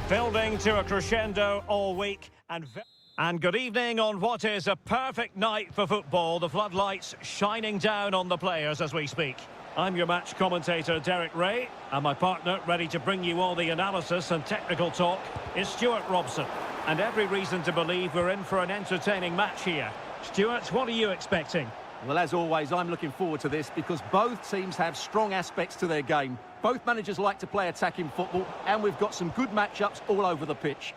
Building to a crescendo all week and good evening on what is a perfect night for football. The floodlights shining down on the players as we speak. I'm your match commentator, Derek Ray, and my partner, ready to bring you all the analysis and technical talk, is Stuart Robson. And every reason to believe we're in for an entertaining match here. Stuart, what are you expecting? Well, as always, I'm looking forward to this because both teams have strong aspects to their game. Both managers like to play attacking football, and we've got some good matchups all over the pitch.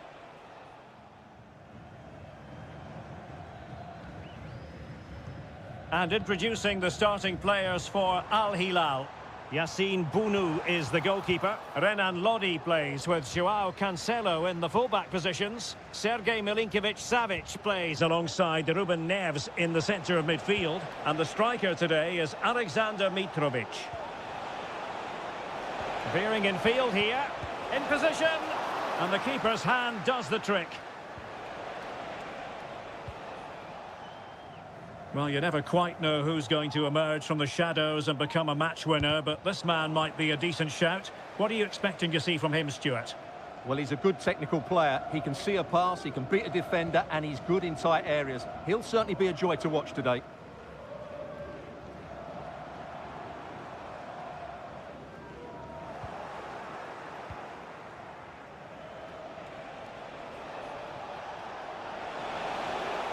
And introducing the starting players for Al Hilal. Yassine Bounou is the goalkeeper. Renan Lodi plays with Joao Cancelo in the fullback positions. Sergej Milinkovic-Savic plays alongside Ruben Neves in the centre of midfield. And the striker today is Alexander Mitrovic. Veering in field here. In position. And the keeper's hand does the trick. Well, you never quite know who's going to emerge from the shadows and become a match winner, but this man might be a decent shout. What are you expecting to see from him, Stuart? Well, he's a good technical player. He can see a pass, he can beat a defender, and he's good in tight areas. He'll certainly be a joy to watch today.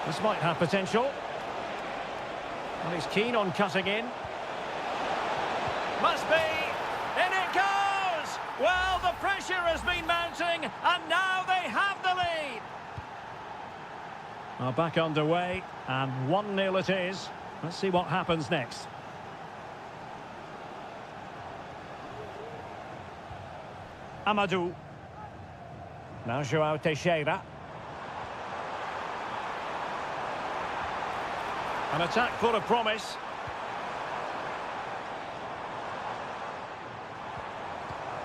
This might have potential. And he's keen on cutting in. Must be! In it goes! Well, the pressure has been mounting, and now they have the lead. Are back underway, and 1-0 it is. Let's see what happens next. Amadou. Now Joao Teixeira. An attack full of promise.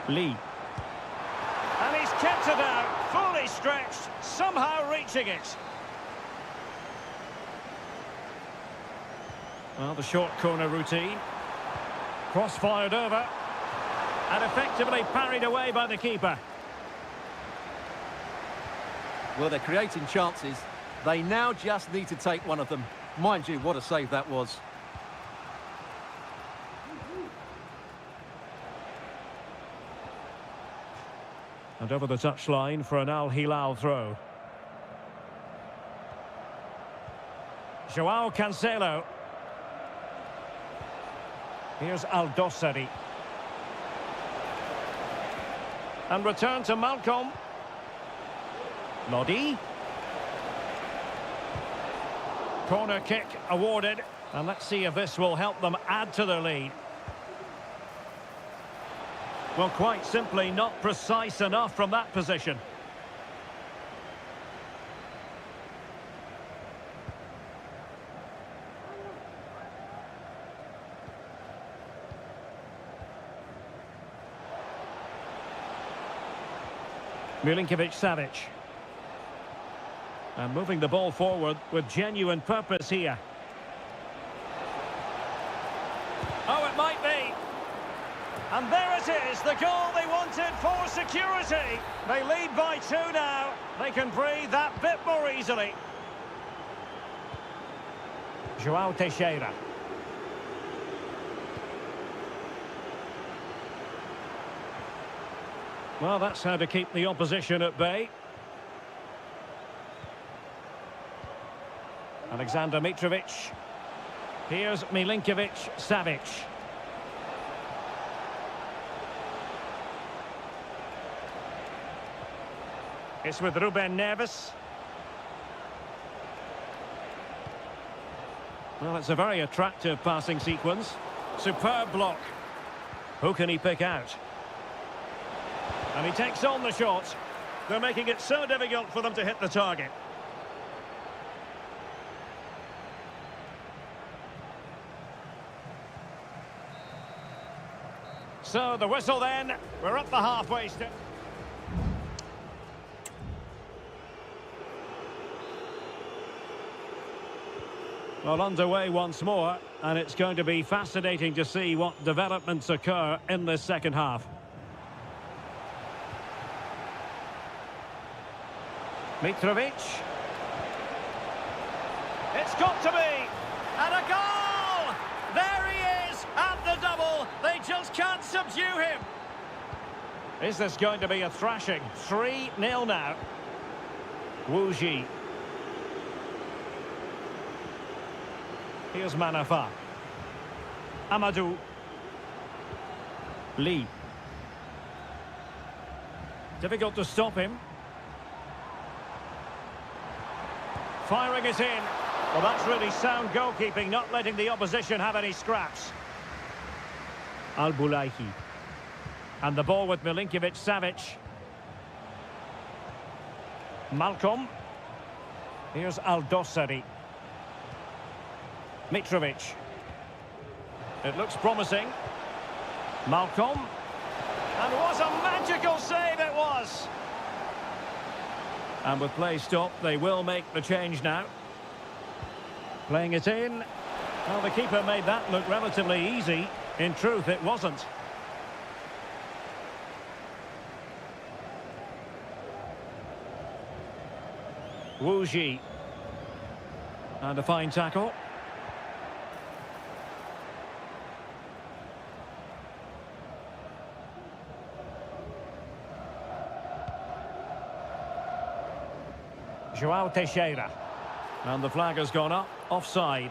Lee. And he's kept it out, fully stretched, somehow reaching it. Well, the short corner routine. Cross fired over. And effectively parried away by the keeper. Well, they're creating chances. They now just need to take one of them. Mind you, what a save that was. And over the touchline for an Al Hilal throw. Joao Cancelo. Here's Al Dossari. And return to Malcolm. Lodi. Corner kick awarded, and let's see if this will help them add to their lead. Well, quite simply not precise enough from that position. Milinkovic-Savic. And moving the ball forward with genuine purpose here. Oh, it might be. And there it is, the goal they wanted for security. They lead by 2 now. They can breathe that bit more easily. Joao Teixeira. Well, that's how to keep the opposition at bay. Alexander Mitrovic. Here's Milinkovic-Savic. It's with Ruben Neves. Well, it's a very attractive passing sequence. Superb block. Who can he pick out? And he takes on the shot. They're making it so difficult for them to hit the target. So the whistle then, we're at the halfway step. Well, underway once more, and it's going to be fascinating to see what developments occur in this second half. Mitrovic. It's got to be. And a goal! There he is at the double. They just can't subdue him. Is this going to be a thrashing? 3-0 now. Wu Ji. Here's Manafa. Amadou. Lee. Difficult to stop him. Firing it in. Well, that's really sound goalkeeping, not letting the opposition have any scraps. Al-Bulaihi. And the ball with Milinkovic-Savic. Malcolm. Here's Al-Dossari. Mitrovic. It looks promising. Malcolm. And what a magical save it was! And with play stopped, they will make the change now. Playing it in. Well, the keeper made that look relatively easy. In truth, it wasn't. Wu Ji. And a fine tackle. João Teixeira. And the flag has gone up, offside.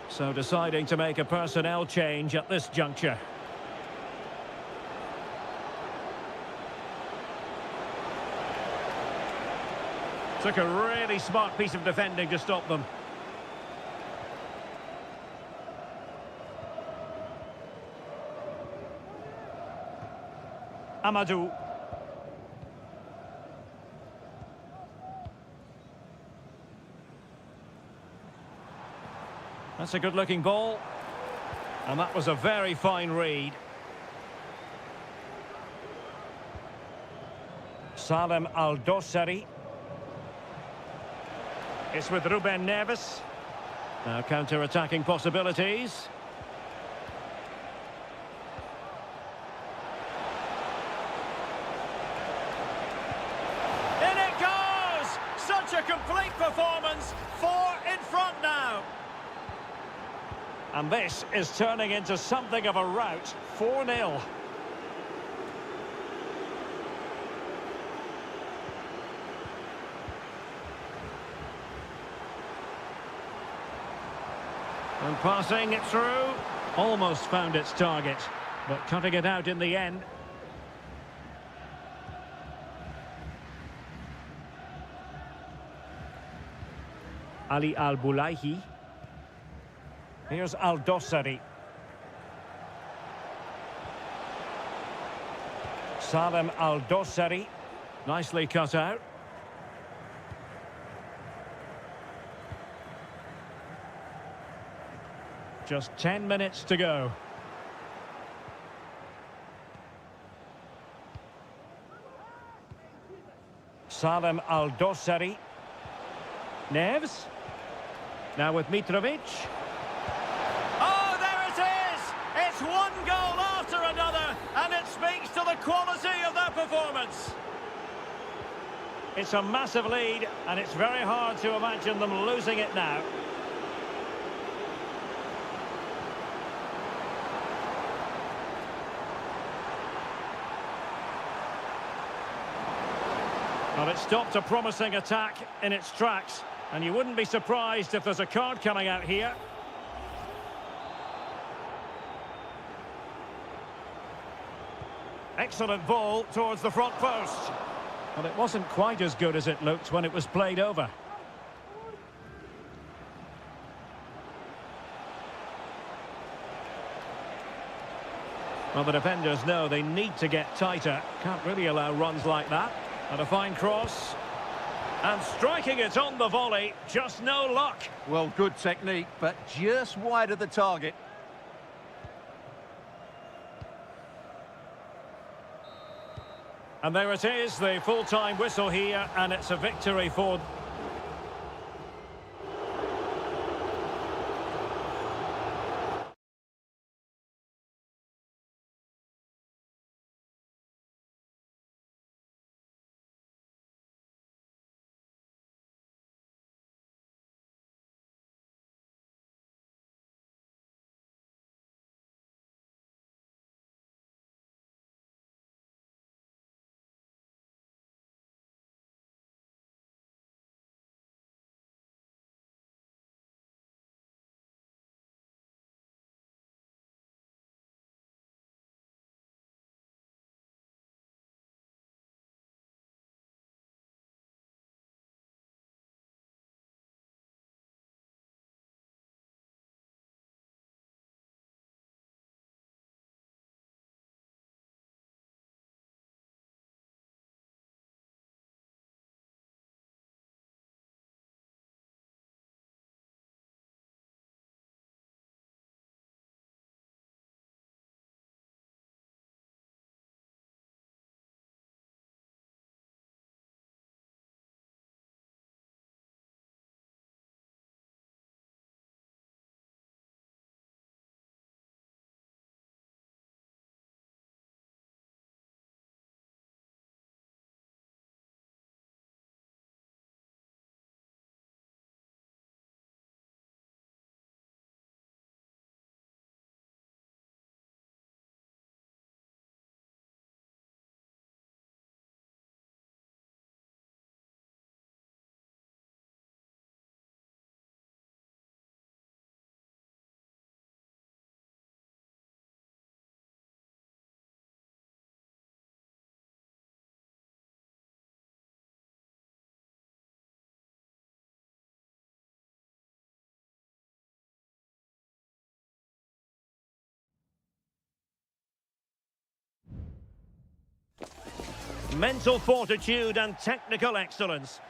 So deciding to make a personnel change at this juncture. Took a really smart piece of defending to stop them. Amadou. That's a good-looking ball. And that was a very fine read. Salem Al-Dossari. It's with Ruben Neves. Now counter-attacking possibilities. In it goes! Such a complete performance. 4 in front now. And this is turning into something of a rout. 4-0. And passing it through. Almost found its target, but cutting it out in the end. Ali Al-Bulaihi. Here's Al-Dossari. Salem Al-Dossari. Nicely cut out. Just 10 minutes to go. Salem Al-Dossari. Neves. Now with Mitrovic. It's one goal after another, and it speaks to the quality of their performance. It's a massive lead, and it's very hard to imagine them losing it now. Well, it stopped a promising attack in its tracks, and you wouldn't be surprised if there's a card coming out here. Excellent ball towards the front post. But it wasn't quite as good as it looked when it was played over. Well, the defenders know they need to get tighter. Can't really allow runs like that. And a fine cross. And striking it on the volley. Just no luck. Well, good technique, but just wide of the target. And there it is, the full-time whistle here, and it's a victory for mental fortitude and technical excellence.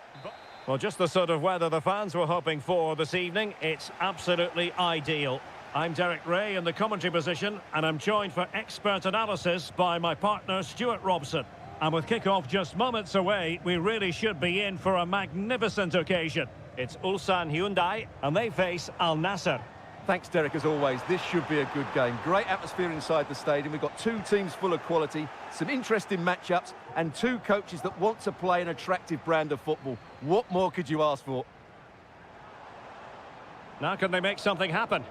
Well, just the sort of weather the fans were hoping for this evening. It's absolutely ideal. I'm Derek Ray in the commentary position, and I'm joined for expert analysis by my partner Stuart Robson. And with kick-off just moments away, we really should be in for a magnificent occasion. It's Ulsan Hyundai, and they face Al Nassr. Thanks, Derek, as always. This should be a good game. Great atmosphere inside the stadium. We've got two teams full of quality, some interesting matchups, and two coaches that want to play an attractive brand of football. What more could you ask for? Now can they make something happen?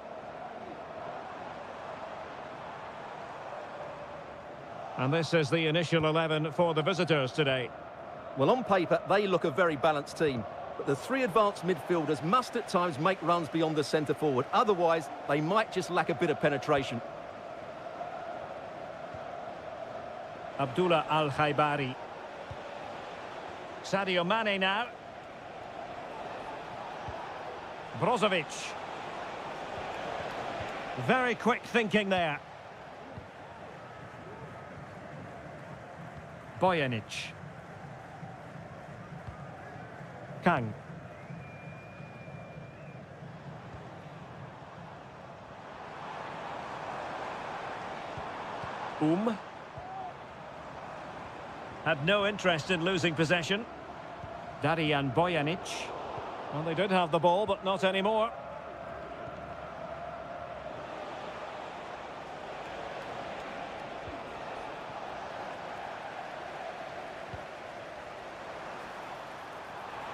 And this is the initial 11 for the visitors today. Well, on paper, they look a very balanced team. But the three advanced midfielders must at times make runs beyond the centre forward. Otherwise, they might just lack a bit of penetration. Abdullah Al-Khaibari. Sadio Mane now. Brozovic. Very quick thinking there. Bojanic. Kang. Had no interest in losing possession. Darijan Bojanic. Well, they did have the ball, but not anymore.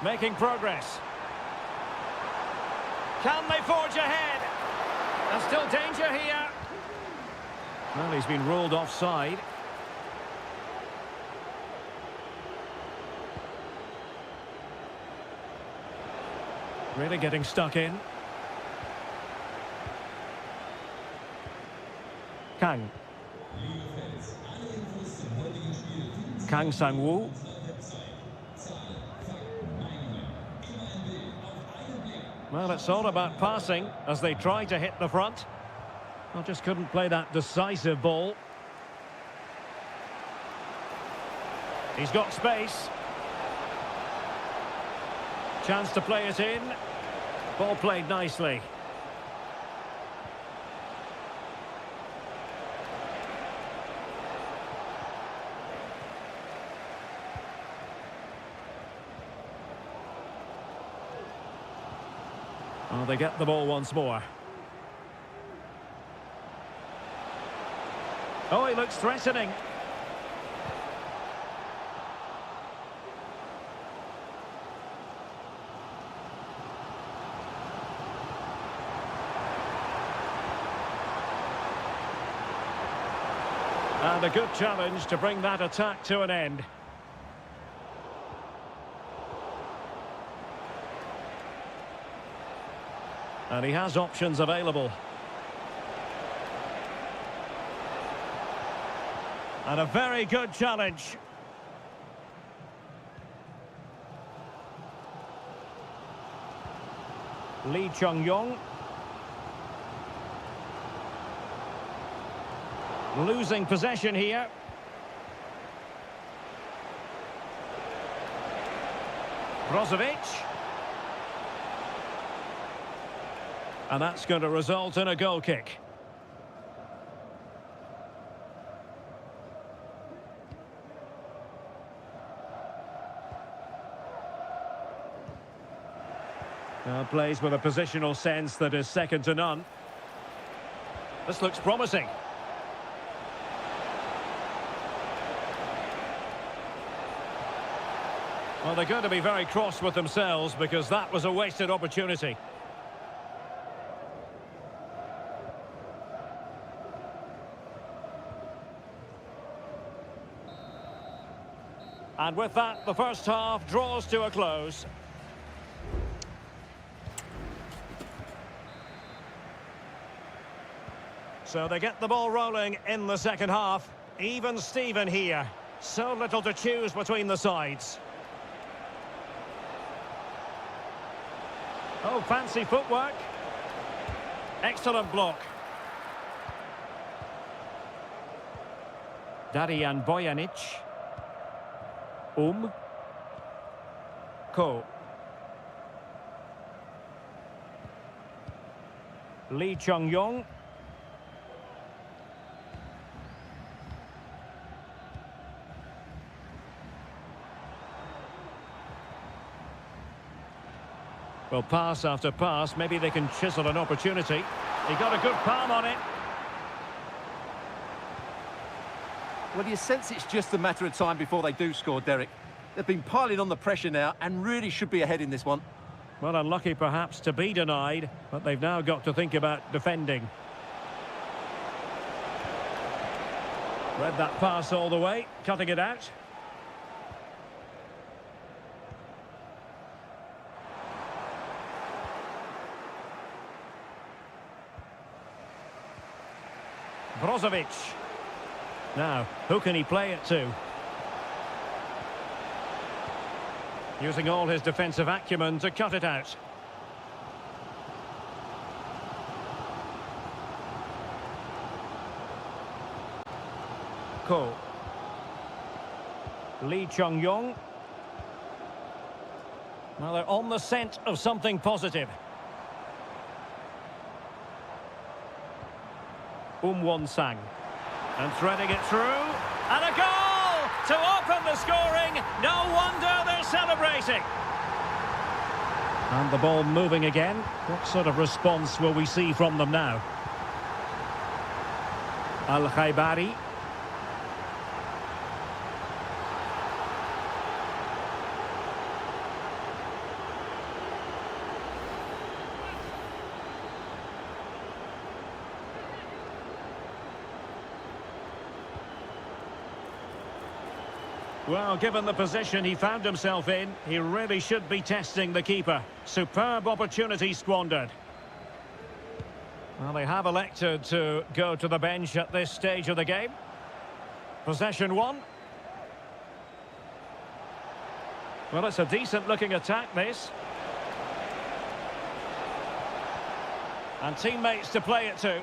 Making progress. Can they forge ahead? There's still danger here. Well, he's been ruled offside. Really getting stuck in. Kang. Kang Sang-woo. Well, it's all about passing as they try to hit the front. Well, just couldn't play that decisive ball. He's got space. Chance to play it in. Ball played nicely. Well, they get the ball once more. Oh, he looks threatening. And a good challenge to bring that attack to an end. And he has options available. And a very good challenge. Lee Chung-yong. Losing possession here. Brozovic. And that's going to result in a goal kick. Now plays with a positional sense that is second to none. This looks promising. Well, they're going to be very cross with themselves because that was a wasted opportunity. And with that, the first half draws to a close. So they get the ball rolling in the second half. Even Steven here. So little to choose between the sides. Oh, fancy footwork. Excellent block. Darijan Bojanic. Ko. Lee Chung-yong. Well, pass after pass, maybe they can chisel an opportunity. He got a good palm on it. Well, you sense it's just a matter of time before they do score, Derek. They've been piling on the pressure now and really should be ahead in this one. Well, unlucky perhaps to be denied, but they've now got to think about defending. Read that pass all the way, cutting it out. Brozovic. Now, who can he play it to? Using all his defensive acumen to cut it out. Ko. Lee Chung-yong. Well, they're on the scent of something positive. Won-sang. And threading it through. And a goal to open the scoring. No wonder they're celebrating. And the ball moving again. What sort of response will we see from them now? Al-Khaibari. Well, given the position he found himself in, he really should be testing the keeper. Superb opportunity squandered. Well, they have elected to go to the bench at this stage of the game. Possession one. Well, it's a decent-looking attack, this. And teammates to play it to.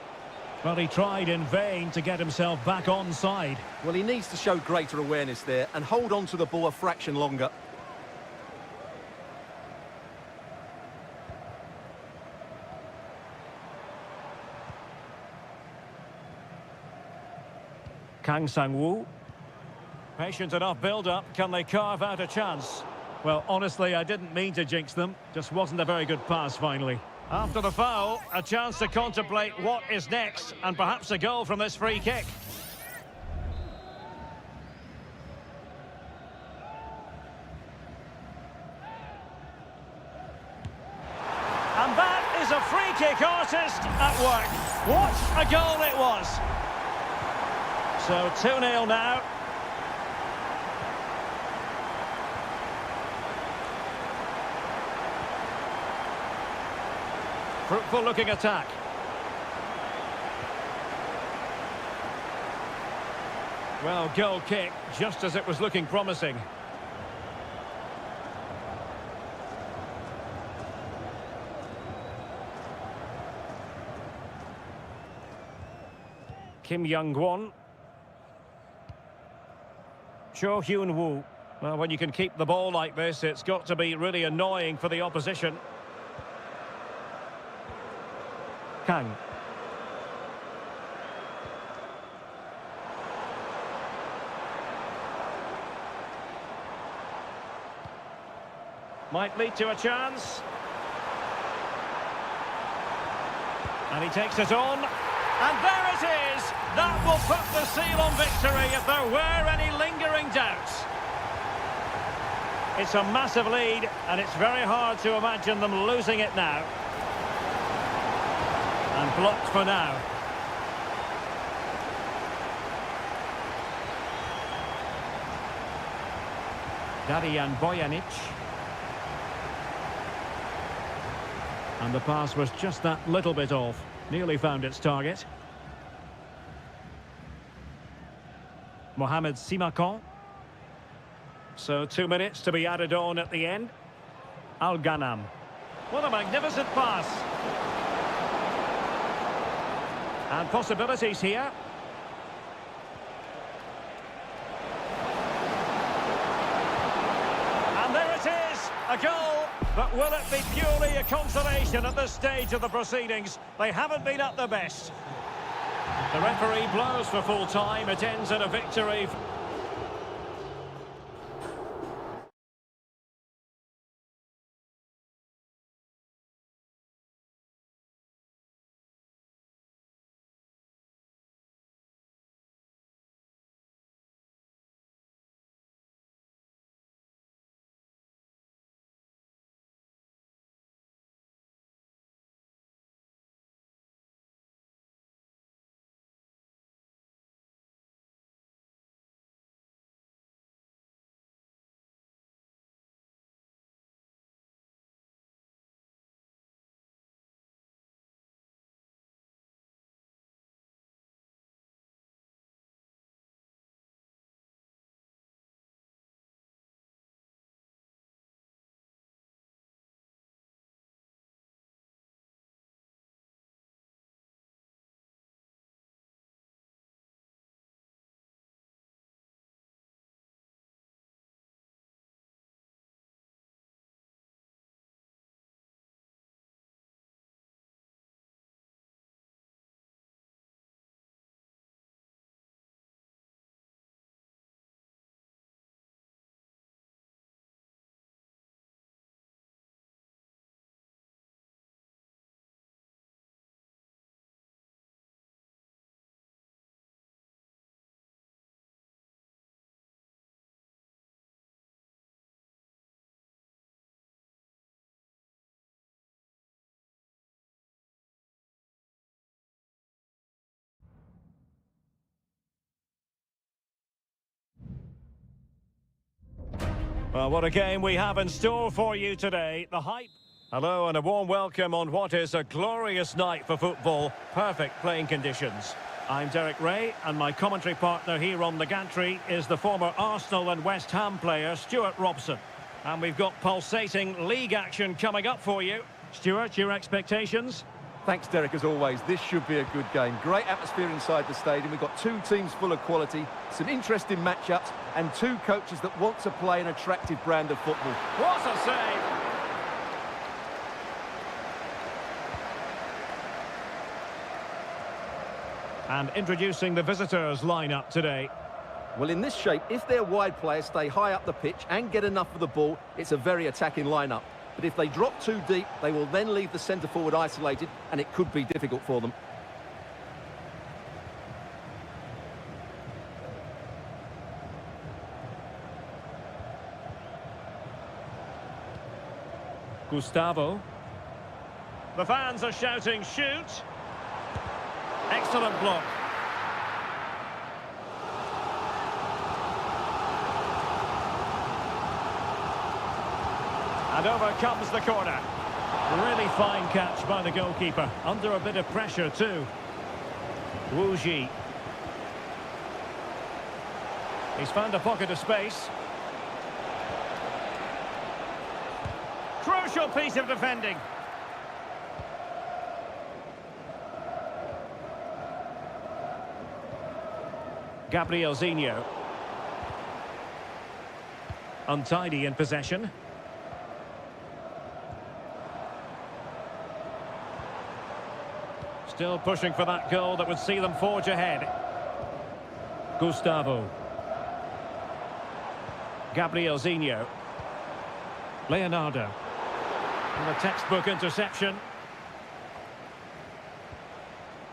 Well, he tried in vain to get himself back onside. Well, he needs to show greater awareness there and hold on to the ball a fraction longer. Kang Sang-woo. Patient enough build-up. Can they carve out a chance? Well, honestly, I didn't mean to jinx them. Just wasn't a very good pass, finally. After the foul, a chance to contemplate what is next, and perhaps a goal from this free kick. And that is a free kick artist at work. What a goal it was. So 2-0 now. Fruitful looking attack. Well, goal kick, just as it was looking promising. Kim Young-won. Cho Hyun-woo. Well, when you can keep the ball like this, it's got to be really annoying for the opposition. Kang. Might lead to a chance. And he takes it on. And there it is! That will put the seal on victory if there were any lingering doubts. It's a massive lead, and it's very hard to imagine them losing it now. And blocked for now. Darian Bojanic. And the pass was just that little bit off. Nearly found its target. Mohamed Simakan. So 2 minutes to be added on at the end. Al-Ghanam. What a magnificent pass. And possibilities here. A goal, but will it be purely a consolation at this stage of the proceedings? They haven't been at their best. The referee blows for full time. It ends in a victory. Well, what a game we have in store for you today. The hype. Hello and a warm welcome on what is a glorious night for football. Perfect playing conditions. I'm Derek Ray, and my commentary partner here on the gantry is the former Arsenal and West Ham player, Stuart Robson. And we've got pulsating league action coming up for you. Stuart, your expectations? Thanks, Derek, as always. This should be a good game. Great atmosphere inside the stadium. We've got two teams full of quality, some interesting matchups, and two coaches that want to play an attractive brand of football. What a save! And introducing the visitors' lineup today. Well, in this shape, if their wide players stay high up the pitch and get enough of the ball, it's a very attacking lineup. But if they drop too deep, they will then leave the centre-forward isolated, and it could be difficult for them. Gustavo. The fans are shouting, shoot! Excellent block. And over comes the corner. Really fine catch by the goalkeeper. Under a bit of pressure too. Wu Ji. He's found a pocket of space. Crucial piece of defending. Gabrielzinho. Untidy in possession. Still pushing for that goal that would see them forge ahead. Gustavo. Gabrielzinho. Leonardo. And a textbook interception.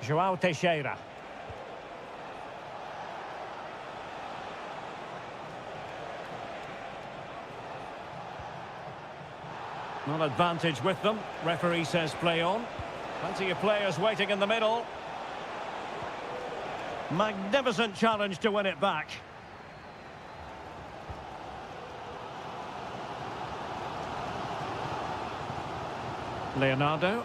João Teixeira. Well, advantage with them. Referee says play on. Plenty of players waiting in the middle. Magnificent challenge to win it back. Leonardo.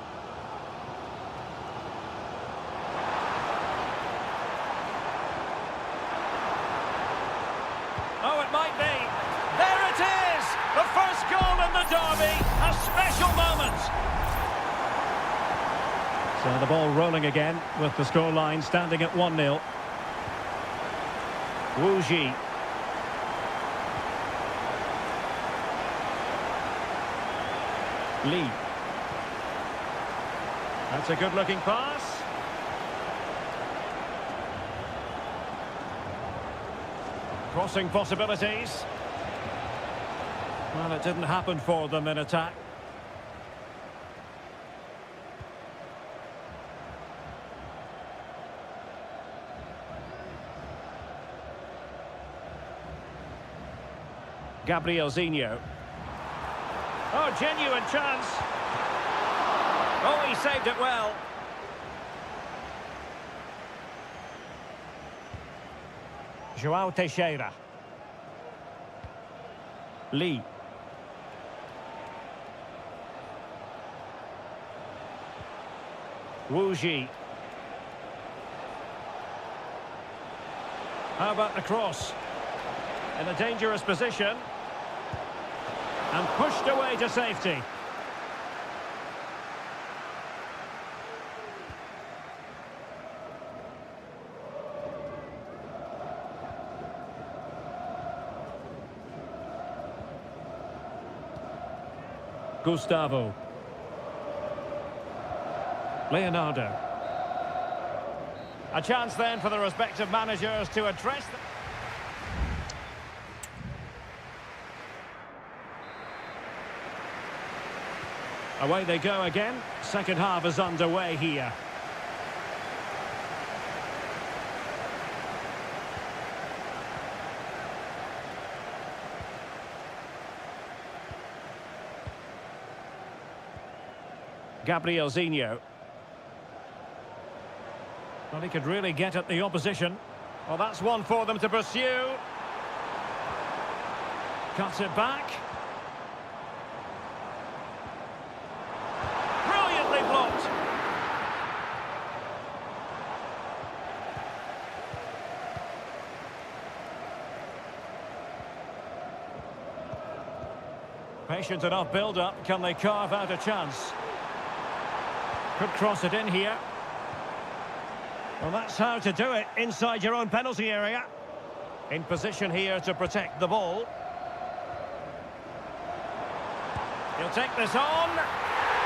Oh, it might be. There it is! The first goal in the derby. A special moment. So the ball rolling again with the scoreline standing at 1-0. Wu Ji. Lee. That's a good-looking pass. Crossing possibilities. Well, it didn't happen for them in attack. Gabrielzinho. Oh, genuine chance. Oh, he saved it well. João Teixeira. Lee. Wu Ji. How about the cross? In a dangerous position. And pushed away to safety. Gustavo. Leonardo. A chance then for the respective managers to address them. Away they go again. Second half is underway here. Gabrielzinho. Well, he could really get at the opposition. Well, that's one for them to pursue. Cuts it back. Brilliantly blocked. Patient enough build-up. Can they carve out a chance? Could cross it in here. Well, that's how to do it inside your own penalty area. In position here to protect the ball. He'll take this on.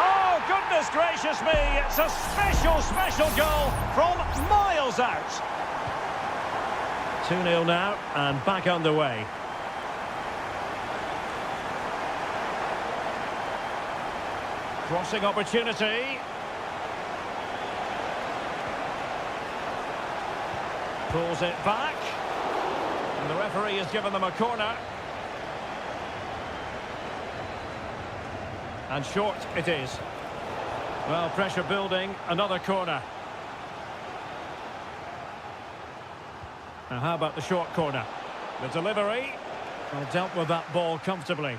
Oh, goodness gracious me. It's a special, special goal from miles out. 2-0 now and back underway. Crossing opportunity. Pulls it back. And the referee has given them a corner. And short it is. Well, pressure building, another corner. Now how about the short corner? The delivery. Well, dealt with that ball comfortably.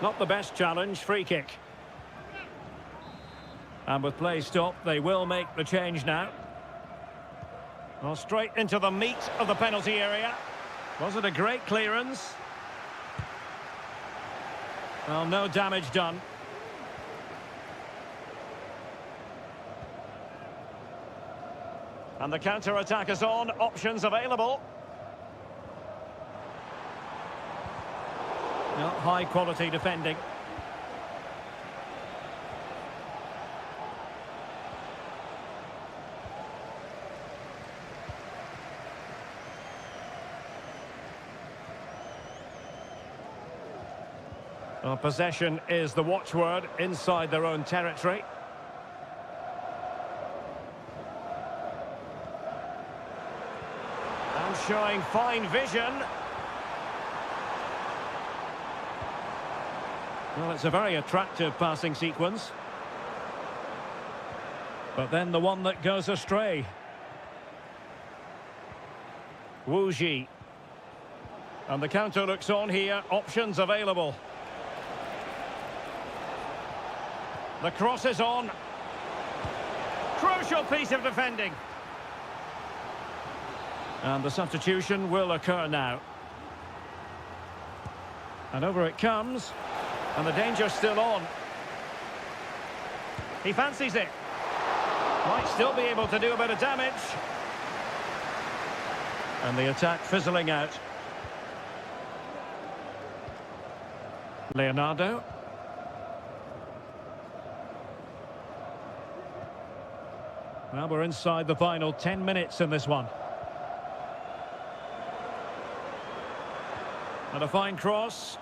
Not the best challenge, free kick. And with play stopped, they will make the change now. Well, straight into the meat of the penalty area. Was it a great clearance? Well, no damage done. And the counter-attack is on. Options available. Not high-quality defending. Well, possession is the watchword inside their own territory. And showing fine vision. Well, it's a very attractive passing sequence. But then the one that goes astray. Wu Ji. And the counter looks on here. Options available. The cross is on. Crucial piece of defending. And the substitution will occur now. And over it comes. And the danger's still on. He fancies it. Might still be able to do a bit of damage. And the attack fizzling out. Leonardo. Well, we're inside the final 10 minutes in this one. And a fine cross.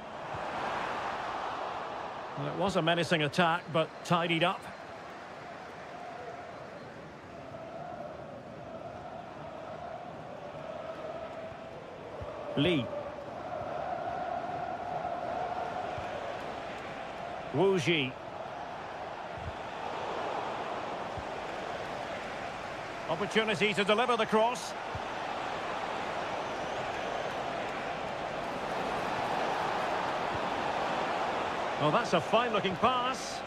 Well, it was a menacing attack, but tidied up. Lee. Wu Ji. Opportunity to deliver the cross. Oh, that's a fine-looking pass.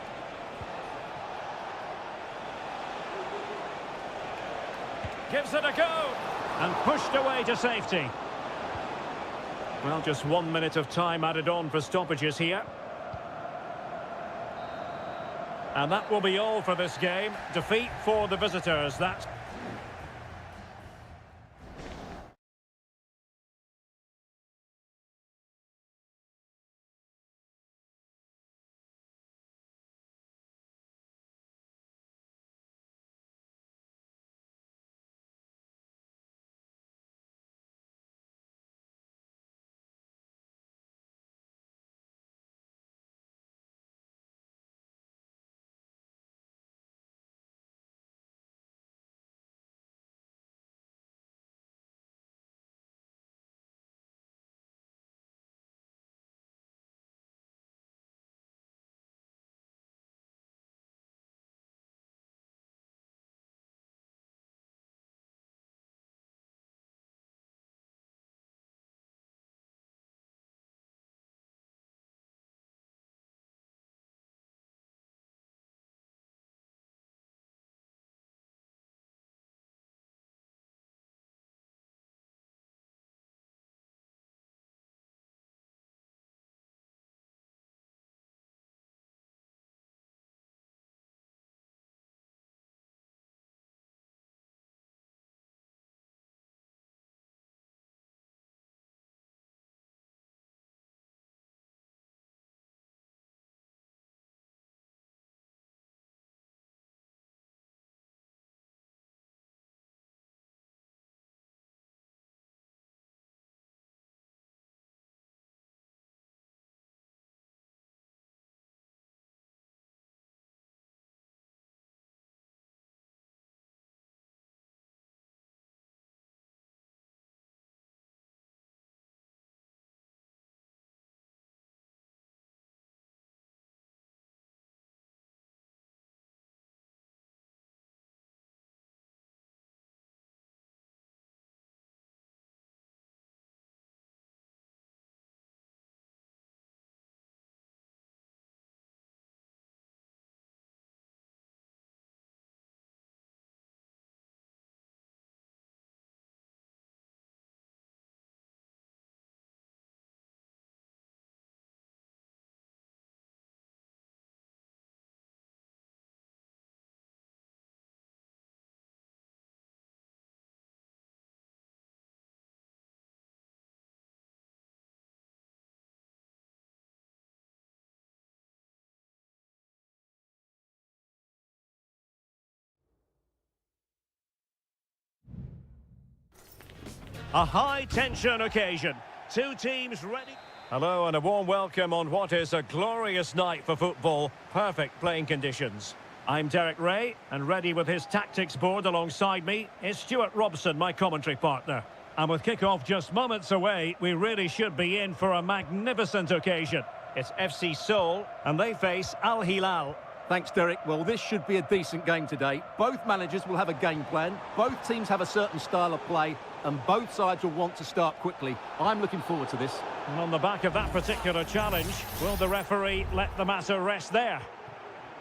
Gives it a go. And pushed away to safety. Well, just 1 minute of time added on for stoppages here. And that will be all for this game. Defeat for the visitors. That's... A high-tension occasion. Two teams ready. Hello and a warm welcome on what is a glorious night for football. Perfect playing conditions. I'm Derek Ray, and ready with his tactics board alongside me is Stuart Robson, my commentary partner. And with kick-off just moments away, we really should be in for a magnificent occasion. It's FC Seoul, and they face Al Hilal. Thanks, Derek. Well, this should be a decent game today. Both managers will have a game plan. Both teams have a certain style of play, and both sides will want to start quickly. I'm looking forward to this. And on the back of that particular challenge, will the referee let the matter rest there?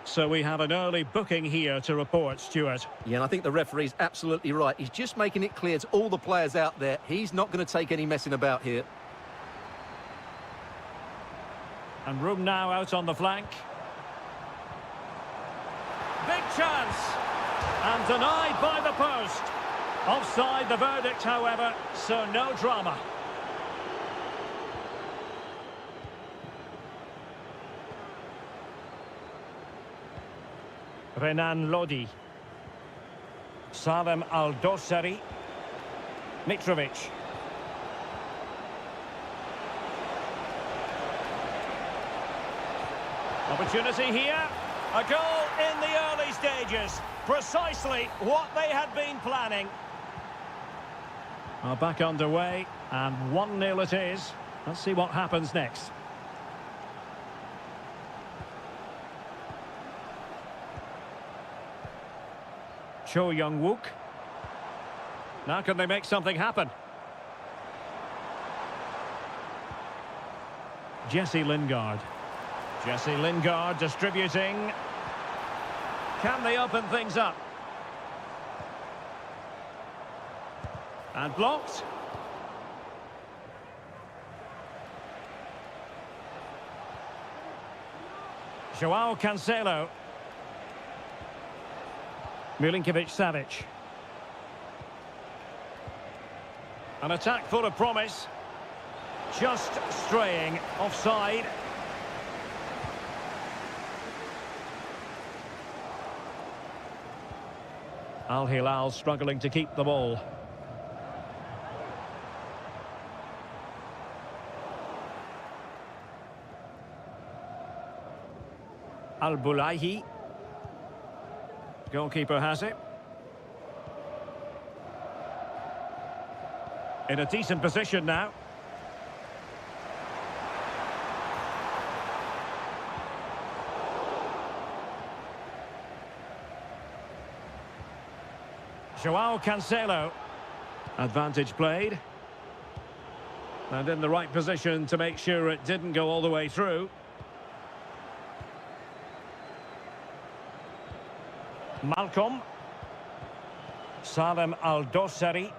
So we have an early booking here to report, Stuart. Yeah, and I think the referee's absolutely right. He's just making it clear to all the players out there, he's not going to take any messing about here. And room now out on the flank. Big chance! And denied by the post. Offside the verdict, however, so no drama. Renan Lodi. Salem Al-Dossari. Mitrovic. Opportunity here. A goal in the early stages. Precisely what they had been planning. Are back underway, and 1-0 it is. Let's see what happens next. Cho Young-wook. Now can they make something happen? Jesse Lingard. Jesse Lingard distributing. Can they open things up? And blocked. Joao Cancelo. Milinkovic-Savic. An attack full of promise. Just straying offside. Al Hilal struggling to keep the ball. Al Bulaihi. Goalkeeper has it. In a decent position now. Joao Cancelo. Advantage played. And in the right position to make sure it didn't go all the way through. Malcolm. Salem Al-Dossari.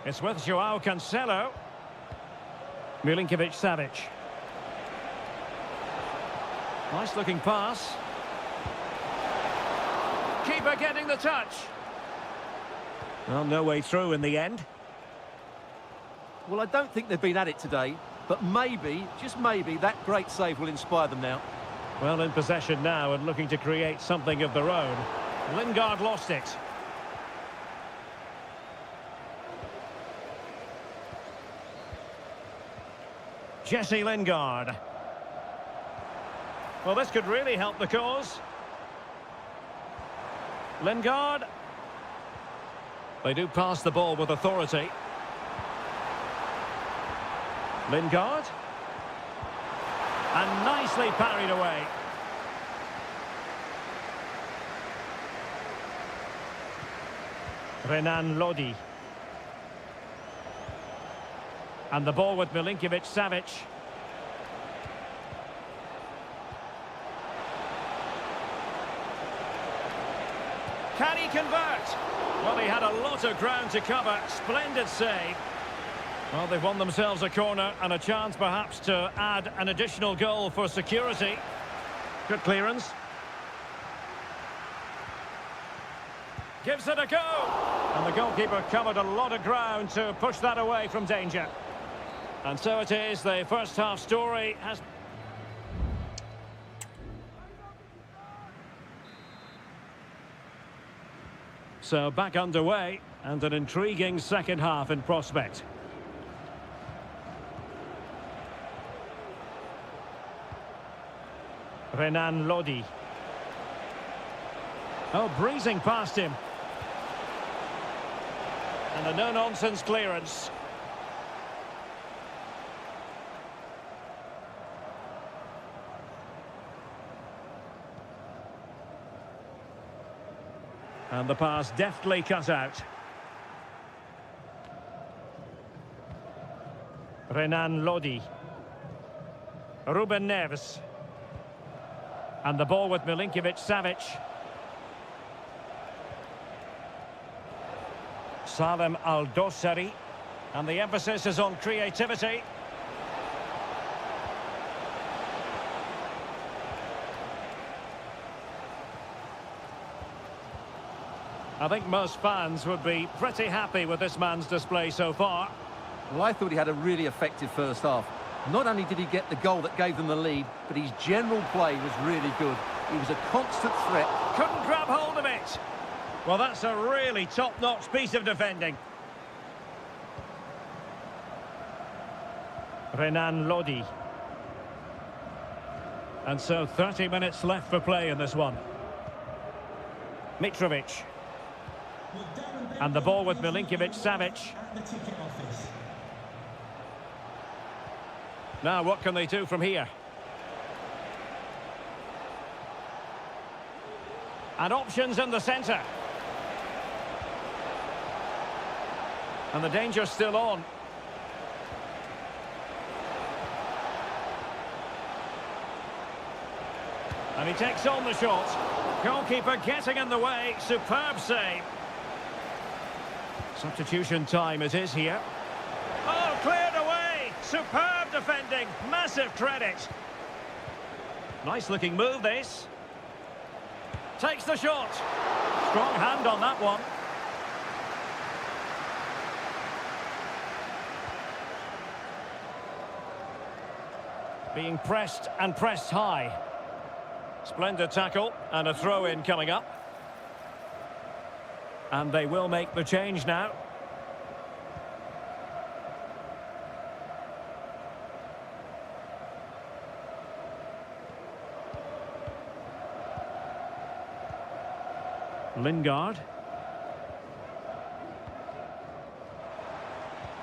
It's with Joao Cancelo. Milinkovic-Savic. Nice looking pass. Keeper getting the touch. Well, no way through in the end. Well, I don't think they've been at it today, but maybe, just maybe, that great save will inspire them now. Well, in possession now and looking to create something of their own. Lingard lost it. Jesse Lingard. Well, this could really help the cause. Lingard. They do pass the ball with authority. Lingard. And nicely parried away. Renan Lodi. And the ball with Milinkovic-Savic. Can he convert? Well, he had a lot of ground to cover. Splendid save. Well, they've won themselves a corner and a chance perhaps to add an additional goal for security. Good clearance. Gives it a go. And the goalkeeper covered a lot of ground to push that away from danger. And so it is, the first half story has... So back underway, and an intriguing second half in prospect. Renan Lodi. Oh, breezing past him. And a no-nonsense clearance. And the pass deftly cut out. Renan Lodi. Ruben Neves. And the ball with Milinkovic-Savic. Salem Al-Dossari. And the emphasis is on creativity. I think most fans would be pretty happy with this man's display so far. Well, I thought he had a really effective first half. Not only did he get the goal that gave them the lead, but his general play was really good. He was a constant threat. Couldn't grab hold of it. Well, that's a really top-notch piece of defending. Renan Lodi. And so 30 minutes left for play in this one. Mitrovic. And the ball with Milinkovic-Savic. Now, what can they do from here? And options in the centre. And the danger's still on. And he takes on the shot. Goalkeeper getting in the way. Superb save. Substitution time it is here. Oh, cleared away. Superb defending. Massive credit. Nice looking move, this. Takes the shot. Strong hand on that one. Being pressed and pressed high. Splendid tackle and a throw-in coming up. And they will make the change now. Lingard.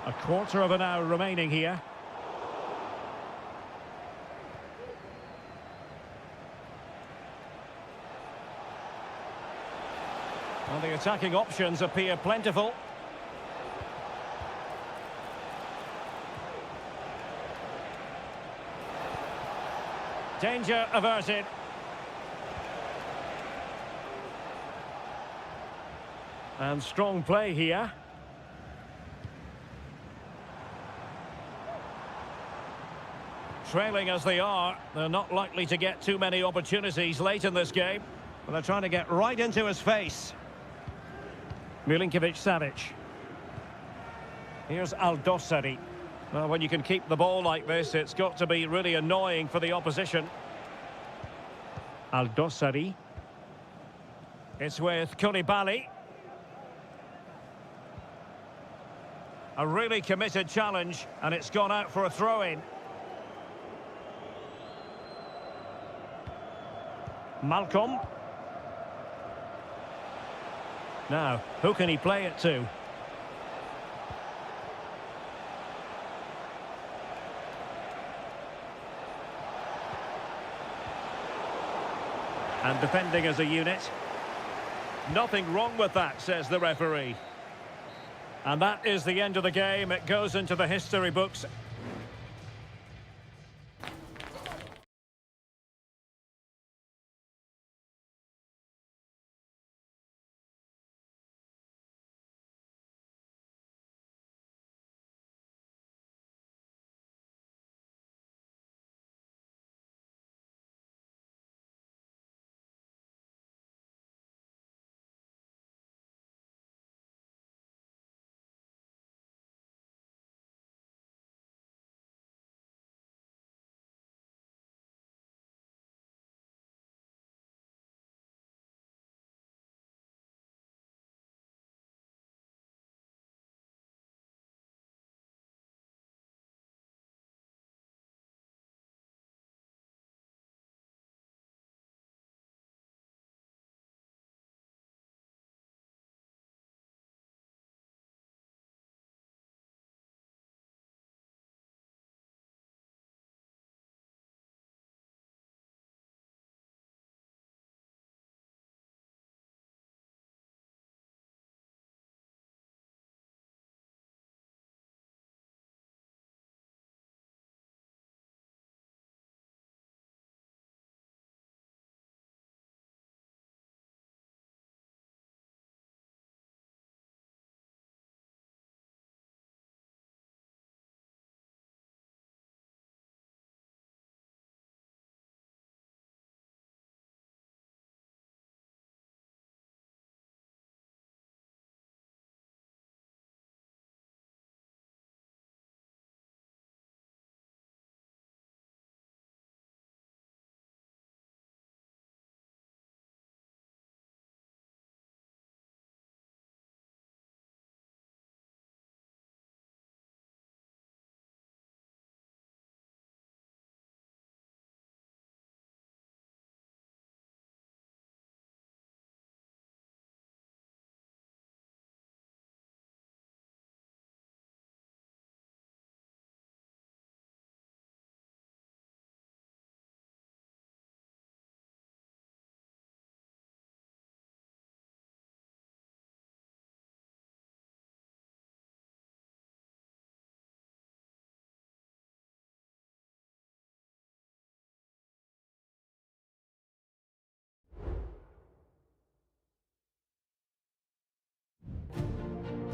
A quarter of an hour remaining here. Well, the attacking options appear plentiful. Danger averted. And strong play here. Trailing as they are, they're not likely to get too many opportunities late in this game. But they're trying to get right into his face. Milinkovic-Savic. Here's Aldosari. Well, when you can keep the ball like this, it's got to be really annoying for the opposition. Aldosari. It's with Koulibaly. A really committed challenge, and it's gone out for a throw-in. Malcolm. Now, who can he play it to? And defending as a unit. Nothing wrong with that, says the referee. And that is the end of the game. It goes into the history books.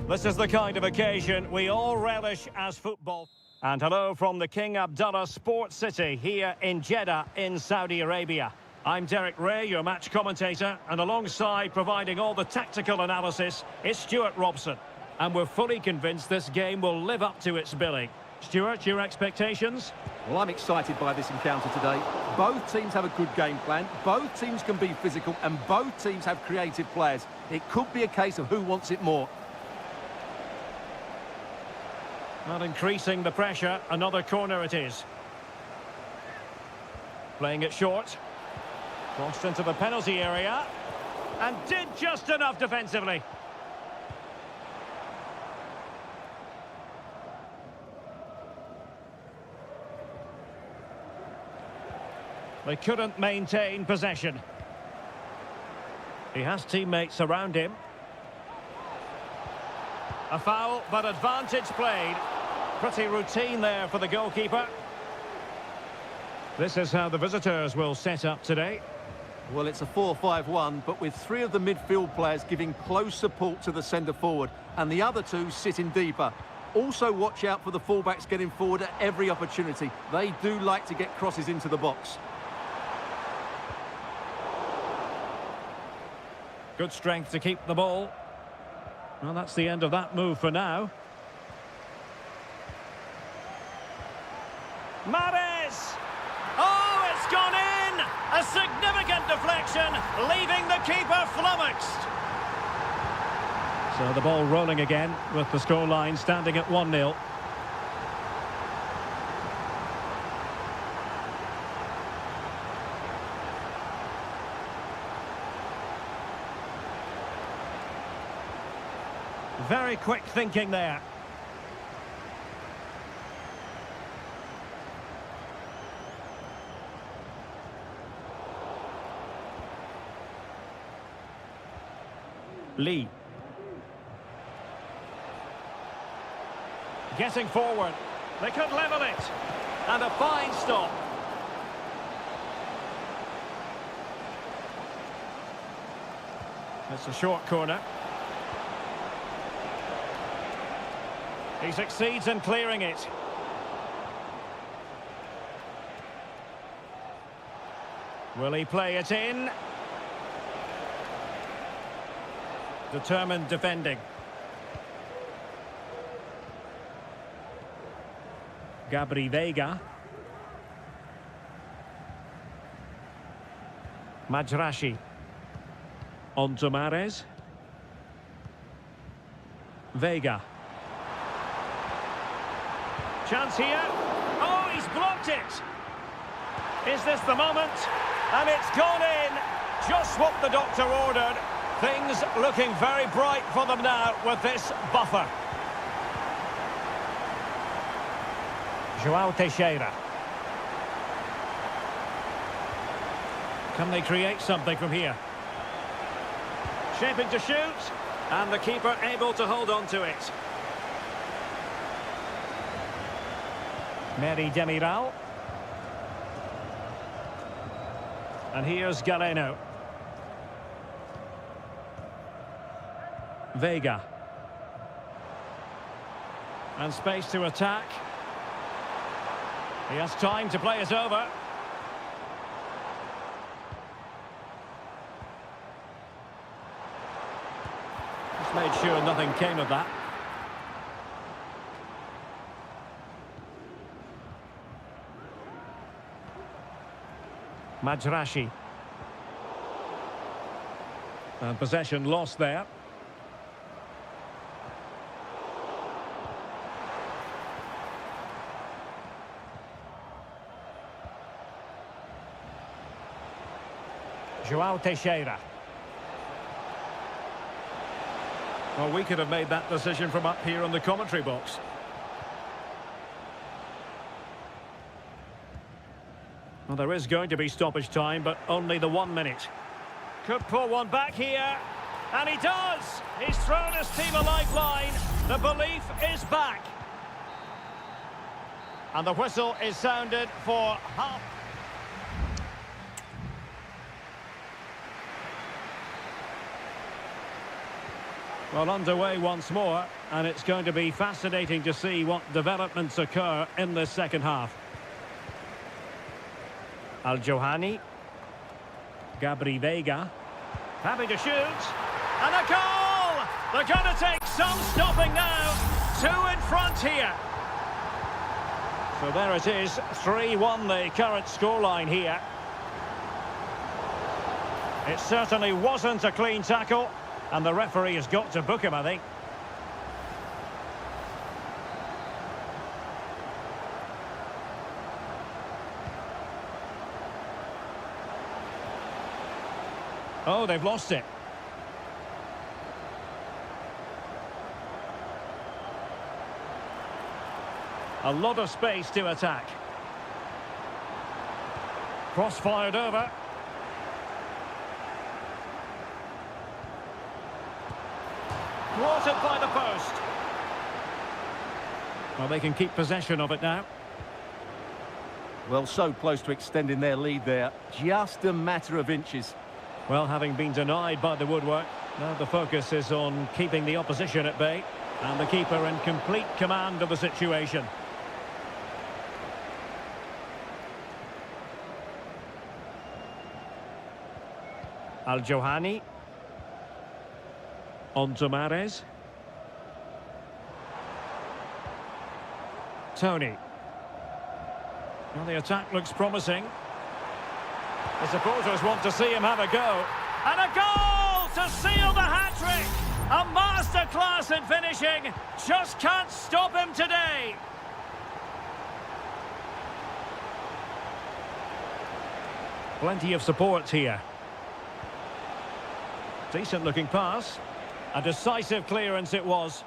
This is the kind of occasion we all relish as football. And hello from the King Abdullah Sports City here in Jeddah in Saudi Arabia. I'm Derek Ray, your match commentator, and alongside providing all the tactical analysis is Stuart Robson. And we're fully convinced this game will live up to its billing. Stuart, your expectations? Well, I'm excited by this encounter today. Both teams have a good game plan, both teams can be physical, and both teams have creative players. It could be a case of who wants it more. Not increasing the pressure, another corner it is. Playing it short. Crossed into the penalty area. And did just enough defensively. They couldn't maintain possession. He has teammates around him. A foul, but advantage played. Pretty routine there for the goalkeeper. This is how the visitors will set up today. Well, it's a 4-5-1, but with three of the midfield players giving close support to the centre-forward, and the other two sitting deeper. Also watch out for the fullbacks getting forward at every opportunity. They do like to get crosses into the box. Good strength to keep the ball. Well, that's the end of that move for now. Mahrez! Oh, it's gone in! A significant deflection, leaving the keeper flummoxed. So the ball rolling again, with the scoreline standing at 1-0. Very quick thinking there. Lee. Getting forward. They could level it. And a fine stop. It's a short corner. He succeeds in clearing it. Will he play it in? Determined defending. Gabri Veiga. Majrashi. On to Mahrez. Veiga. Chance here. Oh, he's blocked it. Is this the moment? And it's gone in. Just what the doctor ordered. Things looking very bright for them now with this buffer. João Teixeira. Can they create something from here? Shaping to shoot. And the keeper able to hold on to it. Mary Demiral. And here's Galeno. Veiga. And space to attack. He has time to play it over. Just made sure nothing came of that. Majrashi. And possession lost there. João Teixeira. Well, we could have made that decision from up here on the commentary box. Well, there is going to be stoppage time, but only the 1 minute. Could pull one back here. And he does! He's thrown his team a lifeline. The belief is back. And the whistle is sounded for half. Well, underway once more, and it's going to be fascinating to see what developments occur in this second half. Al-Johani. Gabri Veiga. Happy to shoot. And a goal! They're going to take some stopping now. 2 in front here. So there it is, 3-1 the current scoreline here. It certainly wasn't a clean tackle, and the referee has got to book him, I think. Oh, they've lost it. A lot of space to attack. Cross fired over. Thwarted by the post. Well, they can keep possession of it now. Well, so close to extending their lead there. Just a matter of inches. Well, having been denied by the woodwork, now the focus is on keeping the opposition at bay. And the keeper in complete command of the situation. Al-Johani. On to Mahrez. Tony. Well, the attack looks promising. The supporters want to see him have a go. And a goal to seal the hat-trick! A masterclass in finishing. Just can't stop him today. Plenty of support here. Decent looking pass. A decisive clearance it was.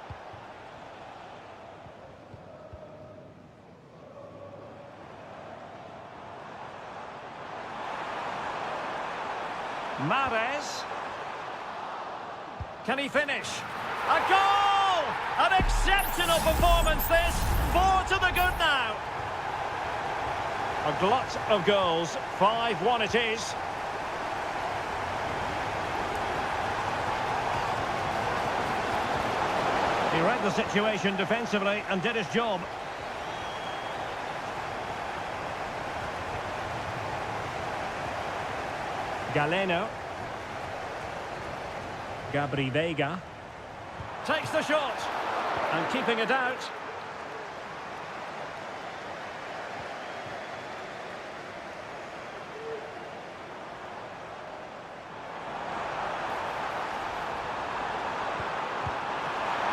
Mahrez. Can he finish? A goal! An exceptional performance this. 4 to the good now. A glut of goals. 5-1 it is. He read the situation defensively and did his job. Galeno. Gabri Veiga. Takes the shot. And keeping it out.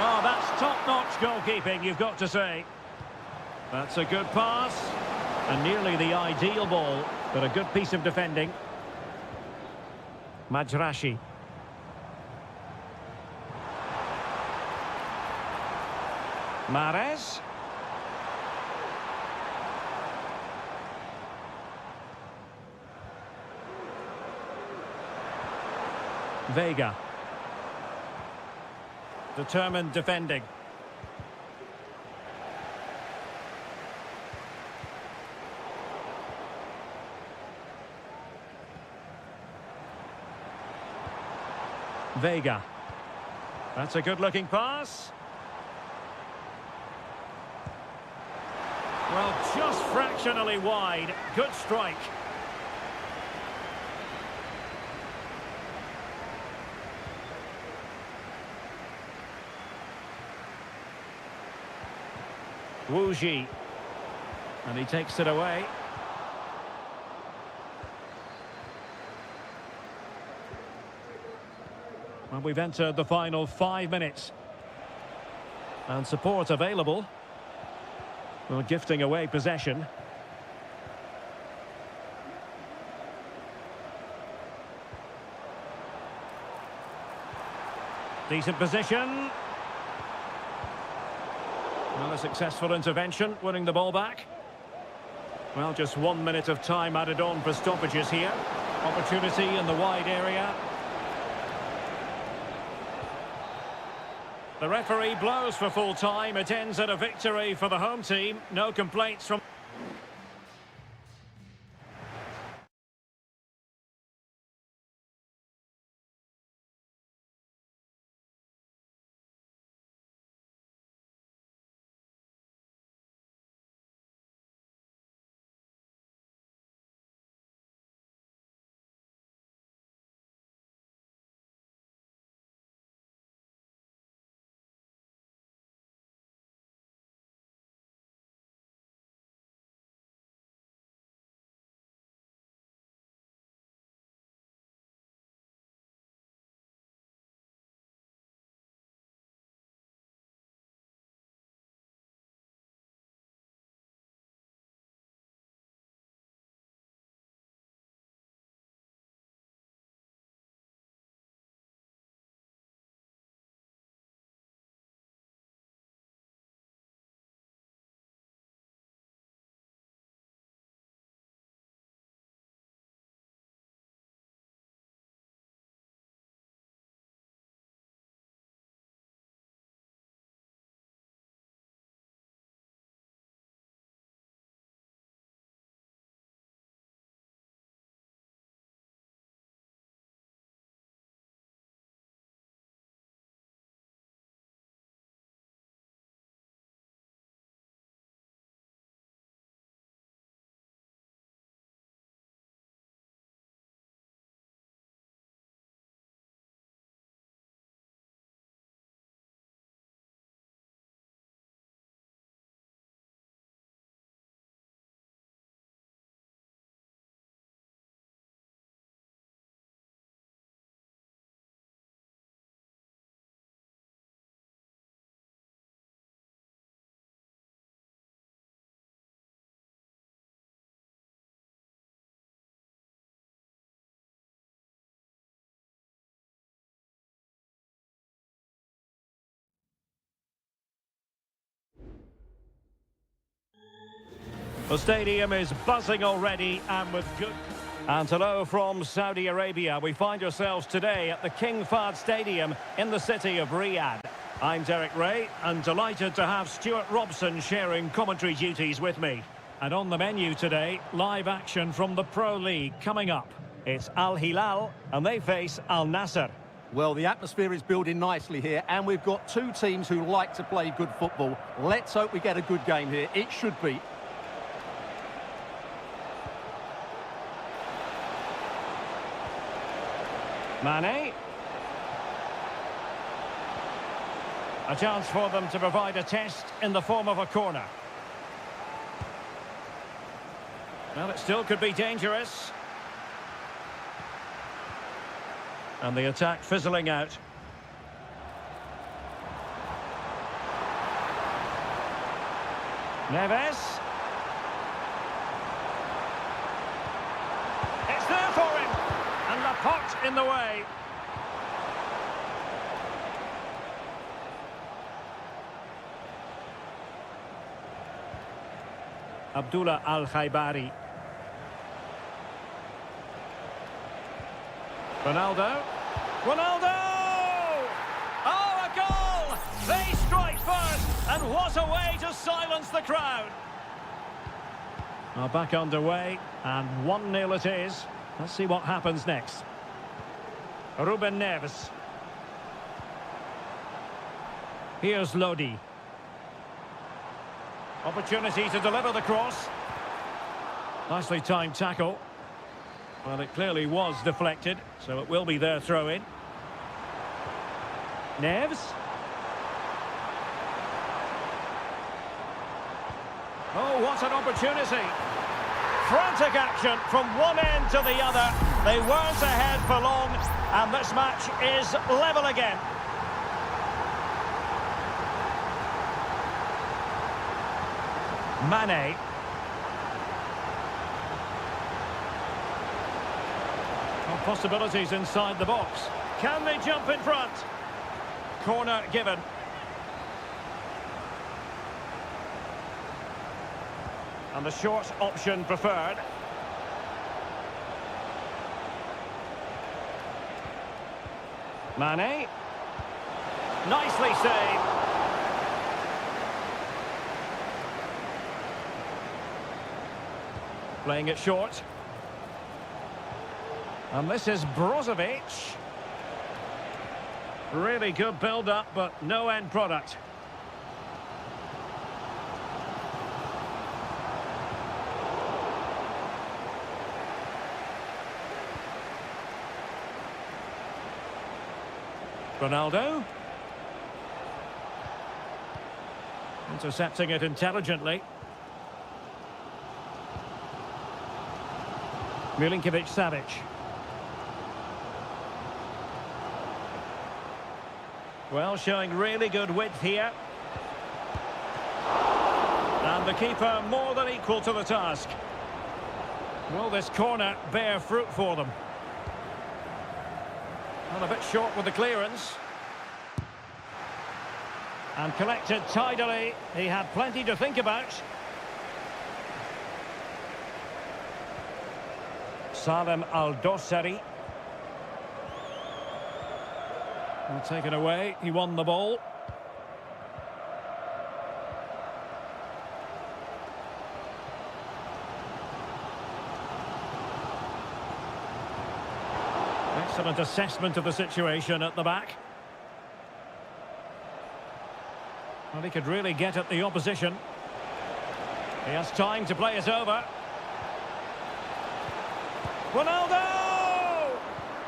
Oh, that's top-notch goalkeeping, you've got to say. That's a good pass. And nearly the ideal ball, but a good piece of defending. Majrashi. Mahrez. Veiga. Determined defending. Veiga. That's a good-looking pass. Well, just fractionally wide. Good strike. Wu Ji. And he takes it away. And we've entered the final 5 minutes. And support available. Well, gifting away possession. Decent position. Well, a successful intervention, winning the ball back. Well, just 1 minute of time added on for stoppages here. Opportunity in the wide area. The referee blows for full time. It ends at a victory for the home team. No complaints from... The stadium is buzzing already and with good... And hello from Saudi Arabia. We find ourselves today at the King Fahd Stadium in the city of Riyadh. I'm Derek Ray and delighted to have Stuart Robson sharing commentary duties with me. And on the menu today, live action from the Pro League coming up. It's Al Hilal and they face Al Nassr. Well, the atmosphere is building nicely here, and we've got two teams who like to play good football. Let's hope we get a good game here. It should be. Mane. A chance for them to provide a test in the form of a corner. Well, it still could be dangerous. And the attack fizzling out. Neves. It's there for him. And Laporte in the way. Abdullah Al-Khaibari. Ronaldo. Ronaldo! Oh, a goal! They strike first, and what a way to silence the crowd. Now back underway, and 1-0 it is. Let's see what happens next. Ruben Neves. Here's Lodi. Opportunity to deliver the cross. Nicely timed tackle. Well, it clearly was deflected, so it will be their throw-in. Neves. Oh, what an opportunity. Frantic action from one end to the other. They weren't ahead for long, and this match is level again. Mane. Well, possibilities inside the box. Can they jump in front? Corner given. And the short option preferred. Mane. Nicely saved. Playing it short. And this is Brozovic. Really good build-up, but no end product. Ronaldo. Intercepting it intelligently. Milinkovic-Savic. Well, showing really good width here. And the keeper more than equal to the task. Will this corner bear fruit for them? Well, a bit short with the clearance. And collected tidily. He had plenty to think about. Salem Al-Dossari. Well, taken away. He won the ball. Excellent assessment of the situation at the back. Well, he could really get at the opposition. He has time to play it over. Ronaldo!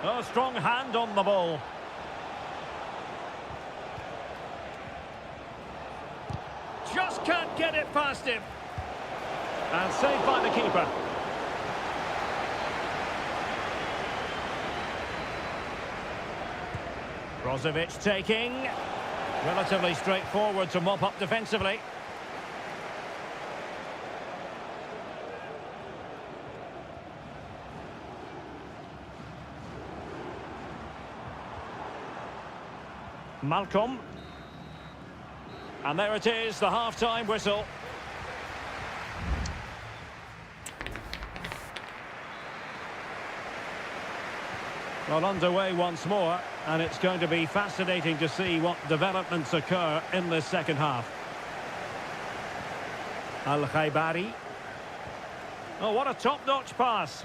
Oh, strong hand on the ball. Just can't get it past him. And saved by the keeper. Brozovic taking. Relatively straightforward to mop up defensively. Malcolm. And there it is, the half-time whistle. Well, underway once more, and it's going to be fascinating to see what developments occur in this second half. Al-Khaibari. Oh, what a top-notch pass.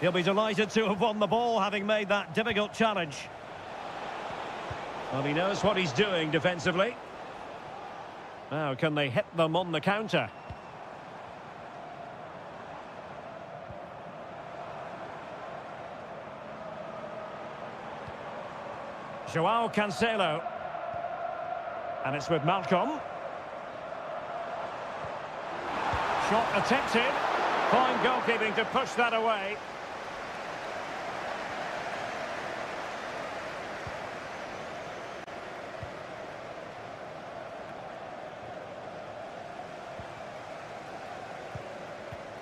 He'll be delighted to have won the ball, having made that difficult challenge. Well, he knows what he's doing defensively. Now, can they hit them on the counter? Joao Cancelo. And it's with Malcolm. Shot attempted. Fine goalkeeping to push that away.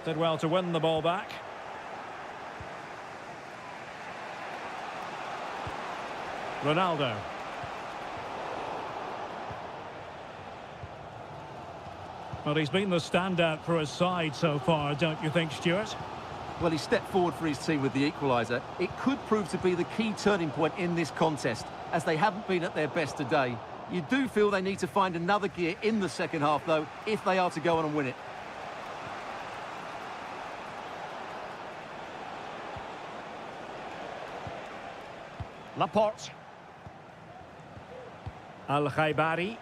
Did well to win the ball back. Ronaldo. Well, he's been the standout for his side so far, don't you think, Stuart? Well, he stepped forward for his team with the equaliser. It could prove to be the key turning point in this contest, as they haven't been at their best today. You do feel they need to find another gear in the second half, though, if they are to go on and win it. Laporte. Al-Khaibari.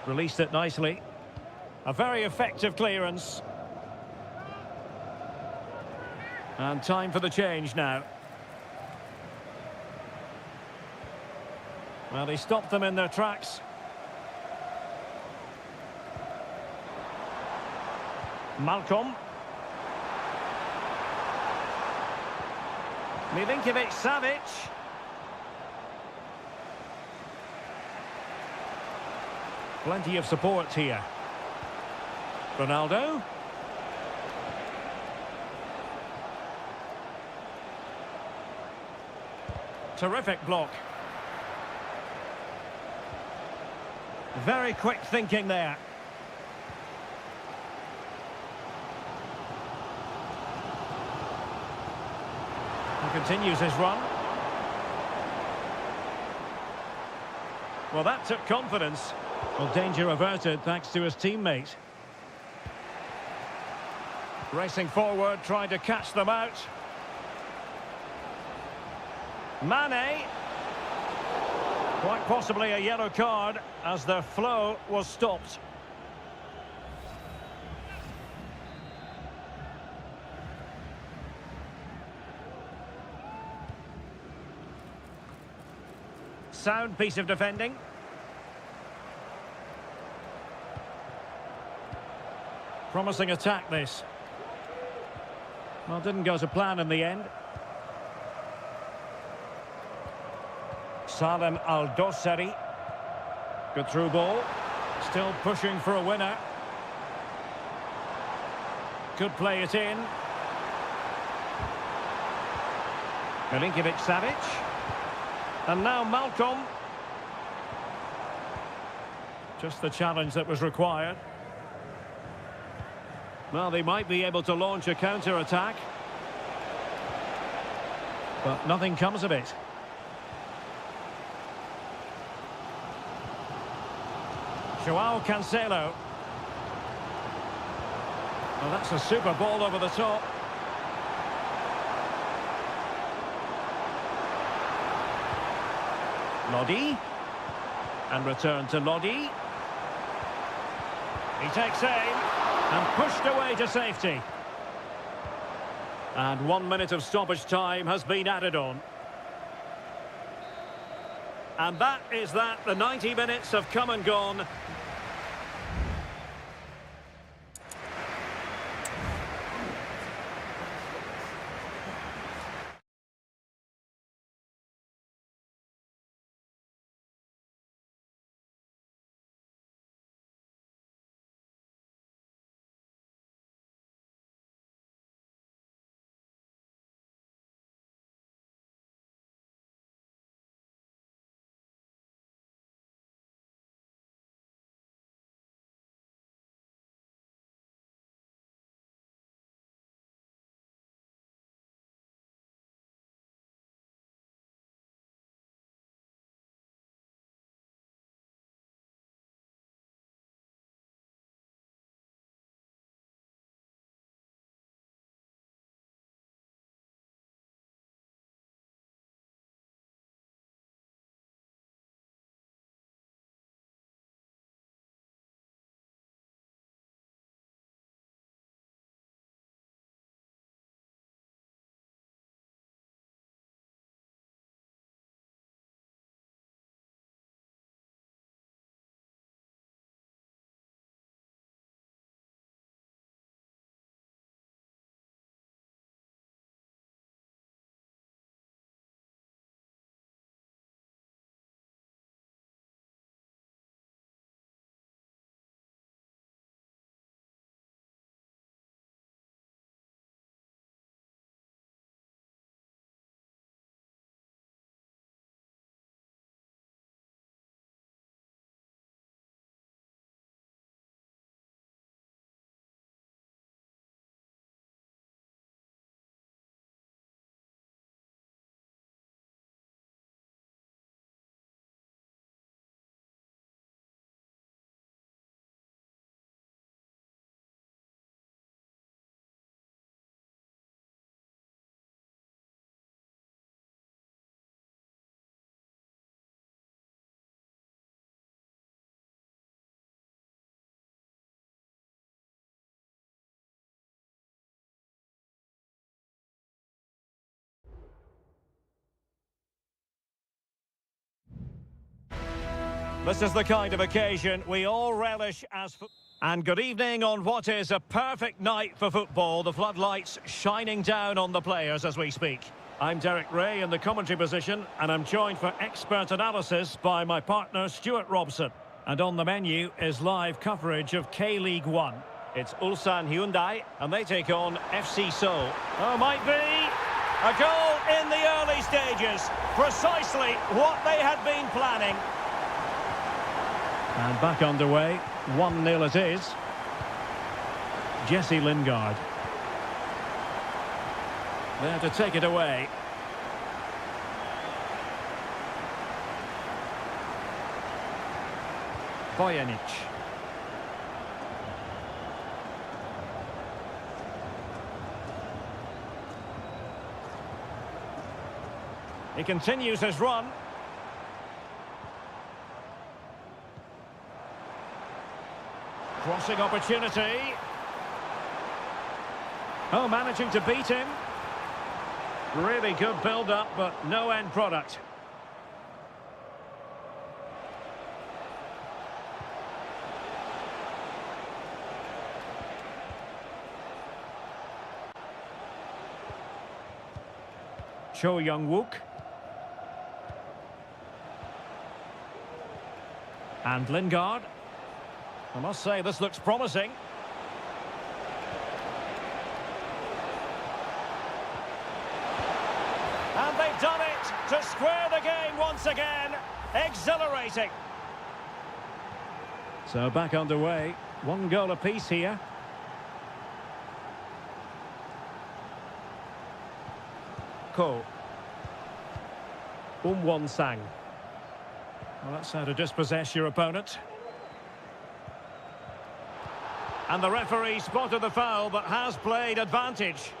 Released it nicely. A very effective clearance. And time for the change now. Well, he stopped them in their tracks. Malcolm. Milinkovic-Savic. Plenty of support here. Ronaldo. Terrific block. Very quick thinking there. He continues his run. Well, that took confidence. Well, danger averted thanks to his teammate. Racing forward, trying to catch them out. Mane. Quite possibly a yellow card as their flow was stopped. Sound piece of defending. Promising attack, this. Well, didn't go to plan in the end. Salem Al-Dossari. Good through ball. Still pushing for a winner. Could play it in. Milinkovic-Savic. And now Malcolm. Just the challenge that was required. Well, they might be able to launch a counter-attack. But nothing comes of it. Joao Cancelo. Well, that's a super ball over the top. Lodi. And return to Lodi. He takes aim. And pushed away to safety. And 1 minute of stoppage time has been added on. And that is that. The 90 minutes have come and gone. This is the kind of occasion we all relish as... And good evening on what is a perfect night for football. The floodlights shining down on the players as we speak. I'm Derek Ray in the commentary position, and I'm joined for expert analysis by my partner Stuart Robson. And on the menu is live coverage of K-League 1. It's Ulsan Hyundai, and they take on FC Seoul. Oh, might be a goal in the early stages. Precisely what they had been planning. And back underway, 1-0 it is. Jesse Lingard. There to take it away. Bojanic. He continues his run. Crossing opportunity. Oh, managing to beat him. Really good build-up, but no end product. Cho Young-wook. And Lingard. I must say, this looks promising. And they've done it to square the game once again. Exhilarating. So back underway. 1 goal apiece here. Ko. Won-sang. Well, that's how to dispossess your opponent. And the referee spotted the foul, but has played advantage.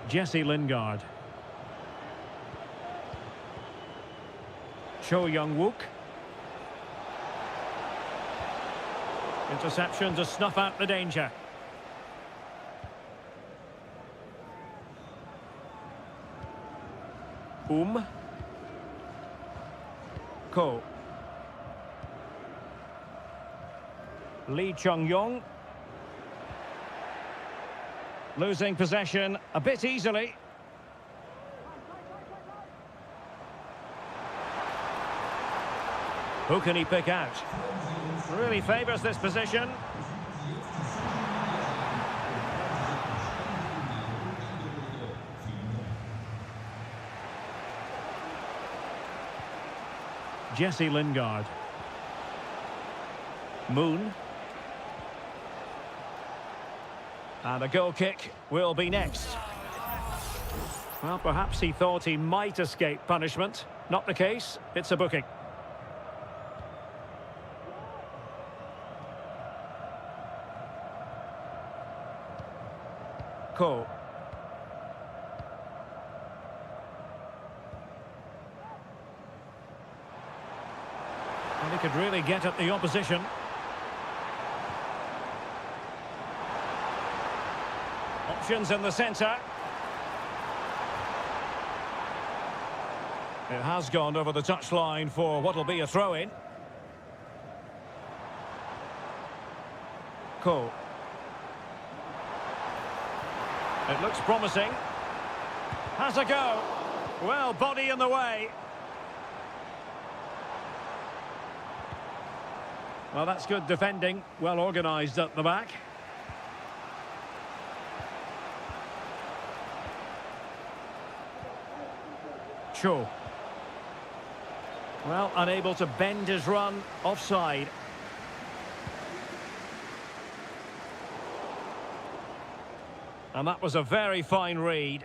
Jesse Lingard. Cho Young-wook. Interception to snuff out the danger. Ko. Lee Chung-yong. Losing possession a bit easily. Who can he pick out? Really favours this position. Jesse Lingard. Moon. And a goal kick will be next. Well, perhaps he thought he might escape punishment. Not the case. It's a booking. Ko. And he could really get at the opposition. Options in the centre. It has gone over the touchline for what will be a throw-in. Ko. It looks promising. Has a go. Well, body in the way. Well, that's good defending. Well organised at the back. Cho. Well, unable to bend his run. Offside. And that was a very fine read.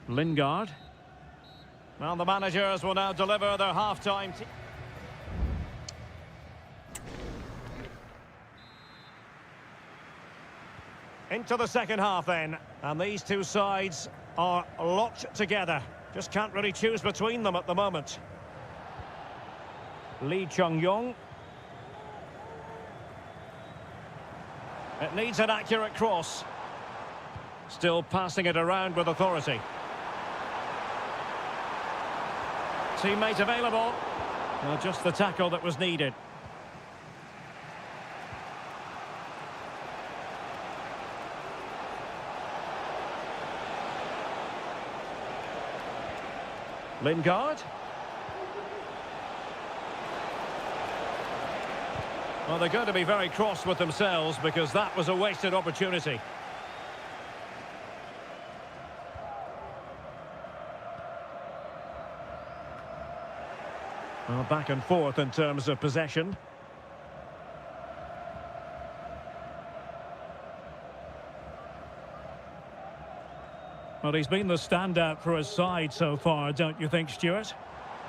Lingard. Well, the managers will now deliver their half-time. Into the second half then. And these two sides are locked together. Just can't really choose between them at the moment. Lee Chung-yong. It needs an accurate cross. Still passing it around with authority. Teammate available. Well, just the tackle that was needed. Lingard. Well, they're going to be very cross with themselves because that was a wasted opportunity. Well, back and forth in terms of possession. Well, he's been the standout for his side so far, don't you think, Stuart?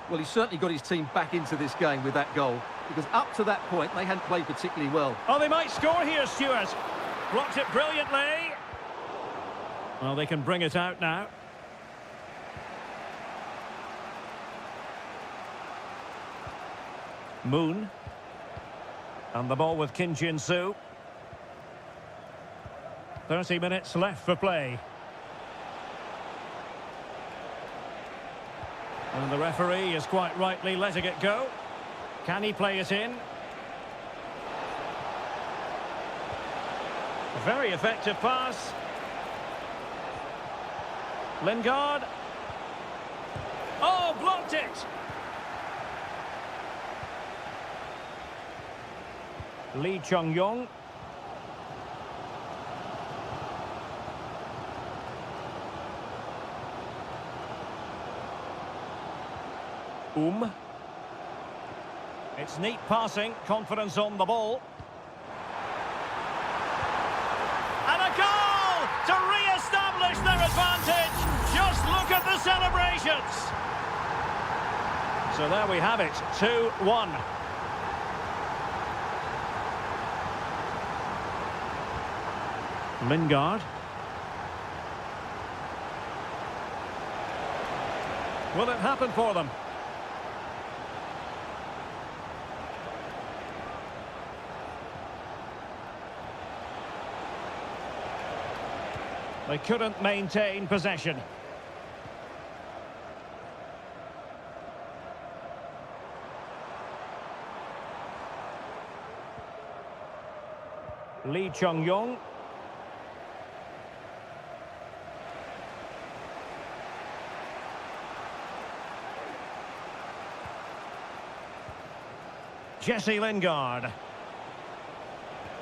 Well, he's certainly got his team back into this game with that goal, because up to that point, they hadn't played particularly well. Oh, they might score here, Stuart. Blocked it brilliantly. Well, they can bring it out now. Moon. And the ball with Kim Jin-soo. 30 minutes left for play. And the referee is quite rightly letting it go. Can he play it in? A very effective pass. Lingard. Oh, blocked it! Lee Chung-yong. It's neat passing, confidence on the ball. And a goal to re-establish their advantage. Just look at the celebrations. So there we have it, 2-1. Lingard. Will it happen for them? They couldn't maintain possession. Lee Chung-yong. Jesse Lingard.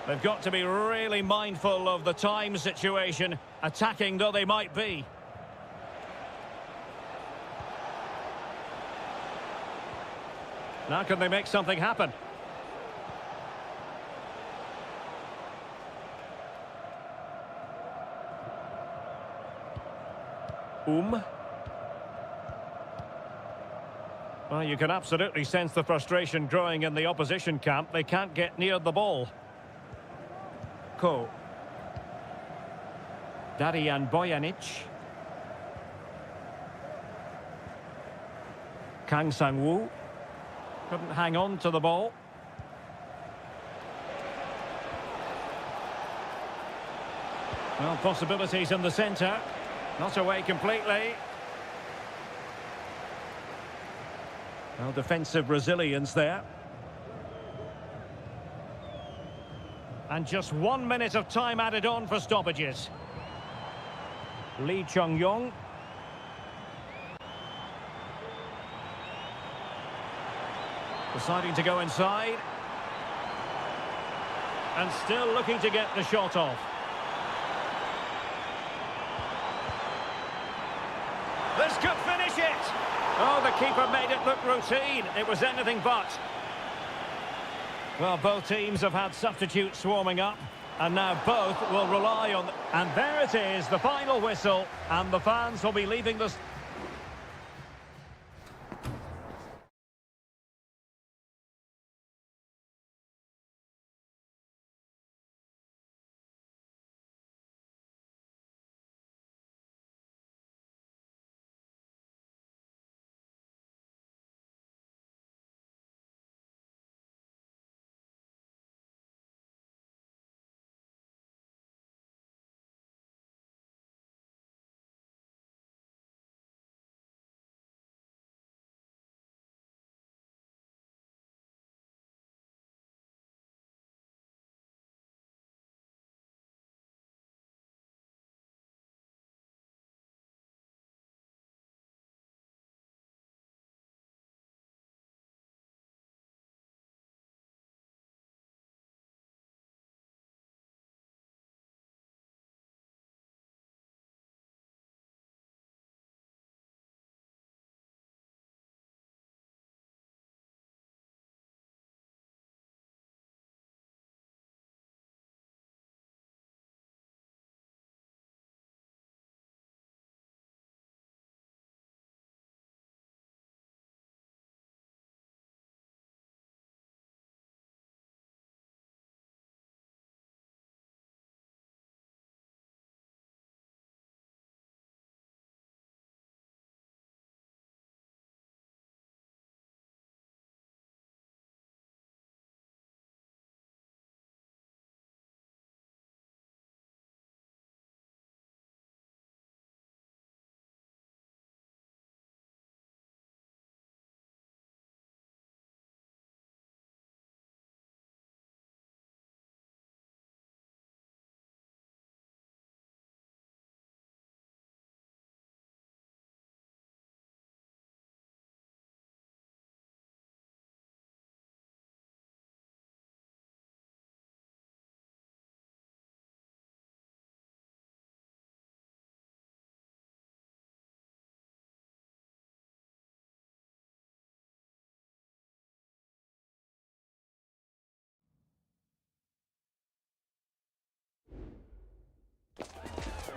They've got to be really mindful of the time situation, attacking though they might be. Now can they make something happen? Well, you can absolutely sense the frustration growing in the opposition camp. They can't get near the ball. Ko. Darijan Bojanic. Kang Sang-woo. Couldn't hang on to the ball. Well, possibilities in the centre. Not away completely. Well, defensive resilience there. And just 1 minute of time added on for stoppages. Lee Chung-yong. Deciding to go inside. And still looking to get the shot off. This could finish it! Oh, the keeper made it look routine. It was anything but. Well, both teams have had substitutes swarming up, and now both will rely on... And there it is, the final whistle, and the fans will be leaving the...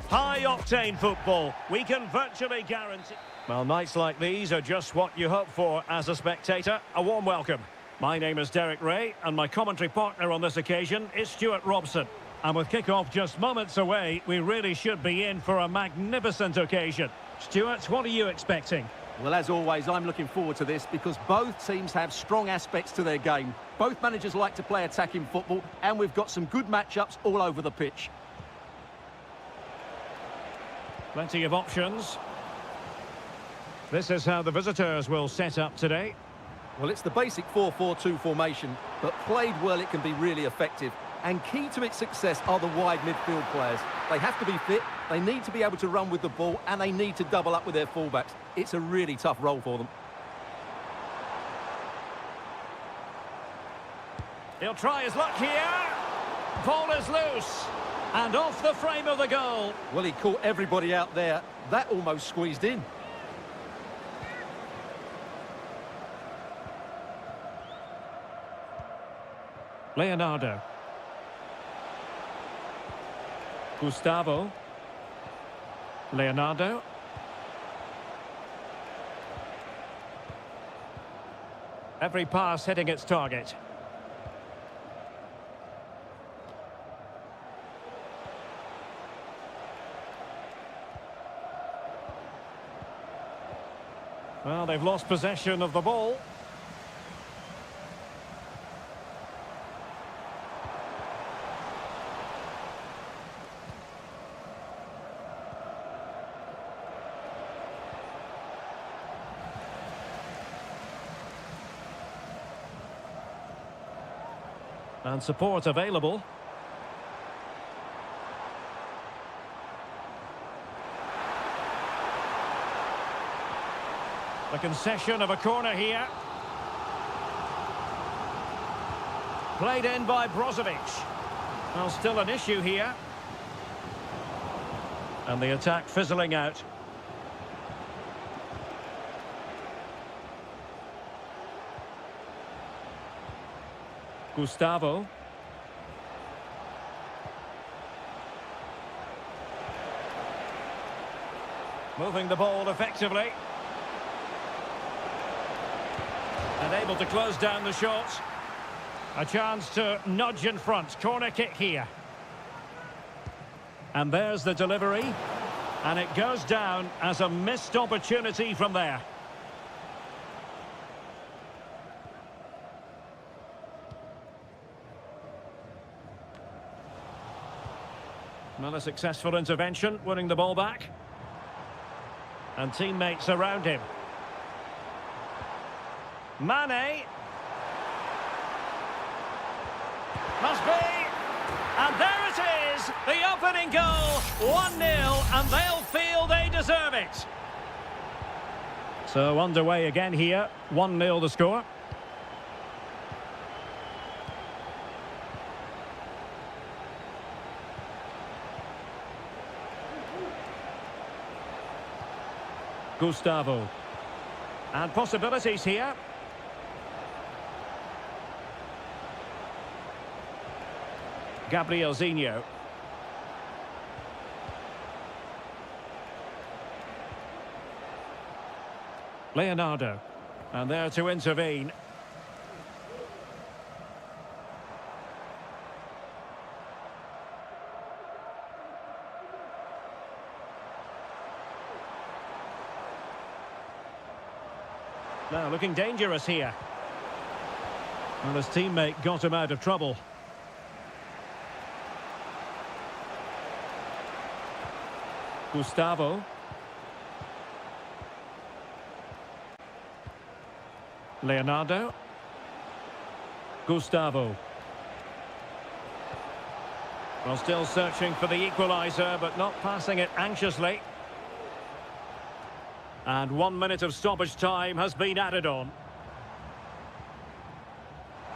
High-octane football, we can virtually guarantee... Well, nights like these are just what you hope for as a spectator. A warm welcome. My name is Derek Ray, and my commentary partner on this occasion is Stuart Robson. And with kick-off just moments away, we really should be in for a magnificent occasion. Stuart, what are you expecting? Well, as always, I'm looking forward to this because both teams have strong aspects to their game. Both managers like to play attacking football, and we've got some good matchups all over the pitch. Plenty of options. This is how the visitors will set up today. Well, it's the basic 4-4-2 formation, but played well, it can be really effective. And key to its success are the wide midfield players. They have to be fit, they need to be able to run with the ball, and they need to double up with their fullbacks. It's a really tough role for them. He'll try his luck here. Ball is loose. And off the frame of the goal. Well, he caught everybody out there. That almost squeezed in. Leonardo. Gustavo. Leonardo. Every pass hitting its target. Well, they've lost possession of the ball. And support available. The concession of a corner here. Played in by Brozovic. Well, still an issue here. And the attack fizzling out. Gustavo. Moving the ball effectively. And able to close down the shot. A chance to nudge in front. Corner kick here. And there's the delivery. And it goes down as a missed opportunity from there. Well, a successful intervention, winning the ball back. And teammates around him. Mane. Must be. And there it is. The opening goal. 1-0. And they'll feel they deserve it. So underway again here. 1-0 the score. Gustavo. And possibilities here. Gabrielzinho. Leonardo. And there to intervene. Now looking dangerous here. Well, his teammate got him out of trouble. Gustavo. Leonardo. Gustavo. Well, still searching for the equaliser, but not passing it anxiously. And 1 minute of stoppage time has been added on.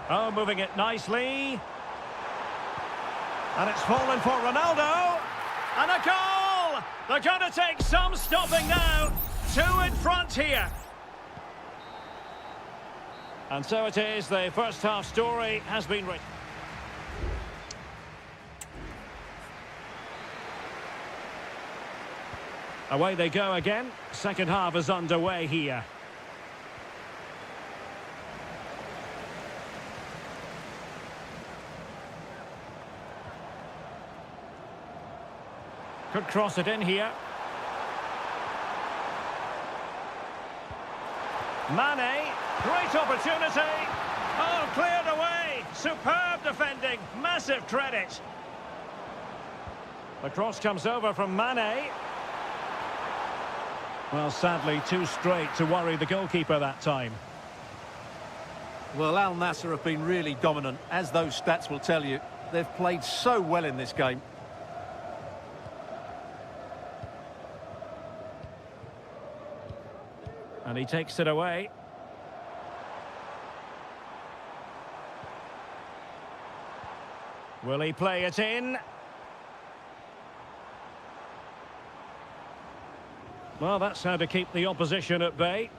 Oh, moving it nicely. And it's fallen for Ronaldo. And a goal! They're going to take some stopping now. 2 in front here. And so it is, the first half story has been written. Away they go again. Second half is underway here. Could cross it in here. Mane, great opportunity. Oh, cleared away. Superb defending. Massive credit. The cross comes over from Mane. Well, sadly, too straight to worry the goalkeeper that time. Well, Al Nassr have been really dominant, as those stats will tell you. They've played so well in this game. And he takes it away. Will he play it in? Well, that's how to keep the opposition at bay.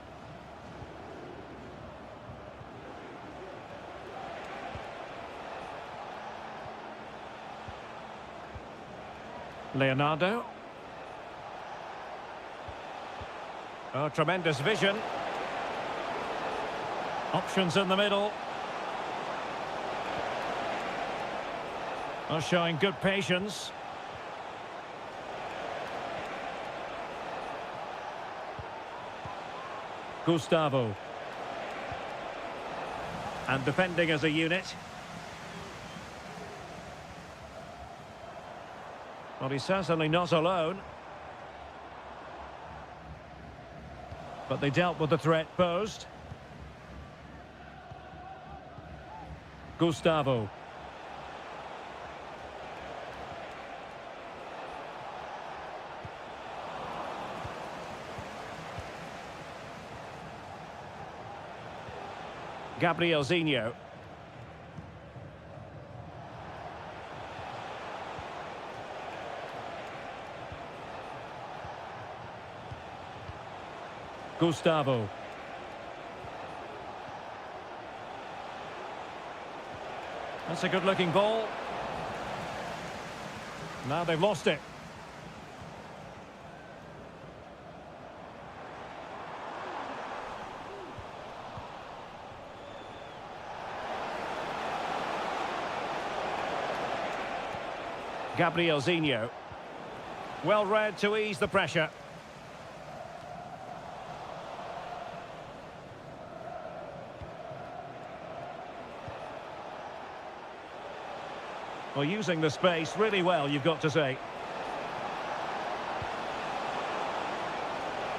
Leonardo. Oh, tremendous vision. Options in the middle. Oh, showing good patience. Gustavo. And defending as a unit. Well, he's certainly not alone. But they dealt with the threat posed. Gustavo. Gabrielzinho. Gustavo. That's a good-looking ball. Now they've lost it. Gabrielzinho. Well read to ease the pressure. Well, using the space really well, you've got to say.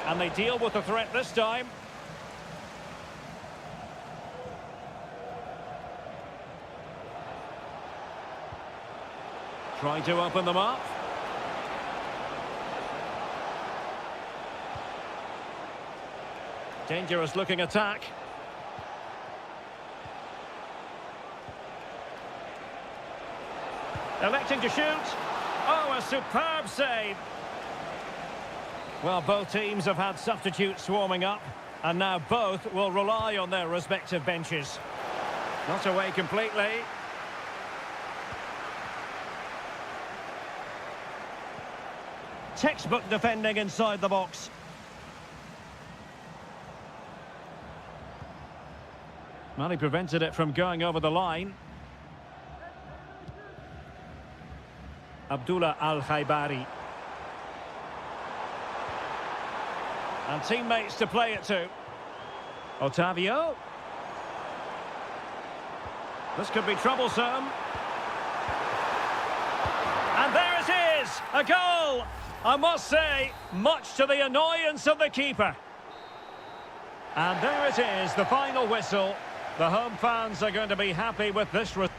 And they deal with the threat this time. Trying to open them up. Dangerous looking attack. Electing to shoot. Oh, a superb save. Well, both teams have had substitutes swarming up, and now both will rely on their respective benches. Not away completely. Textbook defending inside the box. Well, he prevented it from going over the line. Abdullah Al-Khaibari. And teammates to play it to. Otavio. This could be troublesome. And there it is! A goal! I must say, much to the annoyance of the keeper. And there it is, the final whistle. The home fans are going to be happy with this result.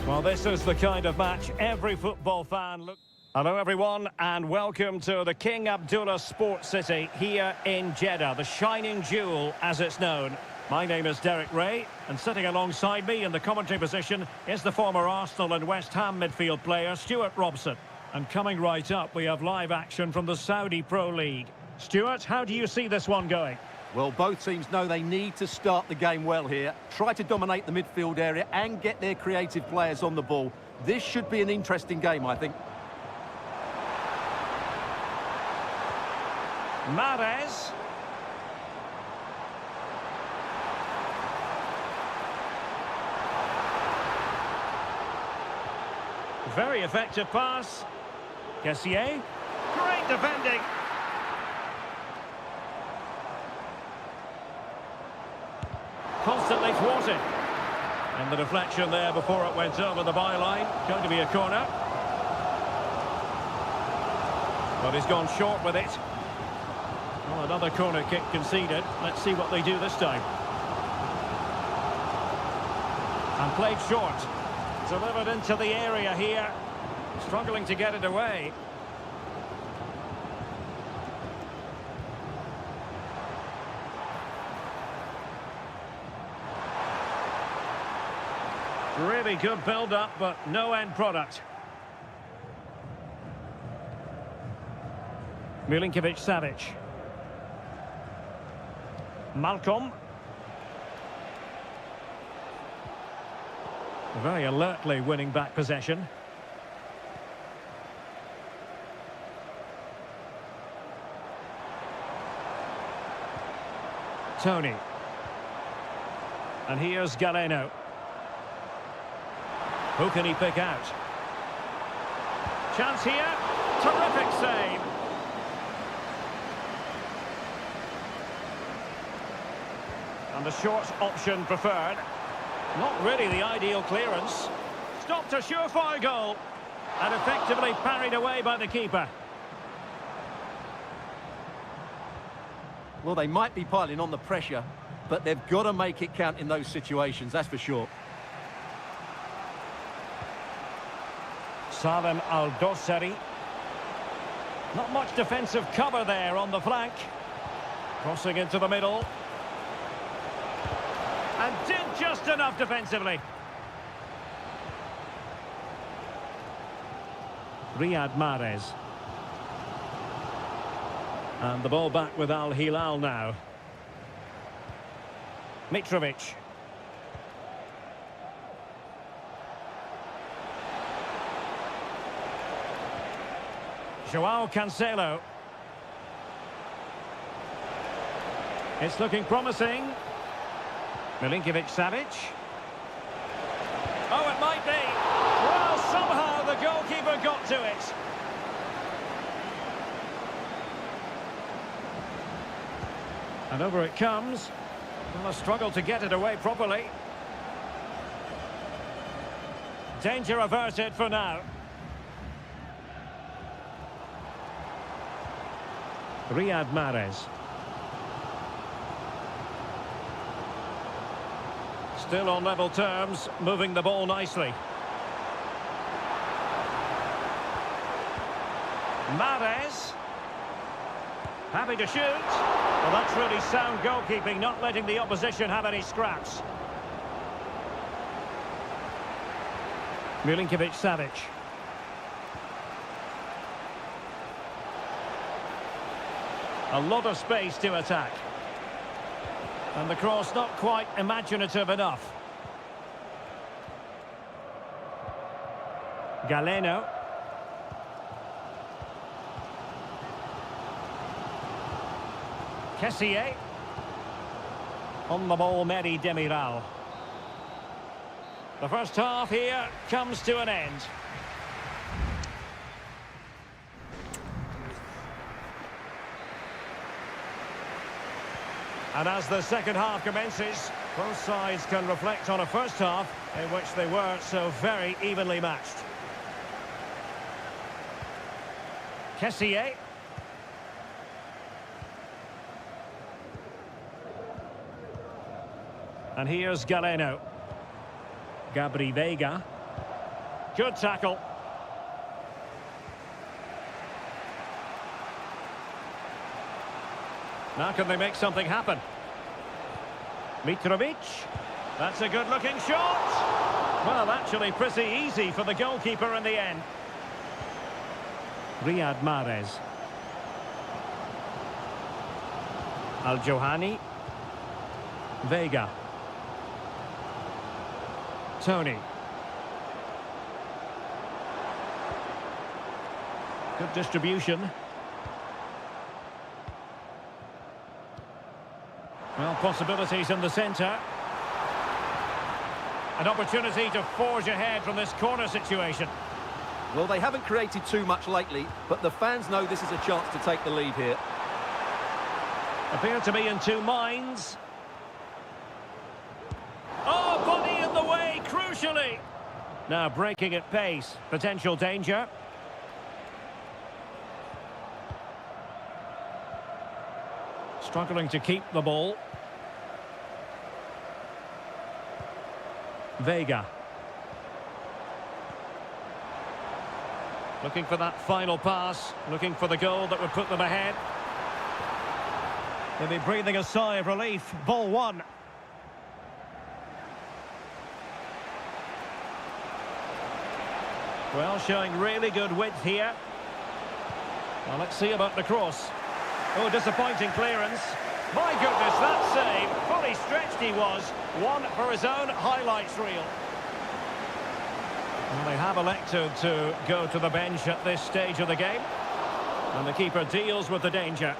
Well, this is the kind of match every football fan looks. Hello everyone and welcome to the King Abdullah Sports City here in Jeddah, the shining jewel as it's known. My name is Derek Ray and sitting alongside me in the commentary position is the former Arsenal and West Ham midfield player Stuart Robson. And coming right up we have live action from the Saudi Pro League. Stuart, how do you see this one going? Well, both teams know they need to start the game well here, try to dominate the midfield area and get their creative players on the ball. This should be an interesting game, I think. Mahrez. Very effective pass. Kessié. Great defending. Constantly thwarted. And the deflection there before it went over the byline. Going to be a corner. But he's gone short with it. Well, another corner kick conceded. Let's see what they do this time. And played short. Delivered into the area here. Struggling to get it away. Really good build-up, but no end product. Milinkovic-Savic. Malcolm. Very alertly winning back possession. Tony. And here's Galeno. Who can he pick out? Chance here. Terrific save. And the short option preferred. Not really the ideal clearance. Stopped a surefire goal. And effectively parried away by the keeper. Well, they might be piling on the pressure, but they've got to make it count in those situations, that's for sure. Salem Al-Dossari. Not much defensive cover there on the flank. Crossing into the middle. And did just enough defensively. Riyad Mahrez. And the ball back with Al Hilal now. Mitrovic. Joao Cancelo. It's looking promising. Milinkovic-Savic. Oh, it might be. Well, somehow the goalkeeper got to it. And over it comes. Well, a struggle to get it away properly. Danger averted for now. Riyad Mahrez. Still on level terms, moving the ball nicely. Mahrez. Happy to shoot. Well, that's really sound goalkeeping, not letting the opposition have any scraps. Milinkovic-Savic. A lot of space to attack. And the cross not quite imaginative enough. Galeno. Kessié. On the ball, Mehdi Demiral. The first half here comes to an end. And as the second half commences, both sides can reflect on a first half in which they were so very evenly matched. Kessié. And here's Galeno. Gabri Veiga. Good tackle. Now can they make something happen? Mitrovic. That's a good-looking shot. Well, actually pretty easy for the goalkeeper in the end. Riyad Mahrez. Al-Johani. Vega. Tony. Good distribution. Well, possibilities in the centre. An opportunity to forge ahead from this corner situation. Well, they haven't created too much lately, but the fans know this is a chance to take the lead here. Appear to be in two minds. Oh, body in the way, crucially. Now breaking at pace. Potential danger. Struggling to keep the ball. Vega. Looking for that final pass. Looking for the goal that would put them ahead. They'll be breathing a sigh of relief. Ball one. Well, showing really good width here. Well, let's see about the cross. Oh, disappointing clearance. My goodness, that save. Fully stretched he was. One for his own highlights reel. Well, they have elected to go to the bench at this stage of the game. And the keeper deals with the danger.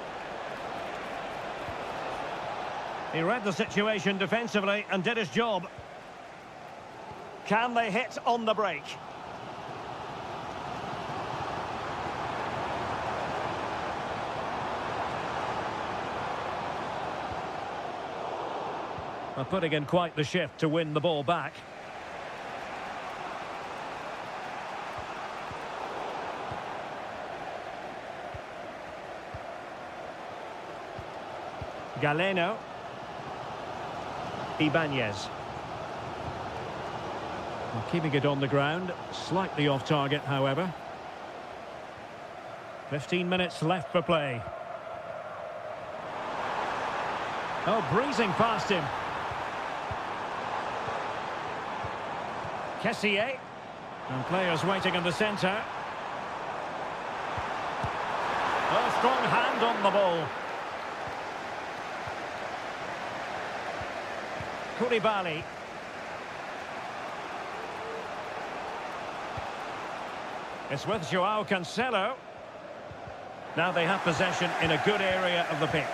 He read the situation defensively and did his job. Can they hit on the break? Well, putting in quite the shift to win the ball back. Galeno. Ibanez. Well, keeping it on the ground, slightly off target, however. 15 minutes left for play. Oh, breezing past him. Kessié. And players waiting in the centre. Oh, strong hand on the ball. Koulibaly. It's with Joao Cancelo. Now they have possession in a good area of the pitch.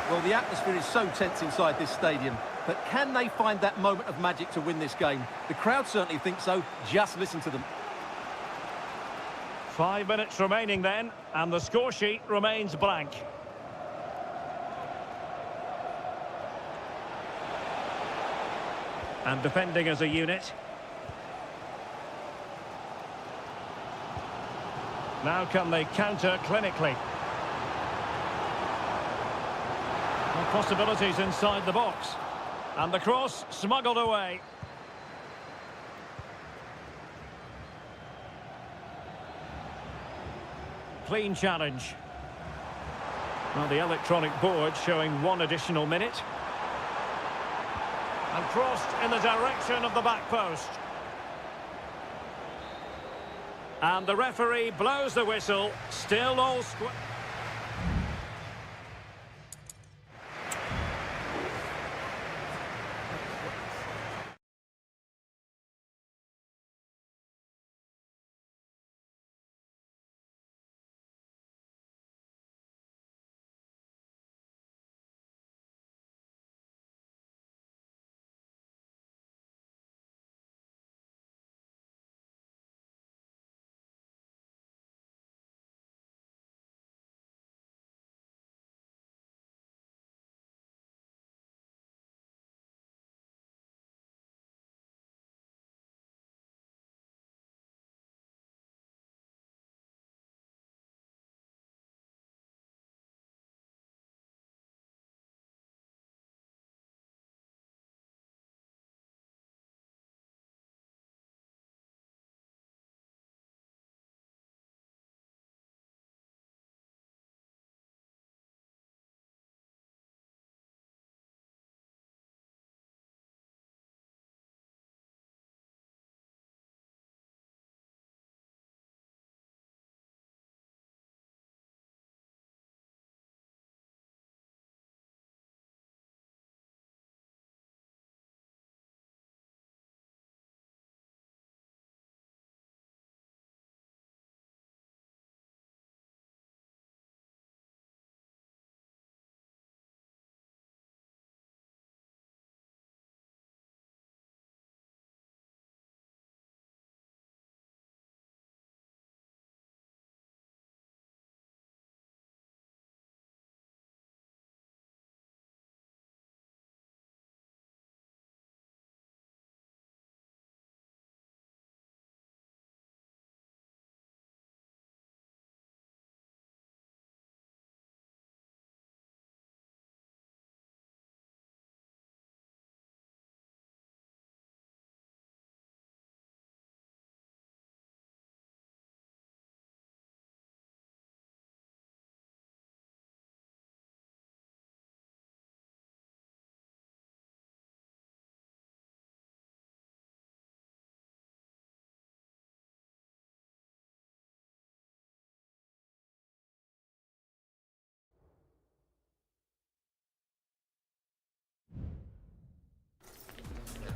Well, the atmosphere is so tense inside this stadium, but can they find that moment of magic to win this game? The crowd certainly think so. Just listen to them. 5 minutes remaining then, and the score sheet remains blank. And defending as a unit. Now can they counter clinically? And possibilities inside the box. And the cross smuggled away. Clean challenge. Well, the electronic board showing 1 additional minute. And crossed in the direction of the back post. And the referee blows the whistle. Still all square.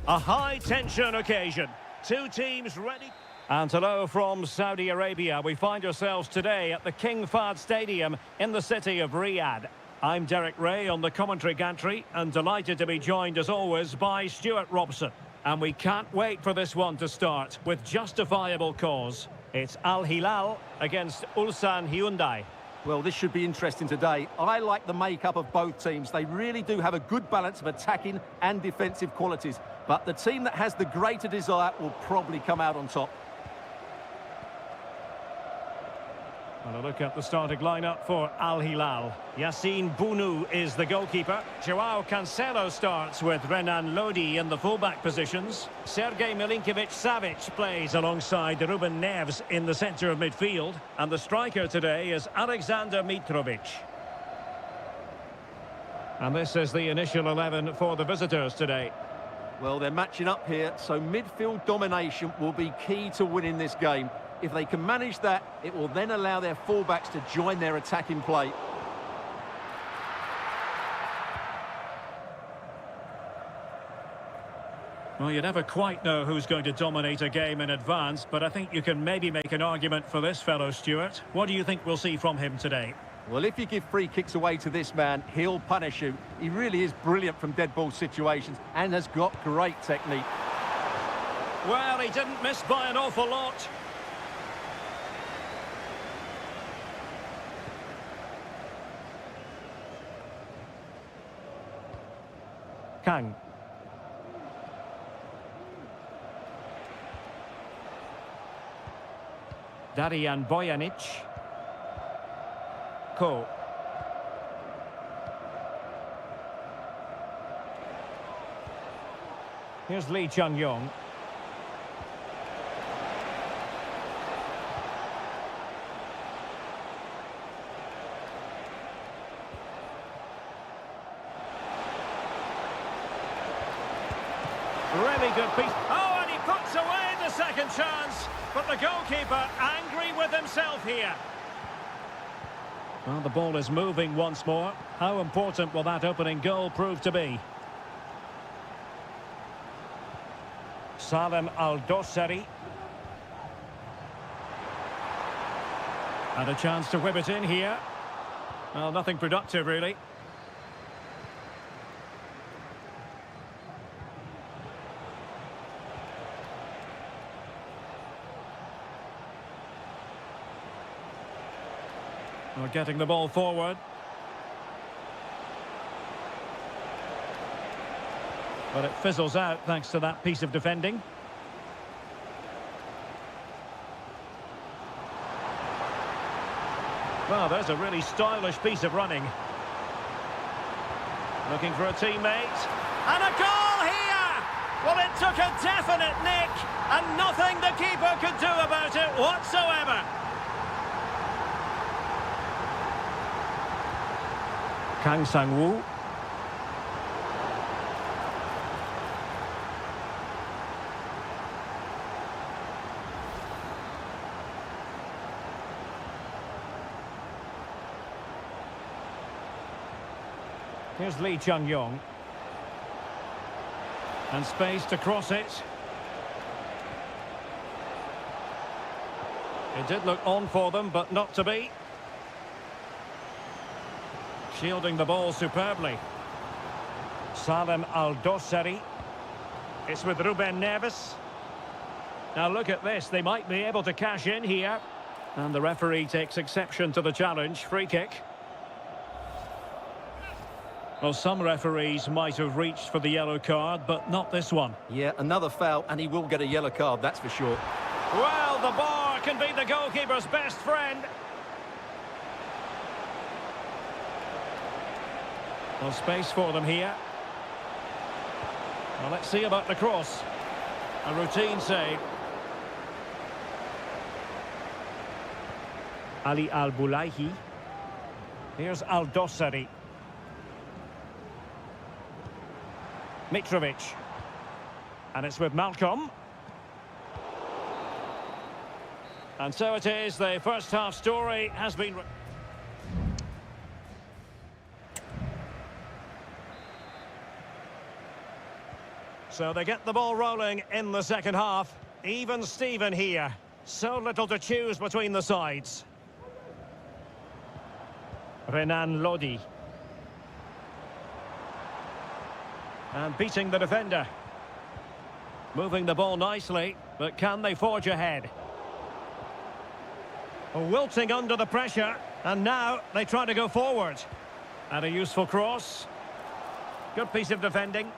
A high-tension occasion. Two teams ready. And hello from Saudi Arabia. We find ourselves today at the King Fahd Stadium in the city of Riyadh. I'm Derek Ray on the commentary gantry and delighted to be joined as always by Stuart Robson. And we can't wait for this one to start with justifiable cause. It's Al Hilal against Ulsan Hyundai. Well, this should be interesting today. I like the makeup of both teams. They really do have a good balance of attacking and defensive qualities. But the team that has the greater desire will probably come out on top. And a look at the starting lineup for Al Hilal. Yassine Bounou is the goalkeeper. Joao Cancelo starts with Renan Lodi in the fullback positions. Sergej Milinkovic-Savic plays alongside Ruben Neves in the centre of midfield. And the striker today is Alexander Mitrovic. And this is the initial 11 for the visitors today. Well, they're matching up here, so midfield domination will be key to winning this game. If they can manage that, it will then allow their fullbacks to join their attacking play. Well, you never quite know who's going to dominate a game in advance, but I think you can maybe make an argument for this fellow, Stuart. What do you think we'll see from him today? Well, if you give free kicks away to this man, he'll punish you. He really is brilliant from dead ball situations and has got great technique. Well, he didn't miss by an awful lot. Kang. Darijan Bojanic. Ko. Here's Lee Chung-yong. Really good piece. Oh, and he puts away the second chance. But the goalkeeper angry with himself here. Well, the ball is moving once more. How important will that opening goal prove to be? Salem Al-Dossari. And a chance to whip it in here. Well, nothing productive, really. Well, getting the ball forward. But it fizzles out thanks to that piece of defending. Well, there's a really stylish piece of running. Looking for a teammate. And a goal here! Well, it took a definite nick, and nothing the keeper could do about it whatsoever. Kang Sang-woo. Here's Lee Chung-yong. And space to cross it. It did look on for them, but not to be. Shielding the ball superbly. Salem Al-Dossari. It's with Ruben Neves. Now look at this. They might be able to cash in here. And the referee takes exception to the challenge. Free kick. Well, some referees might have reached for the yellow card, but not this one. Yeah, another foul, and he will get a yellow card, that's for sure. Well, the bar can be the goalkeeper's best friend. Well, space for them here. Well, let's see about the cross. A routine save. Ali Al-Bulaihi. Here's Al-Dossari. Mitrovic. And it's with Malcolm. And so it is, the first half story has been... So they get the ball rolling in the second half. Even Steven here. So little to choose between the sides. Renan Lodi. And beating the defender. Moving the ball nicely, but can they forge ahead? Wilting under the pressure, and now they try to go forward. And a useful cross. Good piece of defending.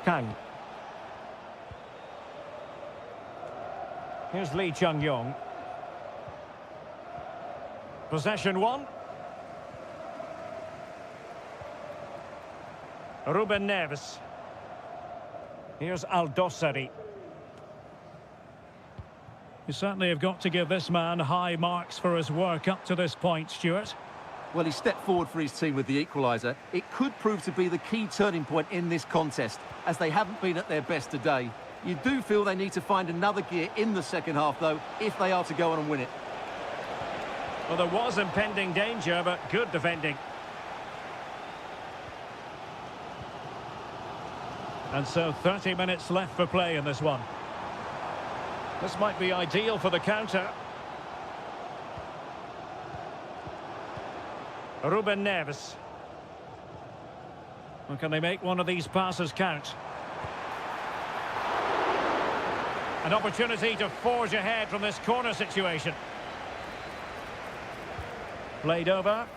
Kang. Here's Lee Chung-yong. Possession one. Ruben Neves. Here's Aldosari. You certainly have got to give this man high marks for his work up to this point, Stuart. Well, he stepped forward for his team with the equaliser. It could prove to be the key turning point in this contest, as they haven't been at their best today. You do feel they need to find another gear in the second half, though, if they are to go on and win it. Well, there was impending danger, but good defending. And so 30 minutes left for play in this one. This might be ideal for the counter. Ruben Neves. Well, can they make one of these passes count? An opportunity to forge ahead from this corner situation. Played over.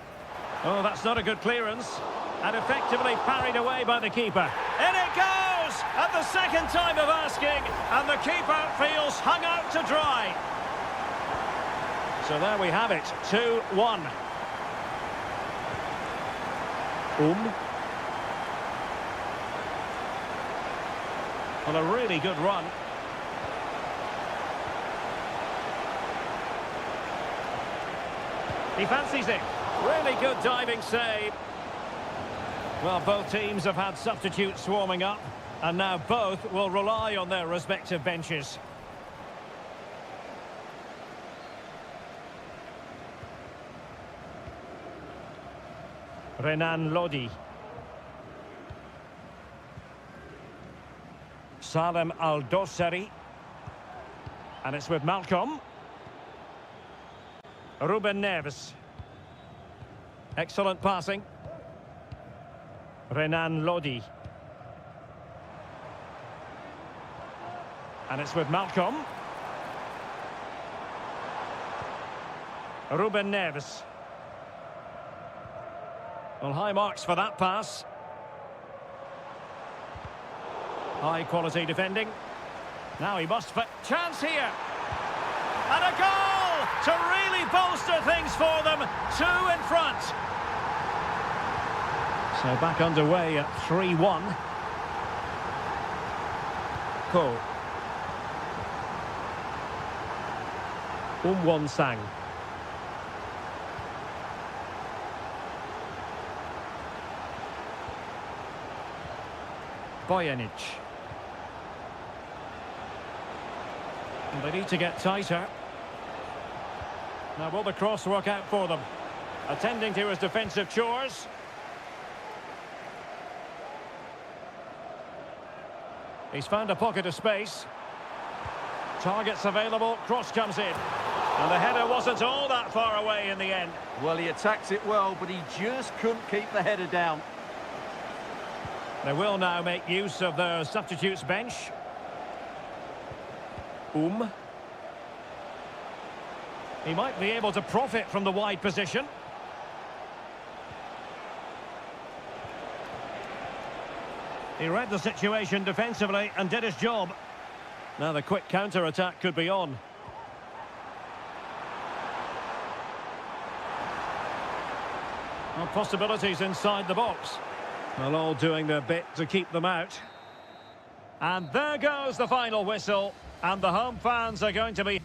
Oh, that's not a good clearance. And effectively parried away by the keeper. In it goes! At the second time of asking, and the keeper feels hung out to dry. So there we have it, 2-1. Well, a really good run. He fancies it. Really good diving save. Well, both teams have had substitutes swarming up, and now both will rely on their respective benches. Renan Lodi. Salem Aldosari. And it's with Malcolm. Ruben Neves. Excellent passing. Renan Lodi. And it's with Malcolm. Ruben Neves. Well, high marks for that pass. High quality defending. Now he must fit. Chance here. And a goal to really bolster things for them. 2 in front. So back underway at 3-1. Ko. Won Sang. Bojanic. And they need to get tighter. Now will the cross work out for them? Attending to his defensive chores. He's found a pocket of space. Targets available, cross comes in. And the header wasn't all that far away in the end. Well, he attacks it well, but he just couldn't keep the header down. They will now make use of their substitutes bench. He might be able to profit from the wide position. He read the situation defensively and did his job. Now the quick counter-attack could be on. Well, possibilities inside the box. Well, all doing their bit to keep them out. And there goes the final whistle. And the home fans are going to be...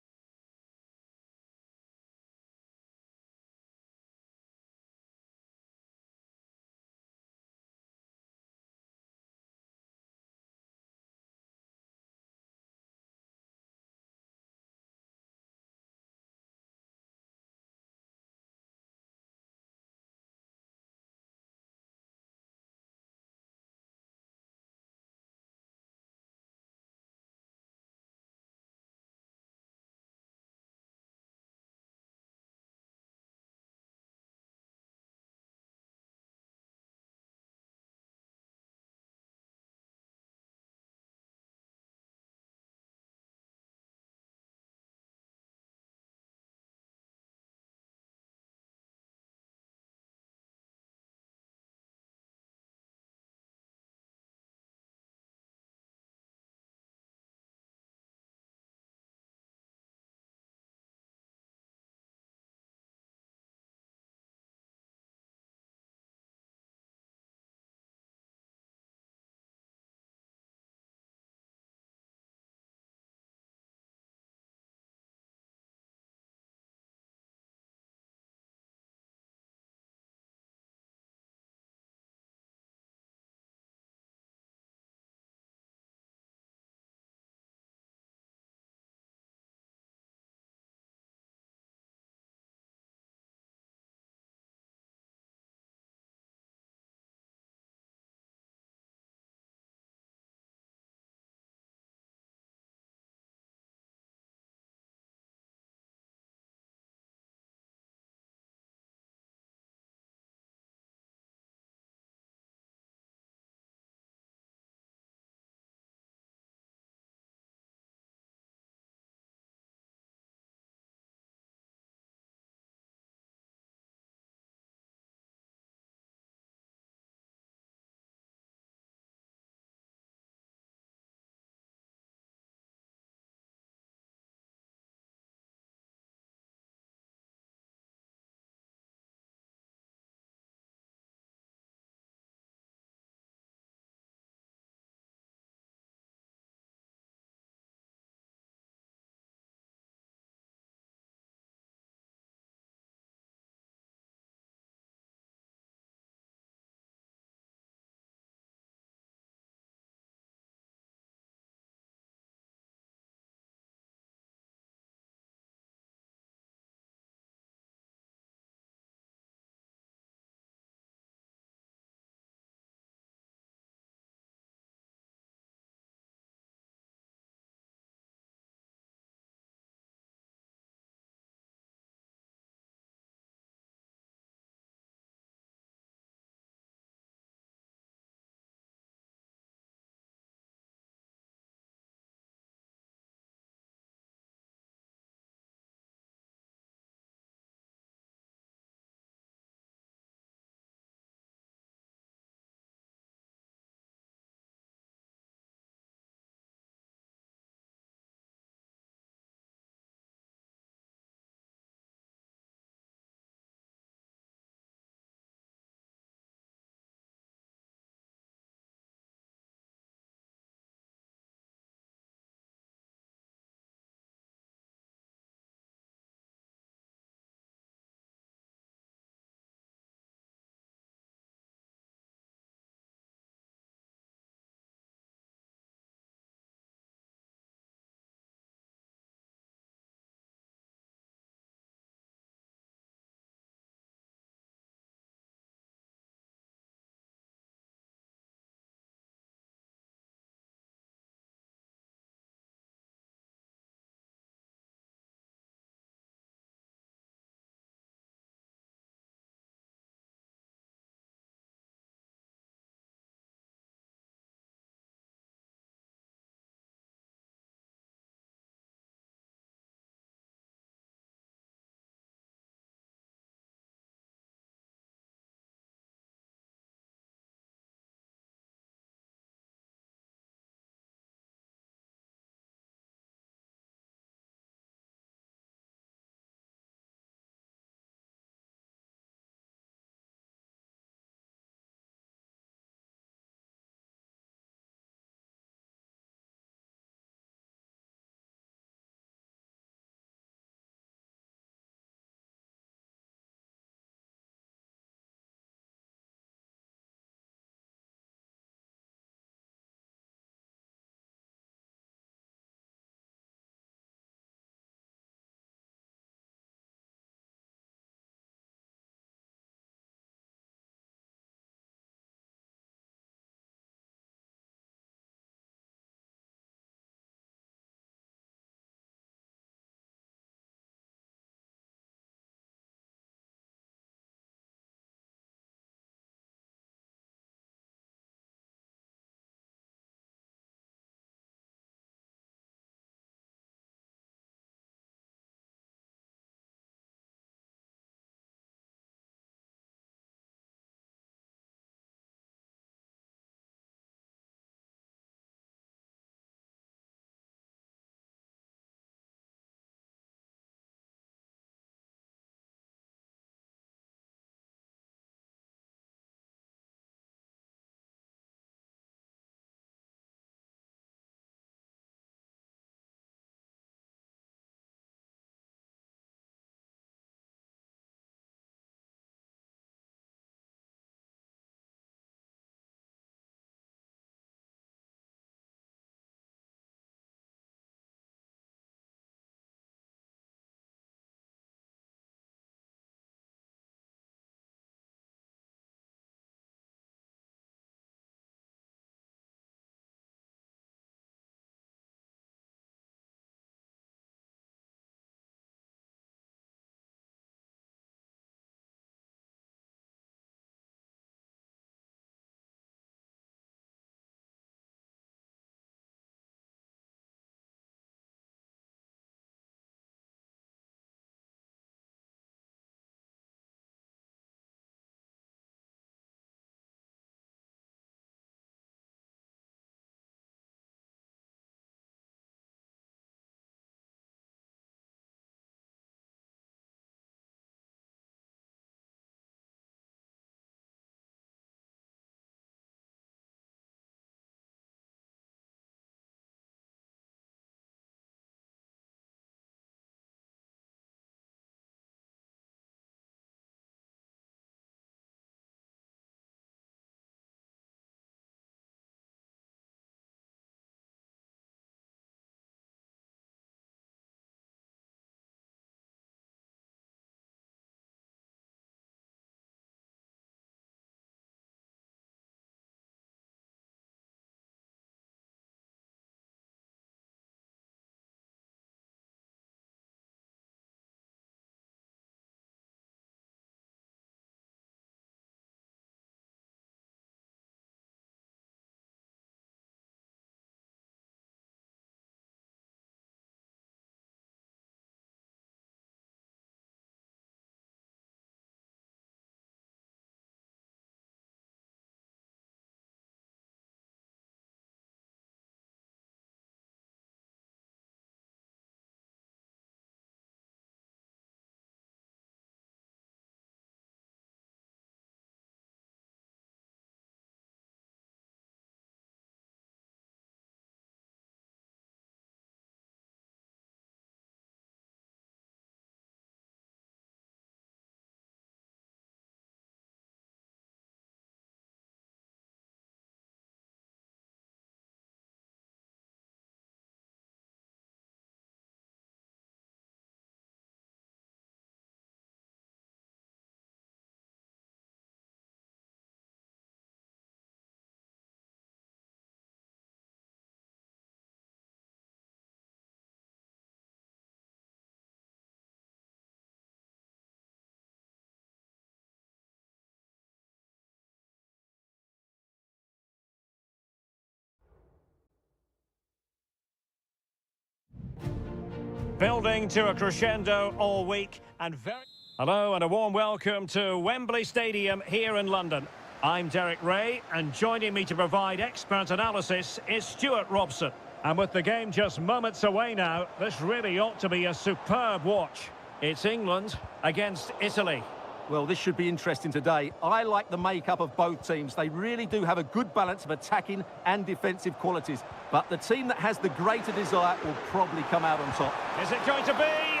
Building to a crescendo all week and very... Hello and a warm welcome to Wembley Stadium here in London. I'm Derek Ray, and joining me to provide expert analysis is Stuart Robson. And with the game just moments away now, this really ought to be a superb watch. It's England against Italy. Well, this should be interesting today. I like the makeup of both teams. They really do have a good balance of attacking and defensive qualities. But the team that has the greater desire will probably come out on top. Is it going to be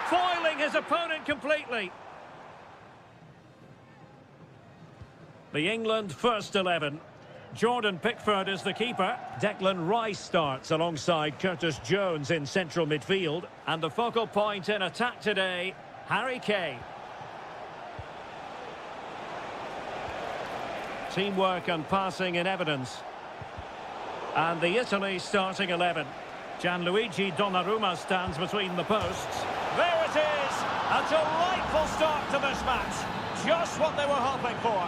foiling his opponent completely? The England first 11. Jordan Pickford is the keeper. Declan Rice starts alongside Curtis Jones in central midfield. And the focal point in attack today, Harry Kane. Teamwork and passing in evidence. And the Italy starting 11. Gianluigi Donnarumma stands between the posts. There it is! A delightful start to this match. Just what they were hoping for.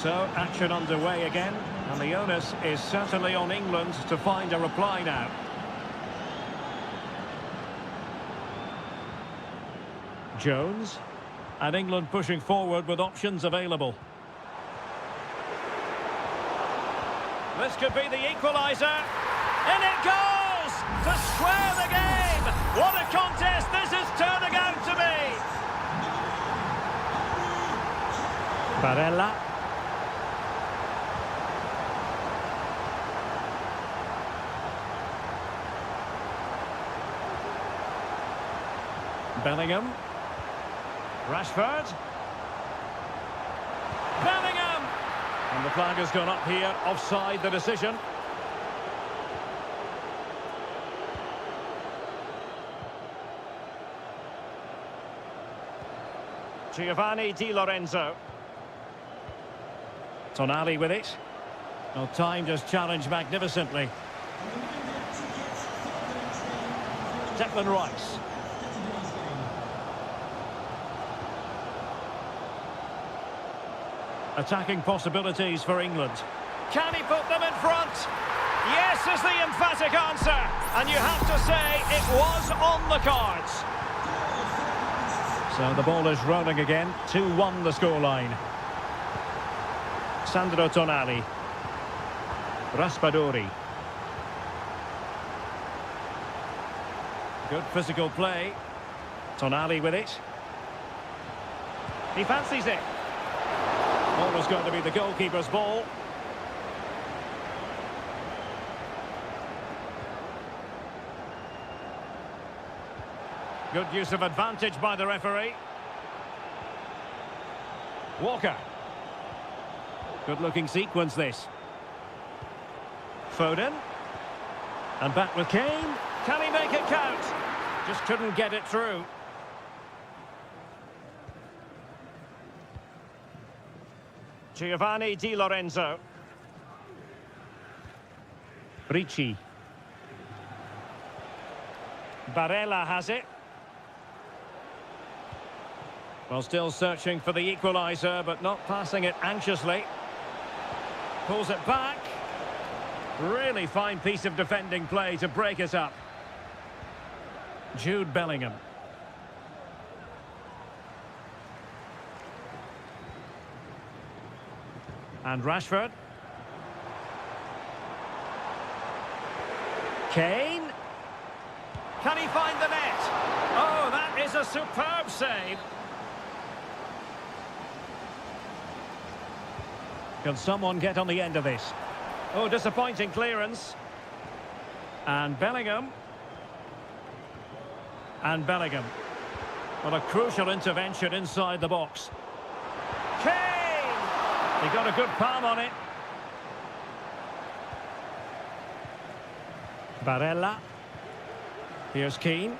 So, action underway again, and the onus is certainly on England to find a reply now. Jones, and England pushing forward with options available. This could be the equaliser. In it goes! To square the game! What a contest this is turning out to be! Barella. Bellingham. Rashford. Bellingham! And the flag has gone up here, offside the decision. Giovanni Di Lorenzo. Tonali with it. Well, timed his challenge magnificently. Declan Rice. Attacking possibilities for England. Can he put them in front? Yes is the emphatic answer. And you have to say it was on the cards. So the ball is rolling again. 2-1 the scoreline. Sandro Tonali. Raspadori. Good physical play. Tonali with it. He fancies it. Always going to be the goalkeeper's ball. Good use of advantage by the referee. Walker. Good looking sequence this. Foden. And back with Kane. Can he make it count? Just couldn't get it through. Giovanni Di Lorenzo. Ricci. Barella has it. Well, still searching for the equaliser, but not passing it anxiously. Pulls it back. Really fine piece of defending play to break it up. Jude Bellingham. And Rashford. Kane. Can he find the net? Oh, that is a superb save. Can someone get on the end of this? Oh, disappointing clearance. And Bellingham. And Bellingham. Well, a crucial intervention inside the box. Kane! He got a good palm on it. Barella. Here's Keane.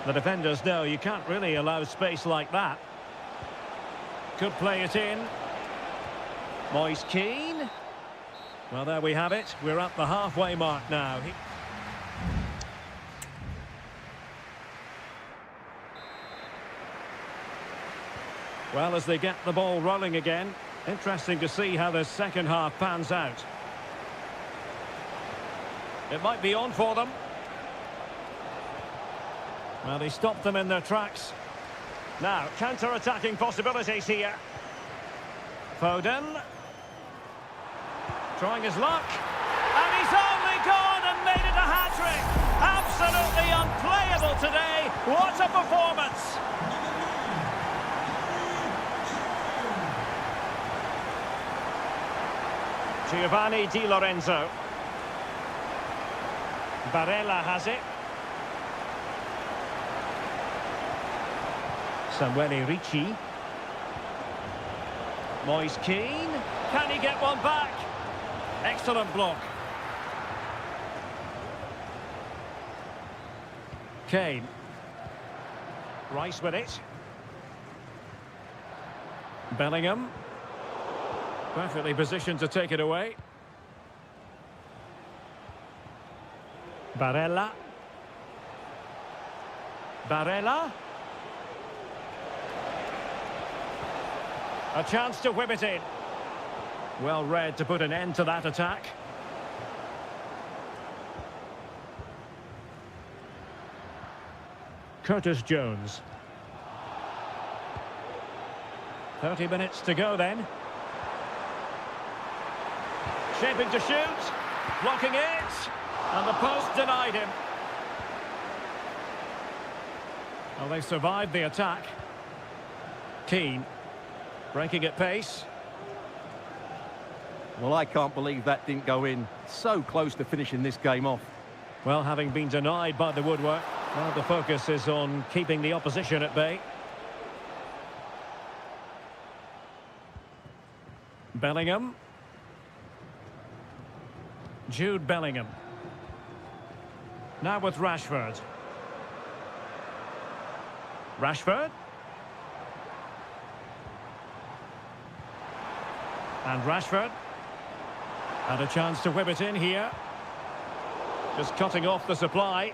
The defenders know you can't really allow space like that. Could play it in. Moise Keane. Well, there we have it. We're at the halfway mark now. Well, as they get the ball rolling again, interesting to see how the second half pans out. It might be on for them. Well, they stopped them in their tracks. Now, counter-attacking possibilities here. Foden. Trying his luck. And he's only gone and made it a hat-trick. Absolutely unplayable today. What a performance. Giovanni Di Lorenzo. Barella has it. Samuele Ricci. Moise Keane. Can he get one back? Excellent block. Kane. Rice with it. Bellingham. Perfectly positioned to take it away. Barella. Barella. A chance to whip it in. Well read to put an end to that attack. Curtis Jones. 30 minutes to go then. Shaping to shoot. Blocking it. And the post denied him. Well, they survived the attack. Keane. Breaking at pace. Well, I can't believe that didn't go in. So close to finishing this game off. Well, having been denied by the woodwork, now the focus is on keeping the opposition at bay. Bellingham. Jude Bellingham. Now with Rashford. Rashford. And Rashford. And a chance to whip it in here. Just cutting off the supply.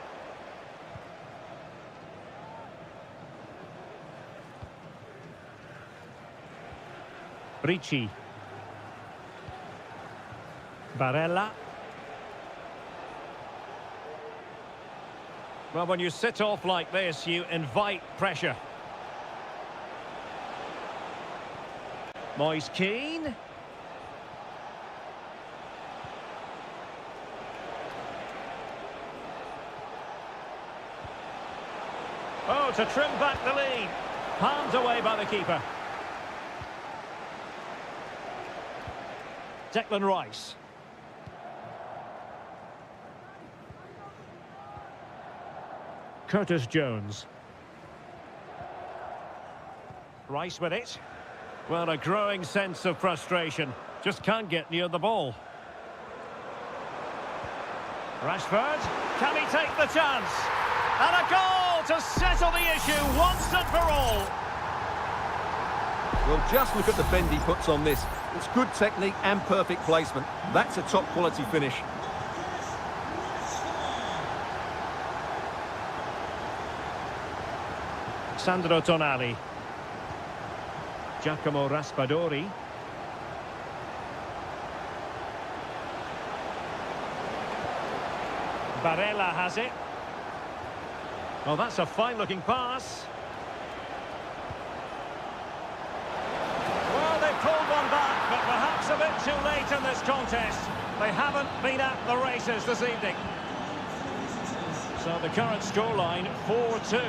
Ricci. Barella. Well, when you sit off like this, you invite pressure. Moise Keane. Oh, to trim back the lead. Palmed away by the keeper. Declan Rice. Curtis Jones. Rice with it. Well, a growing sense of frustration. Just can't get near the ball. Rashford. Can he take the chance? And a goal to settle the issue once and for all. Well, just look at the bend he puts on this. It's good technique and perfect placement. That's a top quality finish. Sandro Tonali. Giacomo Raspadori. Barella has it. Well, that's a fine-looking pass. Well, they pulled one back, but perhaps a bit too late in this contest. They haven't been at the races this evening. So the current scoreline, 4-2.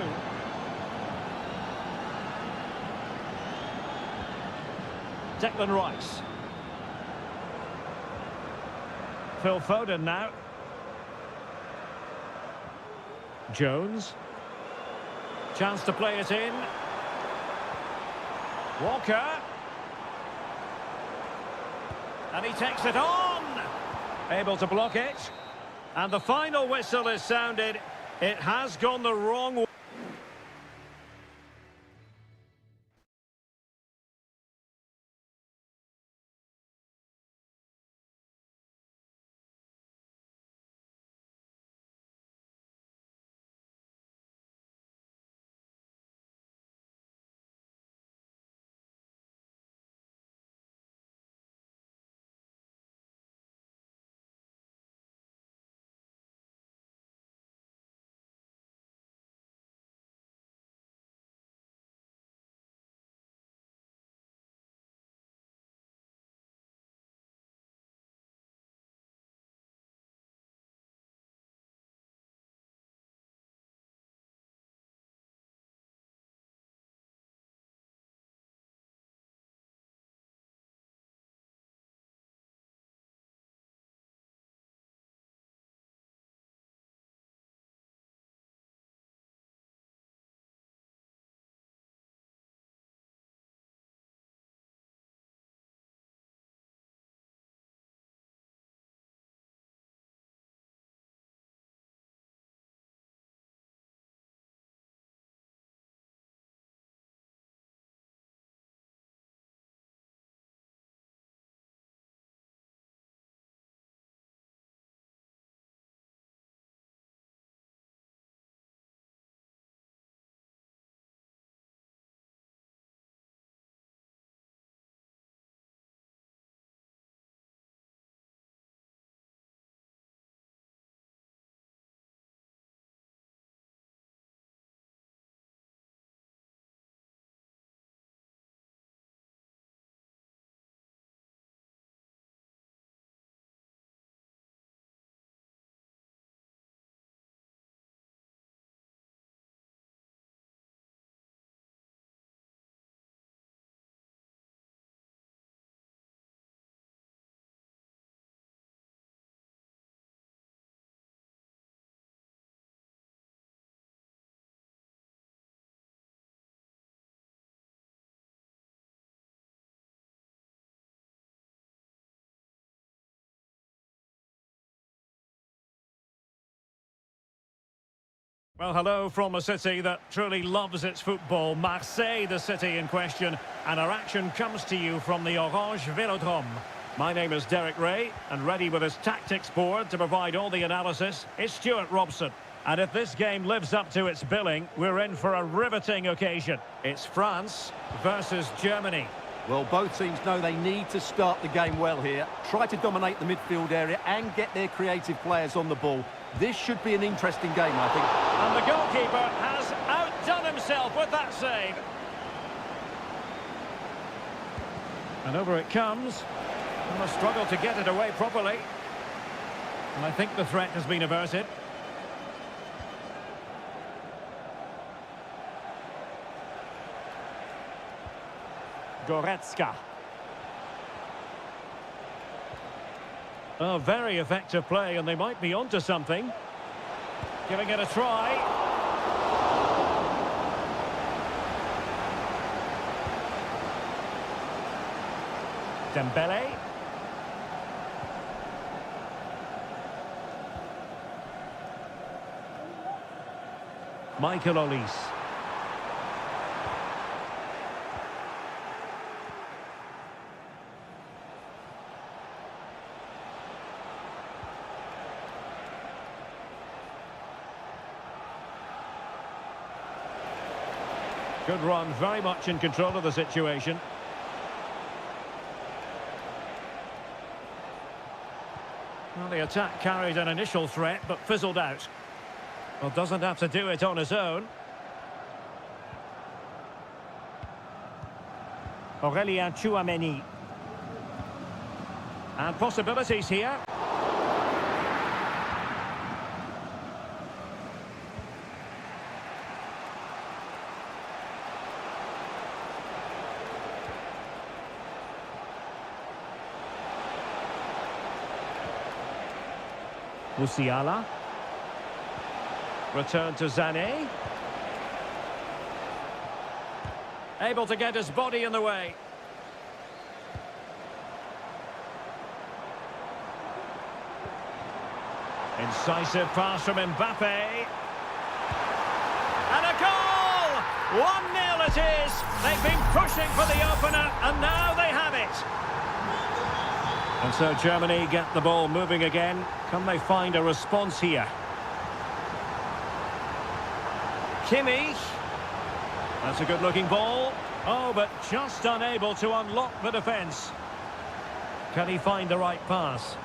Declan Rice. Phil Foden now. Jones. Chance to play it in. Walker. And he takes it on. Able to block it. And the final whistle is sounded. It has gone the wrong way. Well, hello from a city that truly loves its football, Marseille, the city in question, and our action comes to you from the Orange Vélodrome. My name is Derek Ray, and ready with his tactics board to provide all the analysis is Stuart Robson. And if this game lives up to its billing, we're in for a riveting occasion. It's France versus Germany. Well, both teams know they need to start the game well here. Try to dominate the midfield area and get their creative players on the ball. This should be an interesting game, I think. And the goalkeeper has outdone himself with that save. And over it comes. And a struggle to get it away properly. And I think the threat has been averted. Goretzka. Oh, very effective play, and they might be onto something. Giving it a try. Dembele. Michael Olise. Good run, very much in control of the situation. Well, the attack carried an initial threat, but fizzled out. Well, doesn't have to do it on his own. Aurélien Tchouameni. And possibilities here. Musiala. Return to Sané. Able to get his body in the way. Incisive pass from Mbappe. And a goal! 1-0 it is. They've been pushing for the opener, and now they have it. And so Germany get the ball moving again. Can they find a response here? Kimmich. That's a good-looking ball. Oh, but just unable to unlock the defence. Can he find the right pass?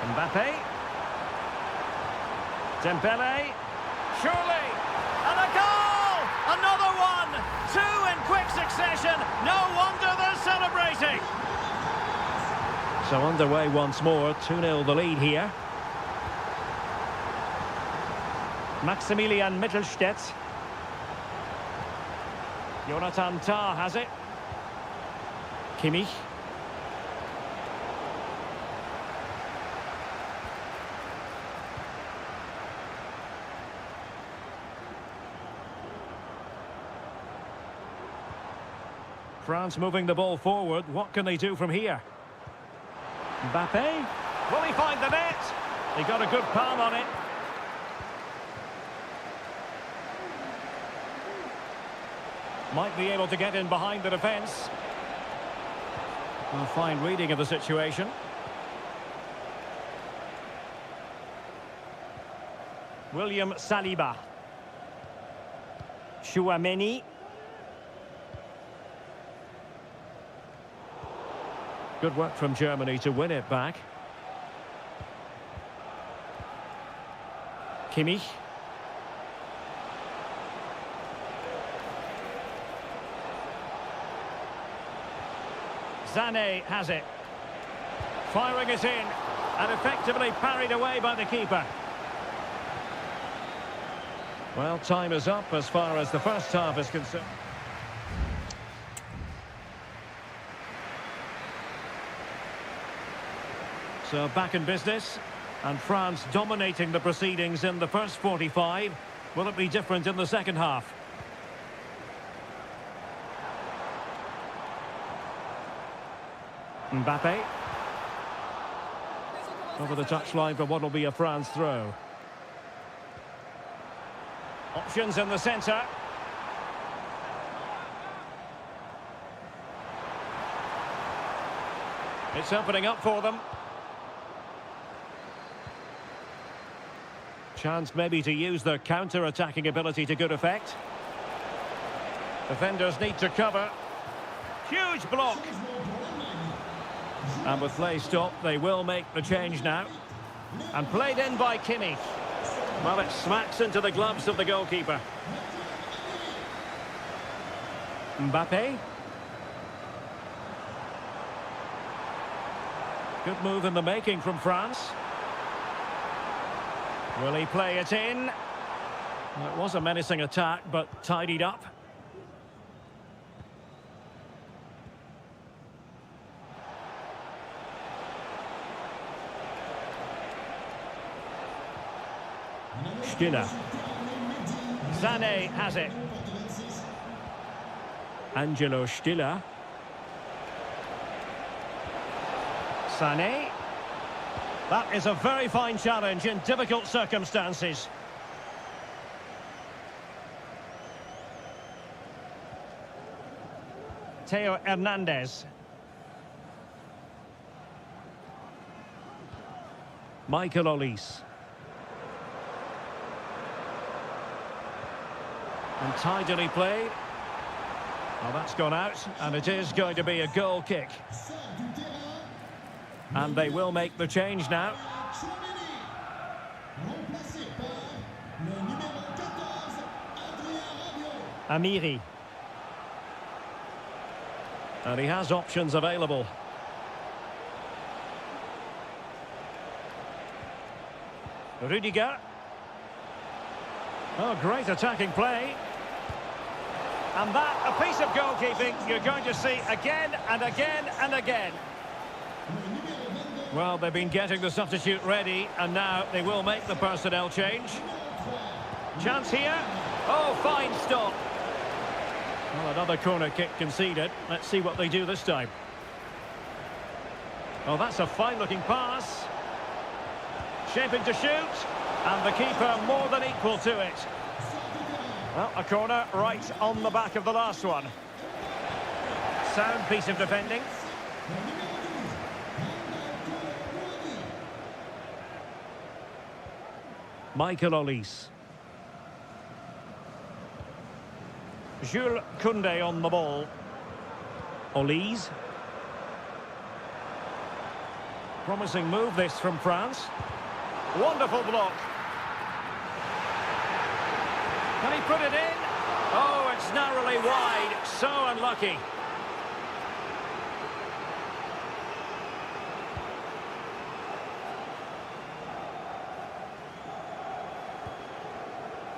Mbappe. Dembele. Surely. And a goal! Another one! Two in quick succession. No wonder they're celebrating. So underway once more. 2-0 the lead here. Maximilian Mittelstädt. Jonathan Tah has it. Kimmich. France moving the ball forward. What can they do from here? Mbappe. Will he find the net? He got a good palm on it. Might be able to get in behind the defence. A fine reading of the situation. William Saliba. Tchouameni. Good work from Germany to win it back. Kimmich. Sané has it. Firing it in. And effectively parried away by the keeper. Well, time is up as far as the first half is concerned. So back in business, and France dominating the proceedings in the first 45. Will it be different in the second half? Mbappe. Over the touchline for what will be a France throw. Options in the centre. It's opening up for them. Chance maybe to use their counter-attacking ability to good effect. Defenders need to cover. Huge block. And with play stopped, they will make the change now. And played in by Kimmich. Well, it smacks into the gloves of the goalkeeper. Mbappe. Good move in the making from France. Will he play it in? Well, it was a menacing attack, but tidied up. Stiller. Sané has it. Angelo Stiller. Sané. That is a very fine challenge in difficult circumstances. Theo Hernandez. Michael Olise. And tidily played. Well, that's gone out, and it is going to be a goal kick. And they will make the change now. Amiri. And he has options available. Rudiger. Oh, great attacking play. And that, a piece of goalkeeping you're going to see again and again and again. Well, they've been getting the substitute ready, and now they will make the personnel change. Chance here. Oh, fine stop. Well, another corner kick conceded. Let's see what they do this time. Oh, that's a fine-looking pass. Shaping to shoot. And the keeper more than equal to it. Well, a corner right on the back of the last one. Sound piece of defending. Michael Olise. Jules Koundé on the ball. Olise. Promising move this from France. Wonderful block. Can he put it in? Oh, it's narrowly wide. So unlucky.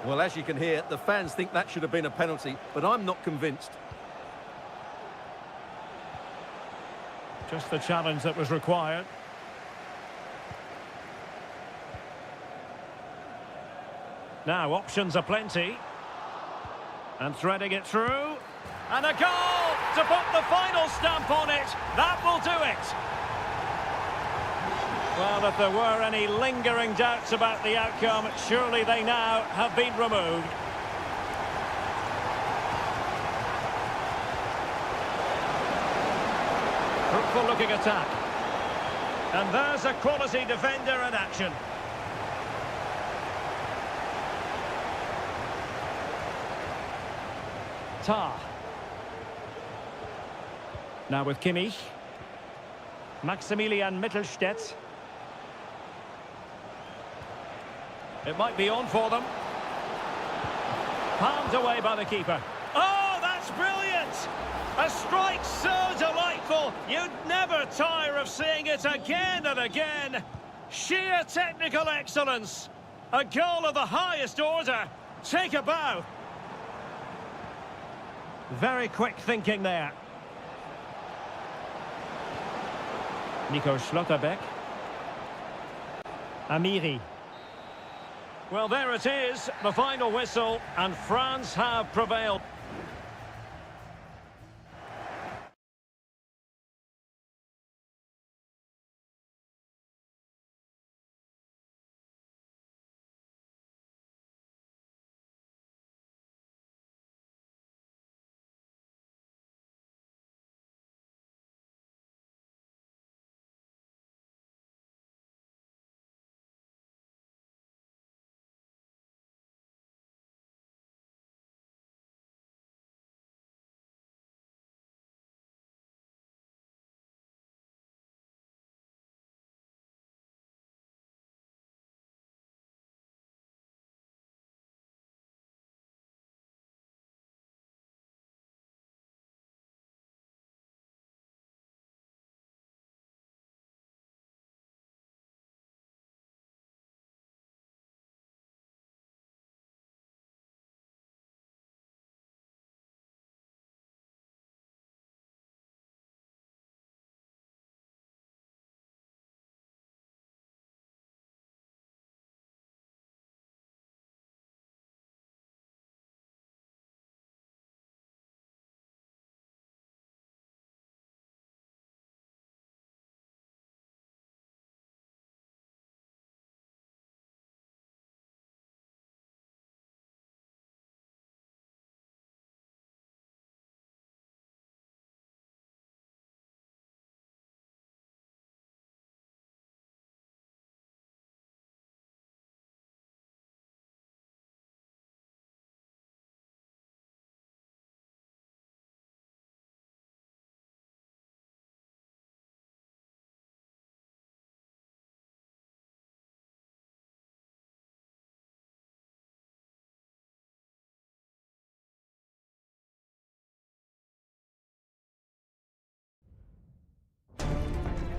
Well, as you can hear, the fans think that should have been a penalty, but I'm not convinced. Just the challenge that was required. Now, options are plenty. And threading it through. And a goal to put the final stamp on it. That will do it. Well, if there were any lingering doubts about the outcome, surely they now have been removed. Fruitful looking attack. And there's a quality defender in action. Tar. Now with Kimmich. Maximilian Mittelstädt. It might be on for them. Palmed away by the keeper. Oh, that's brilliant! A strike so delightful, you'd never tire of seeing it again and again. Sheer technical excellence. A goal of the highest order. Take a bow. Very quick thinking there. Nico Schlotterbeck. Amiri. Well, there it is, the final whistle, and France have prevailed.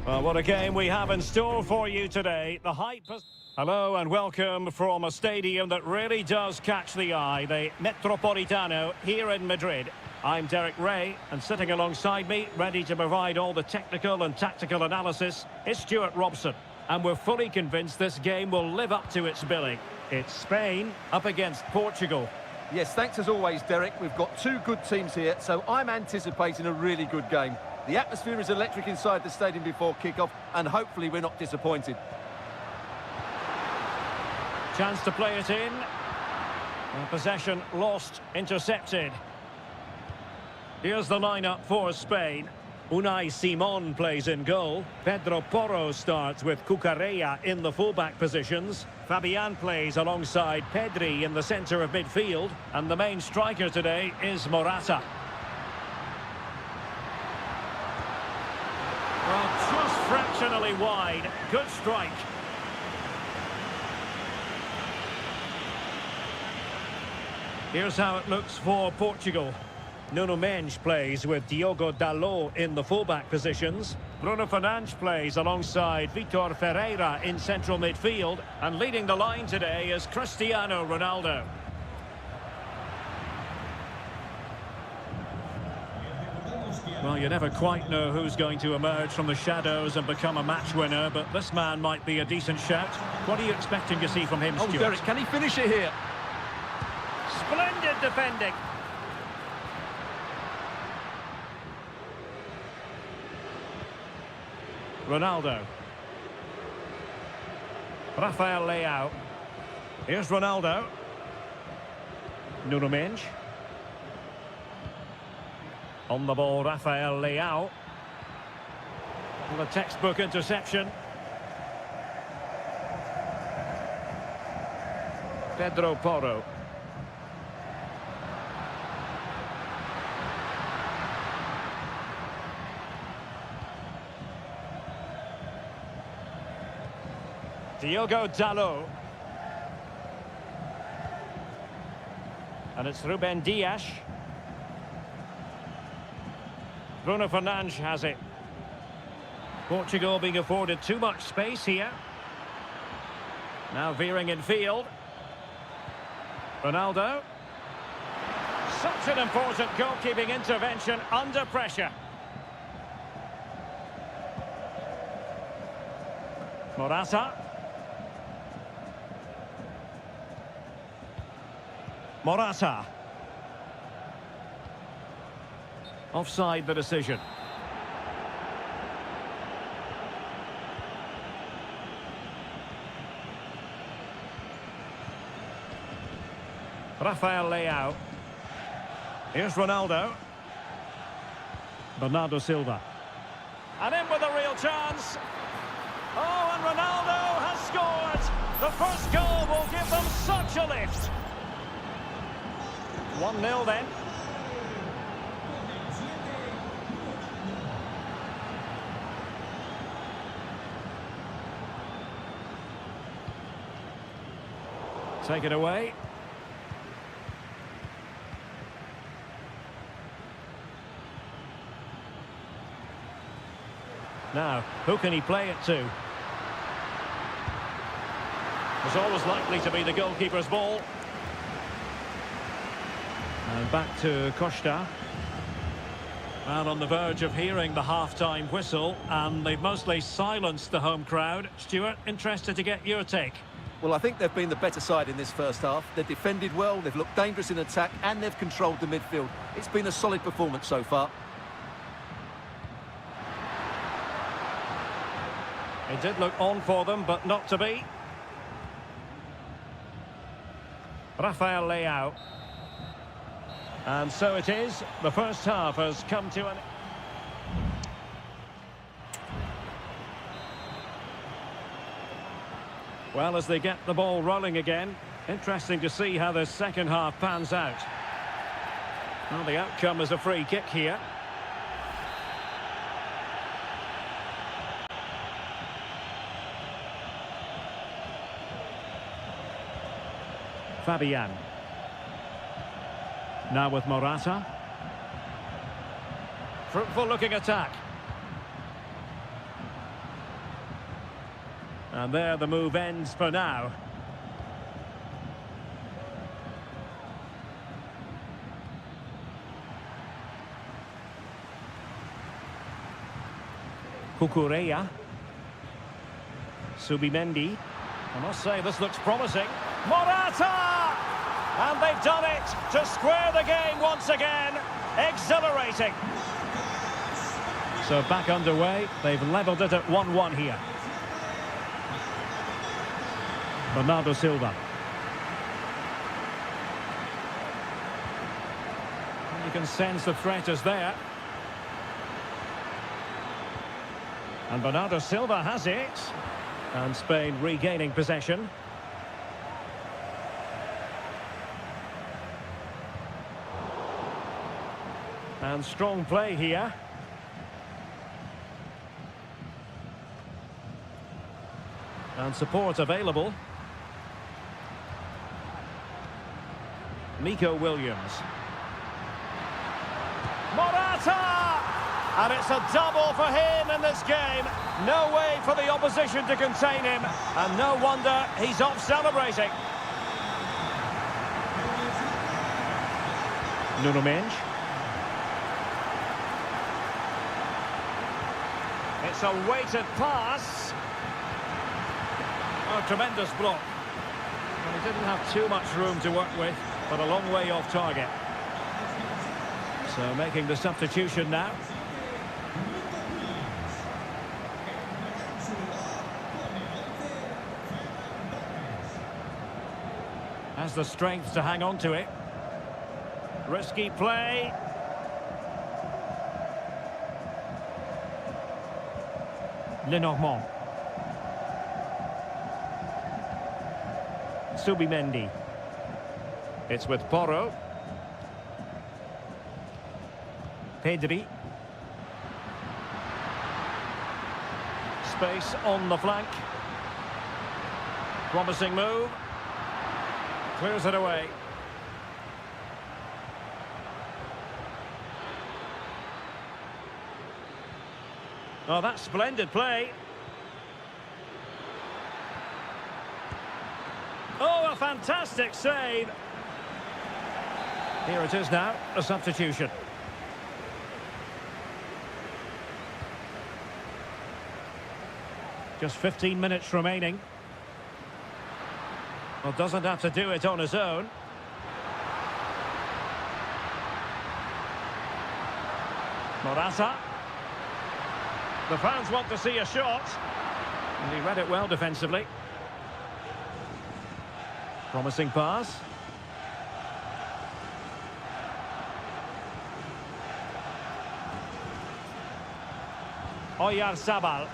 Well, what a game we have in store for you today. The hype has... Hello and welcome from a stadium that really does catch the eye, the Metropolitano here in Madrid. I'm Derek Ray, and sitting alongside me, ready to provide all the technical and tactical analysis, is Stuart Robson. And we're fully convinced this game will live up to its billing. It's Spain up against Portugal. Yes, thanks as always, Derek. We've got two good teams here, so I'm anticipating a really good game. The atmosphere is electric inside the stadium before kick-off, and hopefully we're not disappointed. Chance to play it in. Possession lost, intercepted. Here's the lineup for Spain. Unai Simon plays in goal. Pedro Porro starts with Cucurella in the fullback positions. Fabian plays alongside Pedri in the centre of midfield. And the main striker today is Morata. Well, just fractionally wide. Good strike. Here's how it looks for Portugal. Nuno Mendes plays with Diogo Dalot in the fullback positions. Bruno Fernandes plays alongside Vitor Ferreira in central midfield. And leading the line today is Cristiano Ronaldo. Well, you never quite know who's going to emerge from the shadows and become a match winner, but this man might be a decent shout. What are you expecting to see from him, Stuart? Derek, can he finish it here? Splendid defending. Ronaldo. Rafael Leao. Here's Ronaldo. Nuno Mendes. On the ball, Rafael Leao. And a textbook interception. Pedro Porro. Diogo Dalot. And it's Ruben Dias. Bruno Fernandes has it. Portugal being afforded too much space here. Now veering in field. Ronaldo. Such an important goalkeeping intervention under pressure. Morata. Morata. Offside the decision. Rafael Leao. Here's Ronaldo. Bernardo Silva. And in with a real chance. Oh, and Ronaldo has scored. The first goal will give them such a lift. 1-0 then. Take it away. Now, who can he play it to? It's always likely to be the goalkeeper's ball. And back to Costa. And on the verge of hearing the half-time whistle, and they've mostly silenced the home crowd. Stuart, interested to get your take. Well, I think they've been the better side in this first half. They've defended well, they've looked dangerous in attack, and they've controlled the midfield. It's been a solid performance so far. It did look on for them, but not to be. Rafael Leao. And so it is. The first half has come to an... Well, as they get the ball rolling again, interesting to see how the second half pans out. Well, the outcome is a free kick here. Fabian. Now with Morata. Fruitful looking attack. And there the move ends for now. Cucurella. Subimendi. I must say this looks promising. Morata! And they've done it to square the game once again. Exhilarating. So back underway. They've levelled it at 1-1 here. Bernardo Silva. You can sense the threat is there. And Bernardo Silva has it. And Spain regaining possession. And strong play here. And support available. Nico Williams. Morata! And it's a double for him in this game. No way for the opposition to contain him. And no wonder he's off celebrating. Nuno Mendes. It's a weighted pass. Oh, tremendous block. Well, he didn't have too much room to work with, but a long way off target. So making the substitution now. Has the strength to hang on to it. Risky play. Lenormand. Subimendi. It's with Porro. Pedri. Space on the flank. Promising move. Clears it away. Oh, that's splendid play. Oh, a fantastic save. Here it is now, a substitution. Just 15 minutes remaining. Well, doesn't have to do it on his own. Morata. The fans want to see a shot. And he read it well defensively. Promising pass. Oyarzabal.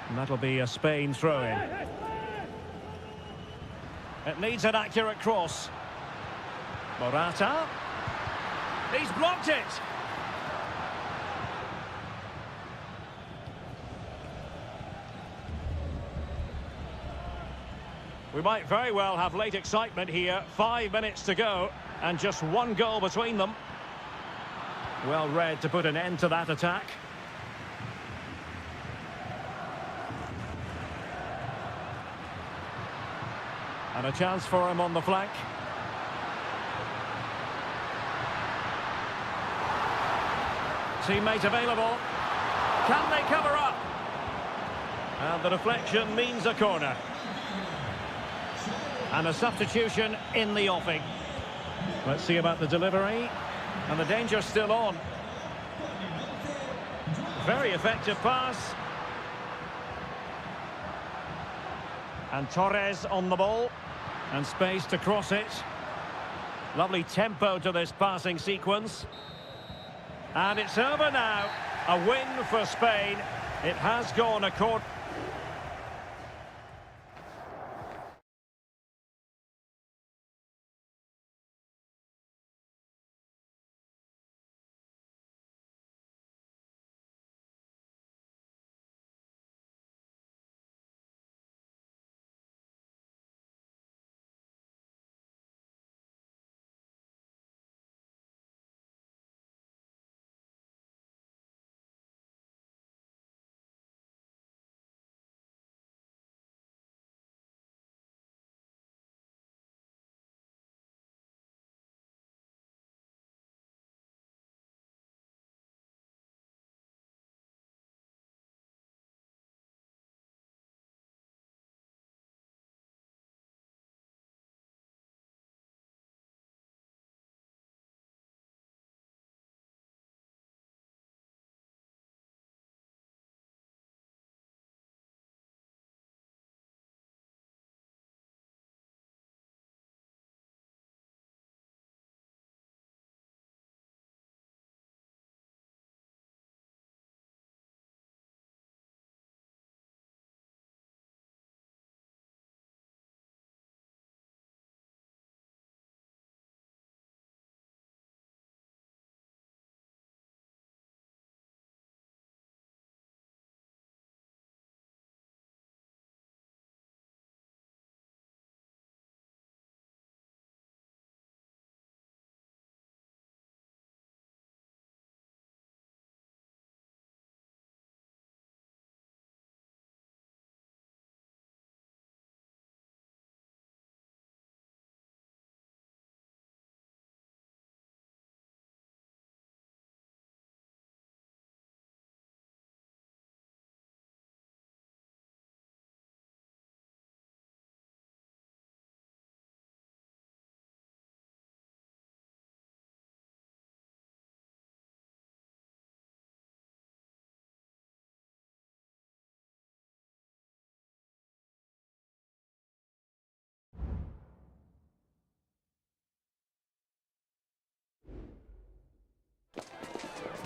And that'll be a Spain throw-in. It needs an accurate cross. Morata. He's blocked it. We might very well have late excitement here. 5 minutes to go and just one goal between them. Well read to put an end to that attack. And a chance for him on the flank. Teammate available. Can they cover up? And the deflection means a corner. And a substitution in the offing. Let's see about the delivery. And the danger's still on. Very effective pass. And Torres on the ball. And space to cross it. Lovely tempo to this passing sequence. And it's over now. A win for Spain. It has gone according.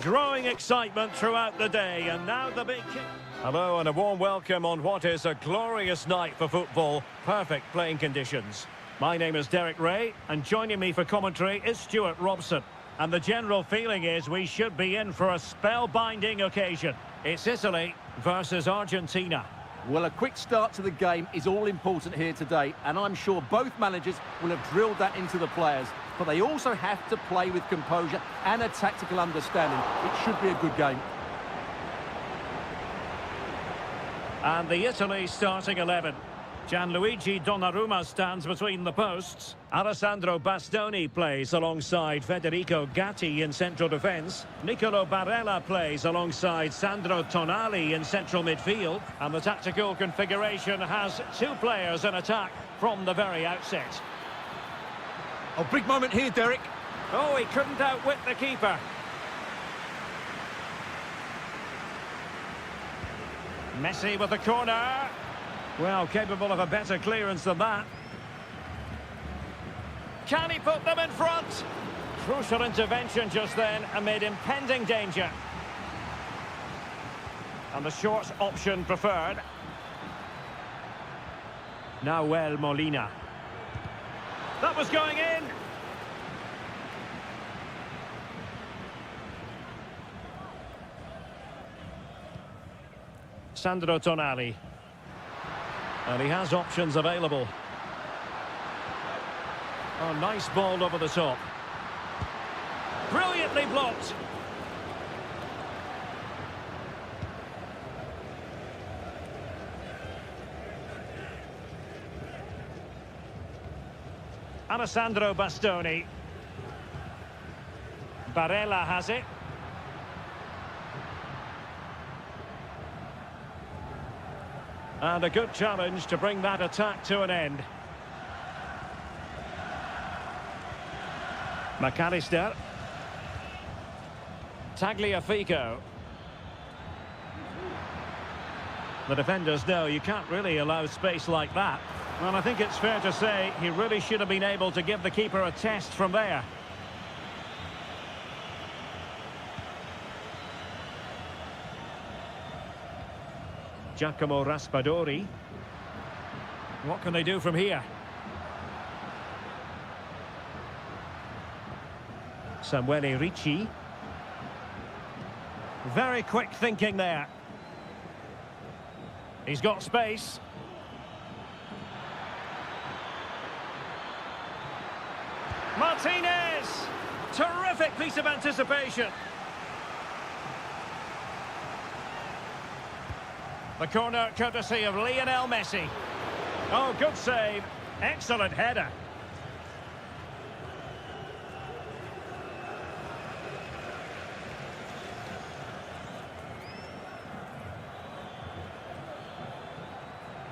Growing excitement throughout the day, and now the big kick. Hello and a warm welcome on what is a glorious night for football. Perfect playing conditions. My name is Derek Ray, and joining me for commentary is Stuart Robson. And the general feeling is we should be in for a spellbinding occasion. It's Italy versus Argentina. Well, a quick start to the game is all important here today, and I'm sure both managers will have drilled that into the players. But they also have to play with composure and a tactical understanding. It should be a good game. And the Italy starting 11. Gianluigi Donnarumma stands between the posts. Alessandro Bastoni plays alongside Federico Gatti in central defence. Nicolo Barella plays alongside Sandro Tonali in central midfield. And the tactical configuration has two players in attack from the very outset. Oh, big moment here, Derek. Oh, he couldn't outwit the keeper. Messi with the corner. Well, capable of a better clearance than that. Can he put them in front? Crucial intervention just then amid impending danger. And the short option preferred. Nahuel Molina. That was going in. Sandro Tonali. And he has options available. Oh, nice ball over the top. Brilliantly blocked. Alessandro Bastoni. Barella has it. And a good challenge to bring that attack to an end. McAllister. Tagliafico. The defenders know you can't really allow space like that. Well, I think it's fair to say he really should have been able to give the keeper a test from there. Giacomo Raspadori. What can they do from here? Samuele Ricci. Very quick thinking there. He's got space. Martinez! Terrific piece of anticipation. The corner courtesy of Lionel Messi. Oh, good save. Excellent header.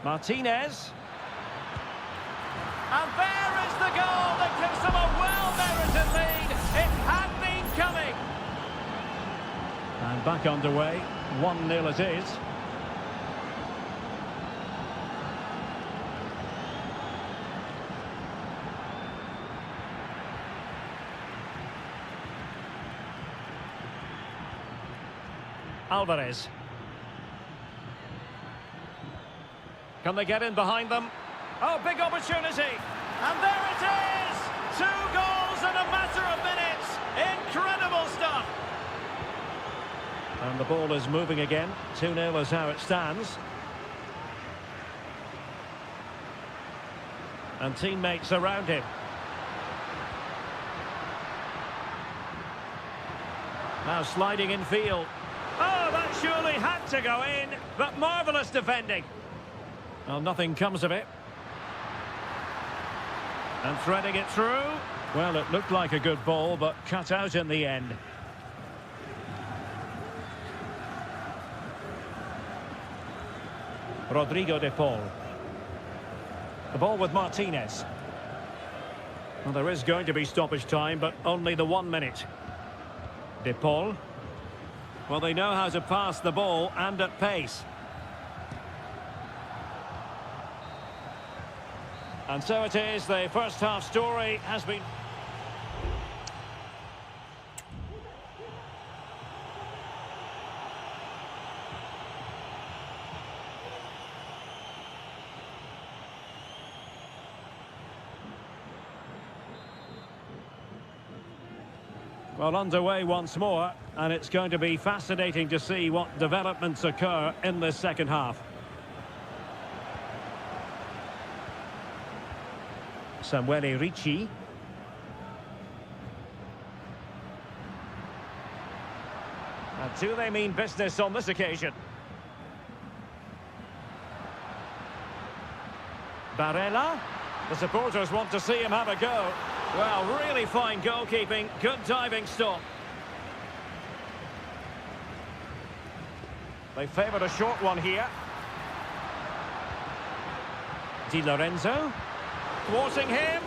Martinez. And there is the goal that gives them a well-merited lead. It had been coming. And back underway. 1-0 it is. Alvarez. Can they get in behind them? Oh, big opportunity. And there it is! 2 goals in a matter of minutes. Incredible stuff. And the ball is moving again. 2-0 is how it stands. And teammates around him. Now sliding in field. Oh, that surely had to go in, but marvellous defending. Well, nothing comes of it. And threading it through. Well, it looked like a good ball, but cut out in the end. Rodrigo de Paul. The ball with Martinez. Well, there is going to be stoppage time, but only the 1 minute. De Paul. Well, they know how to pass the ball and at pace. And so it is, the first half story has been... Well, underway once more, and it's going to be fascinating to see what developments occur in this second half. Samuele Ricci. And do they mean business on this occasion? Barella. The supporters want to see him have a go. Well, really fine goalkeeping, good diving stop. They favoured a short one here. Di Lorenzo. Thwarting him.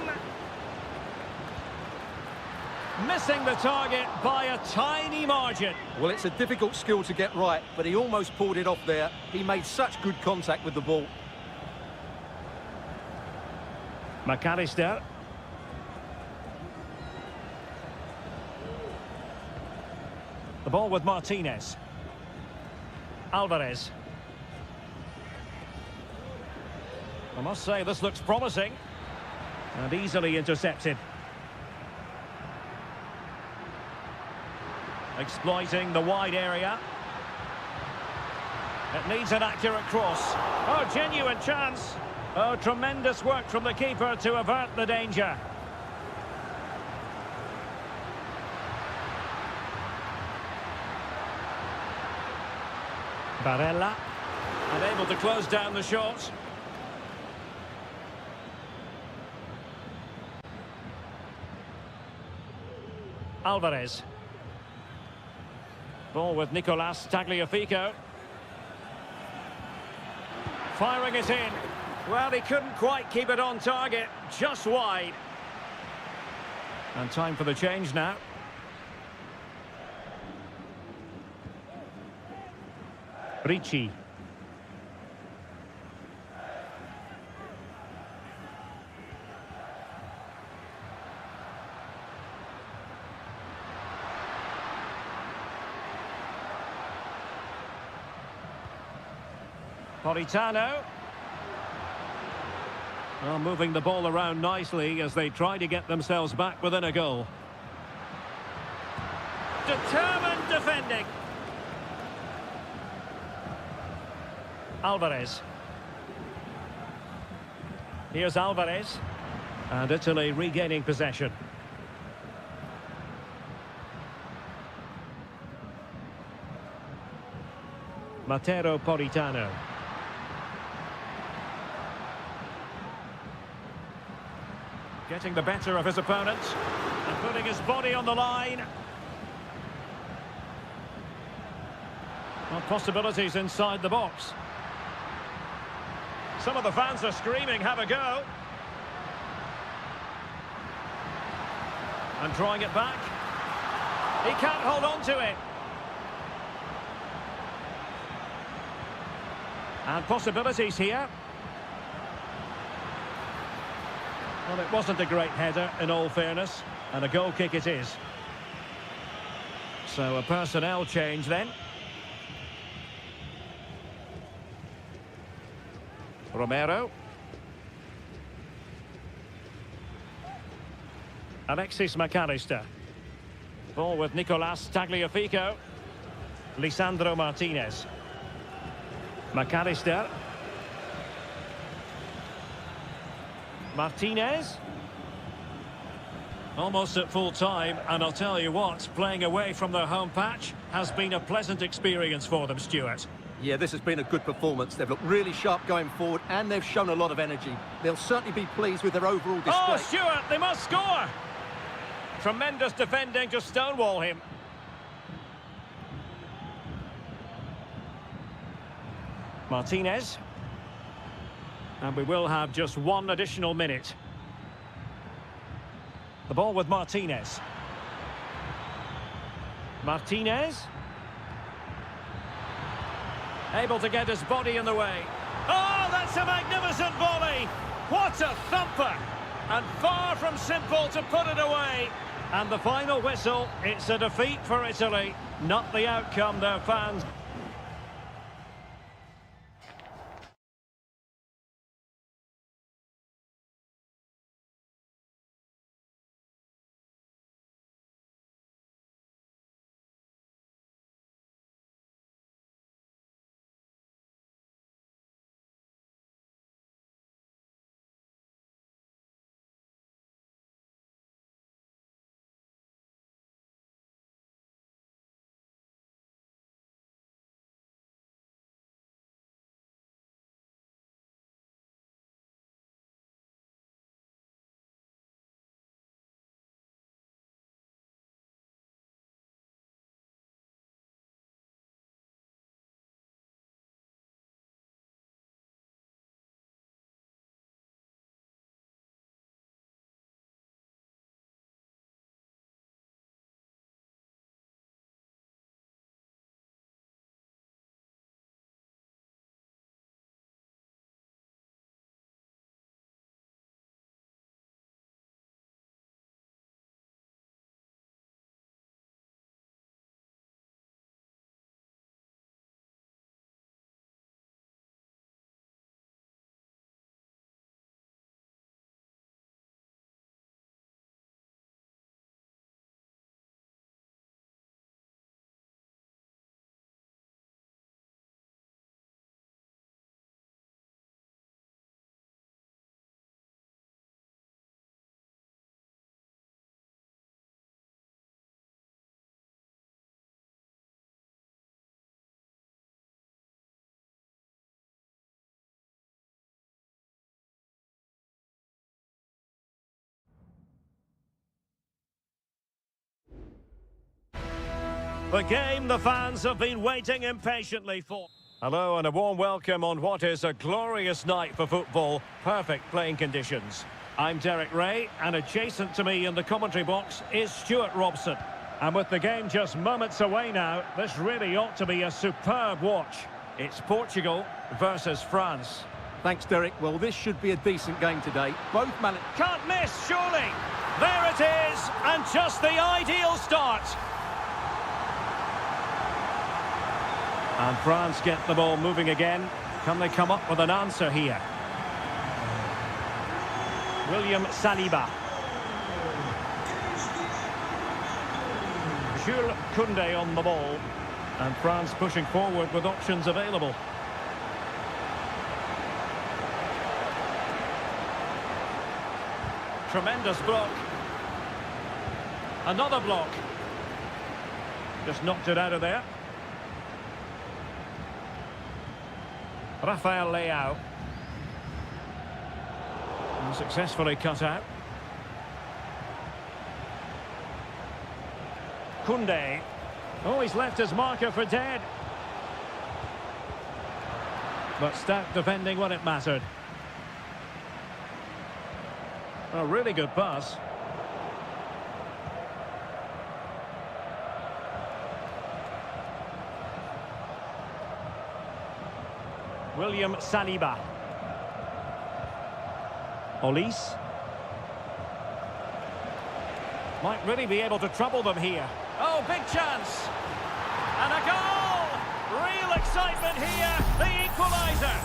Missing the target by a tiny margin. Well, it's a difficult skill to get right, but he almost pulled it off there. He made such good contact with the ball. McAllister. The ball with Martinez. Alvarez. I must say this looks promising. And easily intercepted. Exploiting the wide area. It needs an accurate cross. Oh, genuine chance. Oh, tremendous work from the keeper to avert the danger. Barella. Unable to close down the shot. Alvarez. Ball with Nicolas Tagliafico. Firing it in. Well, he couldn't quite keep it on target. Just wide. And time for the change now. Ricci. Politano. Well, moving the ball around nicely as they try to get themselves back within a goal. Determined defending. Alvarez. Here's Alvarez. And Italy regaining possession. Matteo Politano. Getting the better of his opponent and putting his body on the line. Well, possibilities inside the box. Some of the fans are screaming, have a go. And drawing it back. He can't hold on to it. And possibilities here. Well, it wasn't a great header, in all fairness, and a goal kick it is. So a personnel change then. Romero. Alexis McAllister. Ball with Nicolas Tagliafico. Lisandro Martinez. McAllister. Martinez. Almost at full time, and I'll tell you what, playing away from their home patch has been a pleasant experience for them, Stuart. Yeah, this has been a good performance. They've looked really sharp going forward, and they've shown a lot of energy. They'll certainly be pleased with their overall display. Oh, Stuart, they must score! Tremendous defending to stonewall him. Martinez. And we will have just one additional minute. The ball with Martinez. Martinez. Able to get his body in the way. Oh, that's a magnificent volley! What a thumper! And far from simple to put it away. And the final whistle, it's a defeat for Italy. Not the outcome their fans The game the fans have been waiting impatiently for. Hello and a warm welcome on what is a glorious night for football. Perfect playing conditions. I'm Derek Ray, and adjacent to me in the commentary box is Stuart Robson. And with the game just moments away now, this really ought to be a superb watch. It's Portugal versus France. Thanks, Derek. Well, this should be a decent game today. Both managers... Can't miss, surely! There it is, and just the ideal start. And France get the ball moving again. Can they come up with an answer here? William Saliba. Jules Koundé on the ball. And France pushing forward with options available. Tremendous block. Another block. Just knocked it out of there. Rafael Leao. And successfully cut out. Koundé. Oh, he's left his marker for dead. But stout defending when it mattered. A really good pass. William Saliba. Olise. Might really be able to trouble them here. Oh, big chance. And a goal! Real excitement here. The equaliser.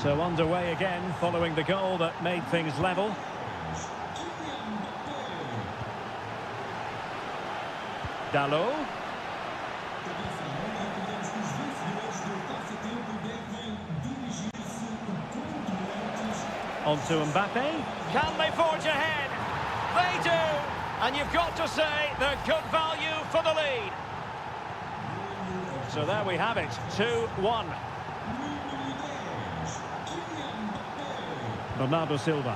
So underway again following the goal that made things level. Dalot. On to Mbappe. Can they forge ahead? They do! And you've got to say they're good value for the lead. So there we have it, 2-1. Bernardo Silva.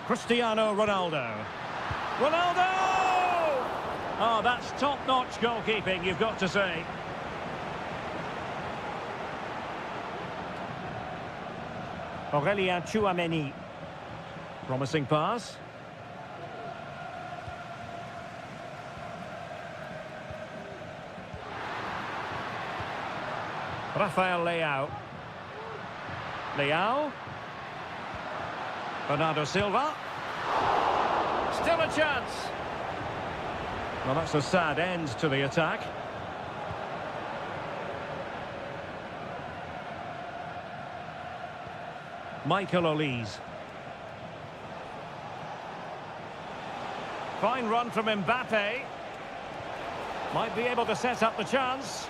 Cristiano Ronaldo. Ronaldo! Oh, that's top-notch goalkeeping, you've got to say. Aurélien Tchouameni. Promising pass. Rafael Leao. Leao. Bernardo Silva. Still a chance. Well, that's a sad end to the attack. Michael Olise. Fine run from Mbappe. Might be able to set up the chance.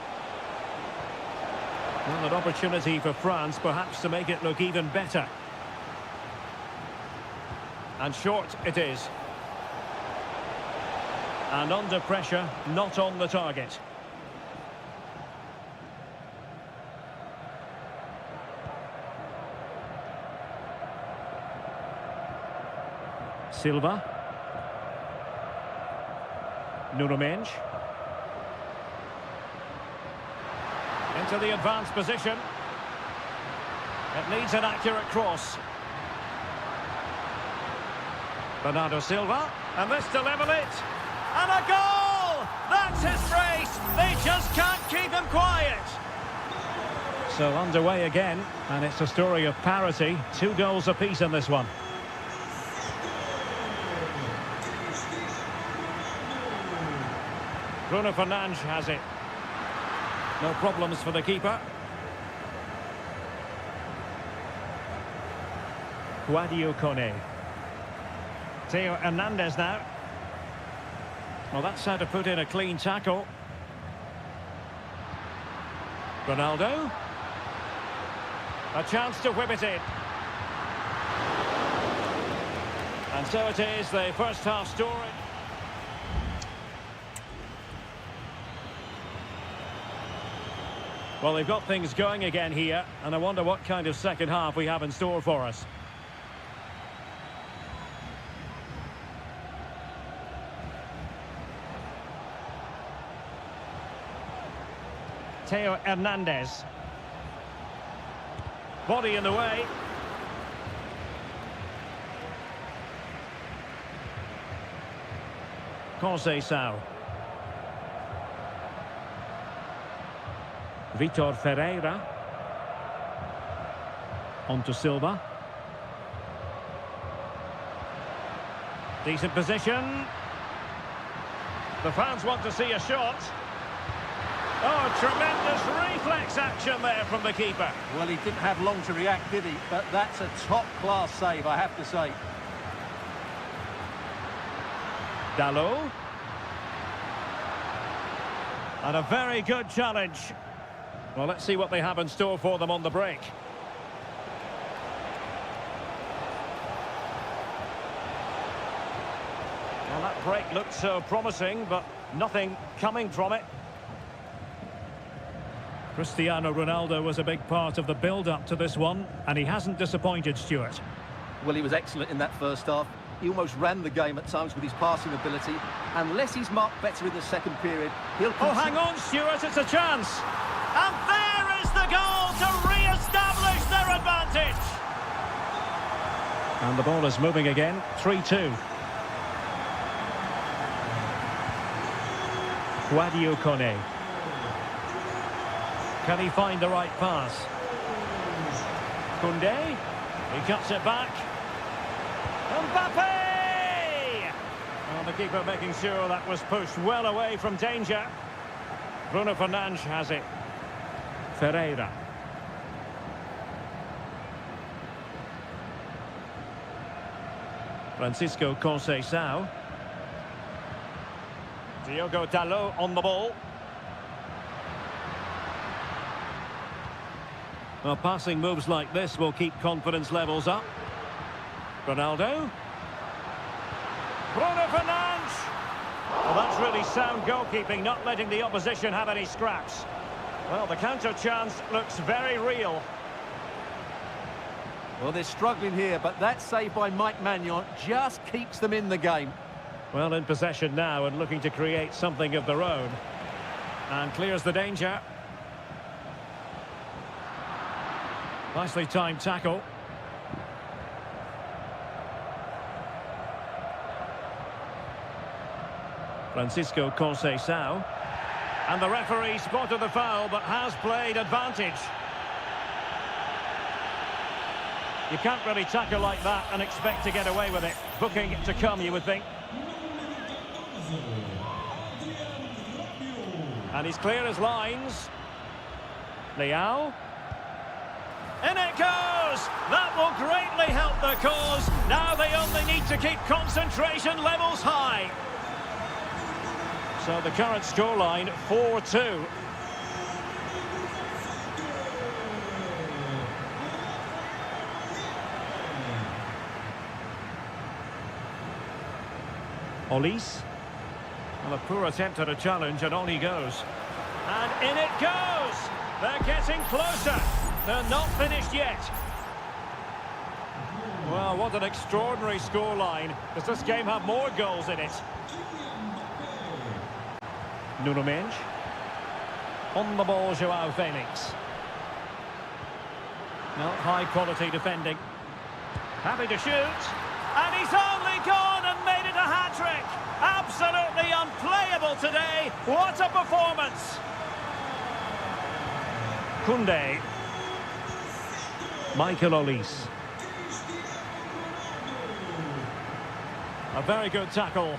Well, an opportunity for France, perhaps, to make it look even better. And short it is. And under pressure, not on the target. Silva. Nuno Mendes. Into the advanced position. It needs an accurate cross. Bernardo Silva. And this to level it. And a goal! That's his brace. They just can't keep him quiet. So underway again. And it's a story of parity. 2 goals apiece in this one. Bruno Fernandes has it. No problems for the keeper. Sadio Kone. Theo Hernandez now. Well, that's how to put in a clean tackle. Ronaldo. A chance to whip it in. And so it is, the first half story. Well, they've got things going again here, and I wonder what kind of second half we have in store for us. Theo Hernandez. Body in the way. Conceição. Vitor Ferreira. On to Silva. Decent position. The fans want to see a shot. Oh, tremendous reflex action there from the keeper. Well, he didn't have long to react, did he? But that's a top-class save, I have to say. Dalot. And a very good challenge. Well, let's see what they have in store for them on the break. Well, that break looked so promising, but nothing coming from it. Cristiano Ronaldo was a big part of the build-up to this one, and he hasn't disappointed, Stuart. Well, he was excellent in that first half. He almost ran the game at times with his passing ability. Unless he's marked better in the second period, he'll... Oh, hang on, Stuart, it's a chance. And there is the goal to re-establish their advantage. And the ball is moving again, 3-2. Guadio Kone. Can he find the right pass? Koundé. He cuts it back. Mbappe! Well, the keeper making sure that was pushed well away from danger. Bruno Fernandes has it. Ferreira. Francisco Conceição. Diogo Dalot on the ball. Well, passing moves like this will keep confidence levels up. Ronaldo. Bruno Fernandes. Well, that's really sound goalkeeping, not letting the opposition have any scraps. Well, the counter chance looks very real. Well, they're struggling here, but that save by Mike Maignan just keeps them in the game. Well, in possession now and looking to create something of their own. And clears the danger. Nicely timed tackle. Francisco Conceição. And the referee spotted the foul, but has played advantage. You can't really tackle like that and expect to get away with it. Booking to come, you would think. And he's clear as lines. Leao. In it goes! That will greatly help the cause. Now they only need to keep concentration levels high. So the current scoreline, 4-2. Olise. Well, a poor attempt at a challenge, and on he goes. And in it goes! They're getting closer. They're not finished yet. Well, what an extraordinary scoreline. Does this game have more goals in it? Nuno Mendes. On the ball, João Felix. Well, high-quality defending. Happy to shoot. And he's only gone and made it a hat-trick. Absolutely unplayable today. What a performance. Koundé. Michael Olise. A very good tackle.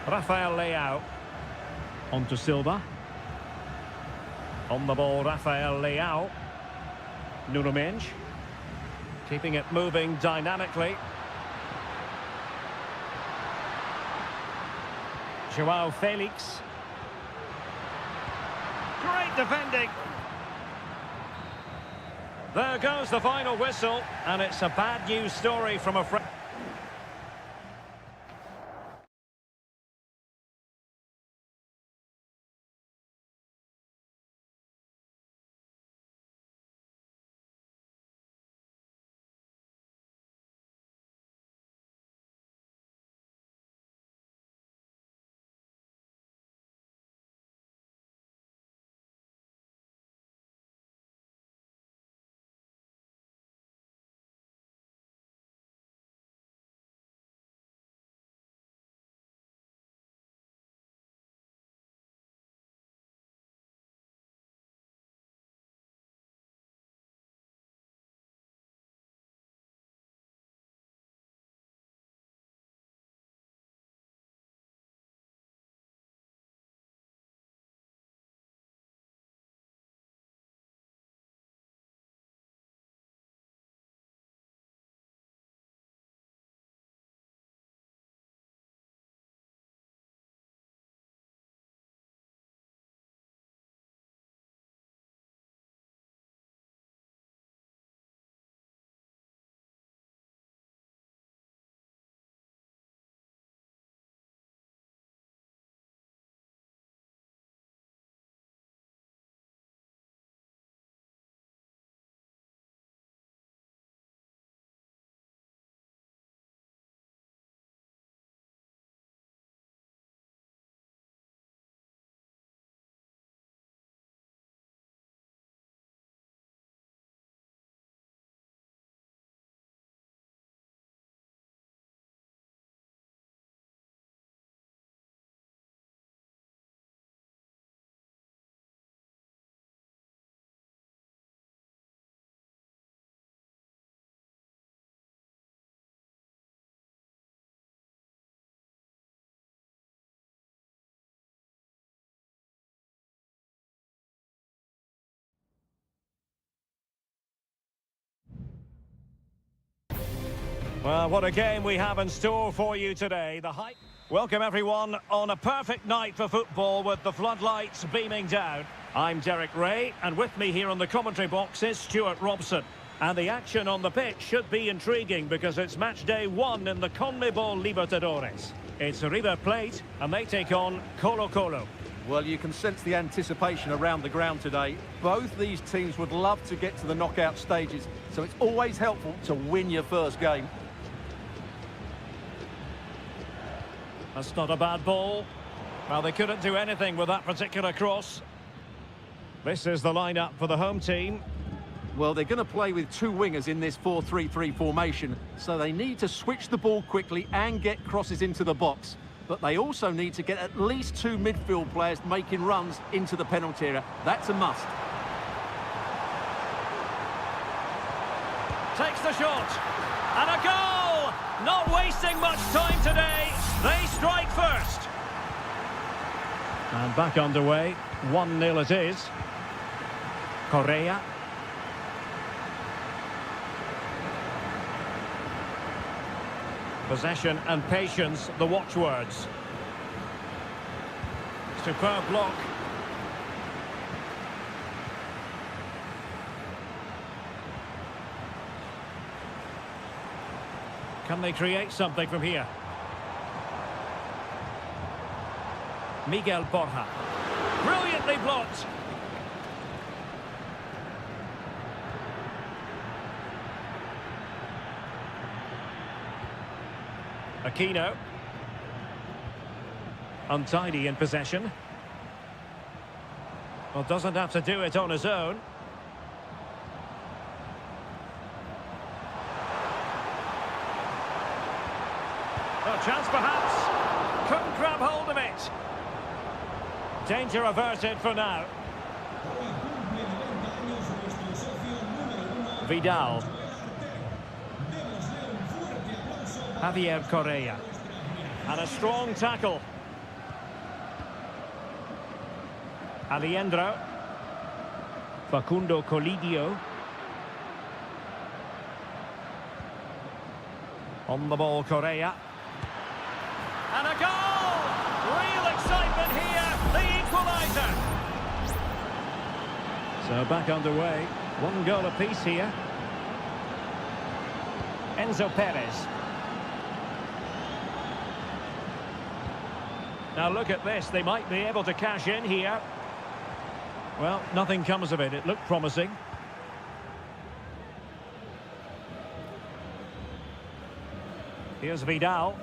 Rafael Leao. On to Silva. On the ball, Rafael Leao. Nuno Mendes. Keeping it moving dynamically. João Felix. Great defending. There goes the final whistle, and it's a bad news story from a friend. Well, what a game we have in store for you today. Welcome everyone on a perfect night for football with the floodlights beaming down. I'm Derek Ray, and with me here on the commentary box is Stuart Robson. And the action on the pitch should be intriguing because it's match day 1 in the CONMEBOL Libertadores. It's River Plate, and they take on Colo-Colo. Well, you can sense the anticipation around the ground today. Both these teams would love to get to the knockout stages, so it's always helpful to win your first game. That's not a bad ball. Well, they couldn't do anything with that particular cross. This is the lineup for the home team. Well, they're going to play with two wingers in this 4-3-3 formation, so they need to switch the ball quickly and get crosses into the box. But they also need to get at least two midfield players making runs into the penalty area. That's a must. Takes the shot. And a goal! Not wasting much time today. They strike first. And back underway. 1-0 it is. Correa. Possession and patience, the watchwords. Superb block. Can they create something from here? Miguel Borja. Brilliantly blocked. Aquino. Untidy in possession. Well, doesn't have to do it on his own. A chance perhaps. Couldn't grab hold of it. Danger averted for now. Vidal. Javier Correa. And a strong tackle. Alejandro. Facundo Colidio. On the ball, Correa. And a goal! Real excitement here, the equaliser. So back underway. 1 goal apiece here. Enzo Perez. Now look at this, they might be able to cash in here. Well, nothing comes of it, it looked promising. Here's Vidal.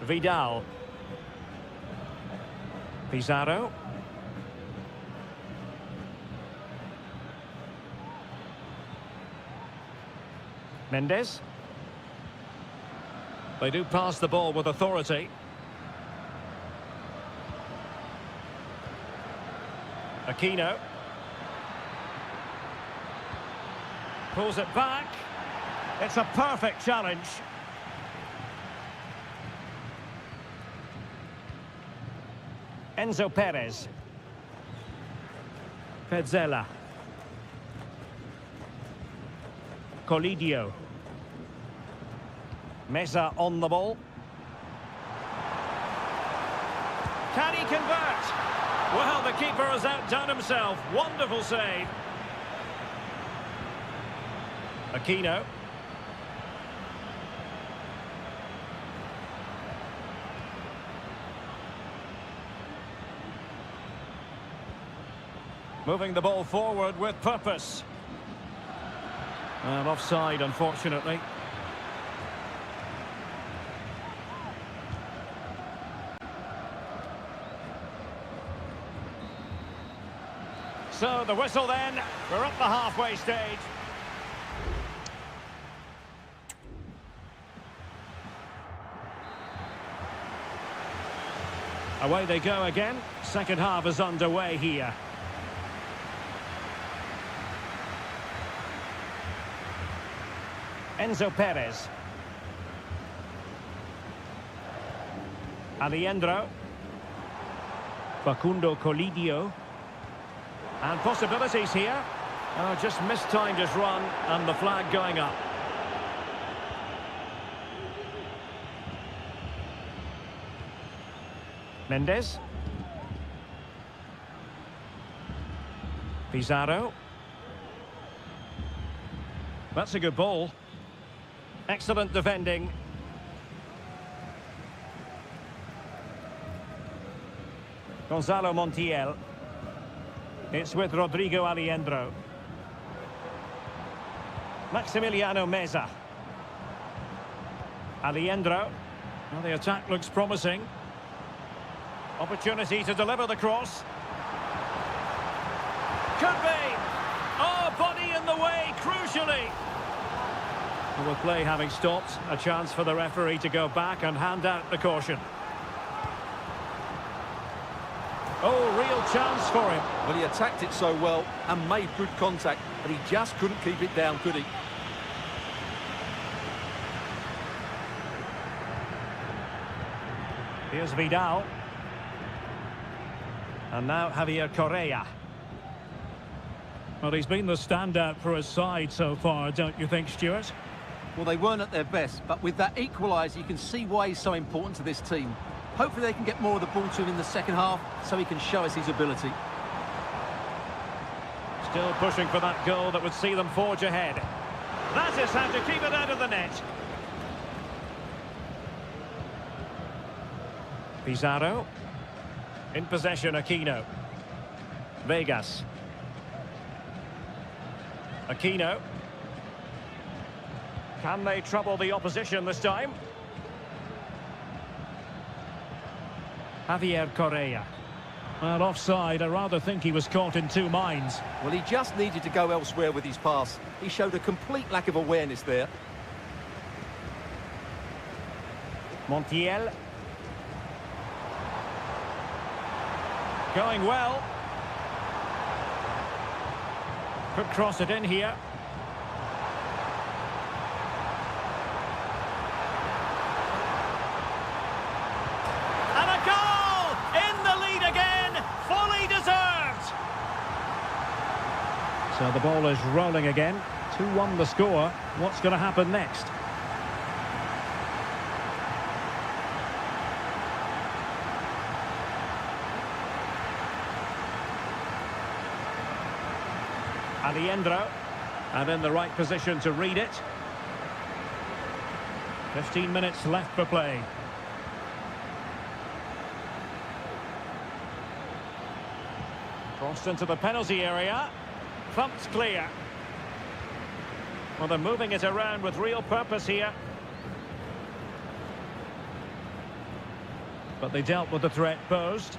Vidal. Pizarro. Mendes. They do pass the ball with authority. Aquino. Pulls it back. It's a perfect challenge. Enzo Perez. Pezzella. Colidio. Mesa on the ball. Can he convert? Well, the keeper has outdone himself. Wonderful save. Aquino. Moving the ball forward with purpose. And offside, unfortunately. So the whistle then, we're up the halfway stage. Away they go again. Second half is underway here. Enzo Perez. Alejandro. Facundo Colidio. And possibilities here. Oh, just mistimed his run and the flag going up. Mendes. Pizarro. That's a good ball. Excellent defending. Gonzalo Montiel. It's with Rodrigo Alejandro. Maximiliano Meza. Alejandro. Well, the attack looks promising. Opportunity to deliver the cross. Could be. Oh, body in the way, crucially. Well, with play having stopped, a chance for the referee to go back and hand out the caution. Oh, real chance for him. Well, he attacked it so well and made good contact, but he just couldn't keep it down, could he? Here's Vidal. And now Javier Correa. Well, he's been the standout for his side so far, don't you think, Stuart? Well, they weren't at their best, but with that equaliser, you can see why he's so important to this team. Hopefully they can get more of the ball to him in the second half so he can show us his ability. Still pushing for that goal that would see them forge ahead. That is how to keep it out of the net. Pizarro. In possession, Aquino. Vegas. Aquino. Can they trouble the opposition this time? Javier Correa. Well, offside. I rather think he was caught in two minds. Well, he just needed to go elsewhere with his pass. He showed a complete lack of awareness there. Montiel. Going well. Could cross it in here. And a goal! In the lead again! Fully deserved! So the ball is rolling again. 2-1 the score. What's going to happen next? Alejandro, and in the right position to read it. 15 minutes left for play. Crossed into the penalty area. Thumped clear. Well, they're moving it around with real purpose here. But they dealt with the threat posed.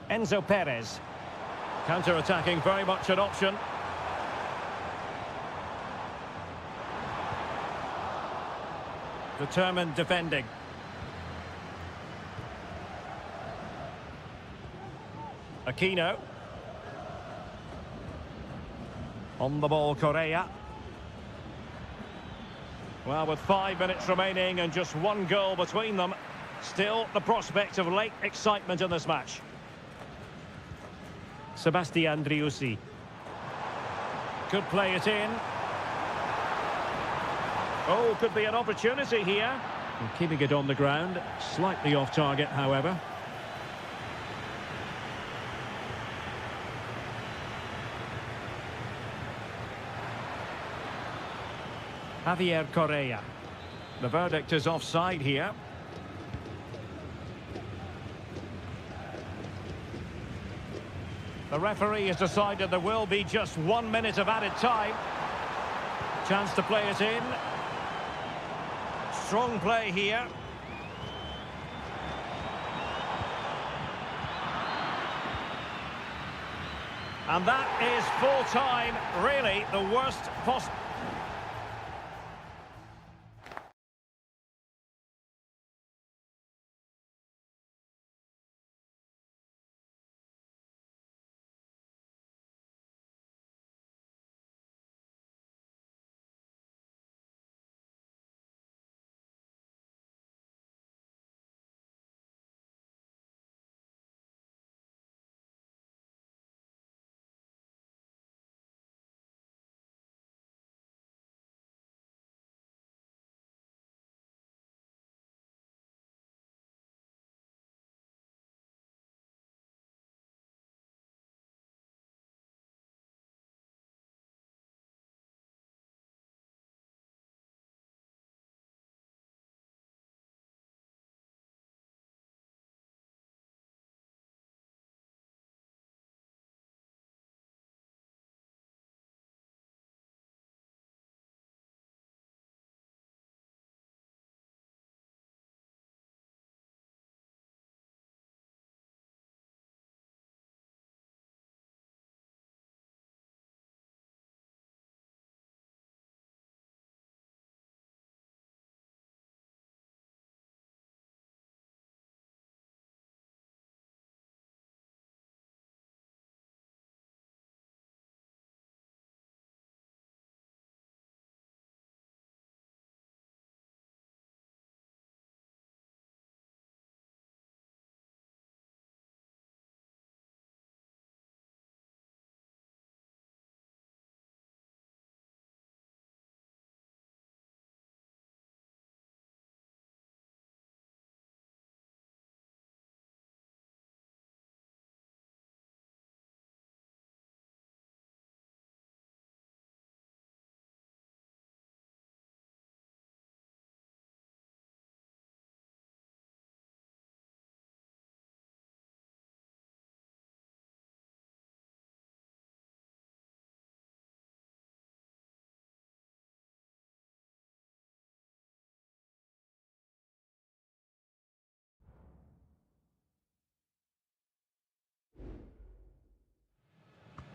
Enzo Perez. Counter-attacking, very much an option. Determined defending. Aquino. On the ball, Correa. Well, with 5 minutes remaining and just one goal between them, still the prospect of late excitement in this match. Sebastian Driussi. Could play it in. Oh, could be an opportunity here. And keeping it on the ground. Slightly off target, however. Javier Correa. The verdict is offside here. The referee has decided there will be just 1 minute of added time. Chance to play it in. Strong play here. And that is full time, really the worst possible.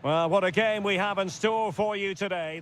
Well, what a game we have in store for you today.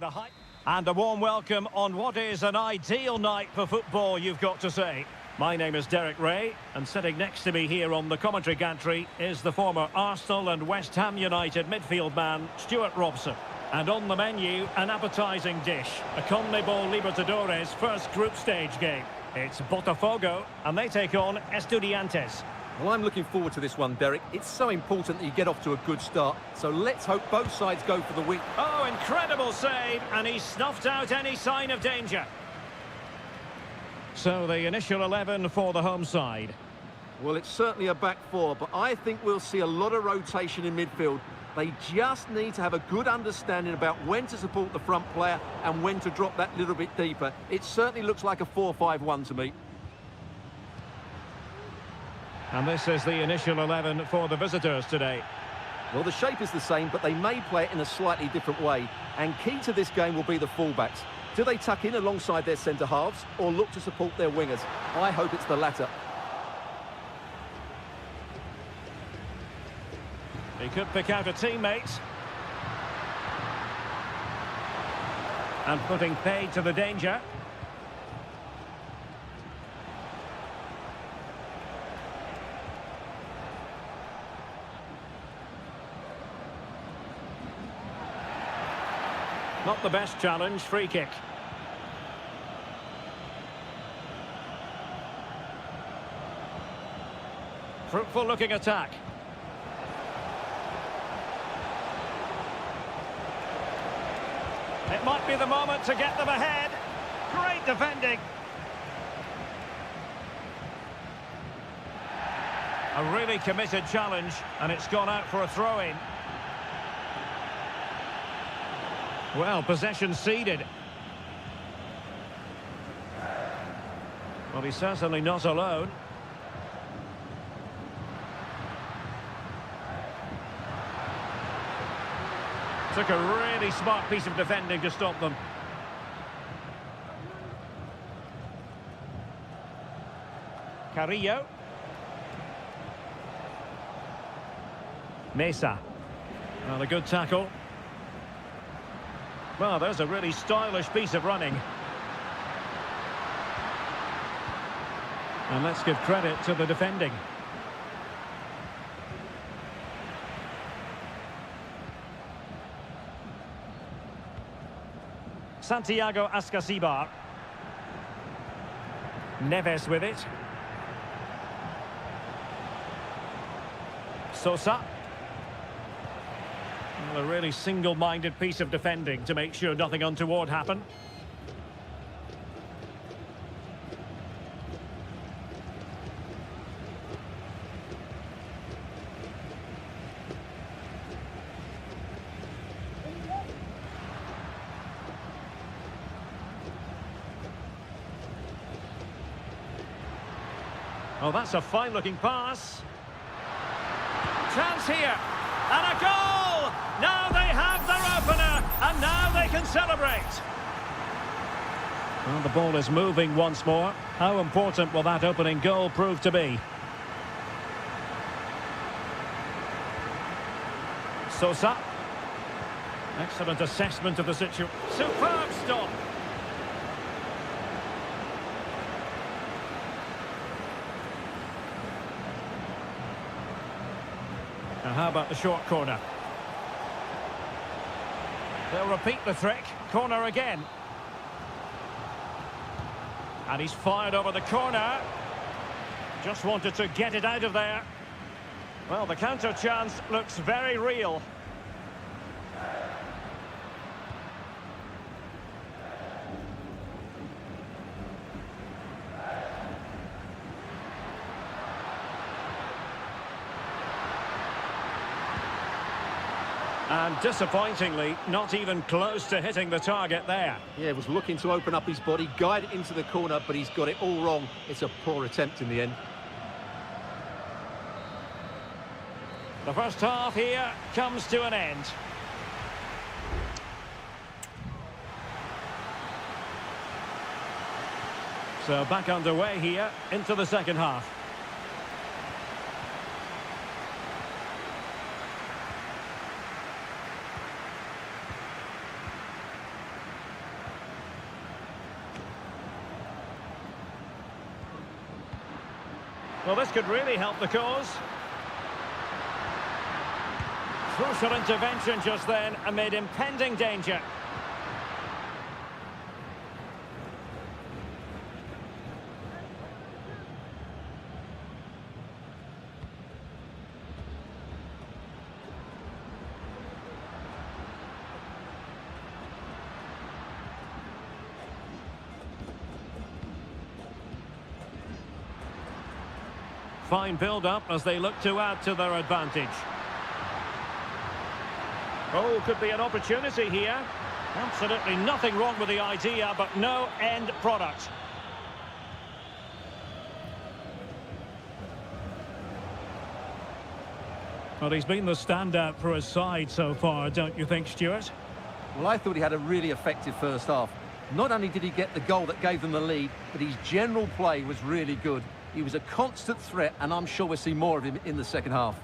And a warm welcome on what is an ideal night for football, you've got to say. My name is Derek Ray, and sitting next to me here on the commentary gantry is the former Arsenal and West Ham United midfield man, Stuart Robson. And on the menu, an appetising dish, a CONMEBOL Libertadores first group stage game. It's Botafogo, and they take on Estudiantes. Well, I'm looking forward to this one, Derek. It's so important that you get off to a good start, so let's hope both sides go for the win. Oh, incredible save, and he snuffed out any sign of danger. So the initial 11 for the home side. Well, it's certainly a back four, but I think we'll see a lot of rotation in midfield. They just need to have a good understanding about when to support the front player and when to drop that little bit deeper. It certainly looks like a 4-5-1 to me. And this is the initial 11 for the visitors today. Well, the shape is the same, but they may play it in a slightly different way. And key to this game will be the fullbacks. Do they tuck in alongside their centre-halves or look to support their wingers? I hope it's the latter. He could pick out a teammate. And putting paid to the danger. Not the best challenge, free kick. Fruitful looking attack. It might be the moment to get them ahead. Great defending. A really committed challenge, and it's gone out for a throw-in. Well, possession ceded. Well, he's certainly not alone. Took a really smart piece of defending to stop them. Carrillo. Mesa. Well, a good tackle. Well, there's a really stylish piece of running. And let's give credit to the defending. Santiago Ascasibar. Neves with it. Sosa. Well, a really single-minded piece of defending to make sure nothing untoward happened. Oh, that's a fine-looking pass. Chance here. And a goal! Now they have their opener, and now they can celebrate. Well, the ball is moving once more. How important will that opening goal prove to be? Sosa. Excellent assessment of the situation. Superb stop. Now how about the short corner? They'll repeat the trick. Corner again. And he's fired over the corner. Just wanted to get it out of there. Well, the counter chance looks very real. And disappointingly, not even close to hitting the target there. Yeah, was looking to open up his body, guide it into the corner, but he's got it all wrong. It's a poor attempt in the end. The first half here comes to an end. So back underway here into the second half. Well, this could really help the cause. Crucial intervention just then amid impending danger. Fine build-up as they look to add to their advantage. Oh, could be an opportunity here. Absolutely nothing wrong with the idea, but no end product. Well, he's been the standout for his side so far, don't you think, Stuart? Well, I thought he had a really effective first half. Not only did he get the goal that gave them the lead, but his general play was really good. He was a constant threat, and I'm sure we'll see more of him in the second half.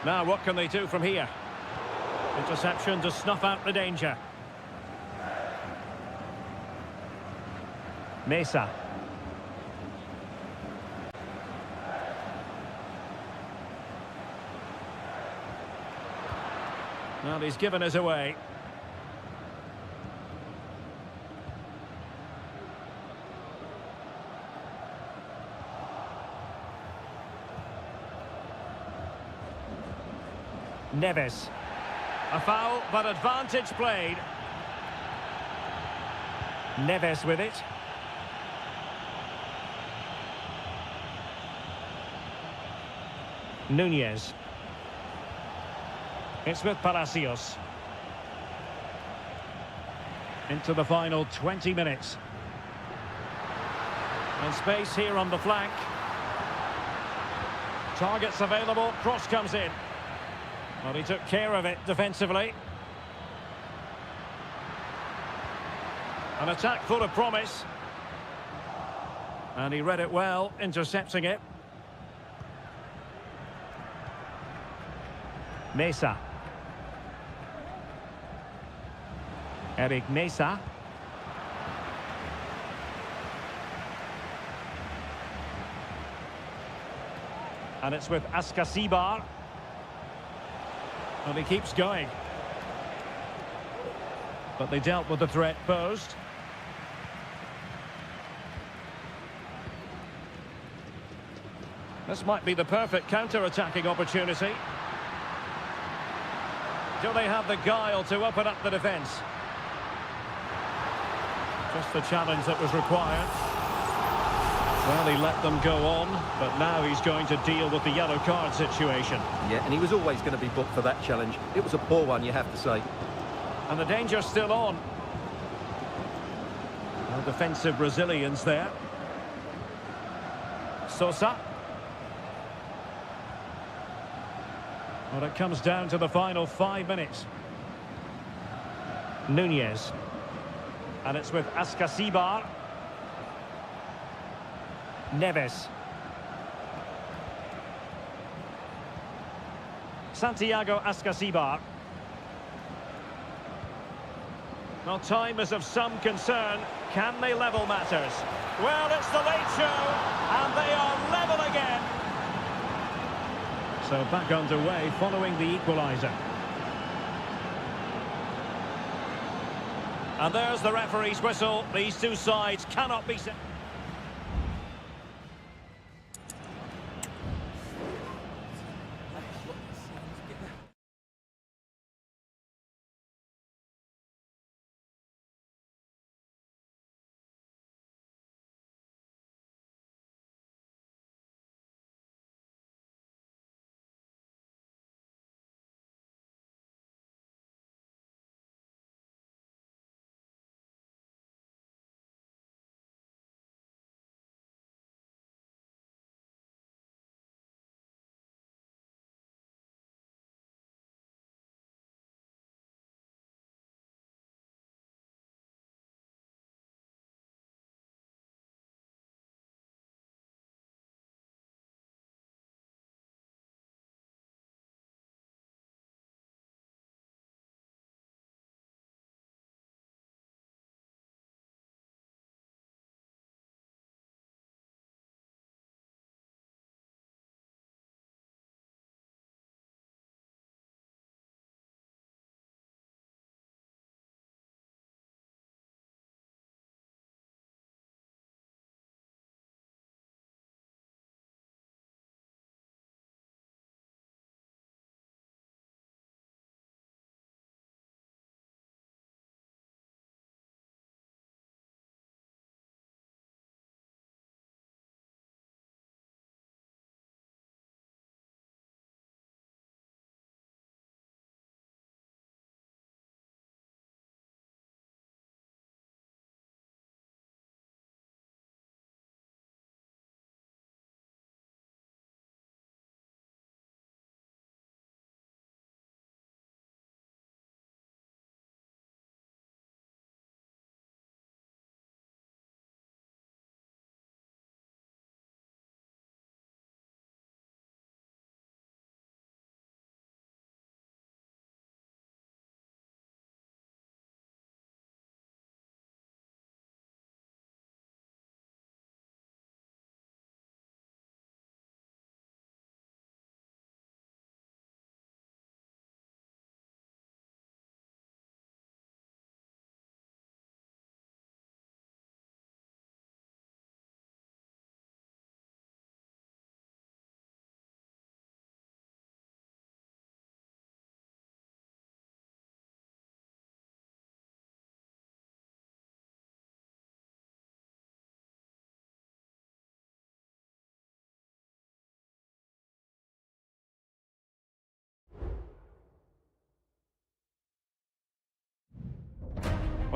Now, what can they do from here? Interception to snuff out the danger. Mesa. Well, he's given us away. Neves. A foul, but advantage played. Neves with it. Nunez. It's with Palacios. Into the final 20 minutes. And space here on the flank. Targets available, cross comes in. Well, he took care of it defensively. An attack full of promise. And he read it well, intercepting it. Mesa. Eric Mesa. And it's with Askasibar. And he keeps going. But they dealt with the threat posed. This might be the perfect counter-attacking opportunity. Do they have the guile to open up the defence? Just the challenge that was required. Well, he let them go on, but now he's going to deal with the yellow card situation. Yeah, and he was always going to be booked for that challenge. It was a poor one, you have to say. And the danger's still on. No defensive resilience there. Sosa. Well, it comes down to the final 5 minutes. Nunez. And it's with Askasibar. Neves. Santiago Askasibar. Well, time is of some concern. Can they level matters? Well, it's the late show, and they are level again. So back underway following the equaliser. And there's the referee's whistle. These two sides cannot be set.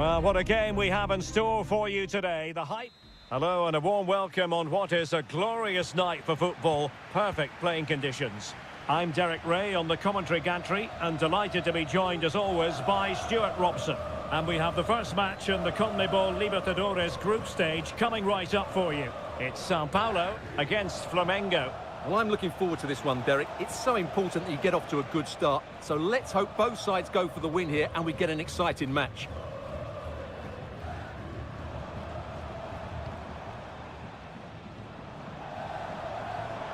Well, what a game we have in store for you today. The hype. Hello and a warm welcome on what is a glorious night for football. Perfect playing conditions. I'm Derek Ray on the commentary gantry and delighted to be joined as always by Stuart Robson. And we have the first match in the CONMEBOL Libertadores group stage coming right up for you. It's Sao Paulo against Flamengo. Well, I'm looking forward to this one, Derek. It's so important that you get off to a good start. So let's hope both sides go for the win here and we get an exciting match.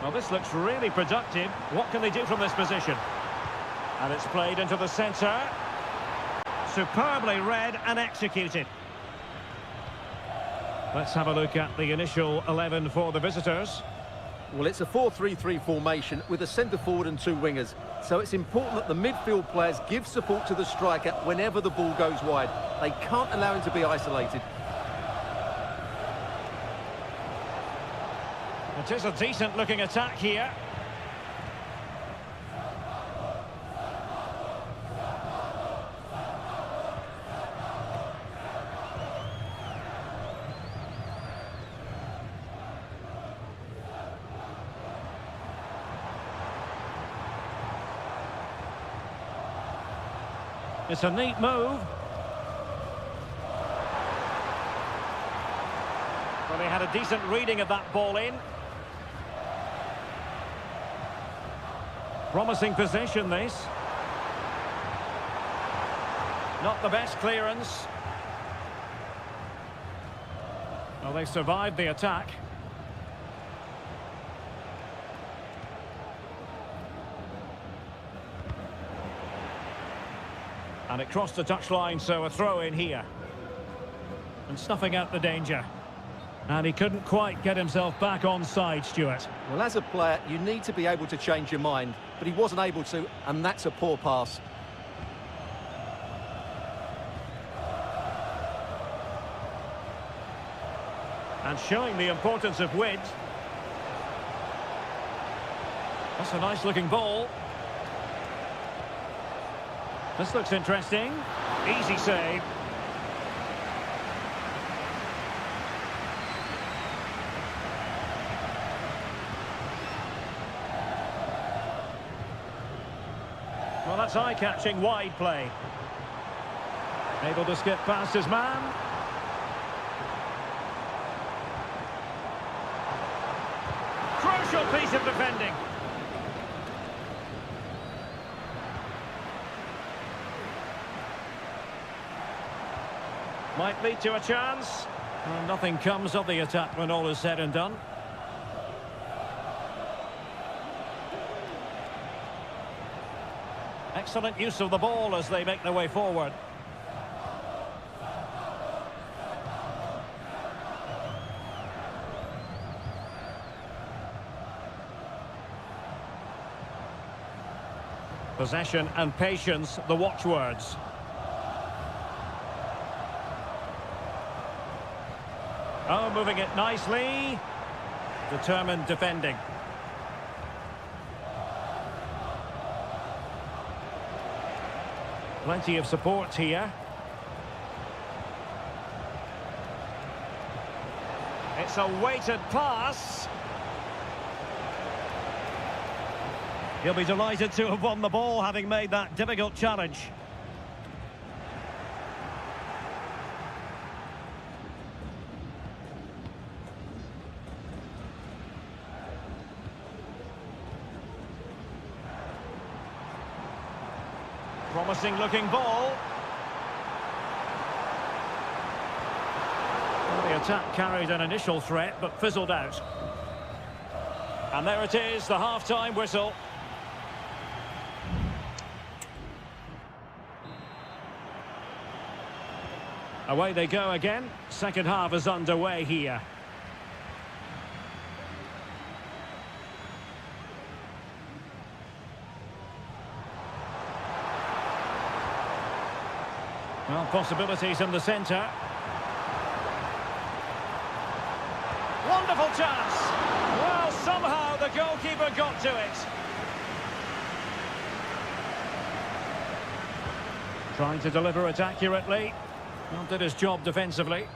Well, this looks really productive. What can they do from this position? And it's played into the centre. Superbly read and executed. Let's have a look at the initial 11 for the visitors. Well, it's a 4-3-3 formation with a centre forward and two wingers. So it's important that the midfield players give support to the striker whenever the ball goes wide. They can't allow him to be isolated. It is a decent-looking attack here. It's a neat move. Well, he had a decent reading of that ball in. Promising possession, this. Not the best clearance. Well, they survived the attack. And it crossed the touchline, so a throw in here. And snuffing out the danger. And he couldn't quite get himself back on side, Stuart. Well, as a player, you need to be able to change your mind, but he wasn't able to, and that's a poor pass. And showing the importance of width. That's a nice-looking ball. This looks interesting. Easy save. Well, that's eye-catching wide play. Able to skip past his man. Crucial piece of defending. Might lead to a chance. Well, nothing comes of the attack when all is said and done. Excellent use of the ball as they make their way forward. Possession and patience, the watchwords. Oh, moving it nicely. Determined defending. Plenty of support here. It's a weighted pass. He'll be delighted to have won the ball, having made that difficult challenge. Promising looking ball. Well, the attack carried an initial threat but fizzled out. And there it is, the half-time whistle. Away they go again. Second half is underway here. Well, possibilities in the centre. Wonderful chance. Well, somehow the goalkeeper got to it. Trying to deliver it accurately. Well, did his job defensively.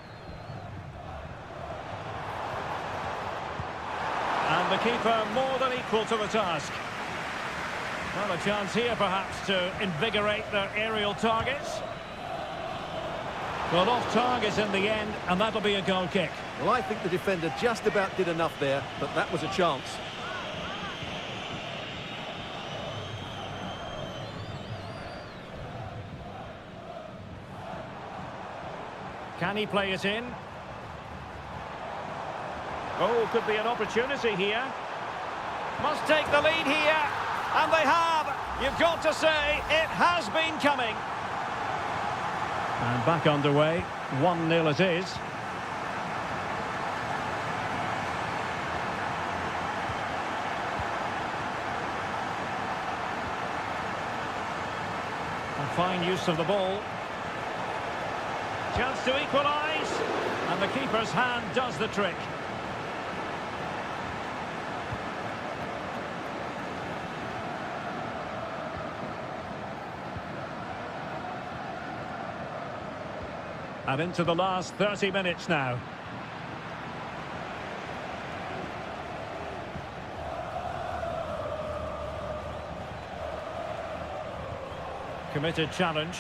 And the keeper more than equal to the task. Well, a chance here perhaps to invigorate their aerial targets. Well, off target in the end, and that'll be a goal kick. Well, I think the defender just about did enough there, but that was a chance. Can he play it in? Oh, could be an opportunity here. Must take the lead here. And they have. You've got to say, it has been coming. And back underway. 1-0 it is. A fine use of the ball. Chance to equalise. And the keeper's hand does the trick. And into the last 30 minutes now. Committed challenge.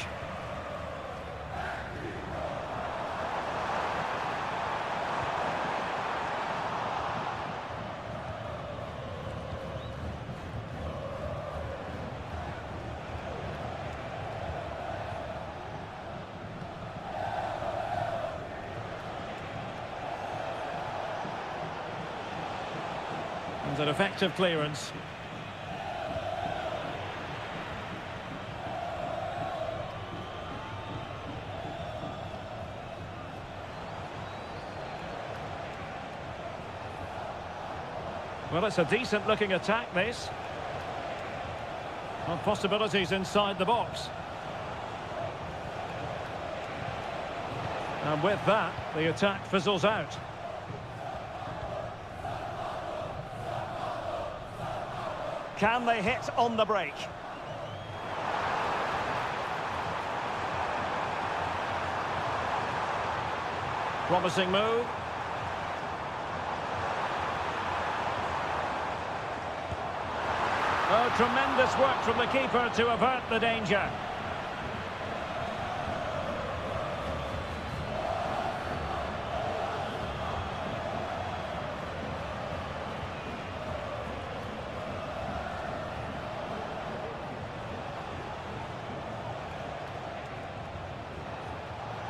And an effective clearance. Well, it's a decent looking attack, this. Well, possibilities inside the box. And with that, the attack fizzles out. Can they hit on the break? Promising move. Oh, tremendous work from the keeper to avert the danger.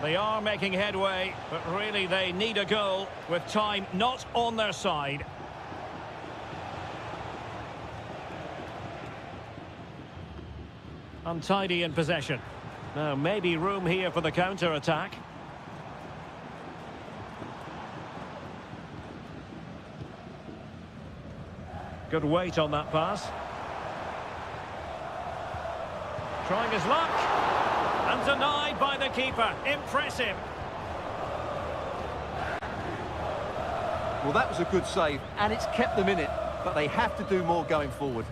They are making headway, but really they need a goal with time not on their side. Untidy in possession. Now maybe room here for the counter-attack. Good weight on that pass. Trying his luck. And denied by the keeper. Impressive. Well, that was a good save, and it's kept them in it, but they have to do more going forward.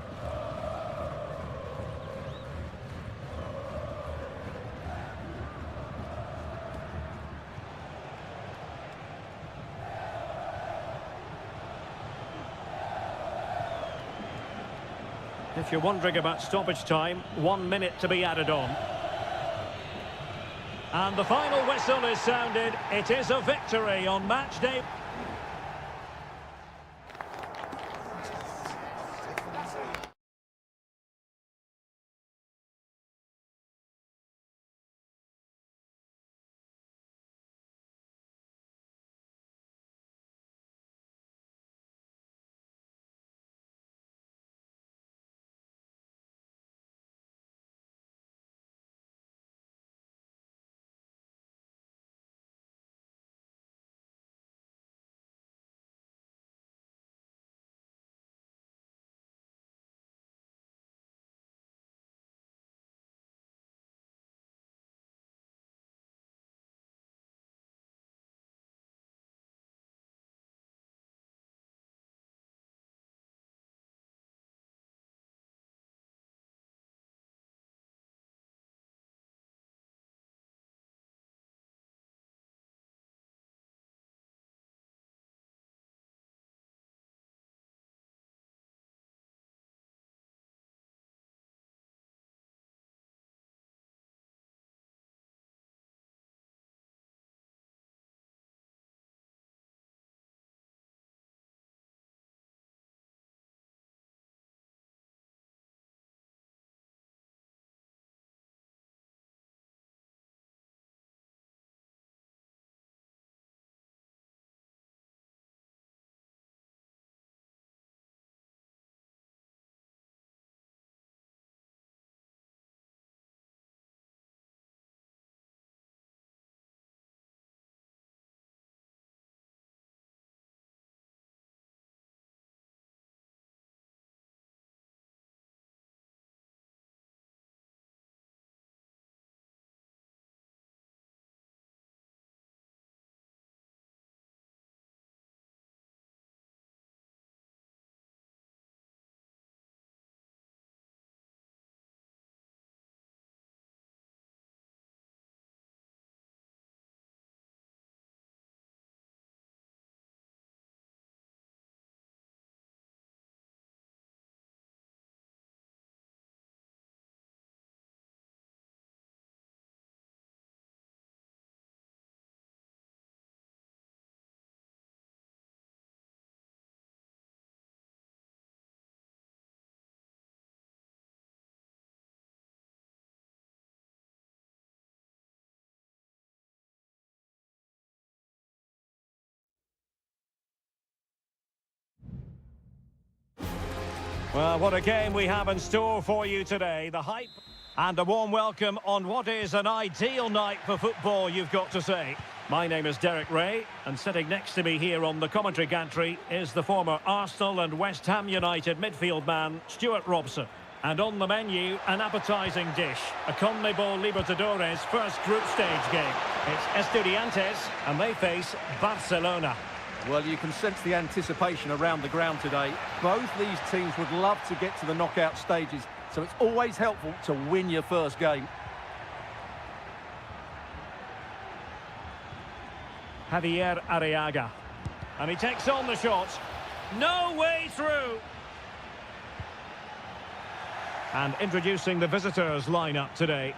If you're wondering about stoppage time, 1 minute to be added on. And the final whistle is sounded. It is a victory on match day. Well, what a game we have in store for you today. The hype and a warm welcome on what is an ideal night for football, you've got to say. My name is Derek Ray, and sitting next to me here on the commentary gantry is the former Arsenal and West Ham United midfield man, Stuart Robson. And on the menu, an appetising dish, a CONMEBOL Libertadores first group stage game. It's Estudiantes, and they face Barcelona. Well, you can sense the anticipation around the ground today. Both these teams would love to get to the knockout stages, so it's always helpful to win your first game. Javier Arriaga. And he takes on the shot. No way through. And introducing the visitors lineup today.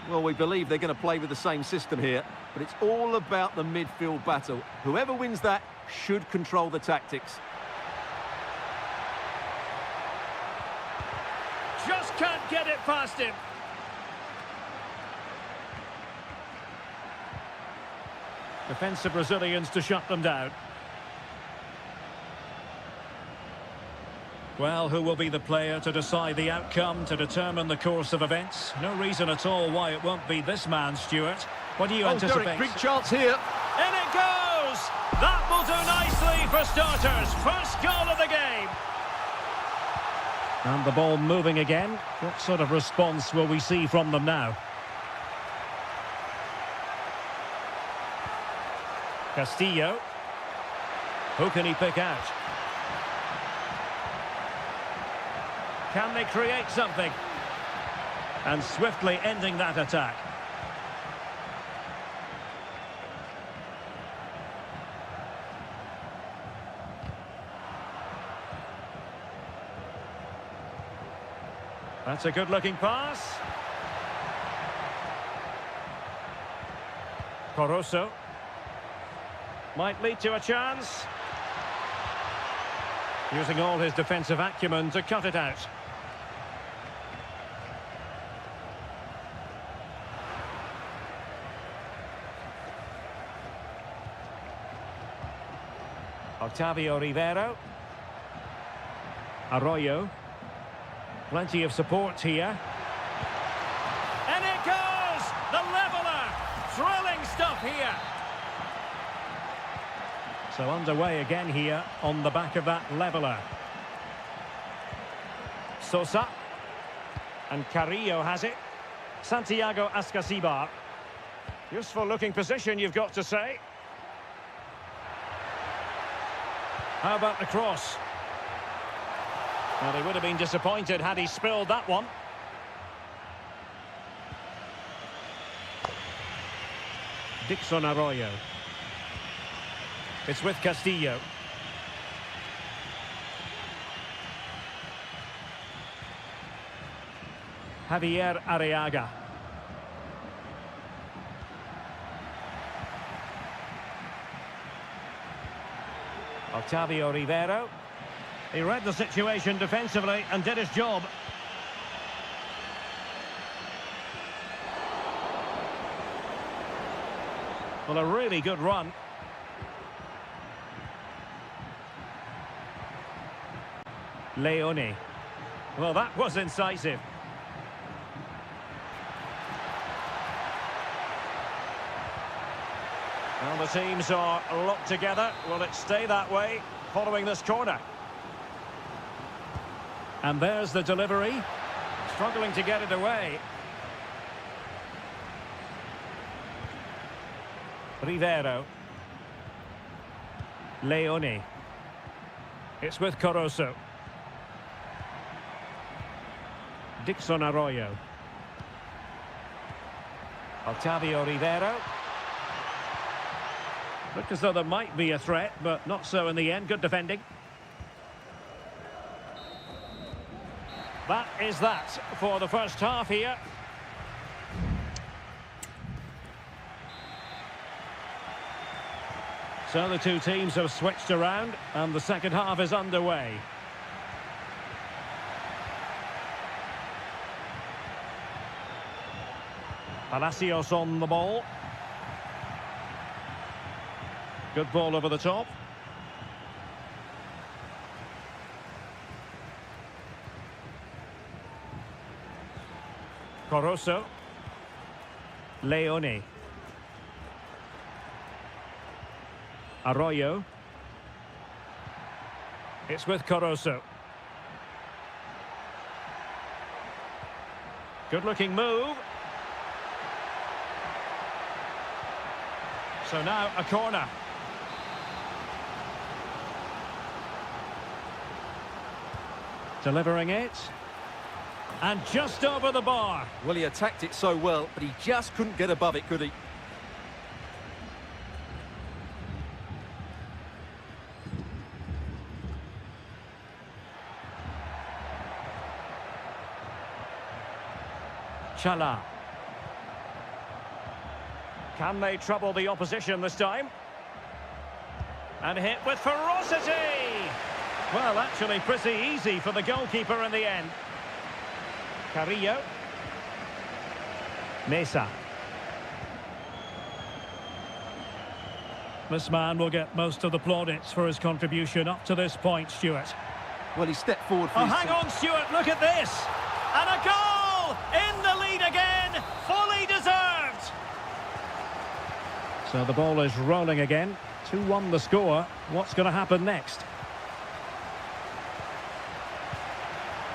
Well, we believe they're going to play with the same system here, but it's all about the midfield battle. Whoever wins that should control the tactics. Just can't get it past him. Defensive Brazilians to shut them down. Well, who will be the player to decide the outcome, to determine the course of events? No reason at all why it won't be this man, Stuart. What do you anticipate? Derek, big chance here. In it goes! That will do nicely for starters. First goal of the game. And the ball moving again. What sort of response will we see from them now? Castillo. Who can he pick out? Can they create something? And swiftly ending that attack. That's a good-looking pass. Coroso. Might lead to a chance. Using all his defensive acumen to cut it out. Octavio Rivero. Arroyo. Plenty of support here. And it goes! The leveller! Thrilling stuff here. So underway again here on the back of that leveller. Sosa. And Carrillo has it. Santiago Ascasibar. Useful looking position, you've got to say. How about the cross? Well, he would have been disappointed had he spilled that one. Dixon Arroyo. It's with Castillo. Javier Arriaga. Octavio Rivero. He read the situation defensively and did his job. Well, a really good run. Leone. Well, that was incisive. Well, the teams are locked together. Will it stay that way following this corner? And there's the delivery. Struggling to get it away. Rivero. Leone. It's with Coroso. Dixon Arroyo. Octavio Rivero. Looked as though there might be a threat, but not so in the end. Good defending. That is that for the first half here. So the two teams have switched around and the second half is underway. Palacios on the ball. Good ball over the top. Corosso. Leone. Arroyo. It's with Corosso. Good-looking move. So now a corner. Delivering it. And just over the bar. Well, he attacked it so well, but he just couldn't get above it, could he? Chala. Can they trouble the opposition this time? And hit with ferocity! Well, actually pretty easy for the goalkeeper in the end. Carrillo. Mesa. This man will get most of the plaudits for his contribution up to this point, Stuart. Well, he stepped forward for Oh, his hang on, Stuart, look at this! And a goal! In the lead again! Fully deserved! So the ball is rolling again. 2-1 the score. What's going to happen next?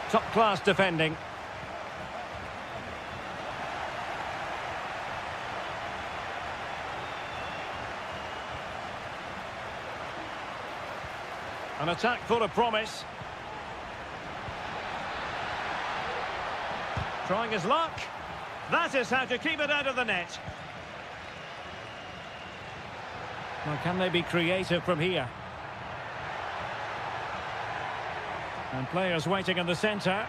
Top-class defending. An attack full of promise. Trying his luck. That is how to keep it out of the net. Well, can they be creative from here? And players waiting in the centre.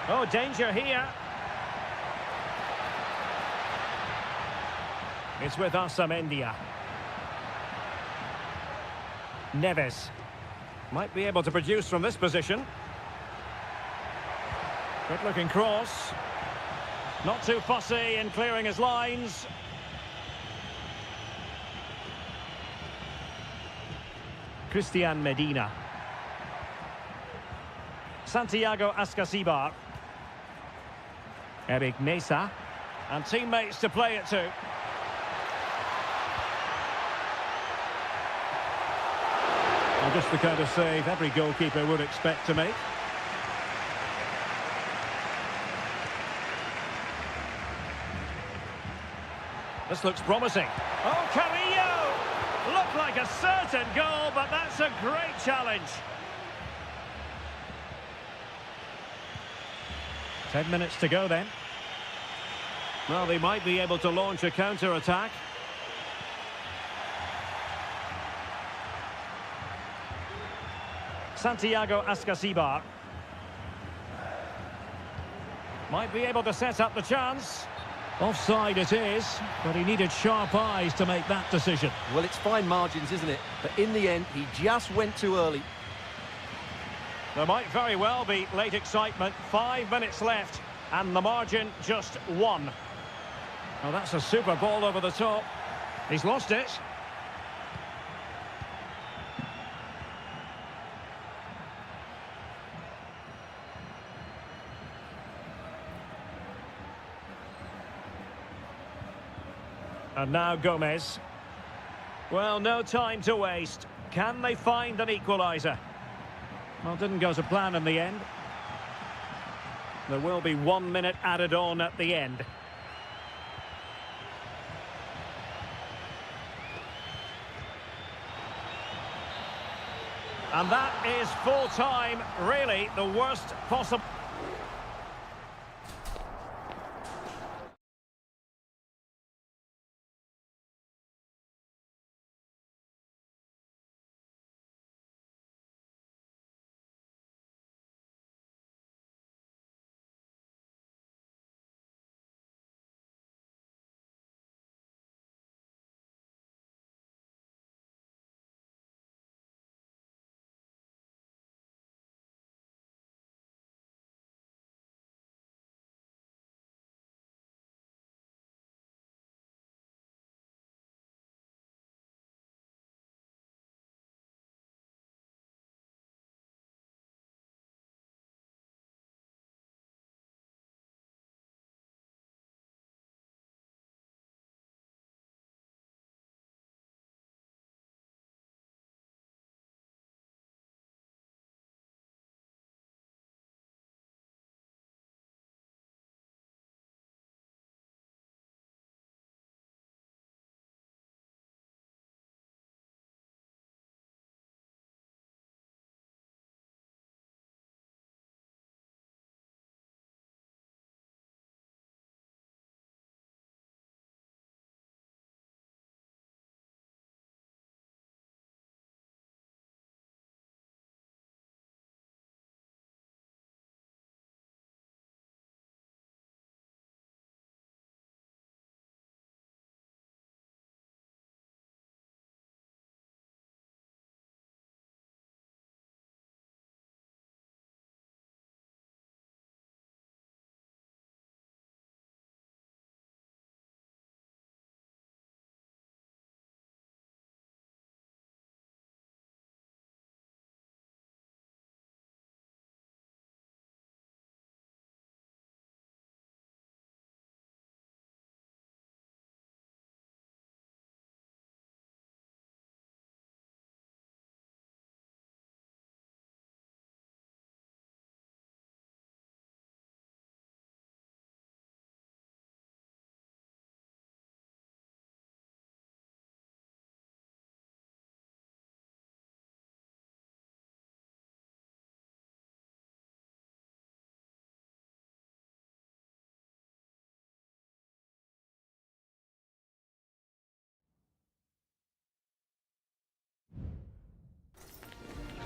Oh, danger here. It's with Asamendia. Neves. Might be able to produce from this position. Good-looking cross. Not too fussy in clearing his lines. Christian Medina. Santiago Ascasibar. Eric Mesa. And teammates to play it to. Well, just the kind of save every goalkeeper would expect to make. This looks promising. Oh, Carrillo! Looked like a certain goal, but that's a great challenge. 10 minutes to go then. Well, they might be able to launch a counter-attack. Santiago Ascasibar. Might be able to set up the chance. Offside it is, but he needed sharp eyes to make that decision. Well, it's fine margins, isn't it? But in the end, he just went too early. There might very well be late excitement. 5 minutes left, and the margin just 1. Well, that's a super ball over the top. He's lost it. And now Gomez. Well, no time to waste. Can they find an equaliser? Well, didn't go to plan in the end. There will be 1 minute added on at the end. And that is full time. Really, the worst possible.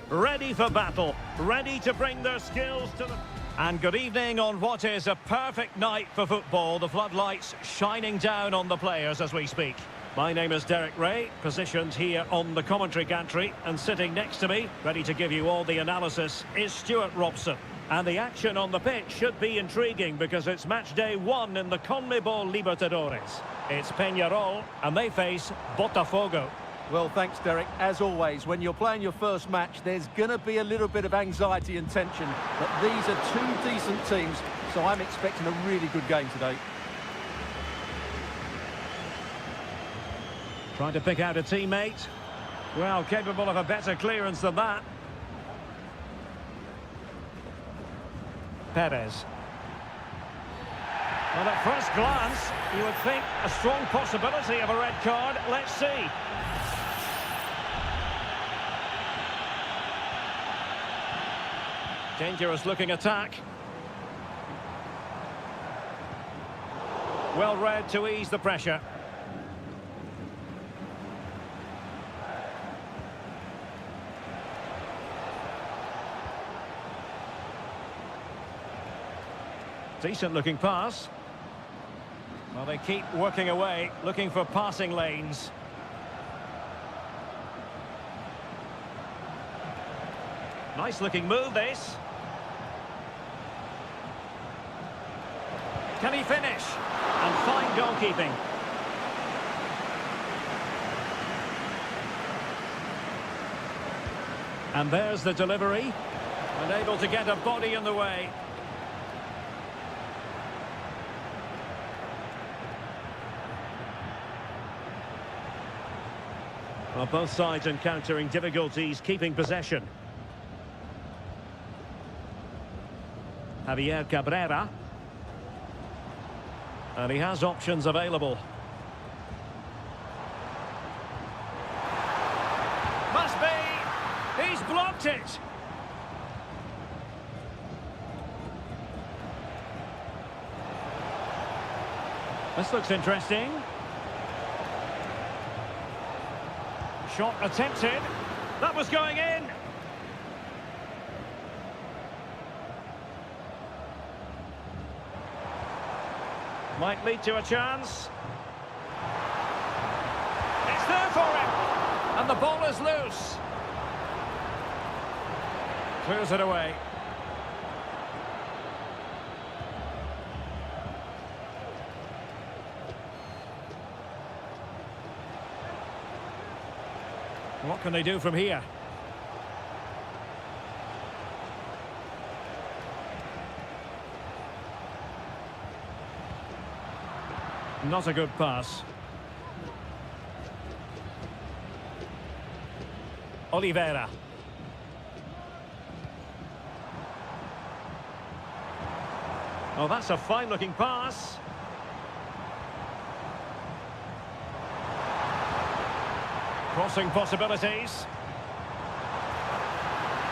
ready for battle, ready to bring their skills to the... And good evening on what is a perfect night for football. The floodlights shining down on the players as we speak. My name is Derek Ray, positioned here on the commentary gantry, and sitting next to me, ready to give you all the analysis, is Stuart Robson. And the action on the pitch should be intriguing because it's match day 1 in the CONMEBOL Libertadores. It's Peñarol, and they face Botafogo. Well, thanks, Derek. As always, when you're playing your first match, there's going to be a little bit of anxiety and tension. But these are two decent teams, so I'm expecting a really good game today. Trying to pick out a teammate. Well, capable of a better clearance than that. Perez. Well, at first glance, you would think a strong possibility of a red card. Let's see. Dangerous looking attack. Well read to ease the pressure. Decent looking pass. Well, they keep working away, looking for passing lanes. Nice looking move, this. Can he finish? And fine goalkeeping. And there's the delivery. Unable to get a body in the way. Well, both sides encountering difficulties keeping possession. Javier Cabrera. And he has options available. Must be! He's blocked it! This looks interesting. Shot attempted. That was going in! Might lead to a chance. It's there for him! And the ball is loose. Clears it away. What can they do from here? Not a good pass. Oliveira. Oh, that's a fine-looking pass. Crossing possibilities.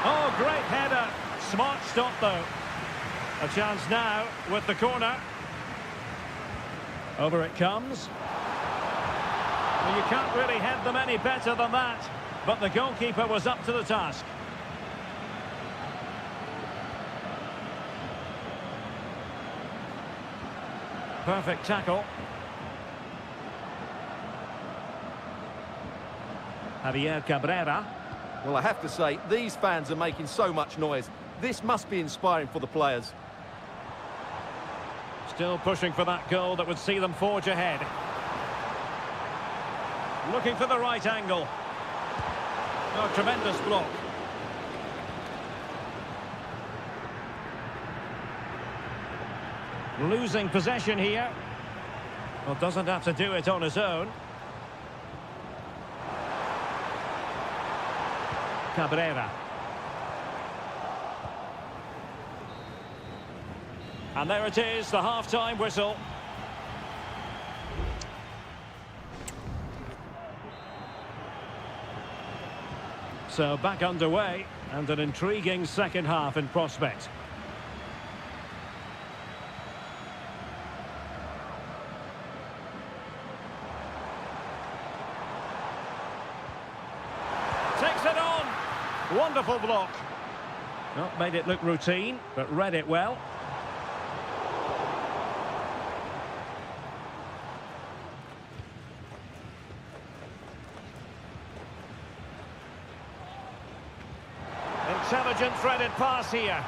Oh, great header. Smart stop, though. A chance now with the corner. Over it comes. Well, you can't really head them any better than that. But the goalkeeper was up to the task. Perfect tackle. Javier Cabrera. Well, I have to say, these fans are making so much noise. This must be inspiring for the players. Still pushing for that goal that would see them forge ahead. Looking for the right angle. Oh, tremendous block. Losing possession here. Well, doesn't have to do it on his own. Cabrera. And there it is, the half-time whistle. So back underway, and an intriguing second half in prospect. Takes it on. Wonderful block. Not made it look routine, but read it well. Intelligent threaded pass here.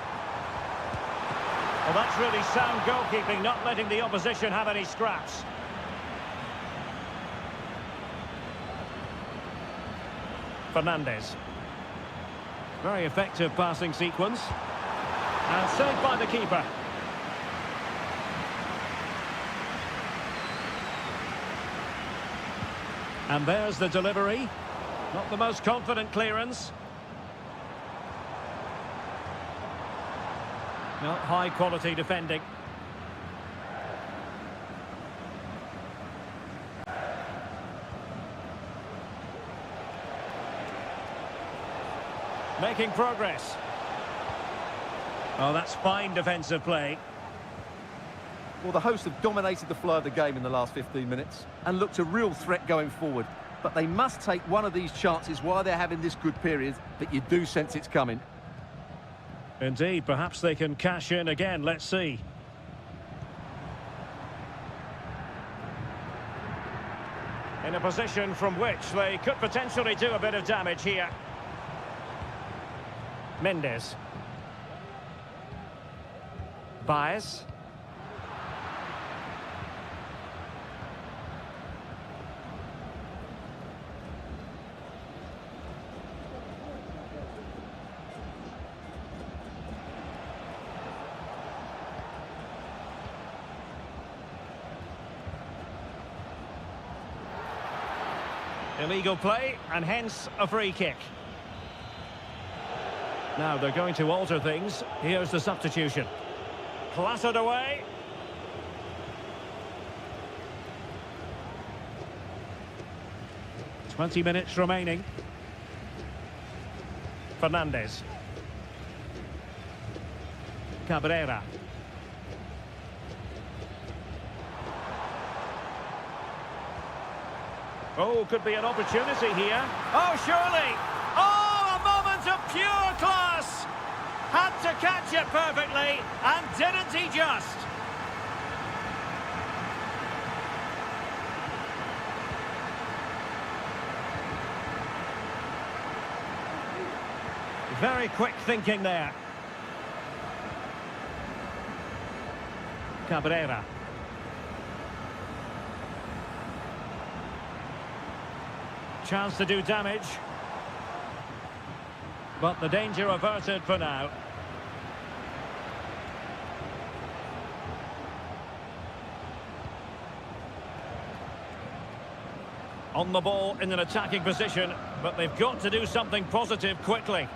Well, that's really sound goalkeeping, not letting the opposition have any scraps. Fernandez. Very effective passing sequence. And saved by the keeper. And there's the delivery. Not the most confident clearance. Not high quality defending. Making progress. Oh, that's fine defensive play. Well, the hosts have dominated the flow of the game in the last 15 minutes and looked a real threat going forward. But they must take one of these chances while they're having this good period that you do sense it's coming. Indeed, perhaps they can cash in again. Let's see. In a position from which they could potentially do a bit of damage here. Mendes. Baez. Illegal play, and hence a free kick. Now they're going to alter things. Here's the substitution. Clattered away. "20 minutes remaining. Fernandez. Cabrera. Oh, could be an opportunity here. Oh, surely! Oh, a moment of pure class! Had to catch it perfectly, and didn't he just? Very quick thinking there. Cabrera. Chance to do damage. But the danger averted for now. On the ball in an attacking position, but they've got to do something positive quickly.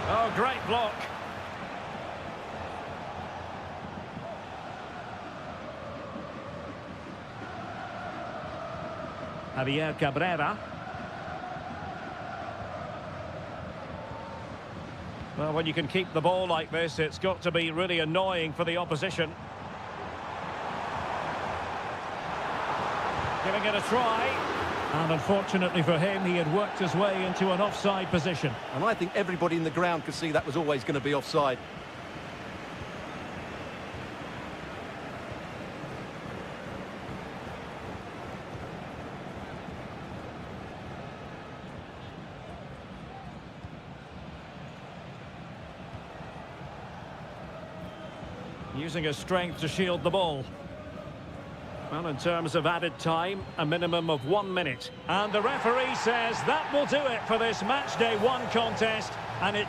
Oh, great block. Javier Cabrera. Well, when you can keep the ball like this, it's got to be really annoying for the opposition. Giving it a try. And unfortunately for him, he had worked his way into an offside position. And I think everybody in the ground could see that was always going to be offside. Using his strength to shield the ball. Well, in terms of added time, a minimum of 1 minute. And the referee says that will do it for this match day 1 contest. And it...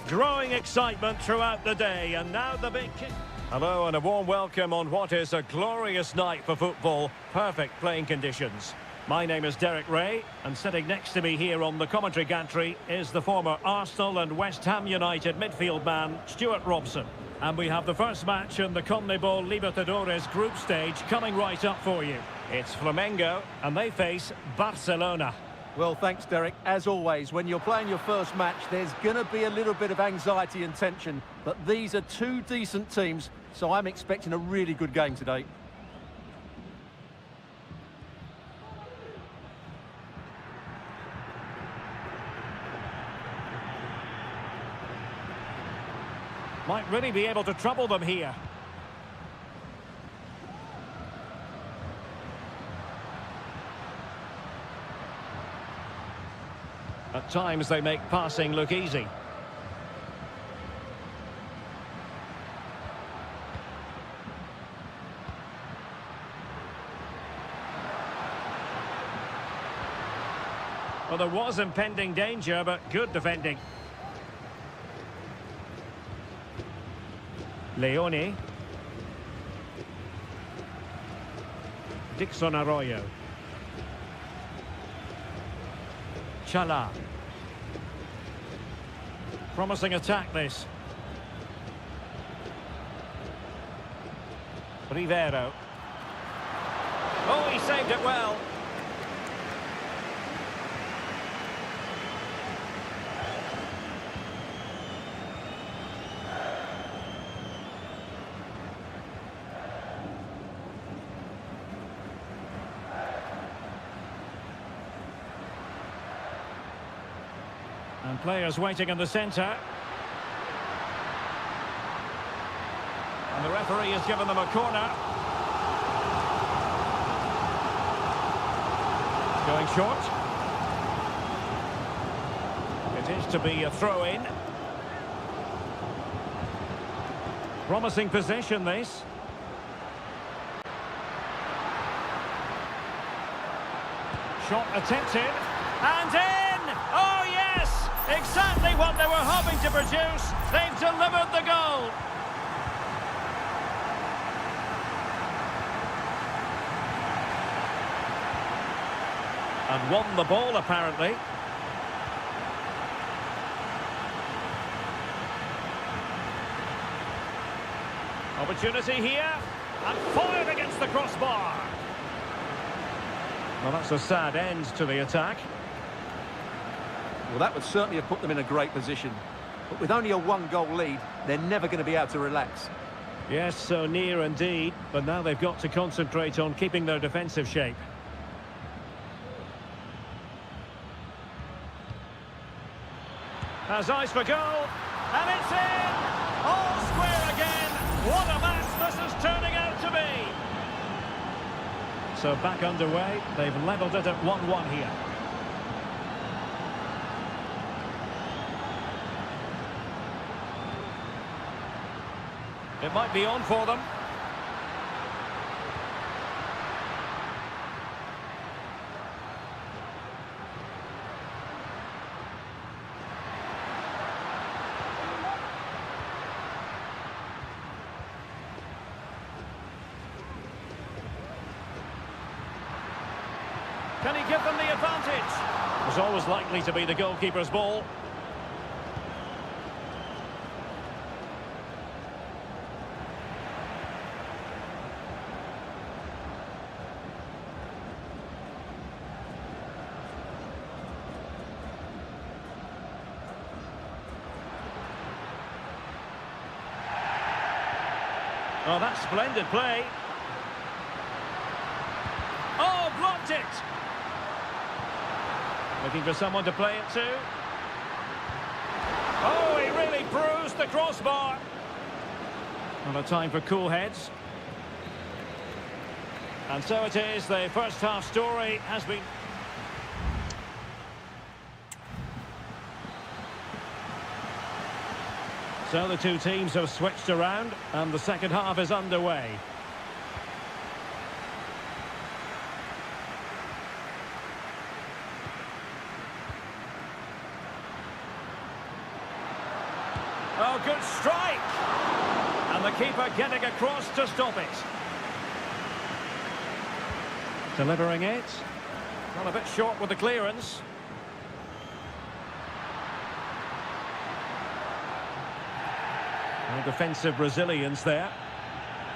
Growing excitement throughout the day, and now the big kick. Hello and a warm welcome on what is a glorious night for football. Perfect playing conditions. My name is Derek Ray, and sitting next to me here on the commentary gantry is the former Arsenal and West Ham United midfield man, Stuart Robson. And we have the first match in the CONMEBOL Libertadores group stage coming right up for you. It's Flamengo, and they face Barcelona. Well, thanks, Derek. As always, when you're playing your first match, there's going to be a little bit of anxiety and tension. But these are two decent teams, so I'm expecting a really good game today. Might really be able to trouble them here. At times they make passing look easy. Well, there was impending danger, but good defending. Leone. Dixon Arroyo. Chala. Promising attack this. Rivero. Oh, he saved it well. And players waiting in the centre. And the referee has given them a corner. Going short. It is to be a throw-in. Promising possession, this. Shot attempted. And in! Oh, yes! Exactly what they were hoping to produce. They've delivered the goal. And won the ball, apparently. Opportunity here. And fired against the crossbar. Well, that's a sad end to the attack. Well, that would certainly have put them in a great position. But with only a one-goal lead, they're never going to be able to relax. Yes, so near indeed. But now they've got to concentrate on keeping their defensive shape. Has eyes for goal. And it's in! All square again. What a match this is turning out to be. So back underway. They've levelled it at 1-1 here. It might be on for them. Can he give them the advantage? It was always likely to be the goalkeeper's ball. Oh, that's splendid play. Oh, blocked it. Looking for someone to play it to. Oh, he really bruised the crossbar. Not a time for cool heads. And so it is, the first half story has been... So the two teams have switched around and the second half is underway. strike! And the keeper getting across to stop it. Delivering it. Got a bit short with the clearance. No defensive resilience there.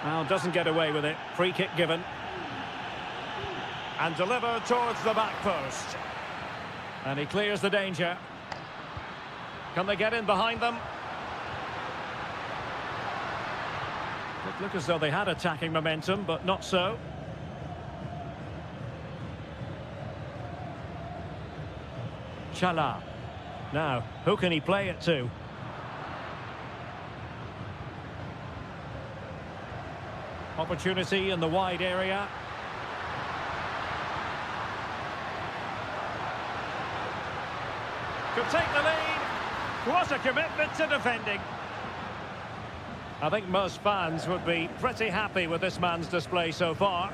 Well, doesn't get away with it. Free kick given. And delivered towards the back post. And he clears the danger. Can they get in behind them? It looked as though they had attacking momentum, but not so. Chala. Now, who can he play it to? Opportunity in the wide area. Could take the lead. What a commitment to defending. I think most fans would be pretty happy with this man's display so far.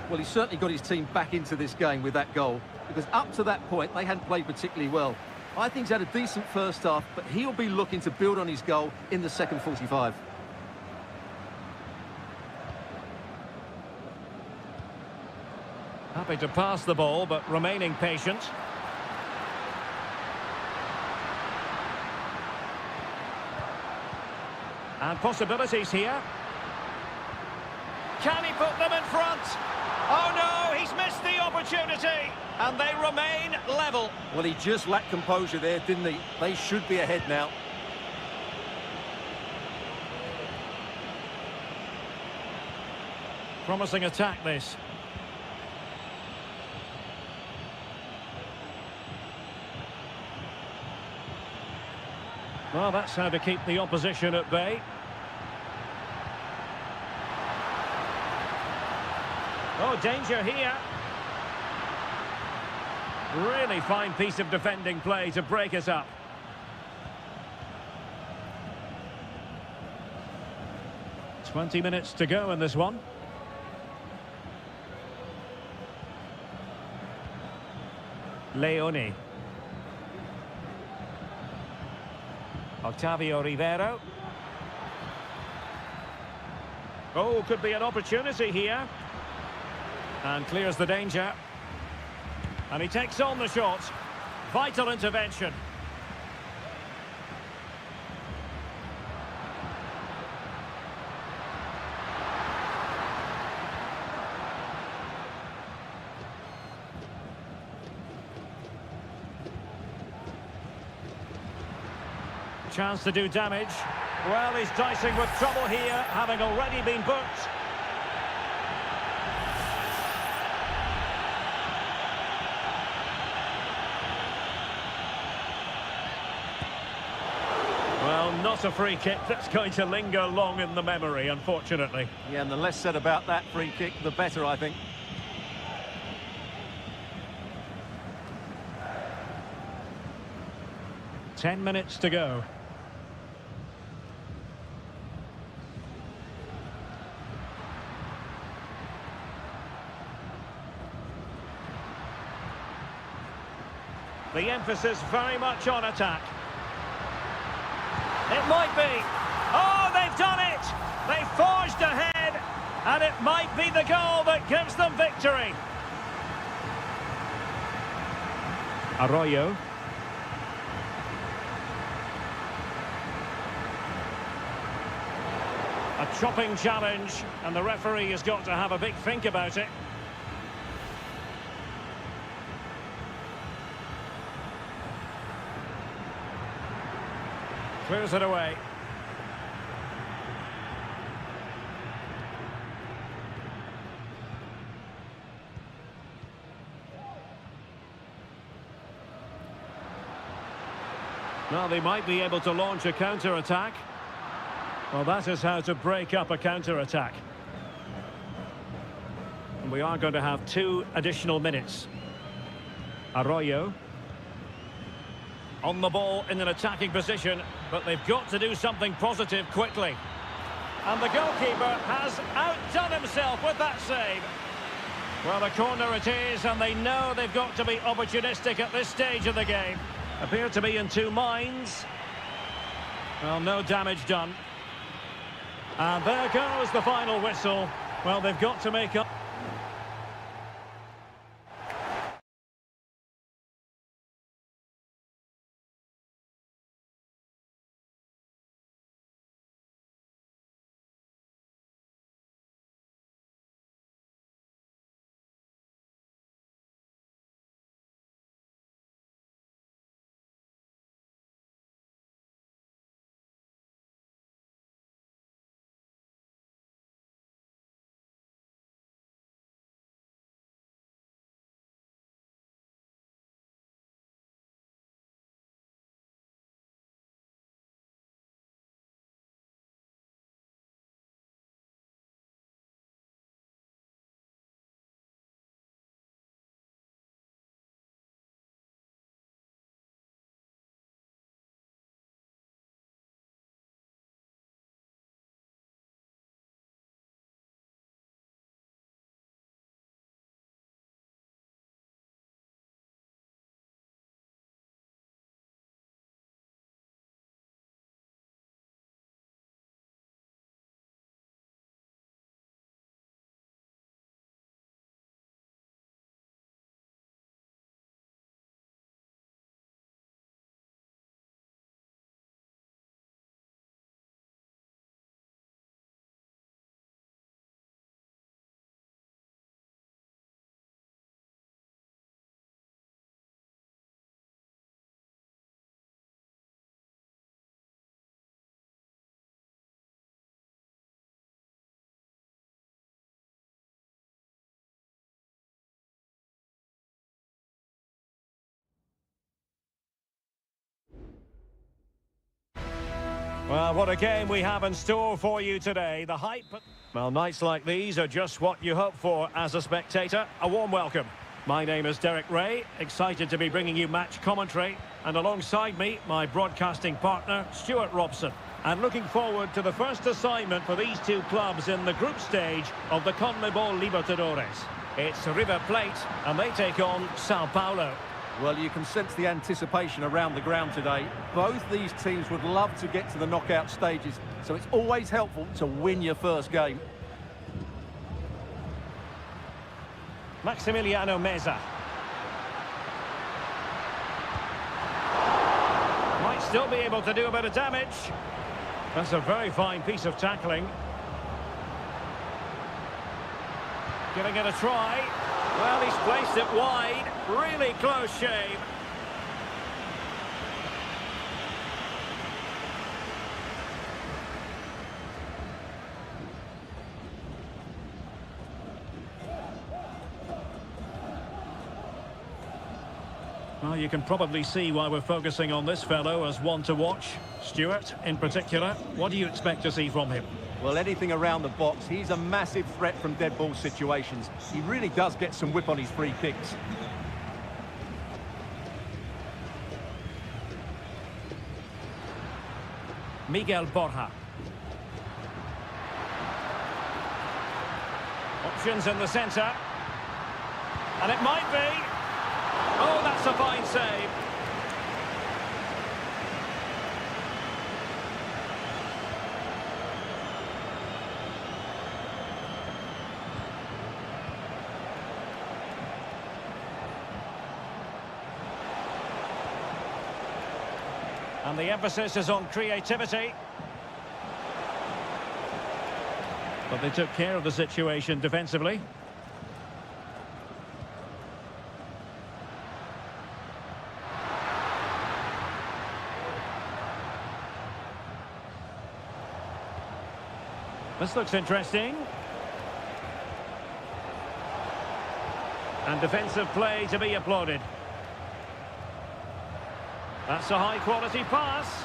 Well, he's certainly got his team back into this game with that goal, because up to that point, they hadn't played particularly well. I think he's had a decent first half, but he'll be looking to build on his goal in the second 45. Happy to pass the ball, but remaining patient. And possibilities here. Can he put them in front? Oh no, he's missed the opportunity. And they remain level. Well, he just lacked composure there, didn't he? They should be ahead now. Promising attack, this. Well, that's how to keep the opposition at bay. Oh, danger here. Really fine piece of defending play to break us up. "20 minutes to go in this one. Leone. Octavio Rivero. Oh, could be an opportunity here. And clears the danger. And he takes on the shot. Vital intervention. Chance to do damage. Well, he's dicing with trouble here, having already been booked. Well, not a free kick that's going to linger long in the memory, unfortunately. Yeah, and the less said about that free kick, the better, I think. Ten minutes to go. The emphasis very much on attack. It might be. Oh, they've done it! They forged ahead, and it might be the goal that gives them victory. Arroyo. A chopping challenge, and the referee has got to have a big think about it. Clears it away. Now they might be able to launch a counter-attack. Well, that is how to break up a counter-attack. And we are going to have 2 additional minutes. Arroyo. On the ball in an attacking position, but they've got to do something positive quickly. And the goalkeeper has outdone himself with that save. Well, a corner it is, and they know they've got to be opportunistic at this stage of the game. Appear to be in 2 minds. Well, no damage done. And there goes the final whistle. Well, they've got to make up. Well, what a game we have in store for you today. The hype... Well, nights like these are just what you hope for as a spectator. A warm welcome. My name is Derek Ray, excited to be bringing you match commentary. And alongside me, my broadcasting partner, Stuart Robson. And looking forward to the first assignment for these two clubs in the group stage of the CONMEBOL Libertadores. It's River Plate, and they take on Sao Paulo. Well, you can sense the anticipation around the ground today. Both these teams would love to get to the knockout stages, so it's always helpful to win your first game. Maximiliano Meza. Might still be able to do a bit of damage. That's a very fine piece of tackling. Giving it a try. Well, he's placed it wide. Really close shave. Well, you can probably see why we're focusing on this fellow as one to watch. Stuart, in particular, what do you expect to see from him? Well, anything around the box. He's a massive threat from dead ball situations. He really does get some whip on his free kicks. Miguel Borja. Options in the centre. And it might be. Oh, that's a fine save. And the emphasis is on creativity. But they took care of the situation defensively. This looks interesting. And defensive play to be applauded. That's a high-quality pass.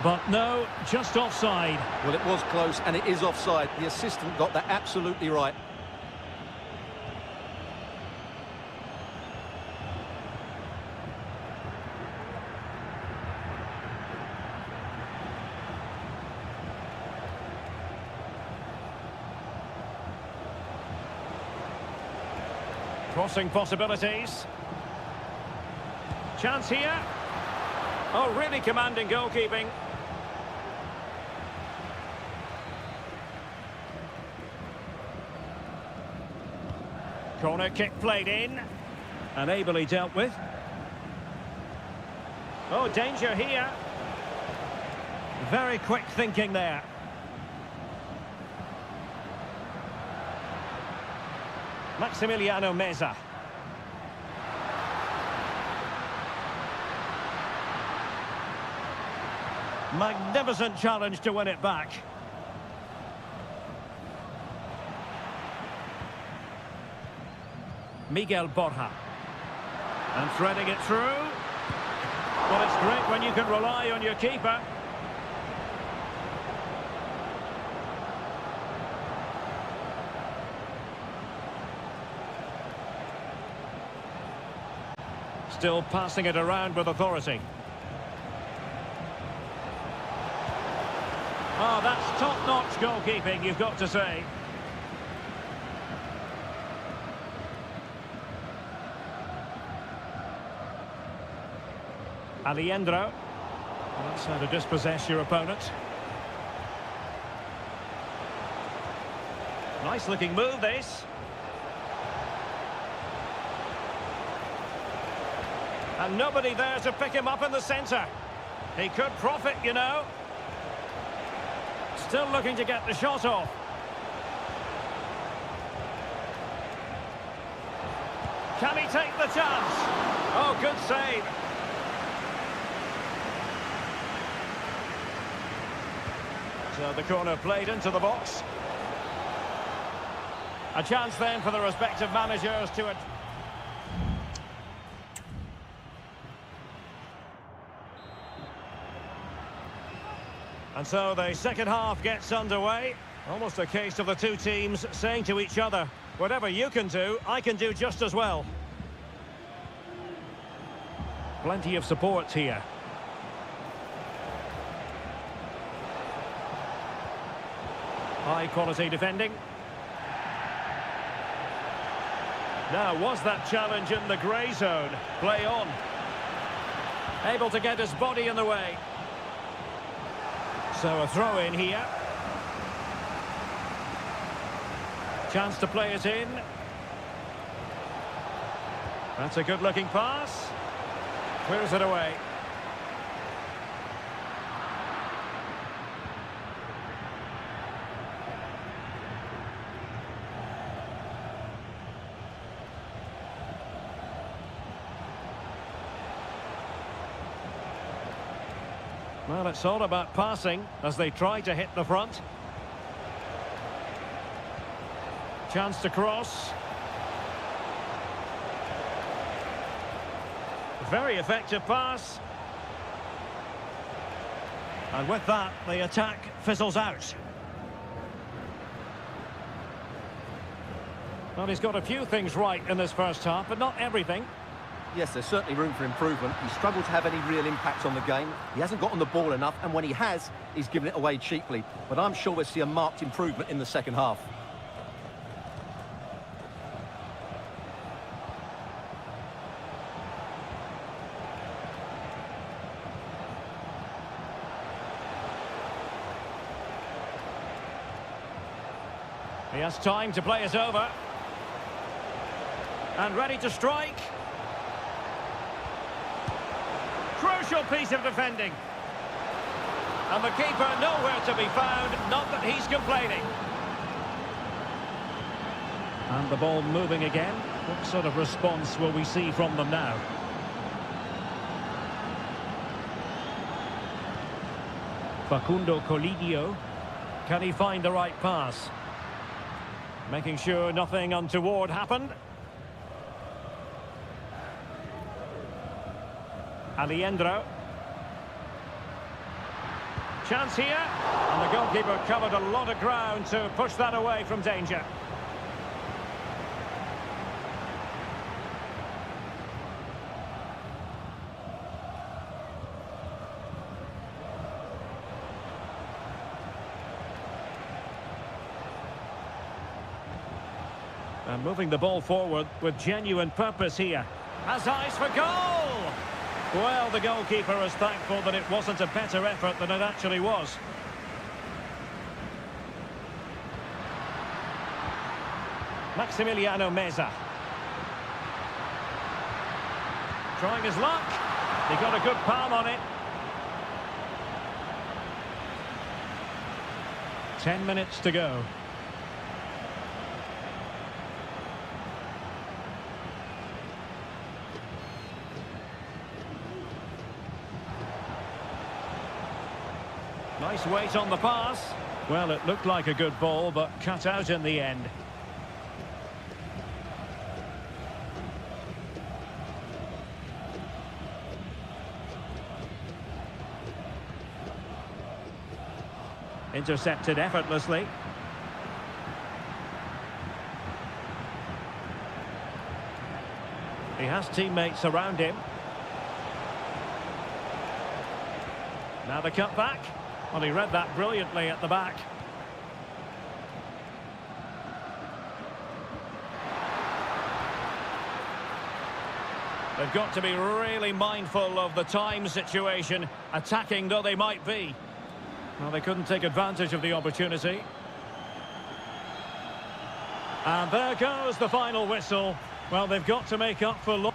But no, just offside. Well, it was close, and it is offside. The assistant got that absolutely right. Crossing possibilities. Chance here. Oh, really commanding goalkeeping. Corner kick played in. And ably dealt with. Oh, danger here. Very quick thinking there. Maximiliano Meza. Magnificent challenge to win it back. Miguel Borja. And threading it through. Well, it's great when you can rely on your keeper. Still passing it around with authority. Oh, that's top-notch goalkeeping, you've got to say. Alejandro. That's how to dispossess your opponent. Nice-looking move, this. And nobody there to pick him up in the centre. He could profit, you know. Still looking to get the shot off. Can he take the chance? Oh, good save. So the corner played into the box. A chance then for the respective managers to... And so the second half gets underway. Almost a case of the two teams saying to each other, whatever you can do, I can do just as well. Plenty of support here. High quality defending. Now, was that challenge in the grey zone? Play on. Able to get his body in the way. So a throw in here. Chance to play it in. That's a good looking pass. Clears it away. Well, it's all about passing as they try to hit the front. Chance to cross. Very effective pass. And with that, the attack fizzles out. Well, he's got a few things right in this first half, but not everything. Yes, there's certainly room for improvement. He's struggled to have any real impact on the game. He hasn't got on the ball enough, and when he has, he's given it away cheaply. But I'm sure we'll see a marked improvement in the second half. He has time to play it over. And ready to strike. Crucial piece of defending. And the keeper nowhere to be found, not that he's complaining. And the ball moving again. What sort of response will we see from them now? Facundo Colidio. Can he find the right pass? Making sure nothing untoward happened. Alejandro. Chance here. And the goalkeeper covered a lot of ground to push that away from danger. And moving the ball forward with genuine purpose here. Has eyes for goal! Well, the goalkeeper is thankful that it wasn't a better effort than it actually was. Maximiliano Meza. Trying his luck. He got a good palm on it. 10 minutes to go. Nice weight on the pass. Well, it looked like a good ball, but cut out in the end. Intercepted effortlessly. He has teammates around him. Now the cut back. Well, he read that brilliantly at the back. They've got to be really mindful of the time situation, attacking though they might be. Well, they couldn't take advantage of the opportunity. And there goes the final whistle. Well, they've got to make up for...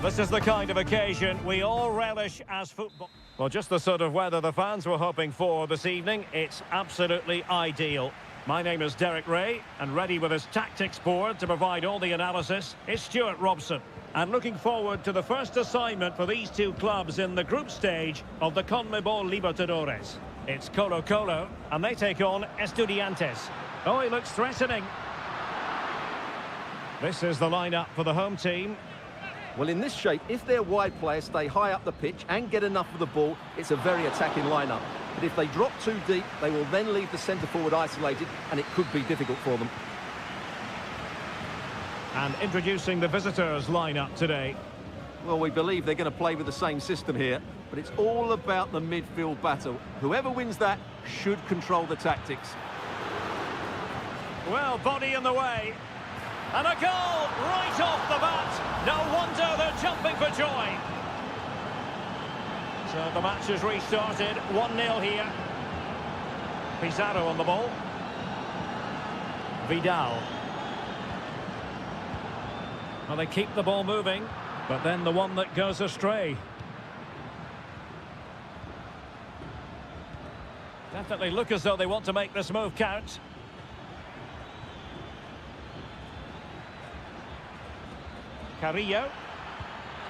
This is the kind of occasion we all relish as football. Well, just the sort of weather the fans were hoping for this evening. It's absolutely ideal. My name is Derek Ray, and ready with his tactics board to provide all the analysis is Stuart Robson. And looking forward to the first assignment for these two clubs in the group stage of the CONMEBOL Libertadores. It's Colo-Colo, and they take on Estudiantes. Oh, he looks threatening. This is the lineup for the home team. Well, in this shape, if their wide players stay high up the pitch and get enough of the ball, it's a very attacking lineup. But if they drop too deep, they will then leave the centre-forward isolated, and it could be difficult for them. And introducing the visitors' lineup today. Well, we believe they're going to play with the same system here, but it's all about the midfield battle. Whoever wins that should control the tactics. Well, body in the way. And a goal right off the bat. No wonder they're jumping for joy. So the match has restarted. 1-0 here. Pizarro on the ball. Vidal. Well, they keep the ball moving, but then the one that goes astray. Definitely look as though they want to make this move count. Carrillo.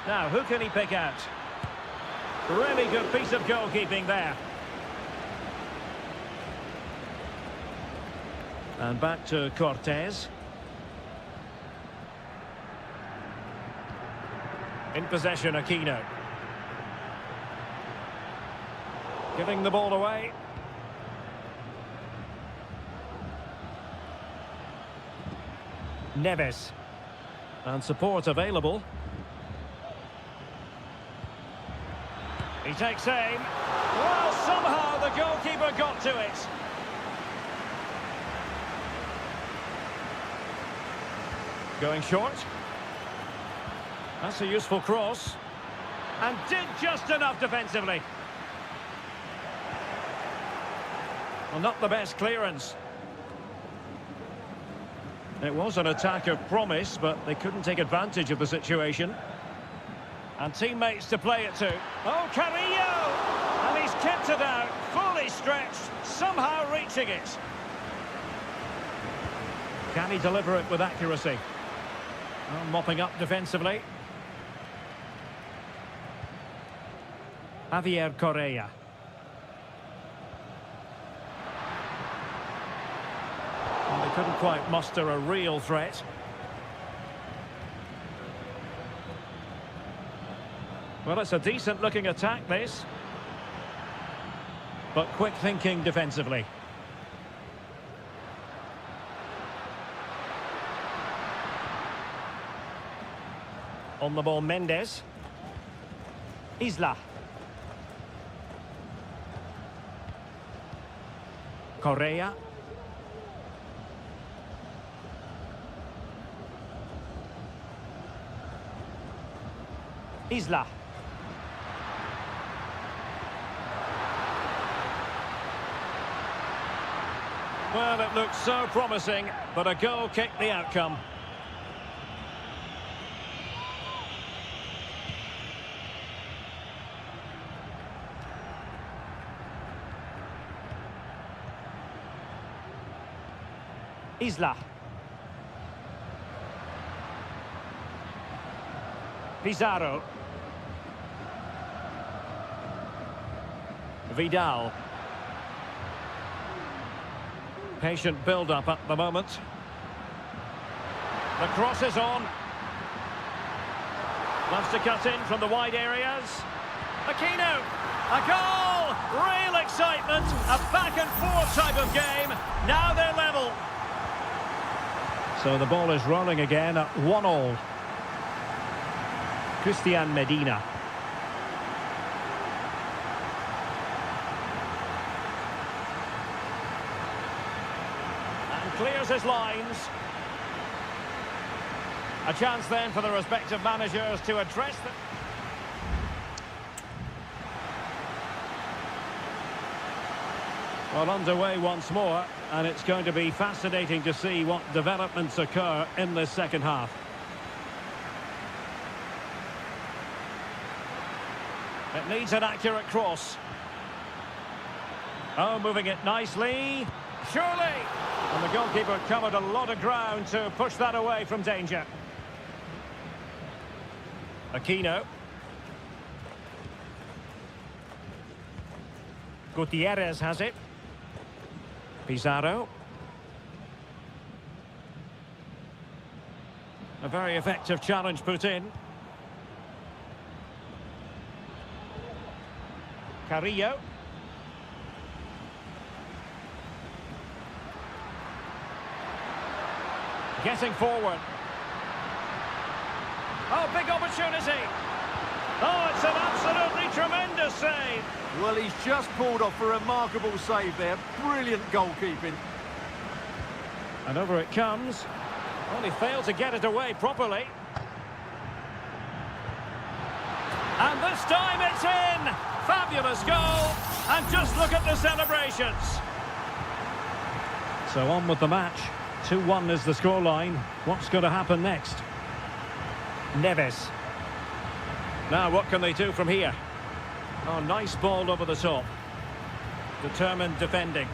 Now, who can he pick out? Really good piece of goalkeeping there. And back to Cortez. In possession, Aquino. Giving the ball away. Neves. And support available. He takes aim. Well, somehow the goalkeeper got to it. Going short. That's a useful cross. And did just enough defensively. Well, not the best clearance. It was an attack of promise, but they couldn't take advantage of the situation. And teammates to play it to. Oh, Carrillo! And he's kept it out, fully stretched, somehow reaching it. Can he deliver it with accuracy? Well, mopping up defensively. Javier Correa. Well, they couldn't quite muster a real threat. Well, it's a decent-looking attack, this. But quick thinking defensively. On the ball, Mendes. Isla. Correa. Isla. Well, it looked so promising, but a goal kicked the outcome. Isla. Pizarro. Vidal. Patient build-up at the moment. The cross is on. Loves to cut in from the wide areas. Aquino. A goal! Real excitement. A back-and-forth type of game. Now they're level. So the ball is rolling again at 1-1. Christian Medina. And clears his lines. A chance then for the respective managers to address them. Well, underway once more, and it's going to be fascinating to see what developments occur in this second half. It needs an accurate cross. Oh, moving it nicely. Surely! And the goalkeeper covered a lot of ground to push that away from danger. Aquino. Gutierrez has it. Pizarro. A very effective challenge put in. Carrillo. Getting forward. Oh, big opportunity. Oh, it's an absolutely tremendous save. Well, he's just pulled off a remarkable save there. Brilliant goalkeeping. And over it comes. Well, he failed to get it away properly. And this time it's in. Fabulous goal. And just look at the celebrations. So on with the match. 2-1 is the scoreline. What's going to happen next? Neves. Now, what can they do from here? Oh, nice ball over the top. Determined defending.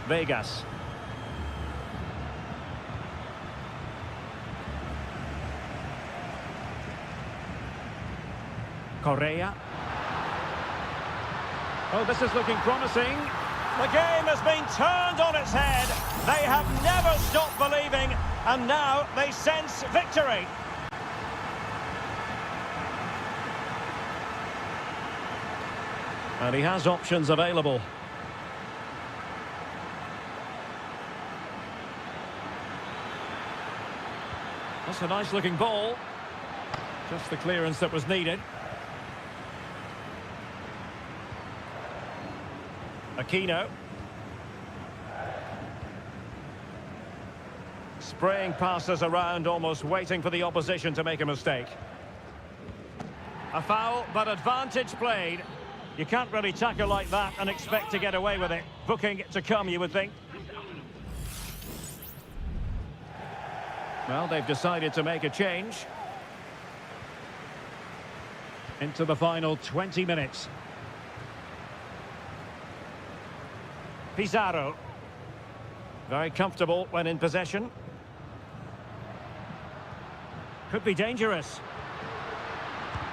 Vegas. Correa. Oh, this is looking promising. The game has been turned on its head. They have never stopped believing, and now they sense victory. And he has options available. That's a nice looking ball. Just the clearance that was needed. Aquino. Spraying passes around, almost waiting for the opposition to make a mistake. A foul, but advantage played. You can't really tackle like that and expect to get away with it. Booking to come, you would think. Well, they've decided to make a change. Into the final 20 minutes. Pizarro. Very comfortable when in possession. Could be dangerous.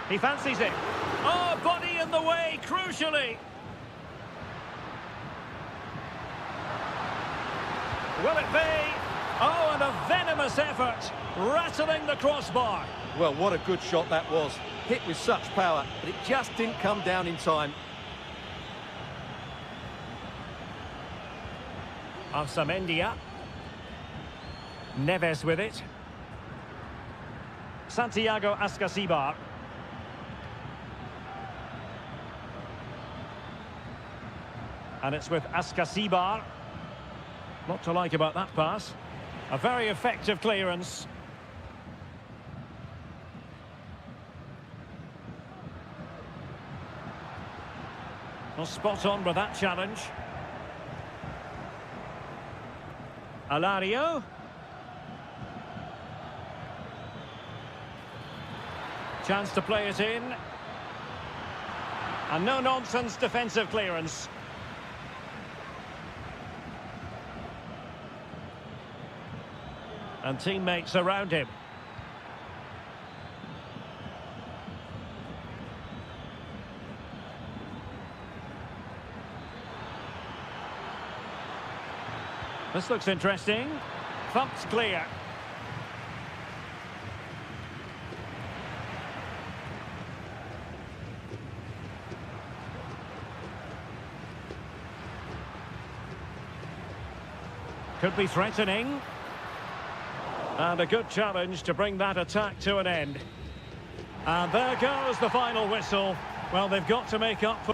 He fancies it. Oh, body in the way, crucially. Will it be? Oh, and a venomous effort, rattling the crossbar. Well, what a good shot that was. Hit with such power, but it just didn't come down in time. Arsamendia. Neves with it. Santiago Ascasibar. And it's with Ascasibar. Not to like about that pass. A very effective clearance. Well, spot on with that challenge. Alario. Chance to play it in. And no-nonsense defensive clearance. And teammates around him. This looks interesting. Thumped clear. Could be threatening. And a good challenge to bring that attack to an end. And there goes the final whistle. Well, they've got to make up for...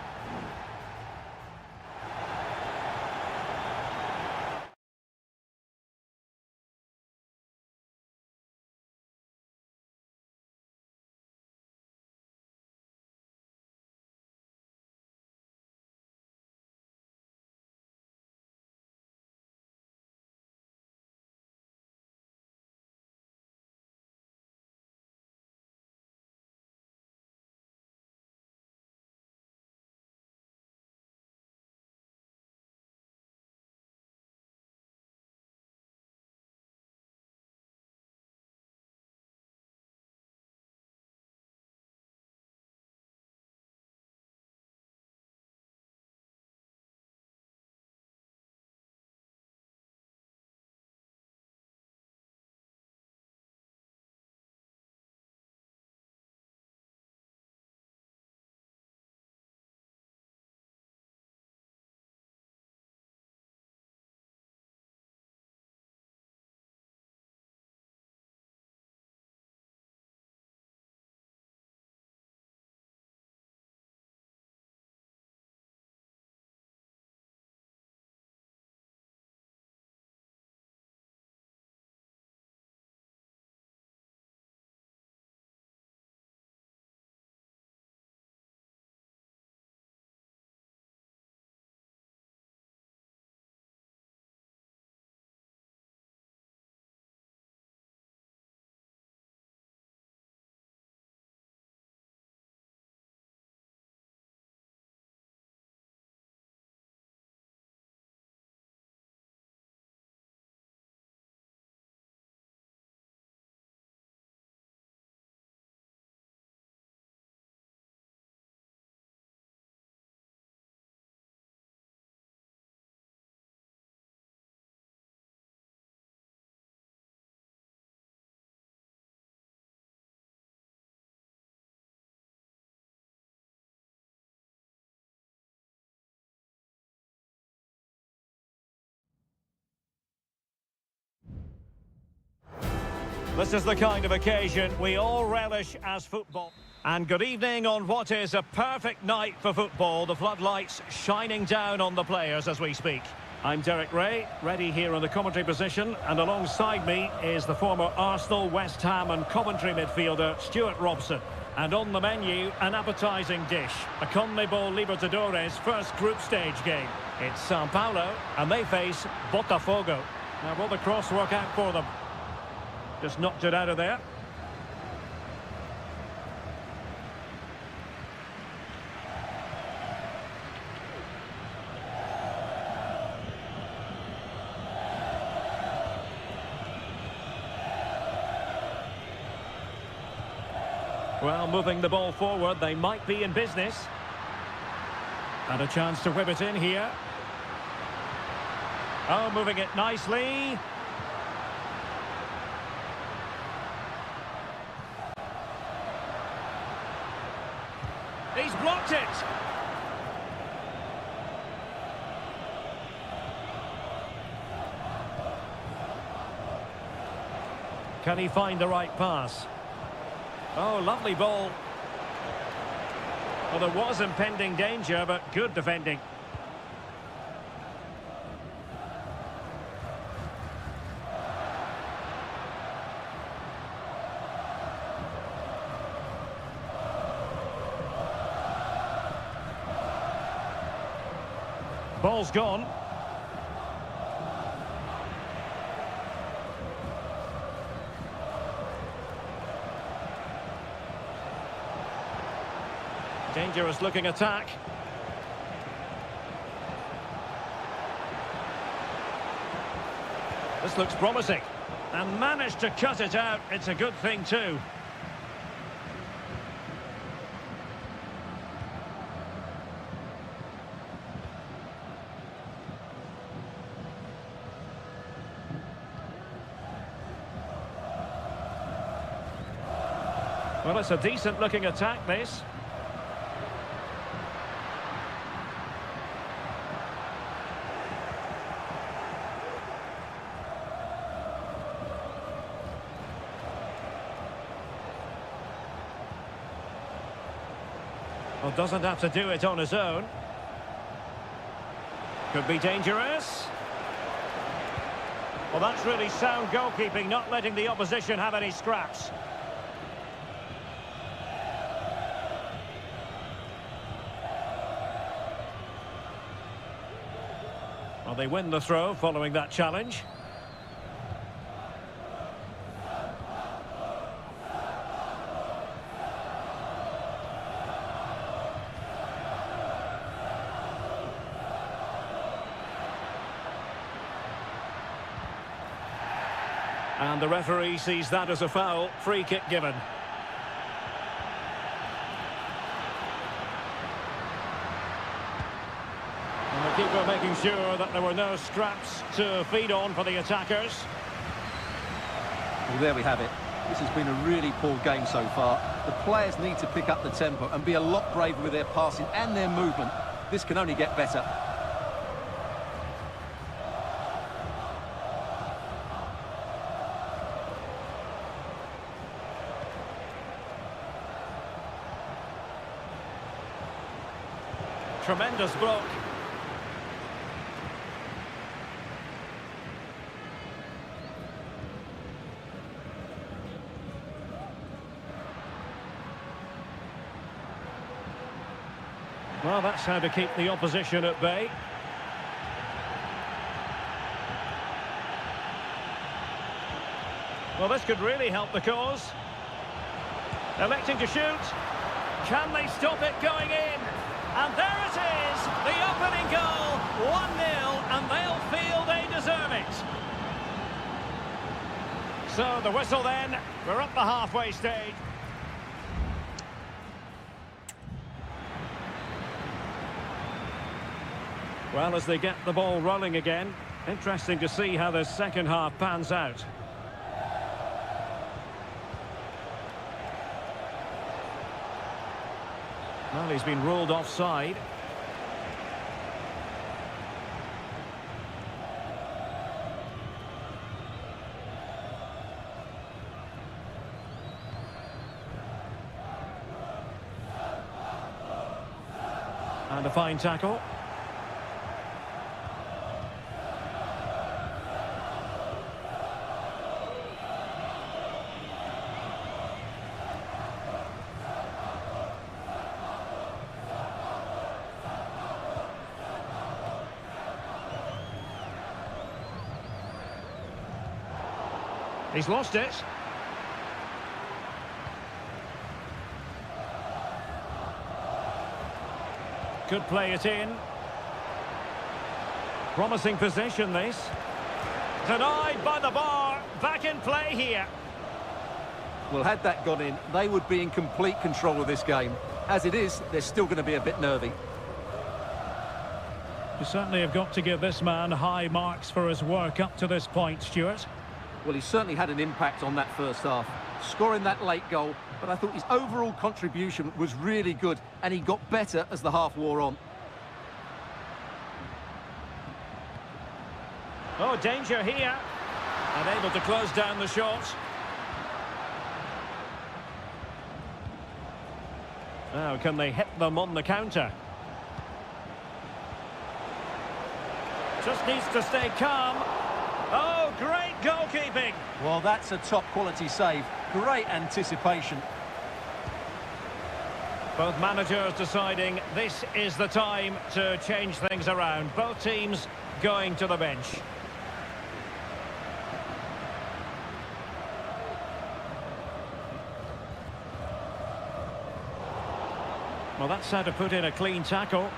This is the kind of occasion we all relish as football. And good evening on what is a perfect night for football. The floodlights shining down on the players as we speak. I'm Derek Ray, ready here in the commentary position, and alongside me is the former Arsenal, West Ham and Coventry midfielder Stuart Robson. And on the menu, an appetising dish, a CONMEBOL Libertadores first group stage game. It's Sao Paulo, and they face Botafogo. Now, will the cross work out for them? Just knocked it out of there. Well, moving the ball forward, they might be in business. And a chance to whip it in here. Oh, moving it nicely. He's blocked it. Can he find the right pass? Oh, lovely ball. Well, there was impending danger, but good defending. Ball's gone. Dangerous looking attack. This looks promising. And managed to cut it out. It's a good thing too. Well, it's a decent looking attack, this. Well, doesn't have to do it on his own. Could be dangerous. Well, that's really sound goalkeeping, not letting the opposition have any scraps. Well, they win the throw following that challenge. And the referee sees that as a foul. Free kick given. And the keeper making sure that there were no scraps to feed on for the attackers. Well, there we have it. This has been a really poor game so far. The players need to pick up the tempo and be a lot braver with their passing and their movement. This can only get better. Tremendous block. Well, that's how to keep the opposition at bay. Well, this could really help the cause. Electing to shoot. Can they stop it going in? And there it is, the opening goal, 1-0, and they'll feel they deserve it. So the whistle then, we're up the halfway stage. Well, as they get the ball rolling again, interesting to see how the second half pans out. Well, he's been ruled offside. And a fine tackle. He's lost it. Could play it in. Promising position, this. Denied by the bar. Back in play here. Well, had that gone in, they would be in complete control of this game. As it is, they're still going to be a bit nervy. You certainly have got to give this man high marks for his work up to this point, Stuart. Well, he certainly had an impact on that first half, scoring that late goal, but I thought his overall contribution was really good, and he got better as the half wore on. Oh, danger here. Unable to close down the shot. Now, can they hit them on the counter? Just needs to stay calm. Oh, great goalkeeping. Well, that's a top-quality save. Great anticipation. Both managers deciding this is the time to change things around. Both teams going to the bench. Well, that's how to put in a clean tackle.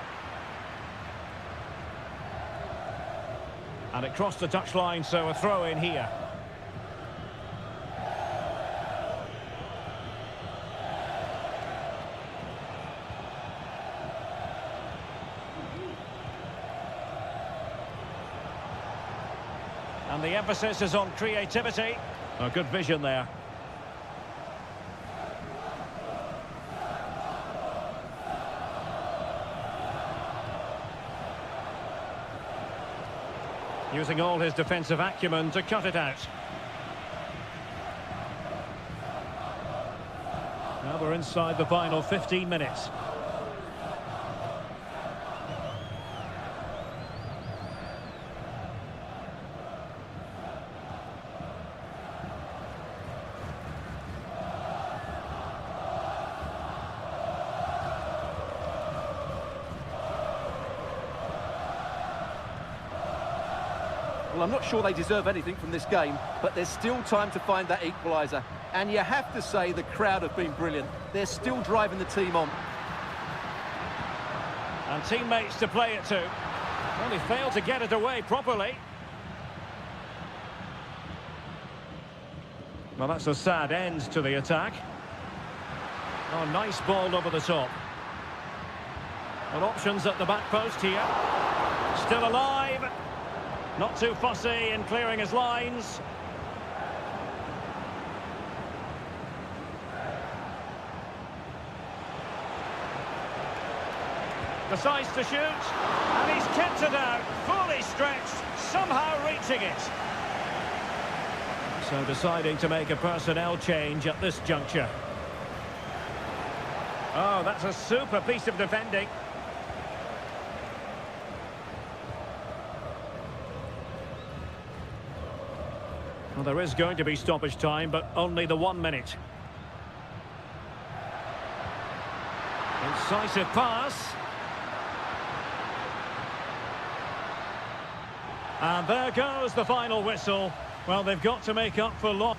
And it crossed the touchline, so a throw in here. And the emphasis is on creativity. A good vision there. Using all his defensive acumen to cut it out. Now we're inside the final 15 minutes. Well, I'm not sure they deserve anything from this game, but there's still time to find that equaliser. And you have to say the crowd have been brilliant. They're still driving the team on. And teammates to play it to. Well, he failed to get it away properly. Well, that's a sad end to the attack. Oh, nice ball over the top. Well, options at the back post here. Still alive. Not too fussy in clearing his lines. Decides to shoot, and he's kept it out, fully stretched, somehow reaching it. So deciding to make a personnel change at this juncture. Oh, that's a super piece of defending. Well, there is going to be stoppage time, but only the 1 minute. Incisive pass. And there goes the final whistle. Well, they've got to make up for loss.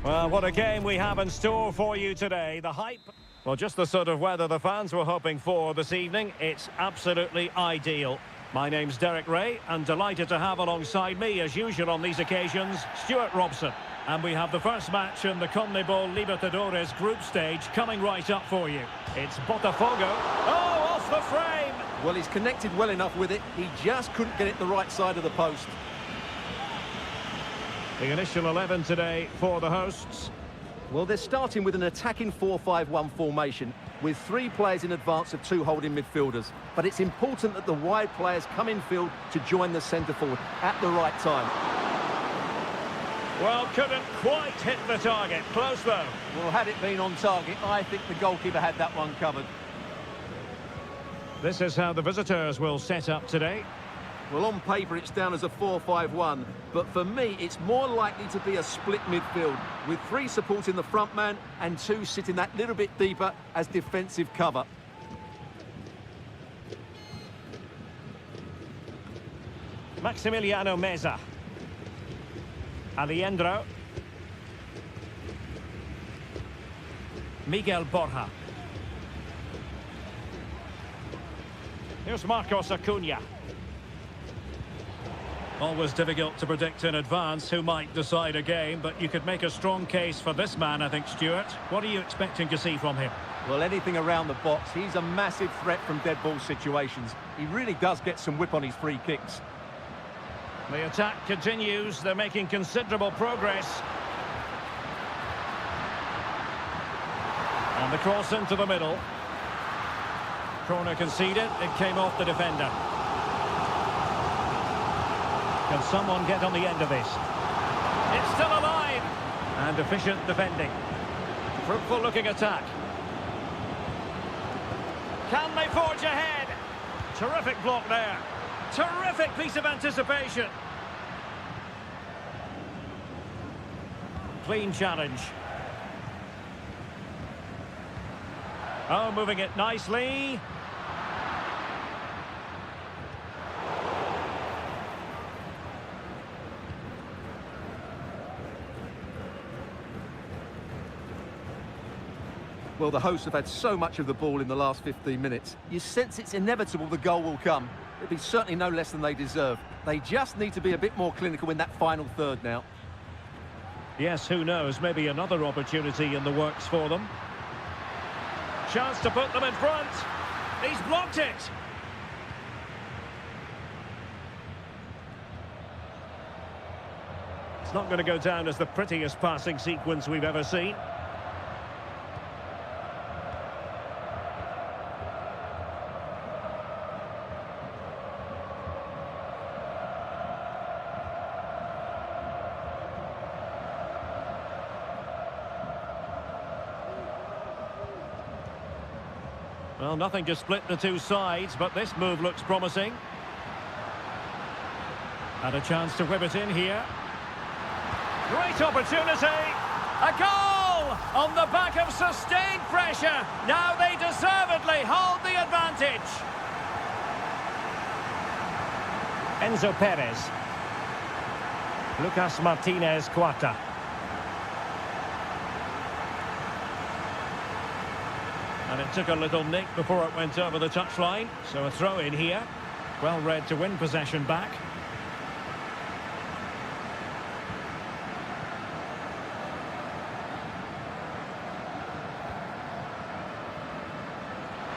Well, what a game we have in store for you today. The hype... Well, just the sort of weather the fans were hoping for this evening. It's absolutely ideal. My name's Derek Ray, and delighted to have alongside me, as usual on these occasions, Stuart Robson. And we have the first match in the CONMEBOL Libertadores group stage coming right up for you. It's Botafogo. Oh, off the frame! Well, he's connected well enough with it. He just couldn't get it the right side of the post. The initial 11 today for the hosts. Well, they're starting with an attacking 4-5-1 formation with 3 players in advance of 2 holding midfielders. But it's important that the wide players come in field to join the centre forward at the right time. Well, couldn't quite hit the target. Close, though. Well, had it been on target, I think the goalkeeper had that one covered. This is how the visitors will set up today. Well, on paper, it's down as a 4-5-1, but for me, it's more likely to be a split midfield, with 3 supporting the front man and 2 sitting that little bit deeper as defensive cover. Maximiliano Meza. Alejandro. Miguel Borja. Here's Marcos Acuna. Always difficult to predict in advance who might decide a game, but you could make a strong case for this man, I think, Stuart. What are you expecting to see from him? Well, anything around the box. He's a massive threat from dead ball situations. He really does get some whip on his free kicks. The attack continues. They're making considerable progress. And the cross into the middle. Corner conceded. It came off the defender. Can someone get on the end of this? It's still alive! And efficient defending. Fruitful looking attack. Can they forge ahead? Terrific block there. Terrific piece of anticipation. Clean challenge. Oh, moving it nicely. Well, the hosts have had so much of the ball in the last 15 minutes. You sense it's inevitable the goal will come. It'll be certainly no less than they deserve. They just need to be a bit more clinical in that final third now. Yes, who knows? Maybe another opportunity in the works for them. Chance to put them in front. He's blocked it. It's not going to go down as the prettiest passing sequence we've ever seen. Well, nothing to split the two sides, but this move looks promising. And a chance to whip it in here. Great opportunity! A goal! On the back of sustained pressure. Now they deservedly hold the advantage. Enzo Perez. Lucas Martinez Cuarta. And it took a little nick before it went over the touchline. So a throw in here. Well read to win possession back.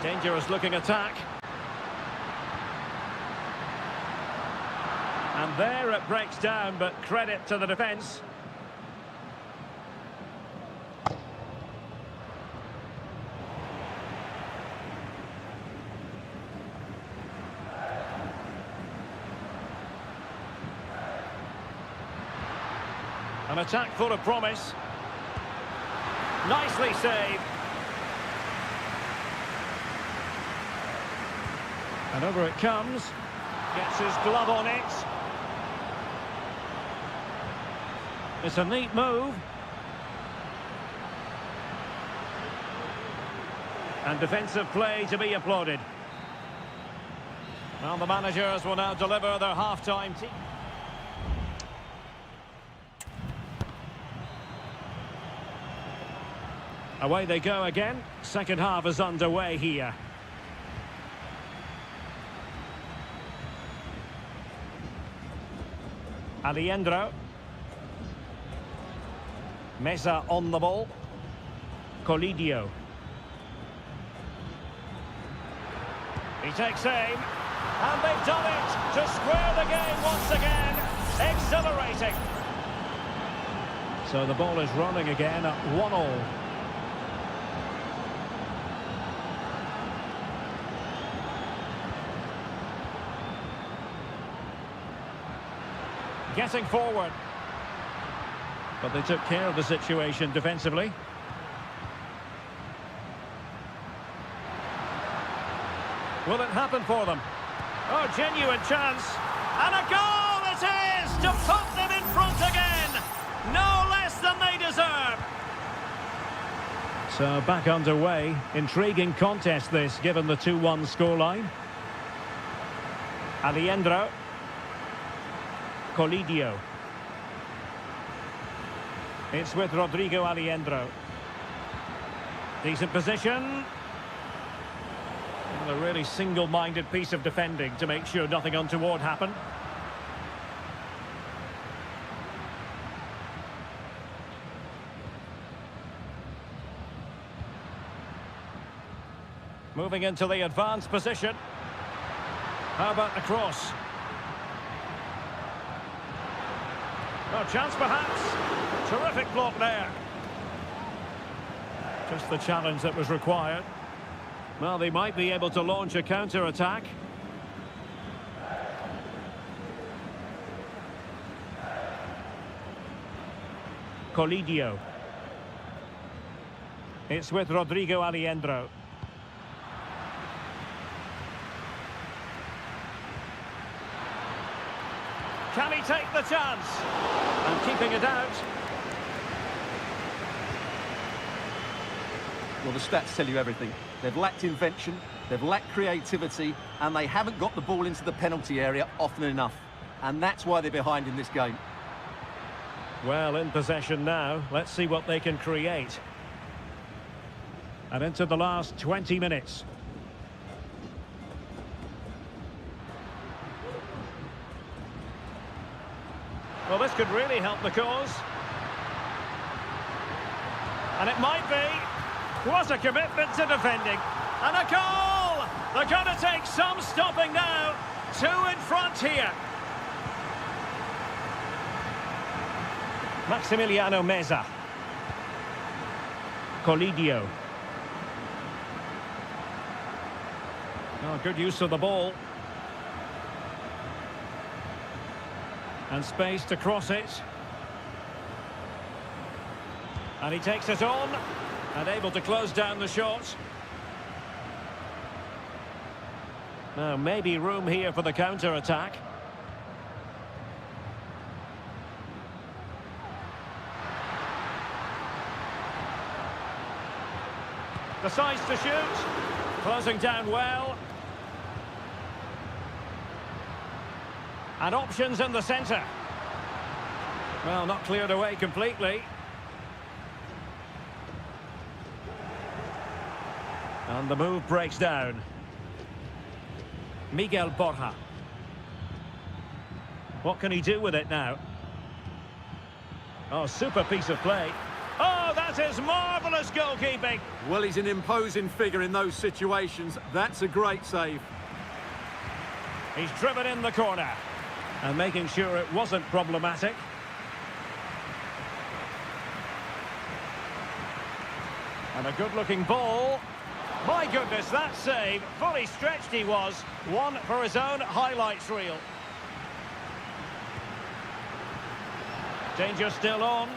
Dangerous looking attack. And there it breaks down, but credit to the defence. An attack full of promise. Nicely saved. And over it comes. Gets his glove on it. It's a neat move. And defensive play to be applauded. Well, the managers will now deliver their half-time team. Away they go again. Second half is underway here. Aliendro. Mesa on the ball. Colidio. He takes aim. And they've done it to square the game once again. Exhilarating. So the ball is running again at 1-1. Getting forward. But they took care of the situation defensively. Will it happen for them? Oh, genuine chance. And a goal it is to put them in front again. No less than they deserve. So back underway. Intriguing contest this, given the 2-1 scoreline. Aliendro. Colidio. It's with Rodrigo Aliendro. Decent position. A really single-minded piece of defending to make sure nothing untoward happened. Moving into the advanced position. How about the cross? Oh, chance perhaps. Terrific block there. Just the challenge that was required. Well, they might be able to launch a counter-attack. Colidio. It's with Rodrigo Aliendro. Can he take the chance? And keeping it out. Well, the stats tell you everything. They've lacked invention, they've lacked creativity, and they haven't got the ball into the penalty area often enough. And that's why they're behind in this game. Well, in possession now. Let's see what they can create. And into the last 20 minutes. Well, this could really help the cause. And it might be. What a commitment to defending. And a goal! They're going to take some stopping now. 2 in front here. Maximiliano Meza. Colidio. Oh, good use of the ball. And space to cross it. And he takes it on. And able to close down the shot. Now, maybe room here for the counter-attack. Decides to shoot. Closing down well. And options in the centre. Well, not cleared away completely. And the move breaks down. Miguel Borja. What can he do with it now? Oh, super piece of play. Oh, that is marvellous goalkeeping. Well, he's an imposing figure in those situations. That's a great save. He's driven in the corner. And making sure it wasn't problematic. And a good-looking ball. My goodness, that save. Fully stretched he was. One for his own highlights reel. Danger still on.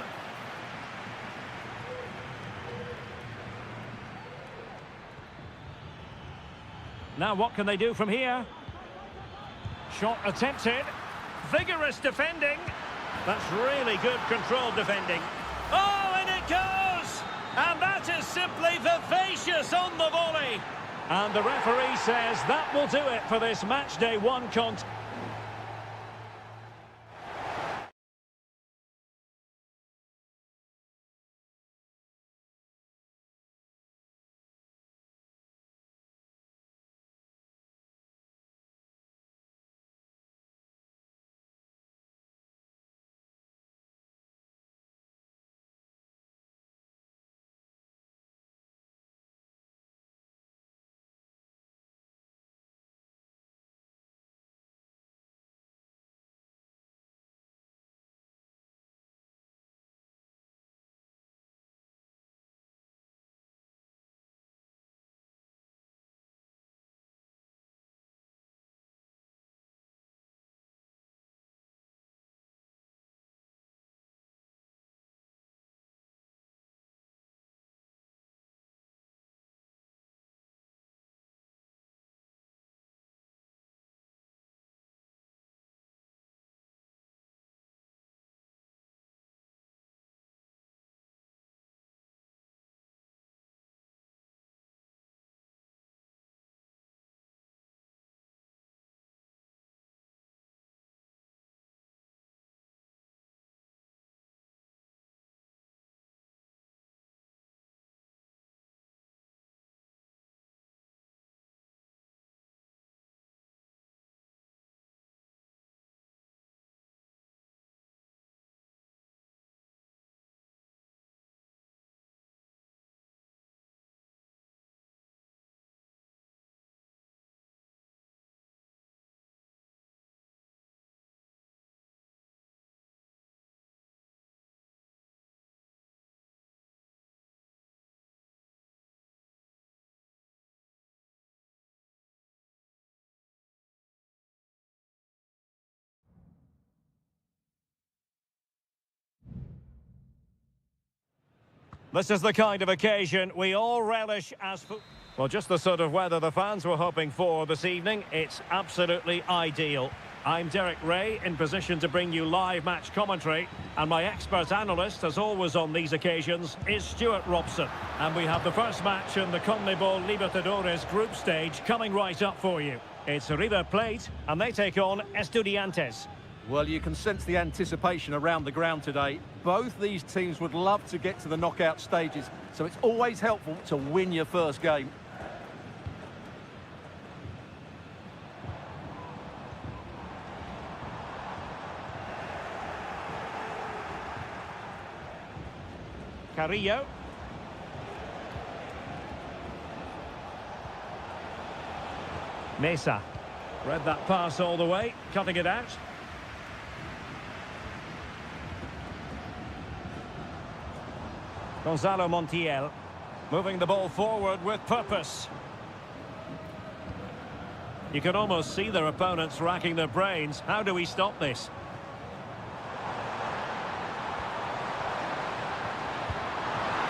Now what can they do from here? Shot attempted. Vigorous defending. That's really good controlled defending. Oh, and it goes! And that is simply vivacious on the volley. And the referee says that will do it for this match day 1 contest. This is the kind of occasion we all relish as well, just the sort of weather the fans were hoping for this evening. It's absolutely ideal. I'm Derek Ray, in position to bring you live match commentary, and my expert analyst, as always on these occasions, is Stuart Robson. And we have the first match in the CONMEBOL Libertadores group stage coming right up for you. It's River Plate, and they take on Estudiantes. Well, you can sense the anticipation around the ground today. Both these teams would love to get to the knockout stages, so it's always helpful to win your first game. Carrillo. Mesa. Read that pass all the way, cutting it out. Gonzalo Montiel. Moving the ball forward with purpose. You can almost see their opponents racking their brains. How do we stop this?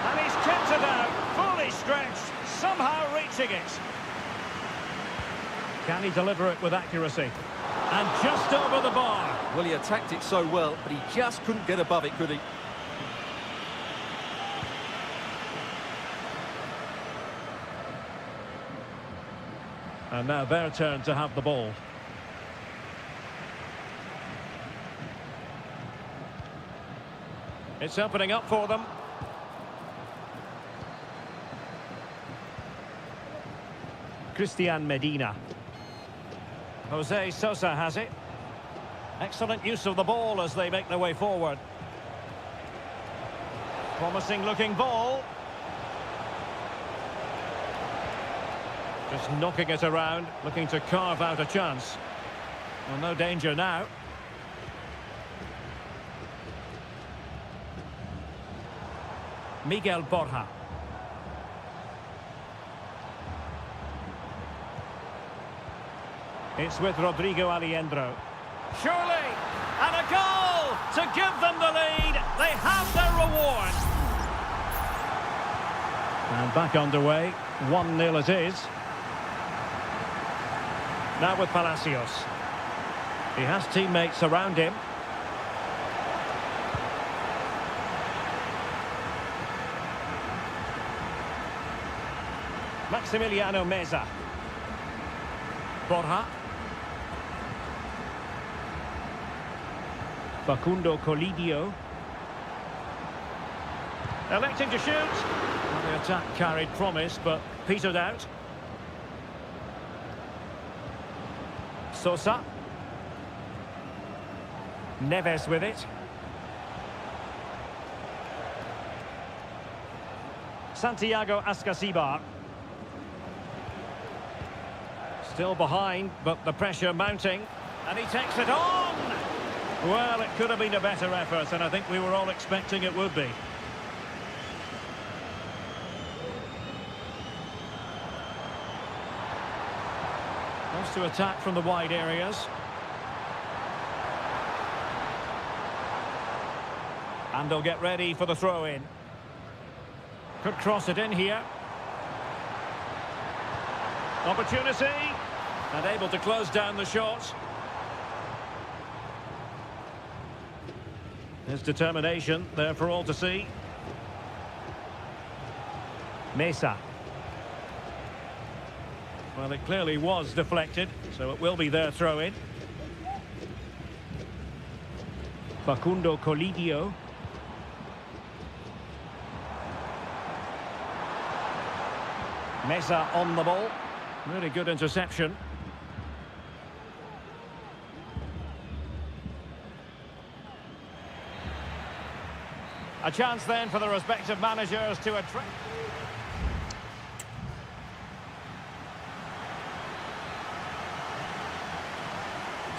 And he's kept it out, fully stretched, somehow reaching it. Can he deliver it with accuracy? And just over the bar. Well, he attacked it so well, but he just couldn't get above it, could he? And now their turn to have the ball. It's opening up for them. Christian Medina. Jose Sosa has it. Excellent use of the ball as they make their way forward. Promising looking ball. Just knocking it around, looking to carve out a chance. Well, no danger now. Miguel Borja. It's with Rodrigo Aliendro. Surely! And a goal to give them the lead. They have their reward. And back underway. 1-0 it is. Now with Palacios. He has teammates around him. Maximiliano Meza. Borja. Facundo Colidio. Electing to shoot. Well, the attack carried promise, but petered out. Sosa. Neves with it. Santiago Ascasibar. Still behind, but the pressure mounting. And he takes it on! Well, it could have been a better effort, and I think we were all expecting it would be. Wants to attack from the wide areas. And they'll get ready for the throw-in. Could cross it in here. Opportunity. And able to close down the shot. His determination there for all to see. Mesa. Well, it clearly was deflected, so it will be their throw-in. Facundo Colidio. Mesa on the ball. Really good interception. A chance then for the respective managers to attract.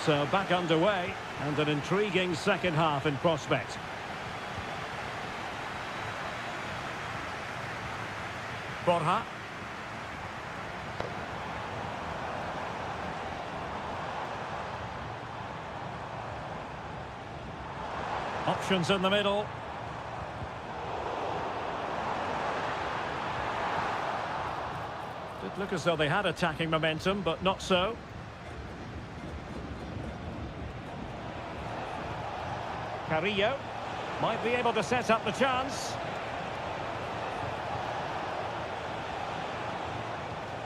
So back underway, and an intriguing second half in prospect. Borja. Options in the middle. Did look as though they had attacking momentum, but not so. Carrillo might be able to set up the chance.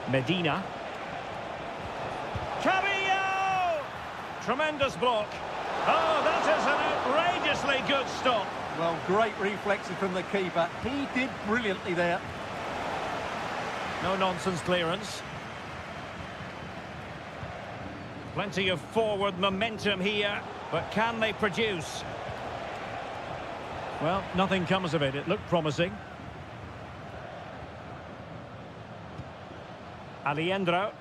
Medina. Carrillo! Tremendous block. Oh, that is an outrageously good stop. Well, great reflexes from the keeper. He did brilliantly there. No nonsense clearance. Plenty of forward momentum here, but can they produce? Well, nothing comes of it. It looked promising. Alejandro.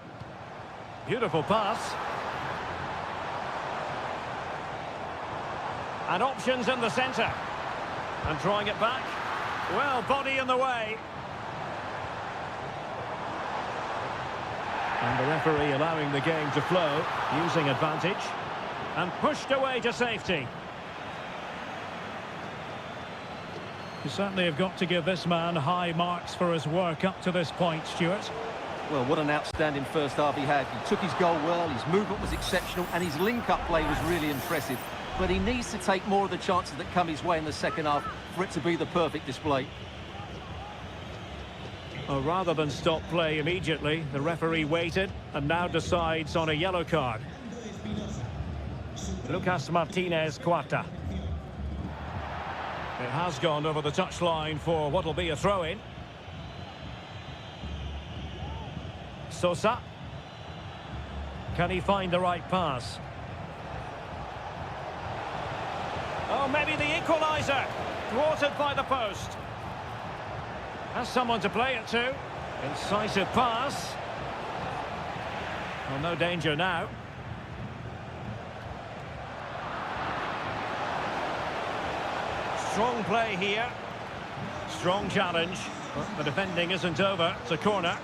Beautiful pass. And options in the centre. And drawing it back. Well, body in the way. And the referee allowing the game to flow, using advantage. And pushed away to safety. You certainly have got to give this man high marks for his work up to this point, Stuart. Well, what an outstanding first half he had. He took his goal well, his movement was exceptional, and his link-up play was really impressive. But he needs to take more of the chances that come his way in the second half for it to be the perfect display. Well, rather than stop play immediately, the referee waited and now decides on a yellow card. Lucas Martinez Cuarta. It has gone over the touchline for what will be a throw-in. Sosa. Can he find the right pass? Oh, maybe the equaliser. Thwarted by the post. Has someone to play it to. Incisive pass. Well, no danger now. Strong play here. Strong challenge. But the defending isn't over. It's a corner.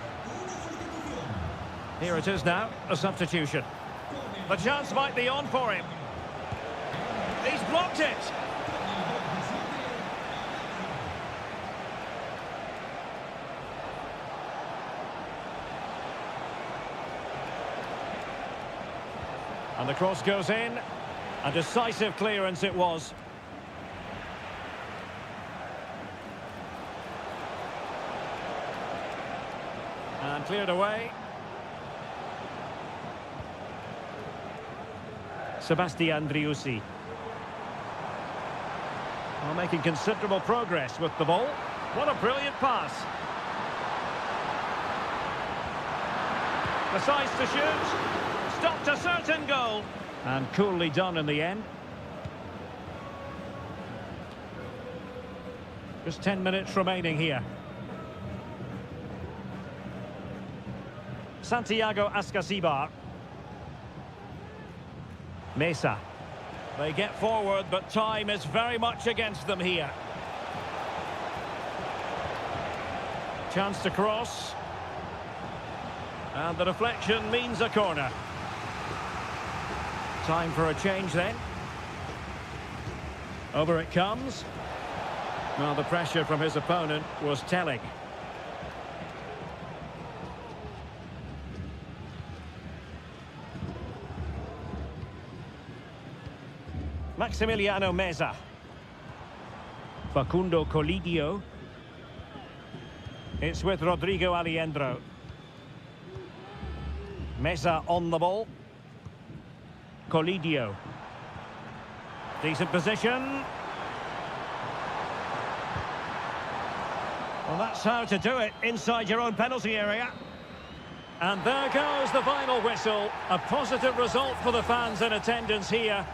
Here it is now, a substitution. The chance might be on for him. He's blocked it. And the cross goes in. A decisive clearance it was. And cleared away. Sebastian Driussi. Well, making considerable progress with the ball. What a brilliant pass. Decides to shoot. Stopped a certain goal. And coolly done in the end. Just 10 minutes remaining here. Santiago Ascasibar. Mesa. They get forward, but time is very much against them here. Chance to cross. And the deflection means a corner. Time for a change then. Over it comes. Well, the pressure from his opponent was telling. Maximiliano Meza. Facundo Colidio. It's with Rodrigo Alejandro. Meza on the ball. Colidio. Decent position. Well, that's how to do it inside your own penalty area. And there goes the final whistle. A positive result for the fans in attendance here.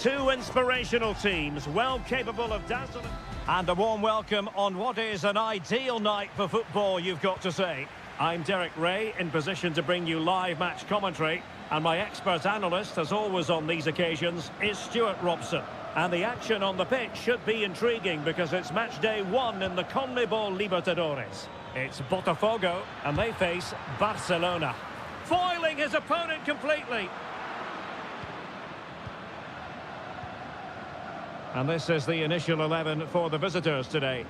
Two inspirational teams, well capable of dazzling. And a warm welcome on what is an ideal night for football, you've got to say. I'm Derek Ray, in position to bring you live match commentary. And my expert analyst, as always on these occasions, is Stuart Robson. And the action on the pitch should be intriguing because it's match day 1 in the CONMEBOL Libertadores. It's Botafogo, and they face Barcelona. Foiling his opponent completely. And this is the initial 11 for the visitors today.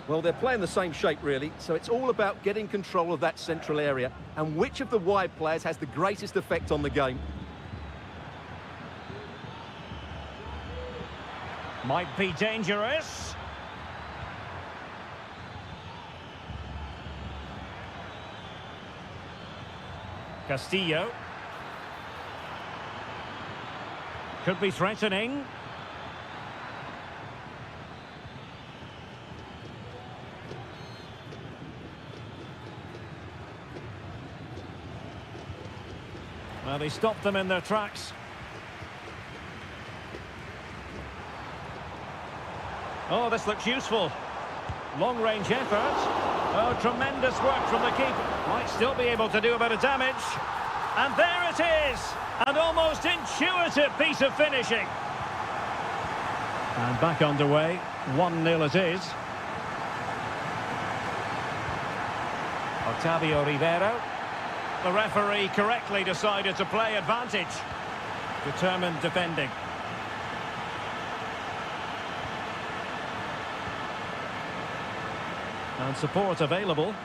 Well, they're playing the same shape, really, so it's all about getting control of that central area and which of the wide players has the greatest effect on the game. Might be dangerous. Castillo. Could be threatening. Well, they stopped them in their tracks. Oh, this looks useful. Long-range effort. Oh, tremendous work from the keeper. Might still be able to do a bit of damage. And there it is! An almost intuitive piece of finishing. And back underway. 1-0 it is. Octavio Rivero. The referee correctly decided to play advantage. Determined defending. And support available.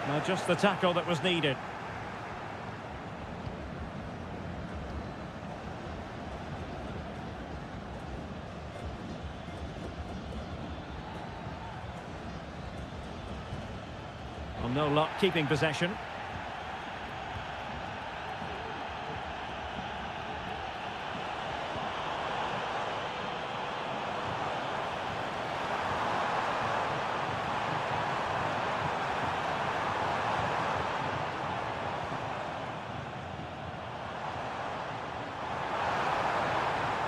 Now just the tackle that was needed. Well, no luck keeping possession.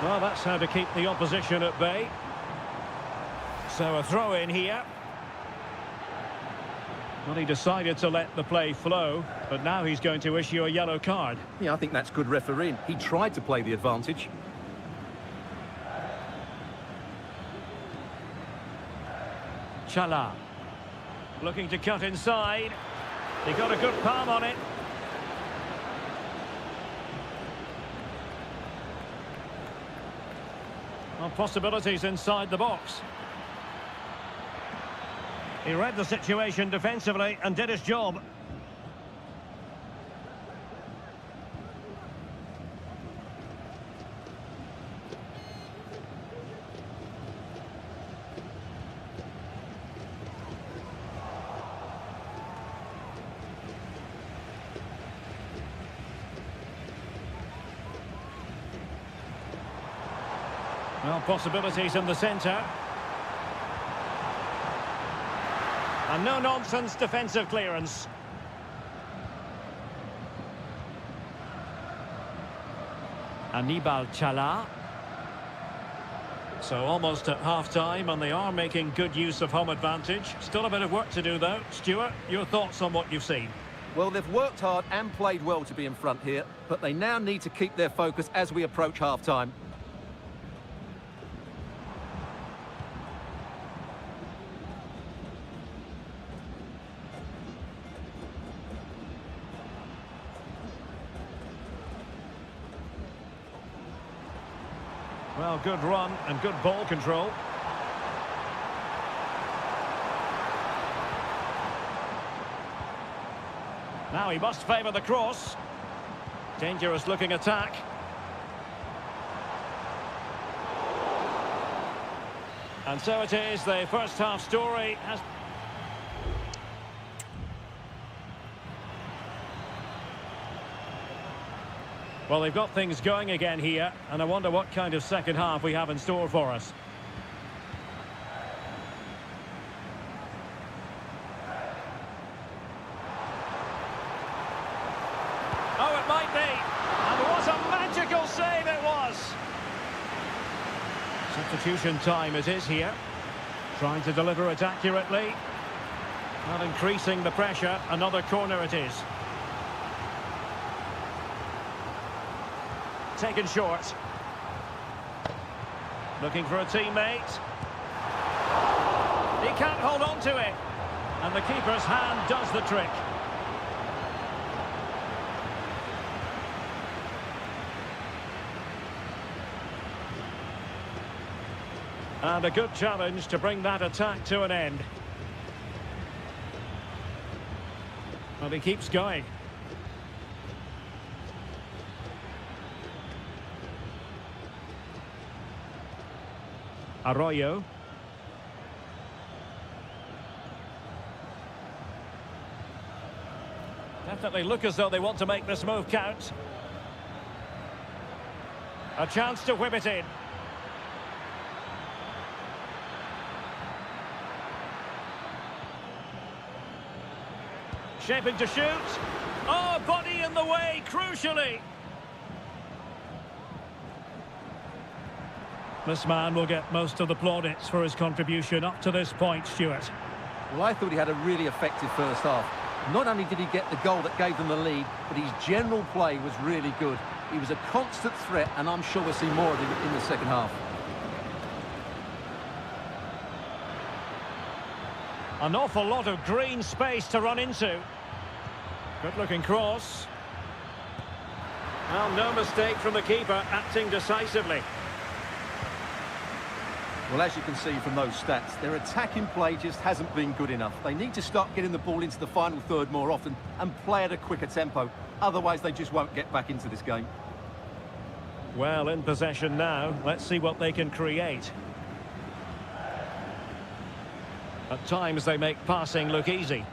Well, that's how to keep the opposition at bay. So a throw in here. Well, he decided to let the play flow, but now he's going to issue a yellow card. Yeah, I think that's good refereeing. He tried to play the advantage. Chala. Looking to cut inside. He got a good palm on it. Well, possibilities inside the box. He read the situation defensively and did his job. Well, possibilities in the centre. And no-nonsense defensive clearance. Anibal Chala. So almost at half-time, and they are making good use of home advantage. Still a bit of work to do, though. Stuart, your thoughts on what you've seen? Well, they've worked hard and played well to be in front here, but they now need to keep their focus as we approach half-time. Well, good run and good ball control. Now he must favour the cross. Dangerous looking attack. And so it is, the first half story has... Well, they've got things going again here, and I wonder what kind of second half we have in store for us. Substitution time it is here. Trying to deliver it accurately. Not increasing the pressure. Another corner it is. Taken short. Looking for a teammate. He can't hold on to it. And the keeper's hand does the trick. And a good challenge to bring that attack to an end. Well, he keeps going. Arroyo. Definitely look as though they want to make this move count. A chance to whip it in. Shaping to shoot. Oh, body in the way, crucially. This man will get most of the plaudits for his contribution up to this point, Stuart. Well, I thought he had a really effective first half. Not only did he get the goal that gave them the lead, but his general play was really good. He was a constant threat, and I'm sure we'll see more of him in the second half. An awful lot of green space to run into. Good-looking cross. Well, no mistake from the keeper, acting decisively. Well, as you can see from those stats, their attacking play just hasn't been good enough. They need to start getting the ball into the final third more often and play at a quicker tempo. Otherwise, they just won't get back into this game. Well, in possession now. Let's see what they can create. At times, they make passing look easy.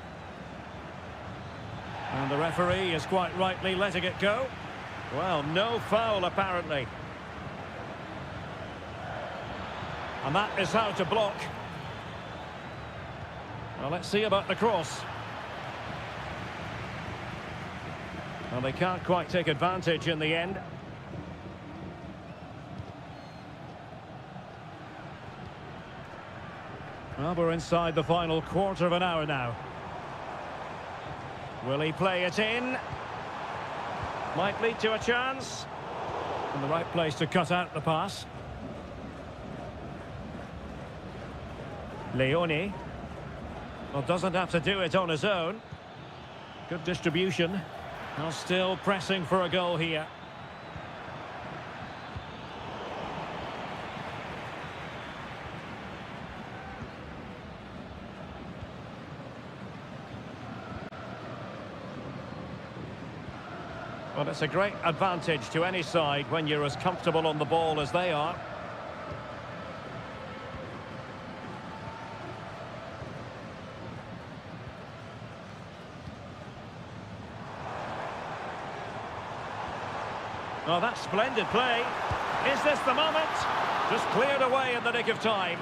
And the referee is quite rightly letting it go. Well, no foul, apparently. And that is how to block. Well, let's see about the cross. Well, they can't quite take advantage in the end. Well, we're inside the final quarter of an hour now. Will he play it in? Might lead to a chance. In the right place to cut out the pass. Leone. Well, doesn't have to do it on his own. Good distribution. Now still pressing for a goal here. Well, it's a great advantage to any side when you're as comfortable on the ball as they are. Oh, that's splendid play. Is this the moment? Just cleared away in the nick of time.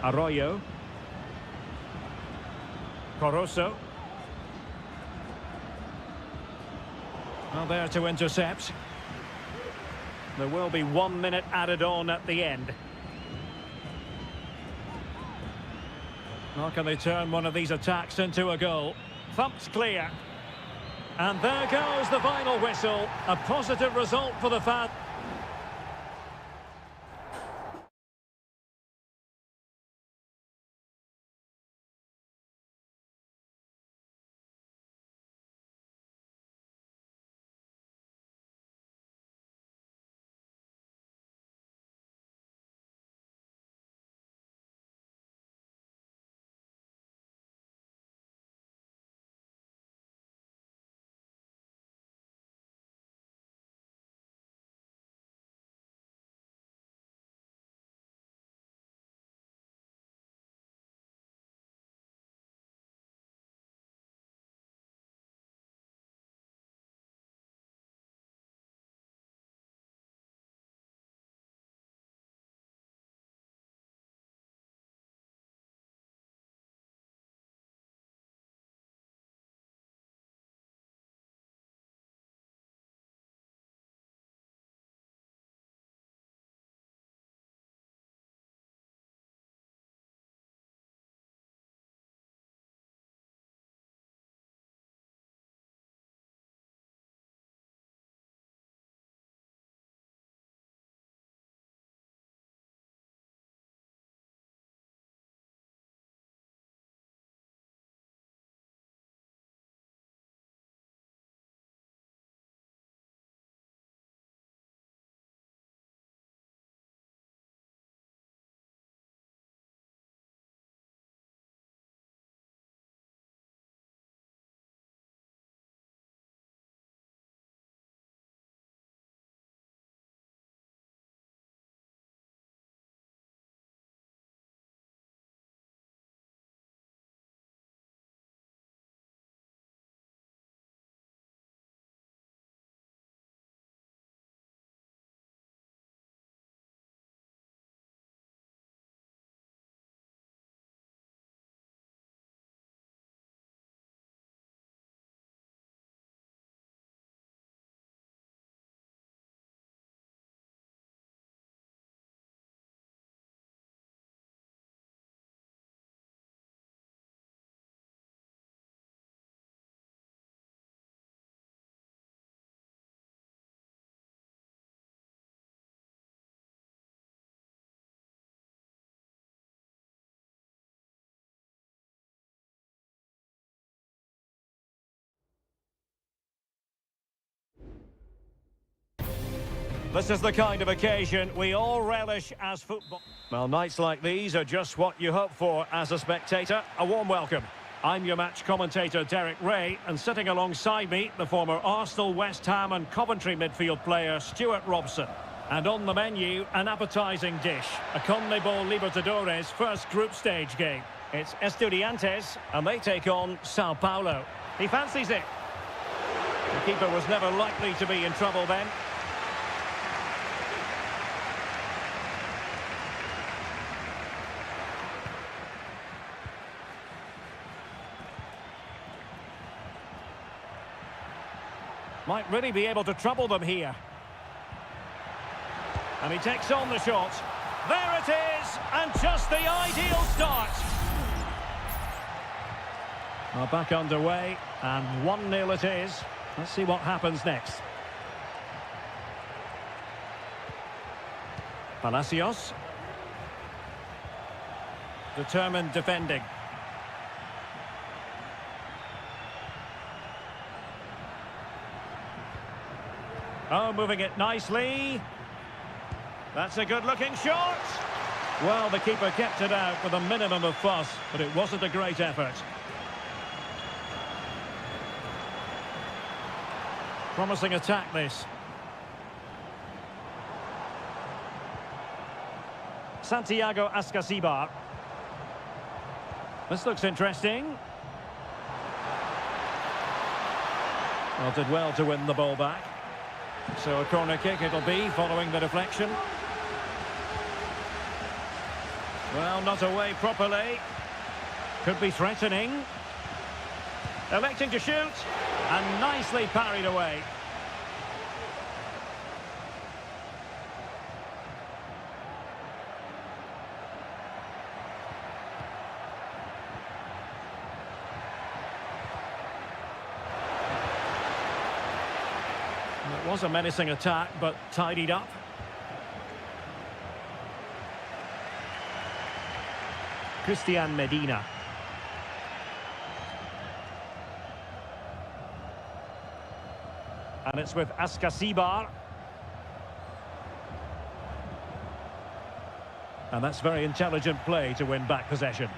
Arroyo. Coroso. Well, there to intercept. There will be 1 minute added on at the end. How can they turn one of these attacks into a goal? Thumped clear. And there goes the final whistle. A positive result for the fans. This is the kind of occasion we all relish as football. Well, nights like these are just what you hope for as a spectator. A warm welcome. I'm your match commentator, Derek Ray, and sitting alongside me, the former Arsenal, West Ham and Coventry midfield player, Stuart Robson. And on the menu, an appetising dish, a CONMEBOL Libertadores first group stage game. It's Estudiantes, and they take on Sao Paulo. He fancies it. The keeper was never likely to be in trouble then. Might really be able to trouble them here. And he takes on the shot. There it is! And just the ideal start. Well, back underway, and 1-0 it is. Let's see what happens next. Palacios. Determined defending. Oh, moving it nicely. That's a good-looking shot. Well, the keeper kept it out with a minimum of fuss, but it wasn't a great effort. Promising attack, this. Santiago Ascasibar. This looks interesting. Well, did well to win the ball back. So a corner kick it'll be, following the deflection. Well, not away properly. Could be threatening. Electing to shoot. And nicely parried away. It was a menacing attack, but tidied up. Christian Medina. And it's with Ascasibar. And that's very intelligent play to win back possession.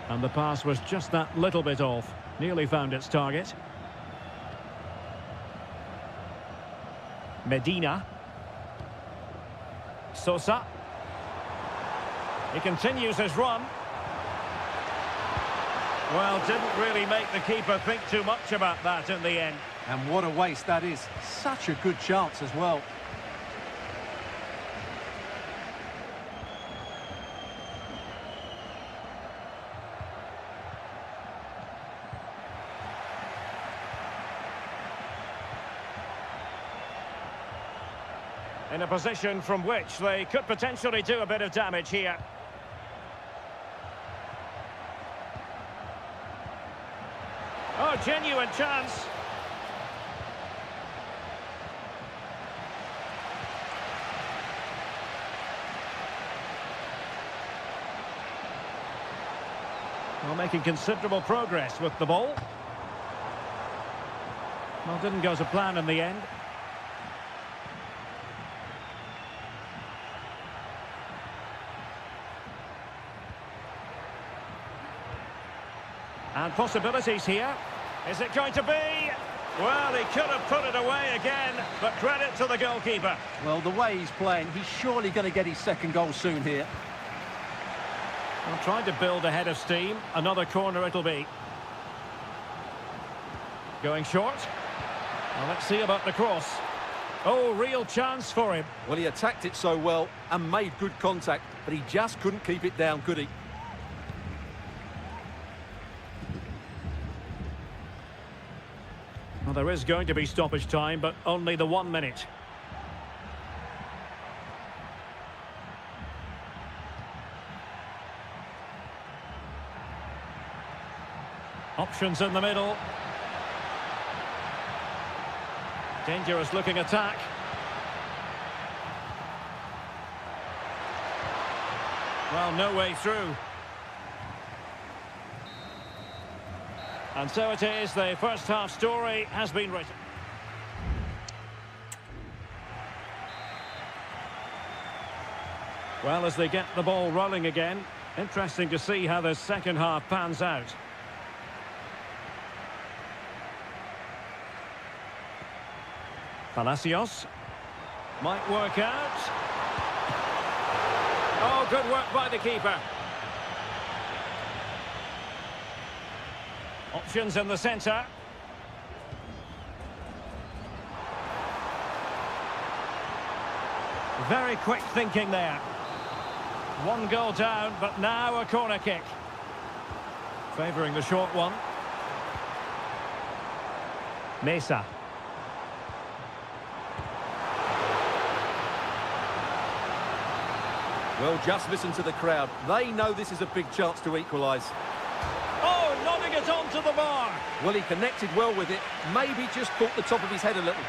And the pass was just that little bit off. Nearly found its target. Medina. Sosa. He continues his run. Well, didn't really make the keeper think too much about that in the end. And what a waste that is. Such a good chance as well. In a position from which they could potentially do a bit of damage here. Oh, genuine chance. Well, making considerable progress with the ball. Well, didn't go to plan in the end. And possibilities here. Is it going to be? Well, he could have put it away again, but credit to the goalkeeper. Well, the way he's playing, he's surely going to get his second goal soon here. Well, trying to build a head of steam. Another corner it'll be. Going short. Well, let's see about the cross. Oh, real chance for him. Well, he attacked it so well and made good contact, but he just couldn't keep it down, could he? Well, there is going to be stoppage time, but only the 1 minute. Options in the middle. Dangerous looking attack. Well, no way through. And so it is, the first half story has been written. Well, as they get the ball rolling again, interesting to see how the second half pans out. Palacios might work out. Oh, good work by the keeper. Options in the centre. Very quick thinking there. One goal down, but now a corner kick. Favouring the short one. Mesa. Well, just listen to the crowd. They know this is a big chance to equalise. Oh, nodding it onto the bar. Well, he connected well with it. Maybe just caught the top of his head a little.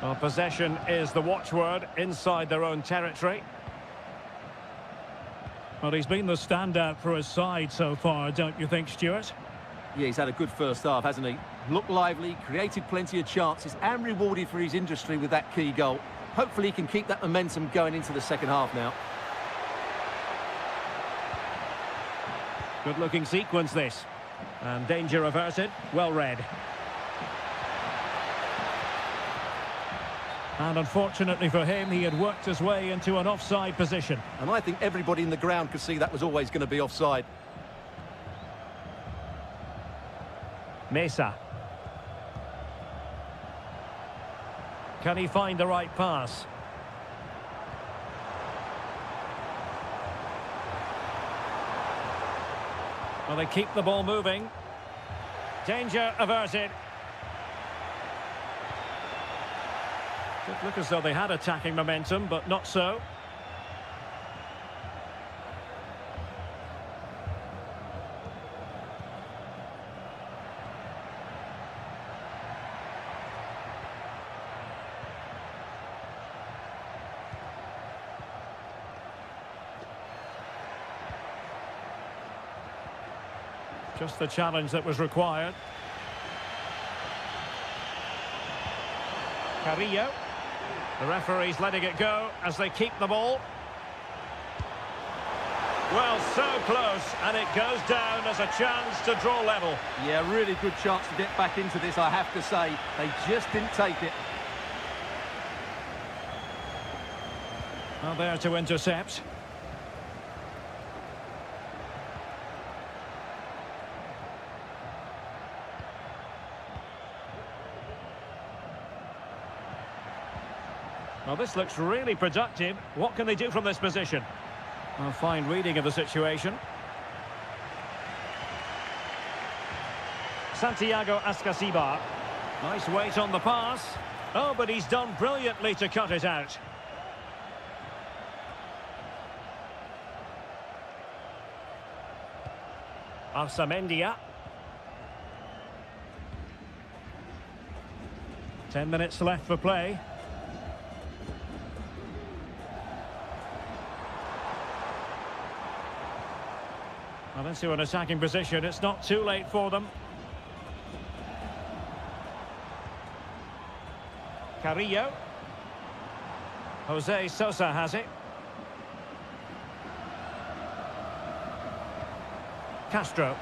Well, possession is the watchword inside their own territory. Well, he's been the standout for his side so far, don't you think, Stuart? Yeah, he's had a good first half, hasn't he? Looked lively, created plenty of chances and rewarded for his industry with that key goal. Hopefully he can keep that momentum going into the second half now. Good-looking sequence, this. And danger averted, well read. And unfortunately for him, he had worked his way into an offside position. And I think everybody in the ground could see that was always going to be offside. Mesa. Can he find the right pass? Well, they keep the ball moving. Danger averted. Did look as though they had attacking momentum, but not so. Just the challenge that was required. Carrillo. The referee's letting it go as they keep the ball. Well, so close, and it goes down as a chance to draw level. Yeah, really good chance to get back into this, I have to say. They just didn't take it. Well, there to intercept. Well, this looks really productive. What can they do from this position? A fine reading of the situation. Santiago Ascasibar. Nice weight on the pass. Oh, but he's done brilliantly to cut it out. Arsamendia. 10 minutes left for play. Well, into an attacking position. It's not too late for them. Carrillo. Jose Sosa has it. Castro.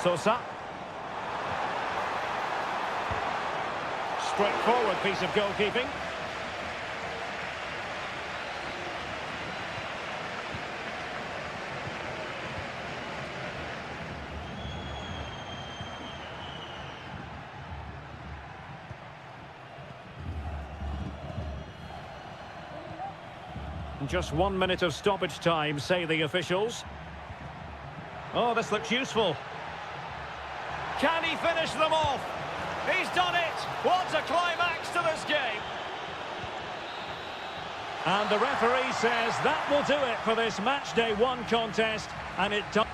Sosa. Straightforward piece of goalkeeping. Just 1 minute of stoppage time, say the officials. Oh, this looks useful. Can he finish them off? He's done it! What a climax to this game! And the referee says that will do it for this match day 1 contest, and it does.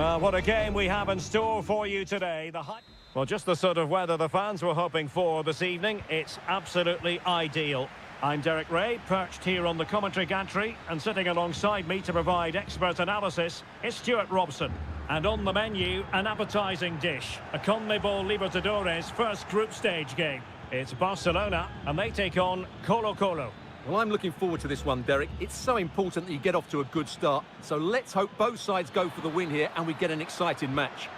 Well, what a game we have in store for you today. Well, just the sort of weather the fans were hoping for this evening. It's absolutely ideal. I'm Derek Ray, perched here on the commentary gantry, and sitting alongside me to provide expert analysis is Stuart Robson. And on the menu, an appetising dish, a CONMEBOL Libertadores first group stage game. It's Barcelona, and they take on Colo-Colo. Well, I'm looking forward to this one, Derek. It's so important that you get off to a good start. So let's hope both sides go for the win here and we get an exciting match.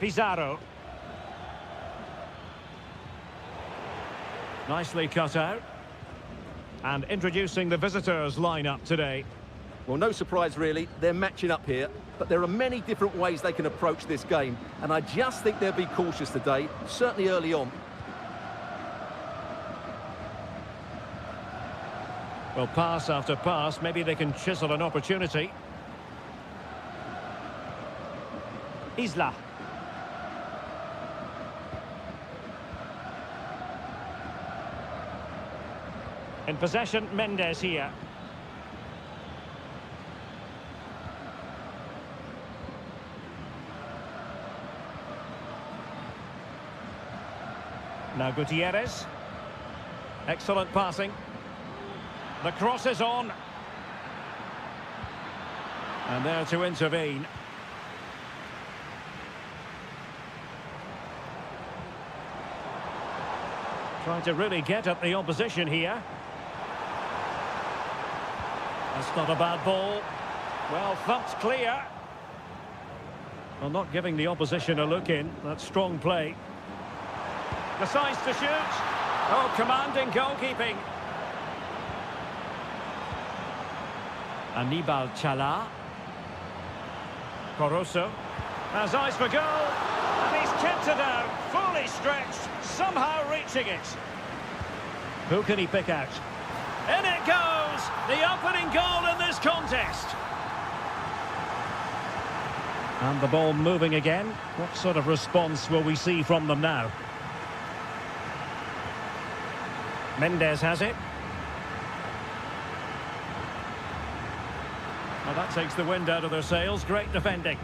Pizarro. Nicely cut out. And introducing the visitors' lineup today. Well, no surprise, really. They're matching up here. But there are many different ways they can approach this game. And I just think they'll be cautious today, certainly early on. Well, pass after pass, maybe they can chisel an opportunity. Isla. In possession, Mendes here. Now Gutierrez. Excellent passing. The cross is on. And there to intervene. Trying to really get at the opposition here. That's not a bad ball. Well, thumped clear. Well, not giving the opposition a look in. That's strong play. Decides to shoot. Oh, commanding goalkeeping. Aníbal Chala. Corozo has eyes for goal. And he's kept it out. Fully stretched. Somehow reaching it. Who can he pick out? In it goes! The opening goal in this contest. And the ball moving again. What sort of response will we see from them now? Mendes has it. Well, that takes the wind out of their sails. Great defending.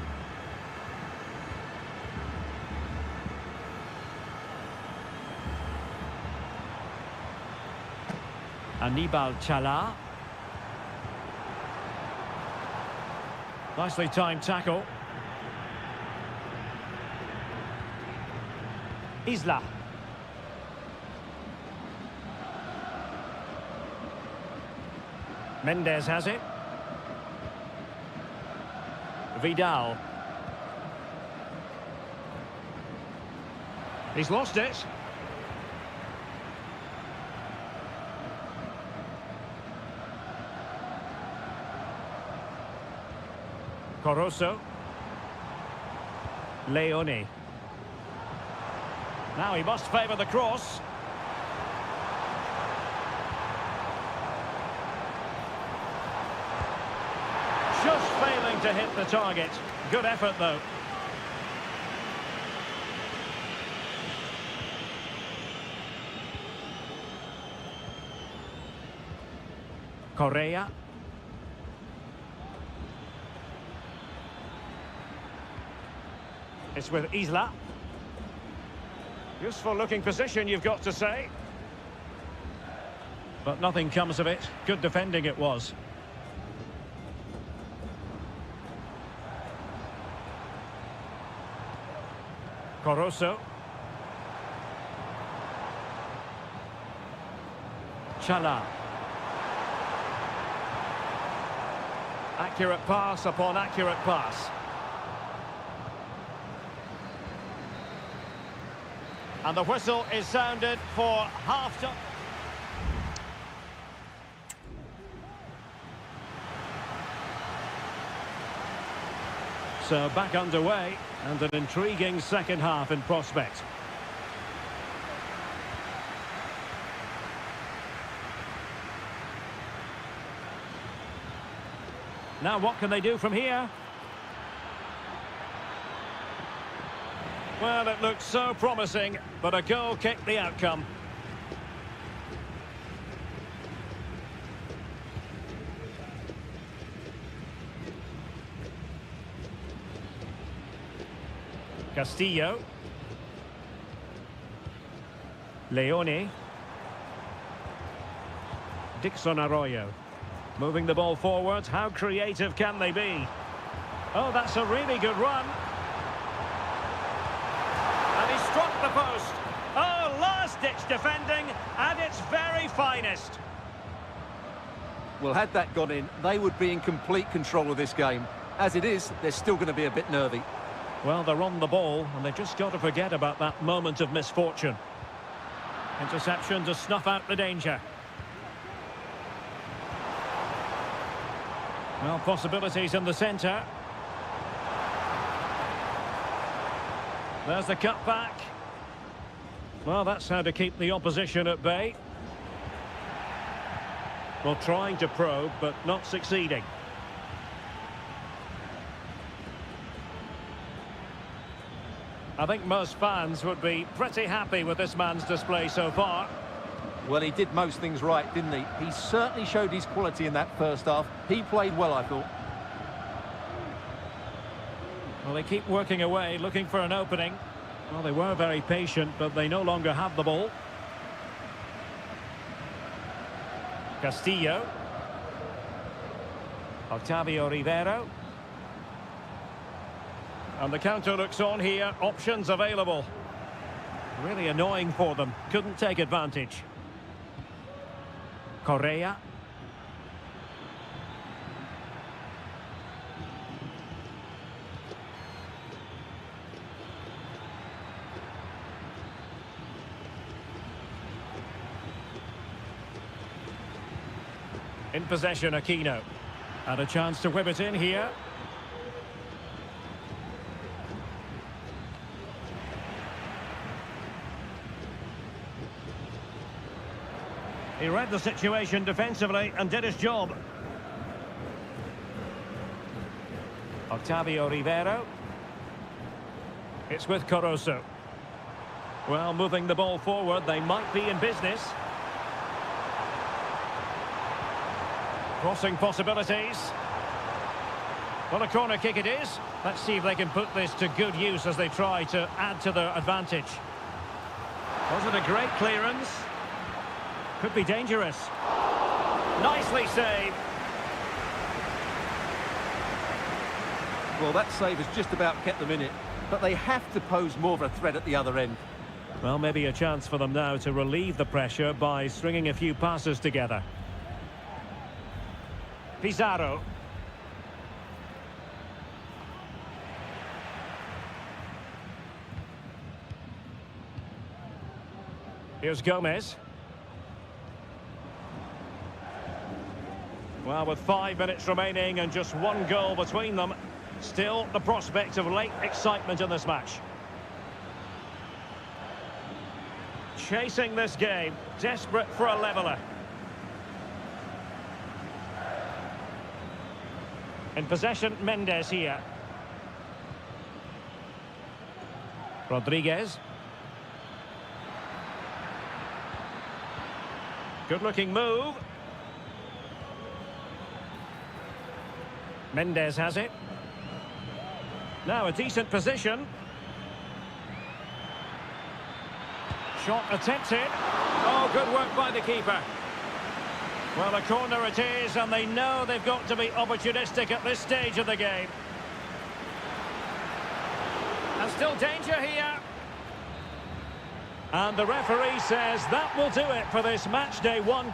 Aníbal Chala. Nicely timed tackle. Isla. Mendes has it. Vidal. He's lost it. Corozo. Leone. Now he must favour the cross. Just failing to hit the target. Good effort, though. Correa. It's with Isla. Useful looking position, you've got to say. But nothing comes of it. Good defending it was. Corozo. Chala. Accurate pass upon accurate pass. And the whistle is sounded for half-time. So back underway, and an intriguing second half in prospect. Now what can they do from here? Well, it looked so promising, but a goal kicked the outcome. Castillo. Leone. Dixon Arroyo. Moving the ball forward. How creative can they be? Oh, that's a really good run. And he struck the post. Oh, last-ditch defending at its very finest. Well, had that gone in, they would be in complete control of this game. As it is, they're still going to be a bit nervy. Well, they're on the ball, and they've just got to forget about that moment of misfortune. Interception to snuff out the danger. Well, possibilities in the centre. There's the cut back. Well, that's how to keep the opposition at bay. Well, trying to probe, but not succeeding. I think most fans would be pretty happy with this man's display so far. Well, he did most things right, didn't he? He certainly showed his quality in that first half. He played well, I thought. Well, they keep working away, looking for an opening. Well, they were very patient, but they no longer have the ball. Castillo. Octavio Rivero. And the counter looks on here. Options available. Really annoying for them. Couldn't take advantage. Correa. In possession, Aquino. And a chance to whip it in here. He read the situation defensively and did his job. Octavio Rivero. It's with Corozo. Well, moving the ball forward, they might be in business. Crossing possibilities. Well, a corner kick it is. Let's see if they can put this to good use as they try to add to their advantage. Was it a great clearance? Could be dangerous. Nicely saved. Well, that save has just about kept them in it, but they have to pose more of a threat at the other end. Well, maybe a chance for them now to relieve the pressure by stringing a few passes together. Pizarro. Here's Gomez. Well, with 5 minutes remaining and just one goal between them, still the prospect of late excitement in this match. Chasing this game, desperate for a leveller. In possession, Mendes here. Rodriguez. Good-looking move. Mendes has it. Now a decent position. Shot attempted. Oh, good work by the keeper. Well, a corner it is, and they know they've got to be opportunistic at this stage of the game. And still danger here. And the referee says that will do it for this match day one.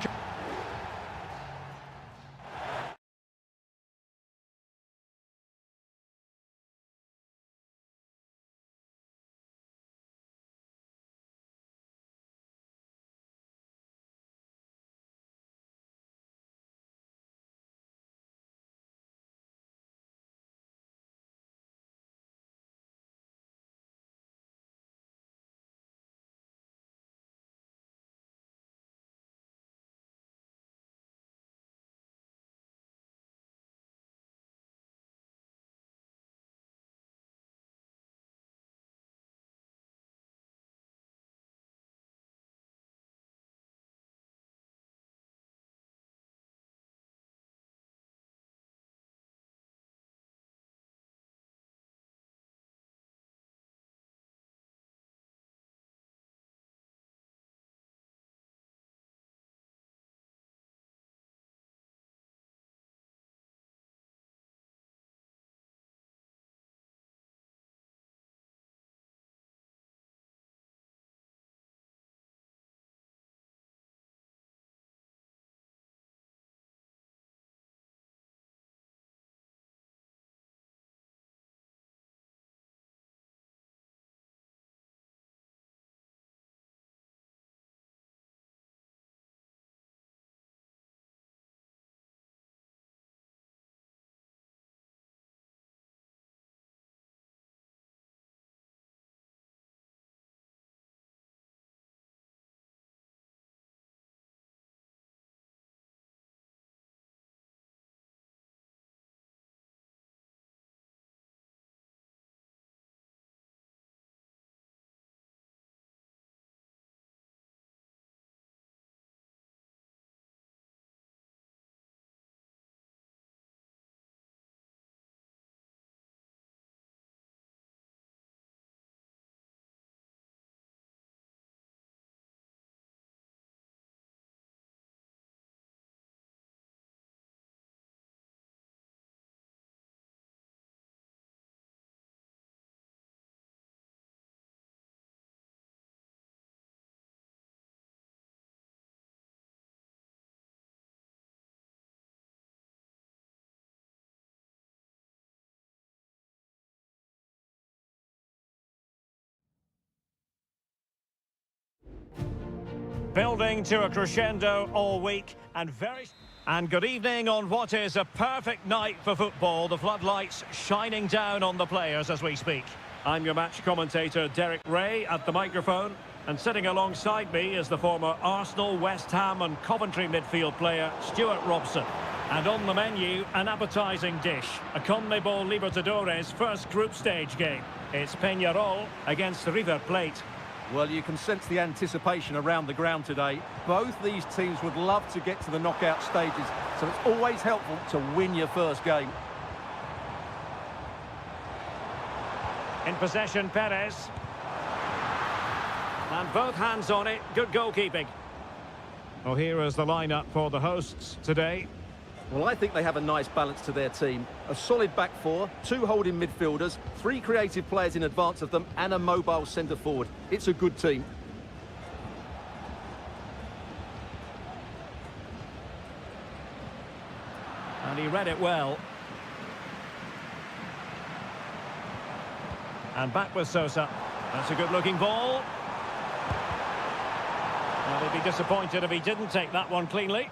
Building to a crescendo all week and good evening on what is a perfect night for football. The floodlights shining down on the players as we speak. I'm your match commentator Derek Ray at the microphone, and sitting alongside me is the former Arsenal, West Ham and Coventry midfield player Stuart Robson. And on the menu, an appetising dish, a CONMEBOL Libertadores first group stage game. It's Peñarol against River Plate. Well, you can sense the anticipation around the ground today. Both these teams would love to get to the knockout stages, so it's always helpful to win your first game. In possession, Perez. And both hands on it, good goalkeeping. Well, here is the lineup for the hosts today. Well, I think they have a nice balance to their team. A solid back four, two holding midfielders, three creative players in advance of them, and a mobile centre-forward. It's a good team. And he read it well. And back with Sosa. That's a good-looking ball. Well, he'd be disappointed if he didn't take that one cleanly.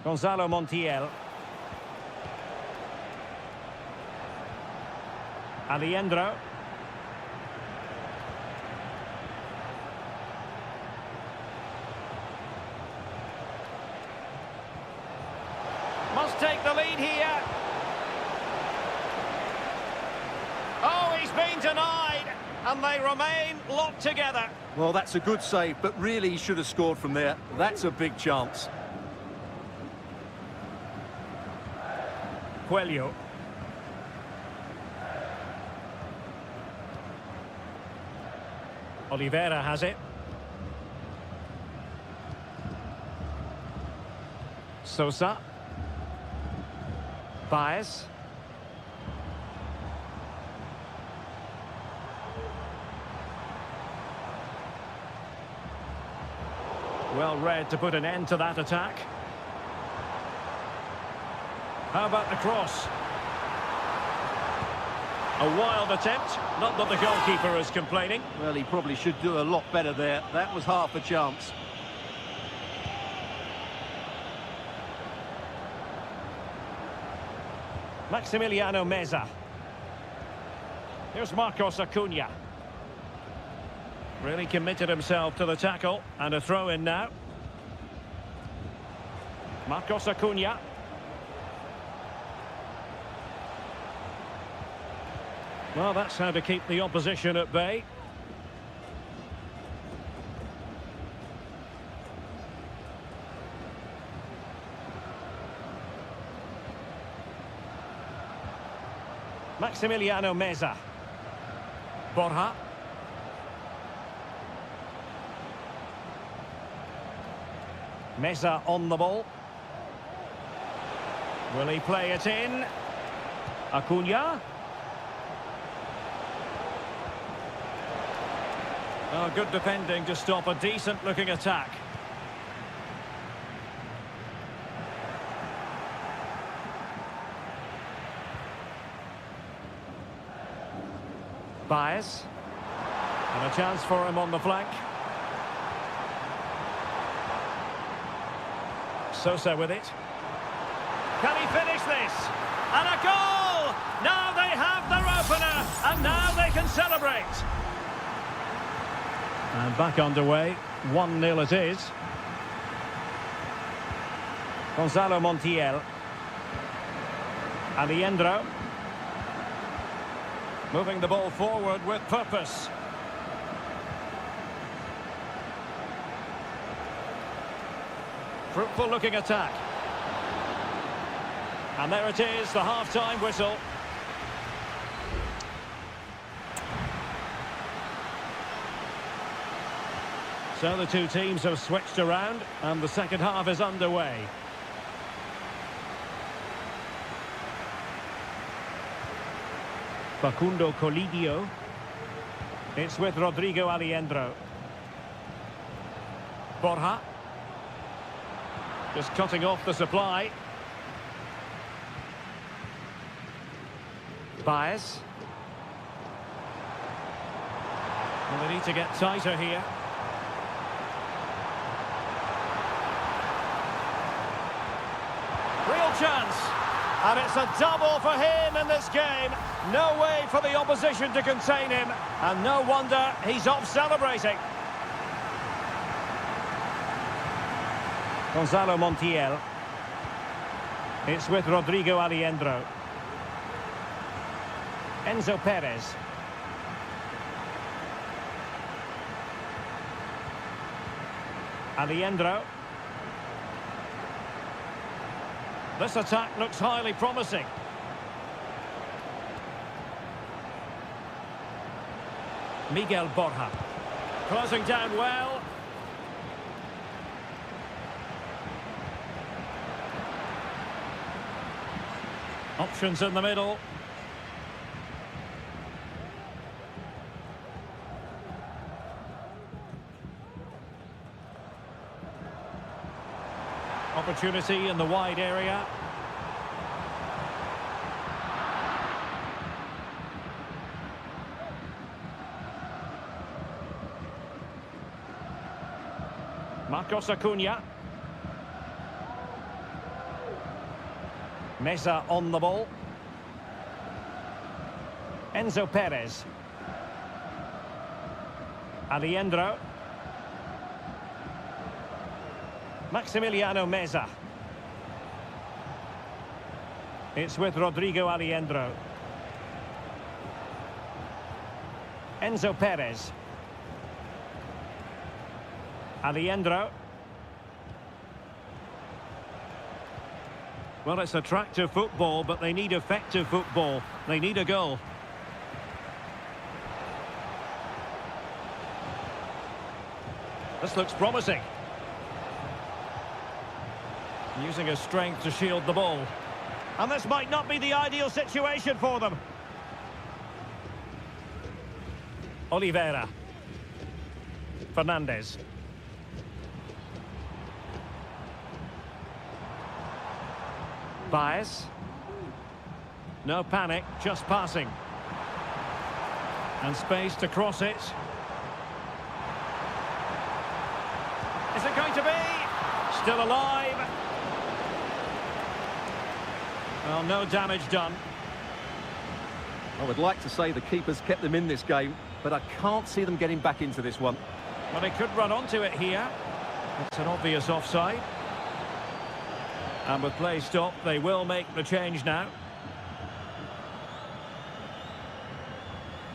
Gonzalo Montiel. Alejandro. Must take the lead here. Oh, he's been denied, and they remain locked together. Well, that's a good save, but really he should have scored from there. That's a big chance. Coelho. Oliveira has it. Sosa. Baez. Well read to put an end to that attack. How about the cross? A wild attempt. Not that the goalkeeper is complaining. Well, he probably should do a lot better there. That was half a chance. Maximiliano Meza. Here's Marcos Acuna. Really committed himself to the tackle. And a throw-in now. Marcos Acuna. Well, that's how to keep the opposition at bay. Maximiliano Meza. Borja. Meza on the ball. Will he play it in? Acuna. Oh, good defending to stop a decent-looking attack. Baez. And a chance for him on the flank. Sosa with it. Can he finish this? And a goal! Now they have their opener, and now they can celebrate. And back underway, 1-0 it is. Gonzalo Montiel. Alejandro. Moving the ball forward with purpose. Fruitful looking attack. And there it is, the half-time whistle. So the two teams have switched around and the second half is underway. Facundo Colidio. It's with Rodrigo Alejandro. Borja. Just cutting off the supply. Well, they need to get tighter here. Real chance. And it's a double for him in this game. No way for the opposition to contain him. And no wonder he's off celebrating. Gonzalo Montiel. It's with Rodrigo Aliendro. Enzo Perez. Aliendro. This attack looks highly promising. Miguel Borja. Closing down well. Options in the middle. Opportunity in the wide area. Marcos Acuna. Mesa on the ball. Enzo Perez. Aliendro. Maximiliano Meza. It's with Rodrigo Aliendro. Enzo Perez. Aliendro. Well, it's attractive football, but they need effective football. They need a goal. This looks promising. Using his strength to shield the ball. And this might not be the ideal situation for them. Oliveira. Fernandez. Baez. No panic, just passing. And space to cross it. Is it going to be? Still alive. Well, no damage done. I would like to say the keeper's kept them in this game, but I can't see them getting back into this one. Well, they could run onto it here. It's an obvious offside. And with play stopped, they will make the change now.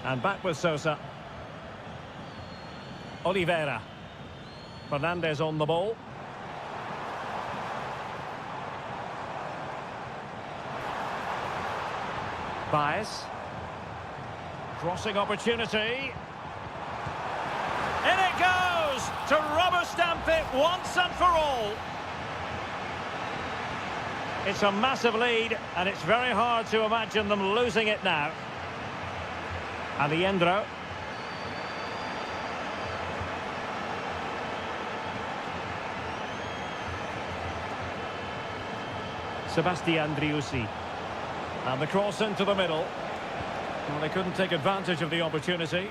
And back with Sosa. Oliveira. Fernandez on the ball. Baez. Crossing opportunity. In it goes! To rubber stamp it once and for all. It's a massive lead, and it's very hard to imagine them losing it now. Aliendro. Sebastian Driussi. And the cross into the middle. Well, they couldn't take advantage of the opportunity.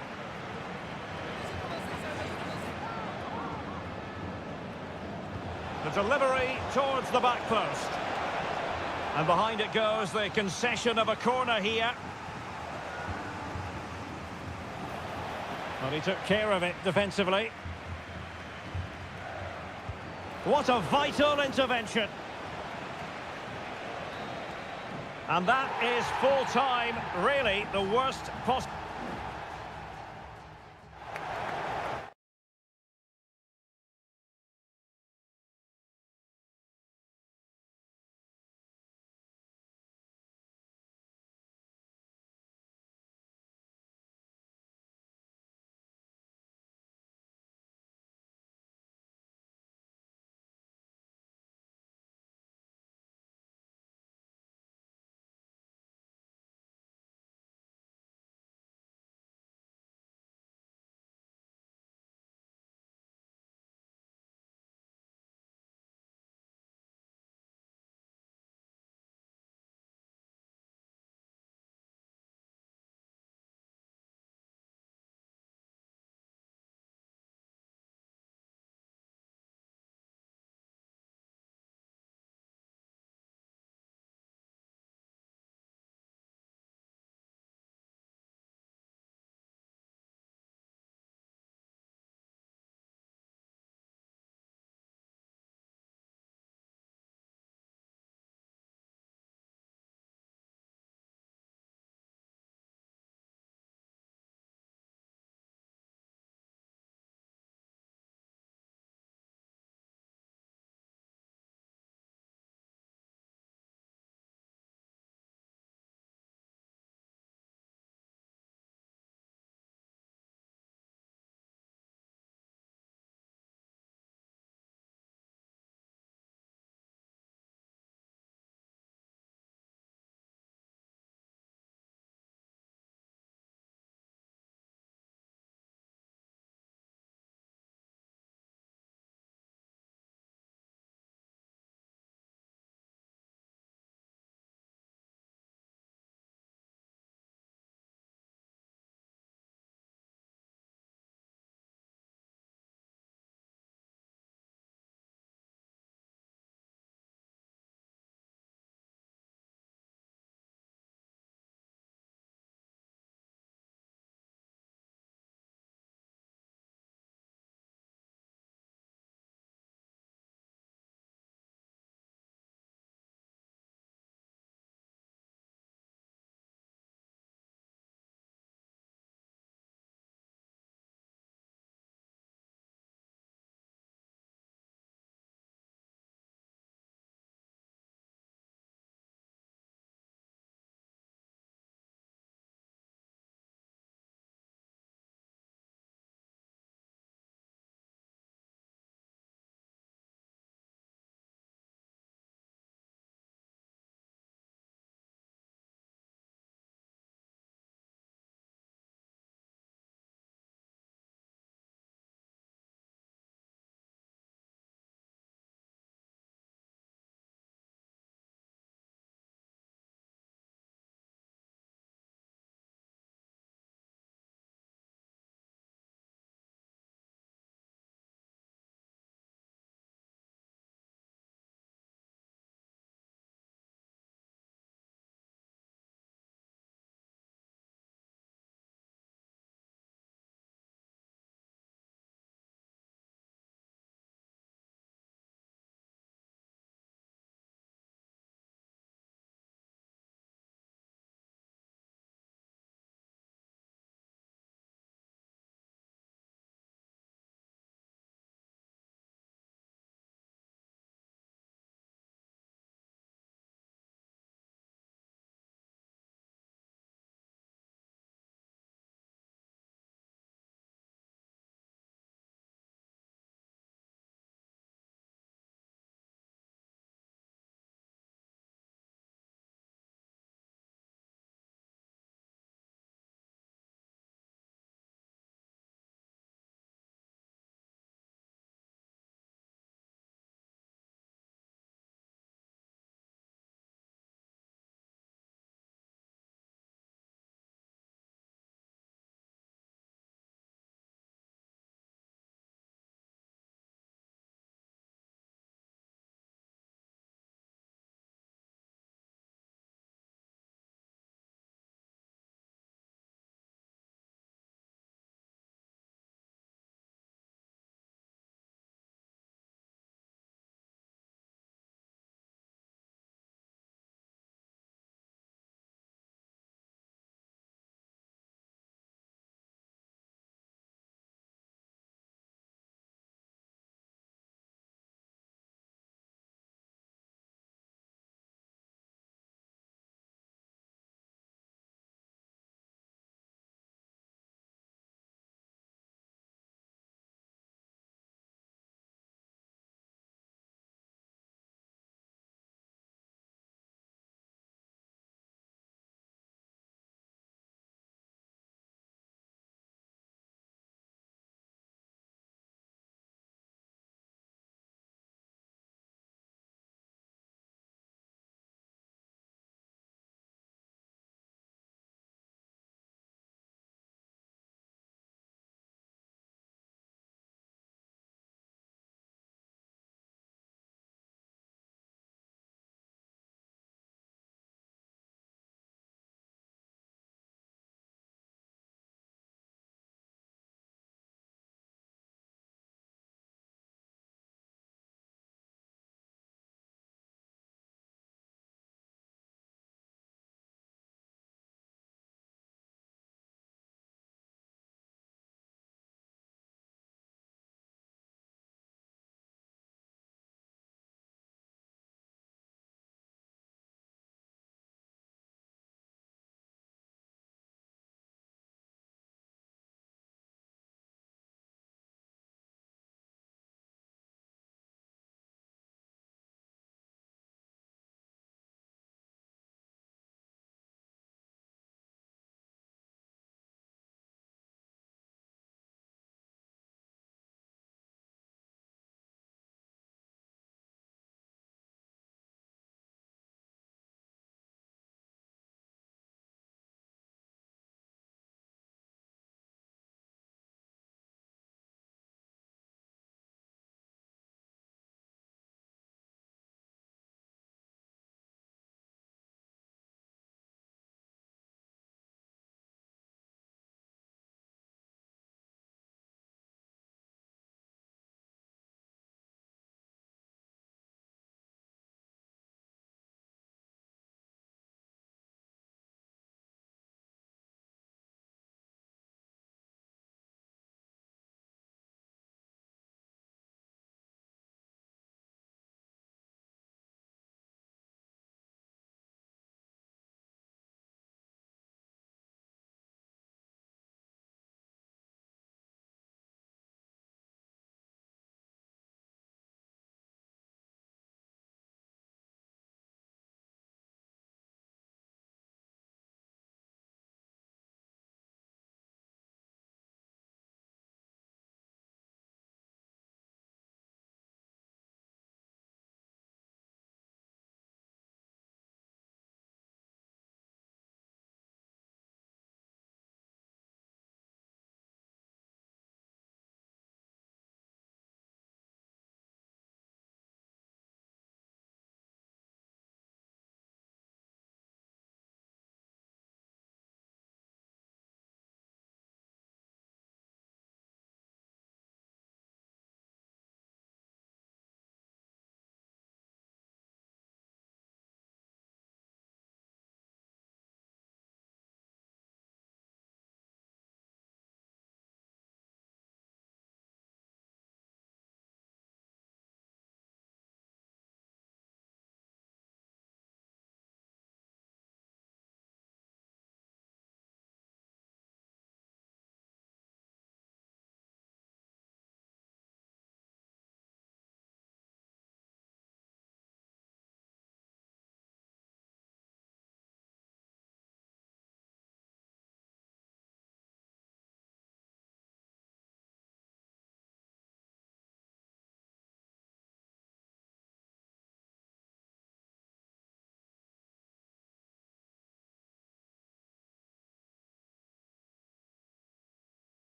The delivery towards the back post. And behind it goes the concession of a corner here. Well, he took care of it defensively. What a vital intervention. And that is full time, really the worst possible.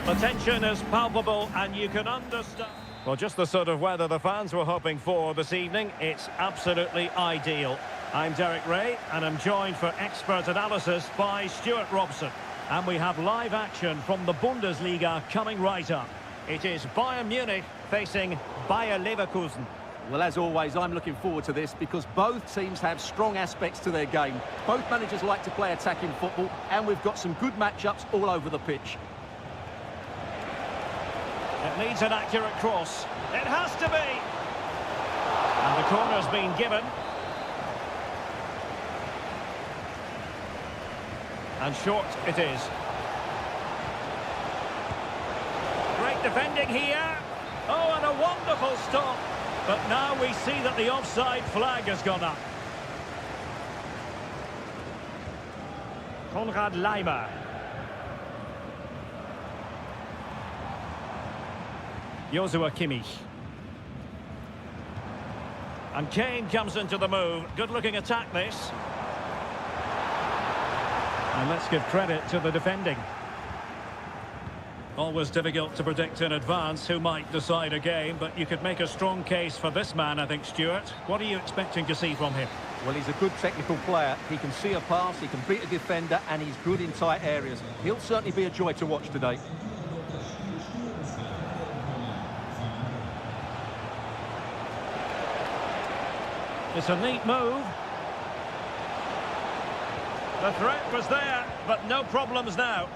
The tension is palpable and you can understand. Well, just the sort of weather the fans were hoping for this evening. It's absolutely ideal. I'm Derek Ray and I'm joined for expert analysis by Stuart Robson. And we have live action from the Bundesliga coming right up. It is Bayern Munich facing Bayer Leverkusen. Well, as always, I'm looking forward to this because both teams have strong aspects to their game. Both managers like to play attacking football, and we've got some good matchups all over the pitch. It needs an accurate cross. It has to be. And the corner's been given. And short it is. Great defending here. Oh, and a wonderful stop. But now we see that the offside flag has gone up. Konrad Laimer. Joshua Kimmich. And Kane comes into the move. Good-looking attack, this. And let's give credit to the defending. Always difficult to predict in advance who might decide a game, but you could make a strong case for this man, I think, Stuart. What are you expecting to see from him? Well, he's a good technical player. He can see a pass, he can beat a defender, and he's good in tight areas. He'll certainly be a joy to watch today. It's a neat move. The threat was there, but no problems now.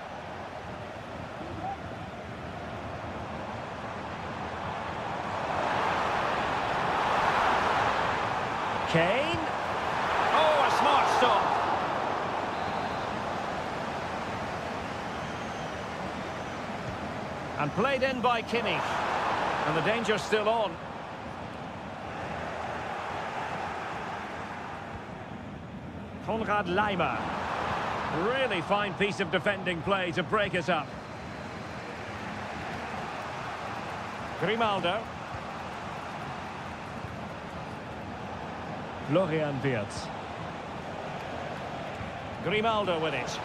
Kane. Oh, a smart stop. And played in by Kimmich. And the danger's still on. Konrad Laimer. Really fine piece of defending play to break it up. Grimaldo. Florian Wirtz. Grimaldo with it.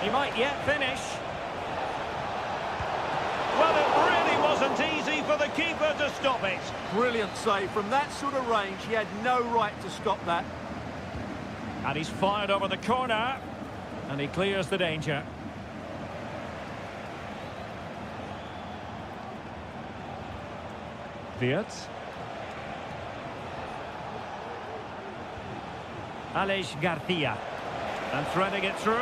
He might yet finish. Well, it really wasn't easy for the keeper to stop it. Brilliant save. From that sort of range, he had no right to stop that. And he's fired over the corner. And he clears the danger. Wirtz. Aleix Garcia. And threading it through.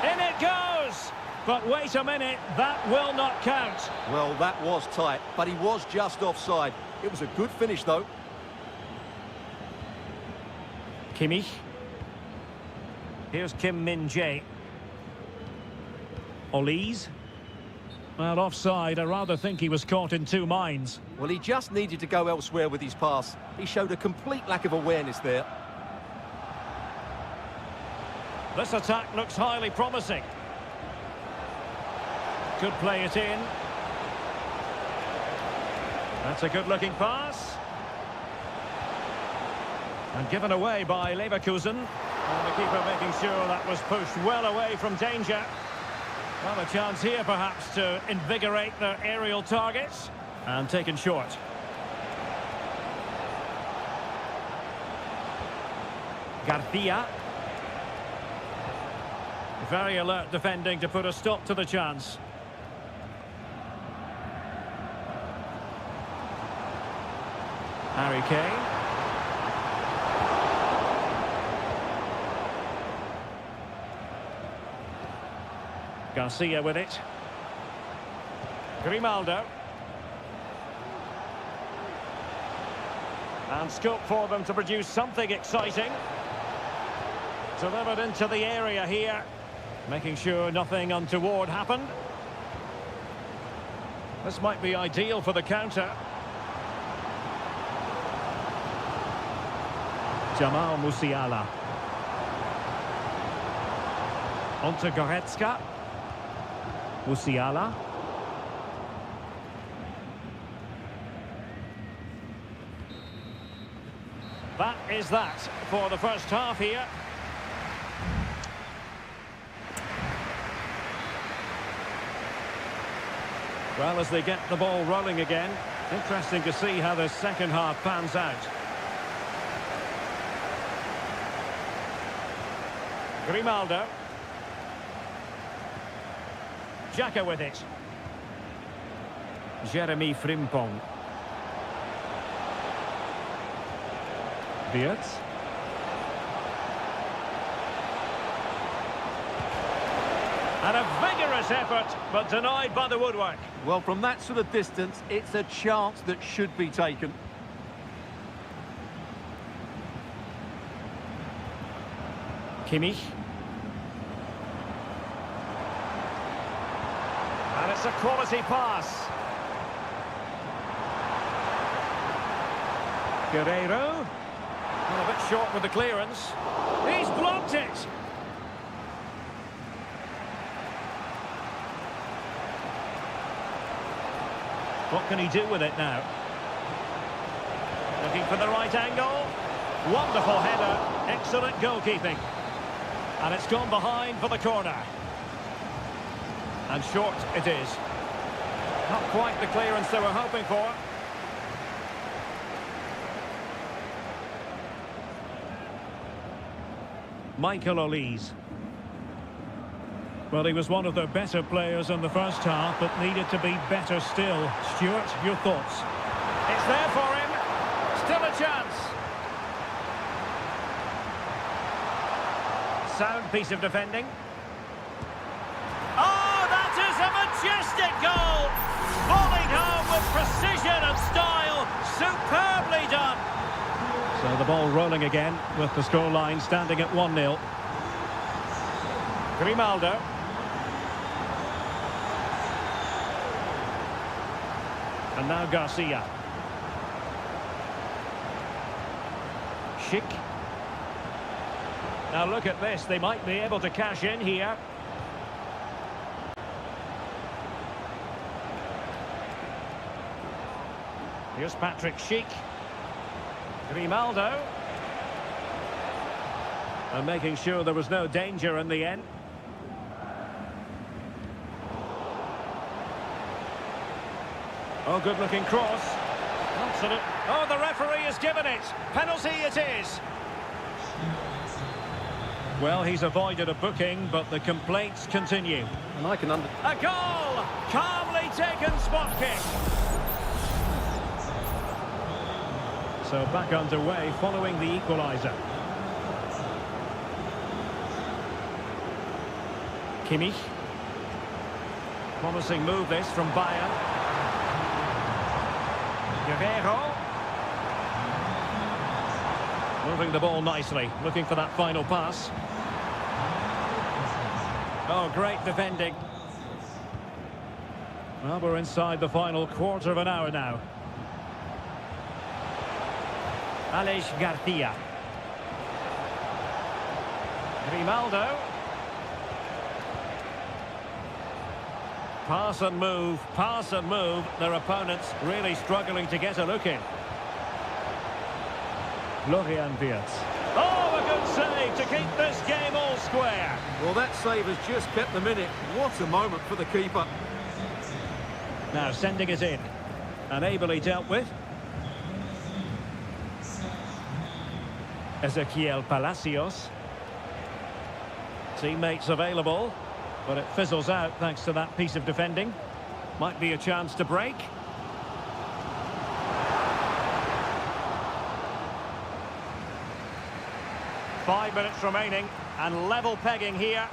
In it goes! But wait a minute, that will not count. Well, that was tight, but he was just offside. It was a good finish, though. Kimmich. Here's Kim Min-jae. Olise. Well, offside. I rather think he was caught in two minds. Well, he just needed to go elsewhere with his pass. He showed a complete lack of awareness there. This attack looks highly promising. Could play it in. That's a good-looking pass. And given away by Leverkusen. And the keeper making sure that was pushed well away from danger. Well, a chance here perhaps to invigorate their aerial targets. And taken short. Garcia. Very alert defending to put a stop to the chance. Harry Kane. Garcia with it. Grimaldo. And scope for them to produce something exciting. Delivered into the area here. Making sure nothing untoward happened. This might be ideal for the counter. Jamal Musiala. Onto Goretzka. Musiala. That is that for the first half here. Well, as they get the ball rolling again, interesting to see how the second half pans out. Grimaldo. Xhaka with it. Jeremy Frimpong. Wirtz. And a vigorous effort, but denied by the woodwork. Well, from that sort of distance, it's a chance that should be taken. Kimmich. And it's a quality pass. Guerreiro. And a bit short with the clearance. He's blocked it. What can he do with it now? Looking for the right angle. Wonderful header. Excellent goalkeeping. And it's gone behind for the corner. And short it is. Not quite the clearance they were hoping for. Michael Olise. Well, he was one of the better players in the first half, but needed to be better still. Stuart, your thoughts? It's there for him. Still a chance. Sound piece of defending. Oh, that is a majestic goal! Falling home with precision and style. Superbly done. So the ball rolling again with the scoreline standing at 1-0. Grimaldo. And now Garcia. Schick. Now look at this, they might be able to cash in here. Here's Patrick Schick. Grimaldo. And making sure there was no danger in the end. Oh, good-looking cross. Absolute. Oh, the referee has given it. Penalty it is. Well, he's avoided a booking, but the complaints continue. And I can A goal! Calmly taken spot kick. So back underway following the equaliser. Kimmich. Promising move this from Bayern. Guerreiro. Moving the ball nicely, looking for that final pass. Oh, great defending. Well, we're inside the final quarter of an hour now. Alex Garcia. Grimaldo. Pass and move, pass and move. Their opponents really struggling to get a look in. Florian Wirtz. Oh, a good save to keep this game all square. Well, that save has just kept them in it. What a moment for the keeper. Now sending it in. And ably dealt with. Ezequiel Palacios. Teammates available. But it fizzles out thanks to that piece of defending. Might be a chance to break. Five minutes remaining and level pegging here.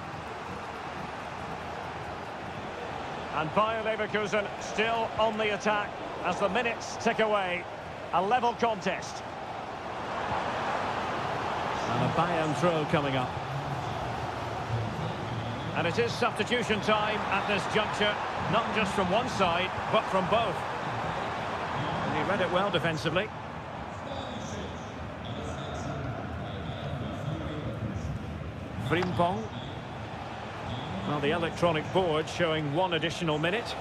And Bayer Leverkusen still on the attack as the minutes tick away. A level contest. And a Bayern throw coming up. And it is substitution time at this juncture, not just from one side, but from both. And he read it well defensively. Frimpong. Well, the electronic board showing one additional minute.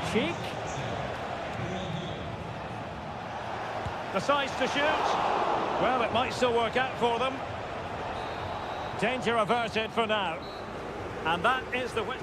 Schick. Decides to shoot. Well, it might still work out for them. Danger averted for now. And that is the win.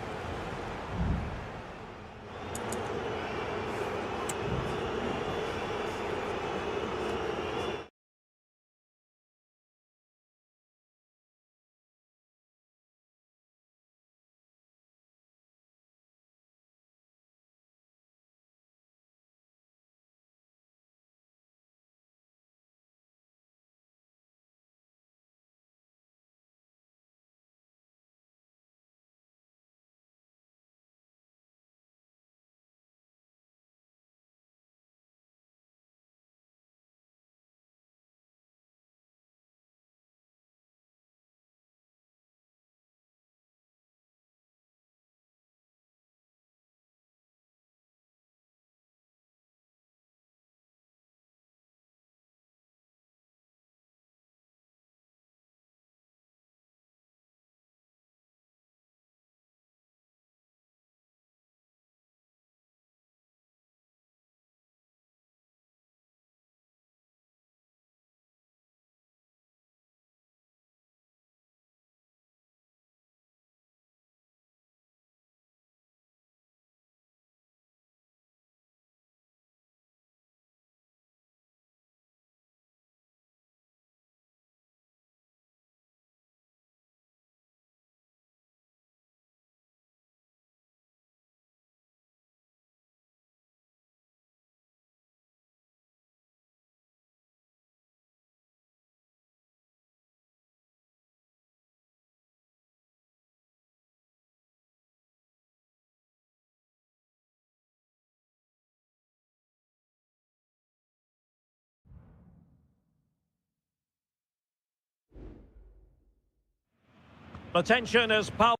The tension is palpable.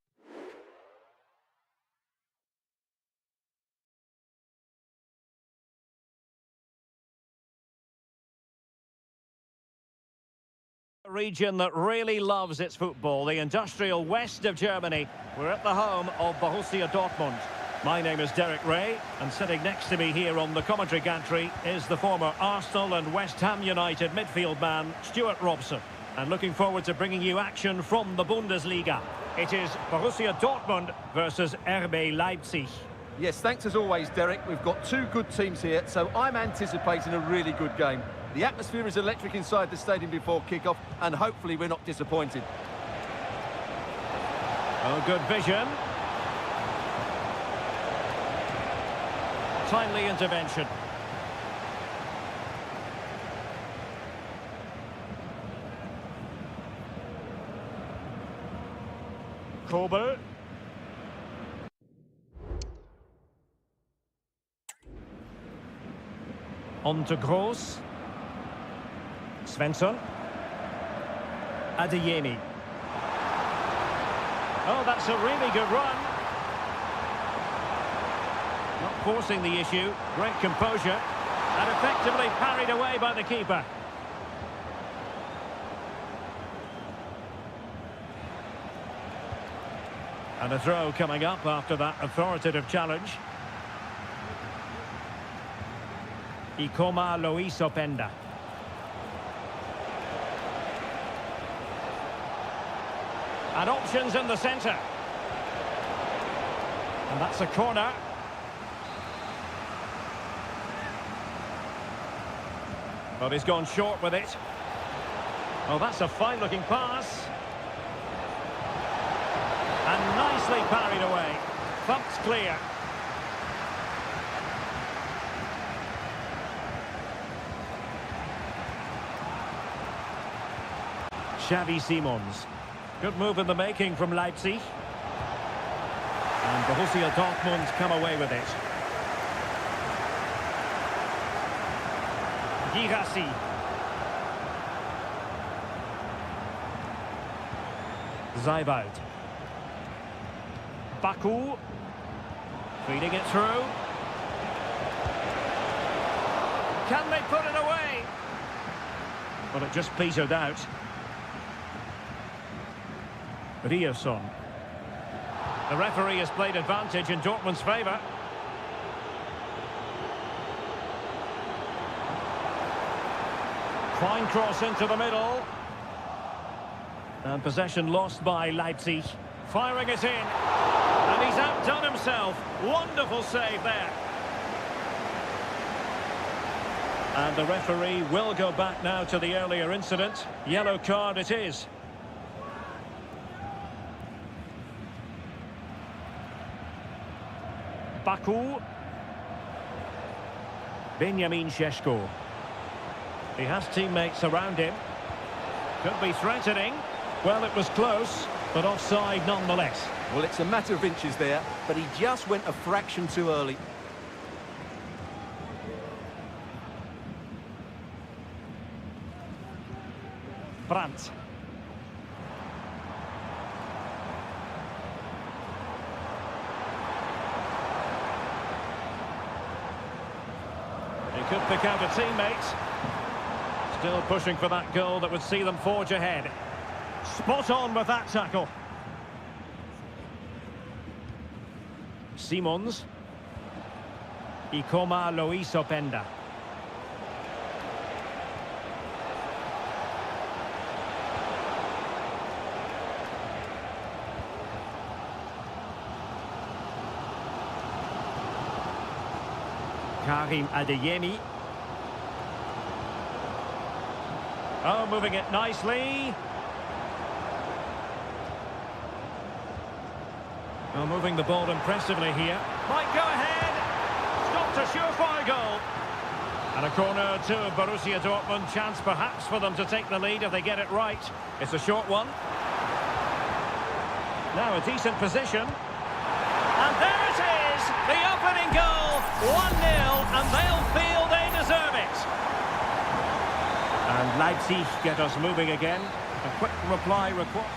A region that really loves its football, the industrial west of Germany. We're at the home of Borussia Dortmund. My name is Derek Ray, and sitting next to me here on the commentary gantry is the former Arsenal and West Ham United midfield man, Stuart Robson. And looking forward to bringing you action from the Bundesliga. It is Borussia Dortmund versus RB Leipzig. Yes, thanks as always, Derek. We've got two good teams here, so I'm anticipating a really good game. The atmosphere is electric inside the stadium before kick-off, and hopefully we're not disappointed. Oh, good vision. Timely intervention. Kobel. On to Gross. Svensson. Adeyemi. Oh, that's a really good run. Not forcing the issue. Great composure. And effectively parried away by the keeper. And a throw coming up after that authoritative challenge. Ikoma Luis Openda. And options in the centre. And that's a corner. But he's gone short with it. Oh, that's a fine-looking pass. And nicely parried away. Thumped clear. Xavi Simons. Good move in the making from Leipzig. And Borussia Dortmund come away with it. Girassi. Zeibald. Baku. Feeding it through. Can they put it away? But it just petered out. Rierson. The referee has played advantage in Dortmund's favour. Fine cross into the middle. And possession lost by Leipzig. Firing it in. And he's outdone himself. Wonderful save there. And the referee will go back now to the earlier incident. Yellow card it is. Baku. Benjamin Šeško. He has teammates around him. Could be threatening. Well, it was close, but offside nonetheless. Well, it's a matter of inches there, but he just went a fraction too early. Brandt. He could pick out a teammate. Still pushing for that goal that would see them forge ahead. Spot on with that tackle. Simons. Ikoma Luis Openda. Karim Adeyemi. Oh, moving it nicely. Oh, moving the ball impressively here. Might go ahead. Stopped a surefire goal. And a corner to Borussia Dortmund. Chance perhaps for them to take the lead if they get it right. It's a short one. Now a decent position. And there it is. The opening goal. 1-0, and they'll feel they deserve it. And Leipzig get us moving again. A quick reply required.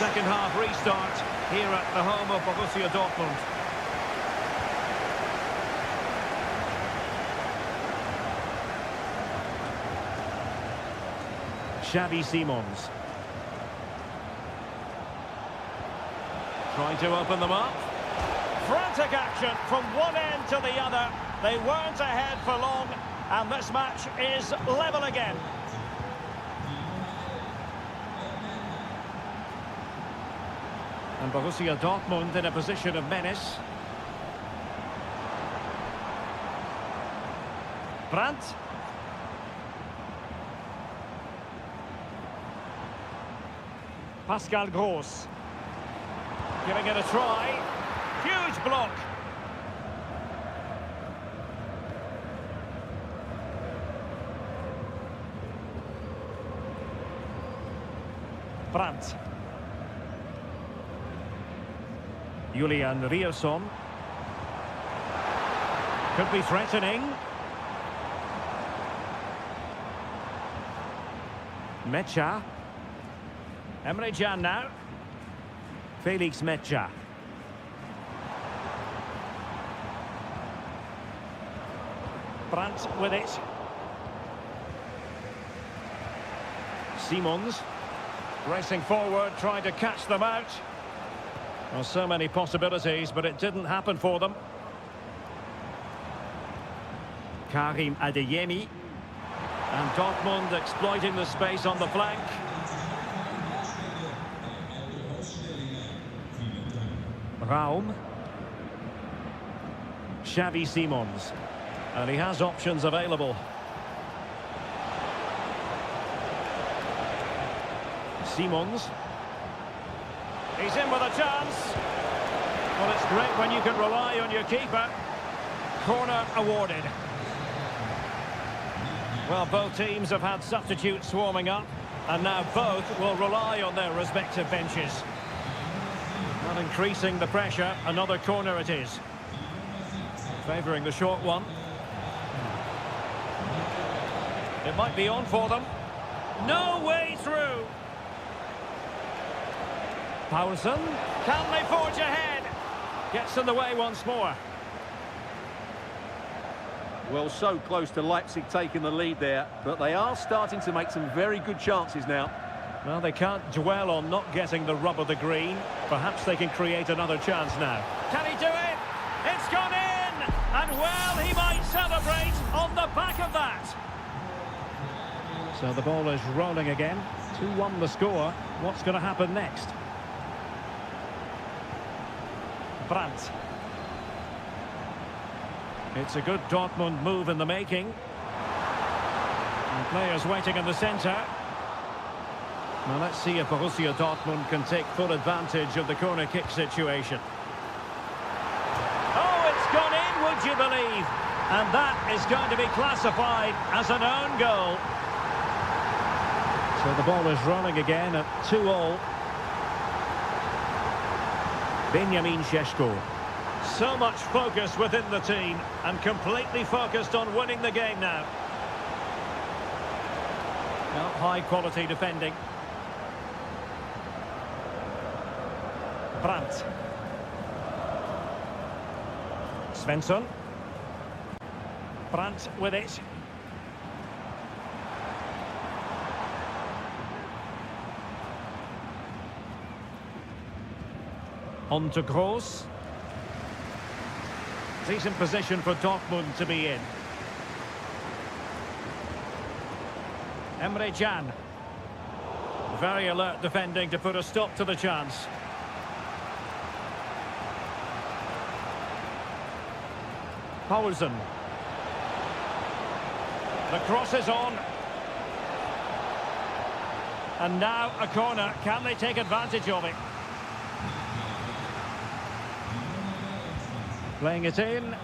second half restart here at the home of Borussia Dortmund. Xavi Simons. Trying to open them up. Frantic action from one end to the other. They weren't ahead for long, and this match is level again. And Borussia Dortmund in a position of menace. Brandt. Pascal Gross. Giving it a try. Huge block. Brandt. Julian Rierson. Could be threatening. Mecha. Emre Can now. Felix Mecha. Brandt with it. Simons. Racing forward, trying to catch them out. Well, so many possibilities, but it didn't happen for them. Karim Adeyemi. And Dortmund exploiting the space on the flank. Raum. Xavi Simons. And he has options available. Simons. He's in with a chance. Well, it's great when you can rely on your keeper. Corner awarded. Well, both teams have had substitutes warming up, and now both will rely on their respective benches. Not increasing the pressure, another corner it is. Favouring the short one. It might be on for them. No way through. Paulsen, can they forge ahead? Gets in the way once more. Well, so close to Leipzig taking the lead there, but they are starting to make some very good chances now. Well, they can't dwell on not getting the rub of the green. Perhaps they can create another chance now. Can he do it? It's gone in! And, well, he might celebrate on the back of that. So the ball is rolling again. 2-1 the score. What's going to happen next? Brandt. It's a good Dortmund move in the making. And players waiting in the centre. Now let's see if Borussia Dortmund can take full advantage of the corner kick situation. Oh, it's gone in, would you believe? And that is going to be classified as an own goal. So the ball is rolling again at 2-2. Benjamin Šeško. So much focus within the team and completely focused on winning the game now. Well, high quality defending. Brandt. Svensson. Brandt with it. On to Gross. Decent position for Dortmund to be in. Emre Can. Very alert defending to put a stop to the chance. Paulsen. The cross is on. And now a corner. Can they take advantage of it? Playing it in.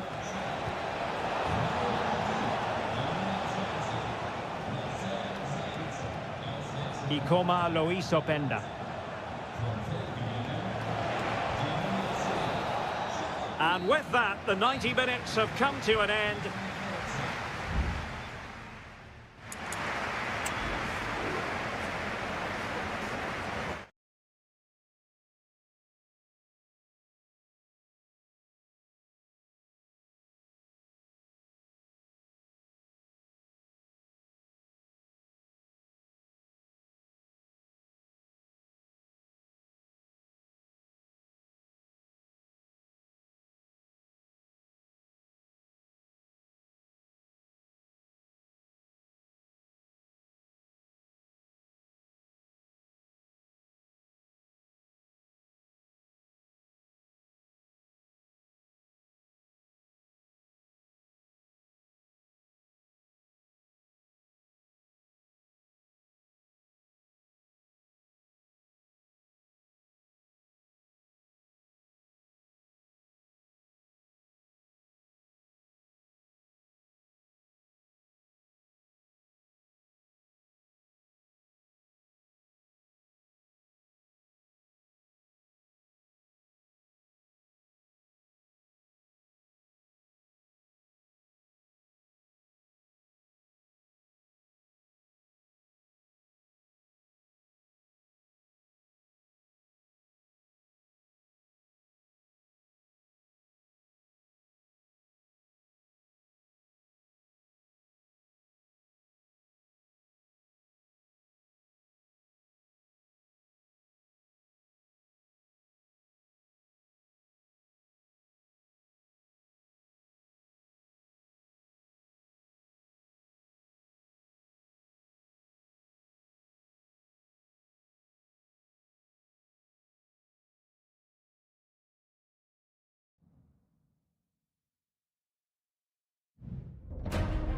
Ikoma Lois Openda. And with that, the 90 minutes have come to an end.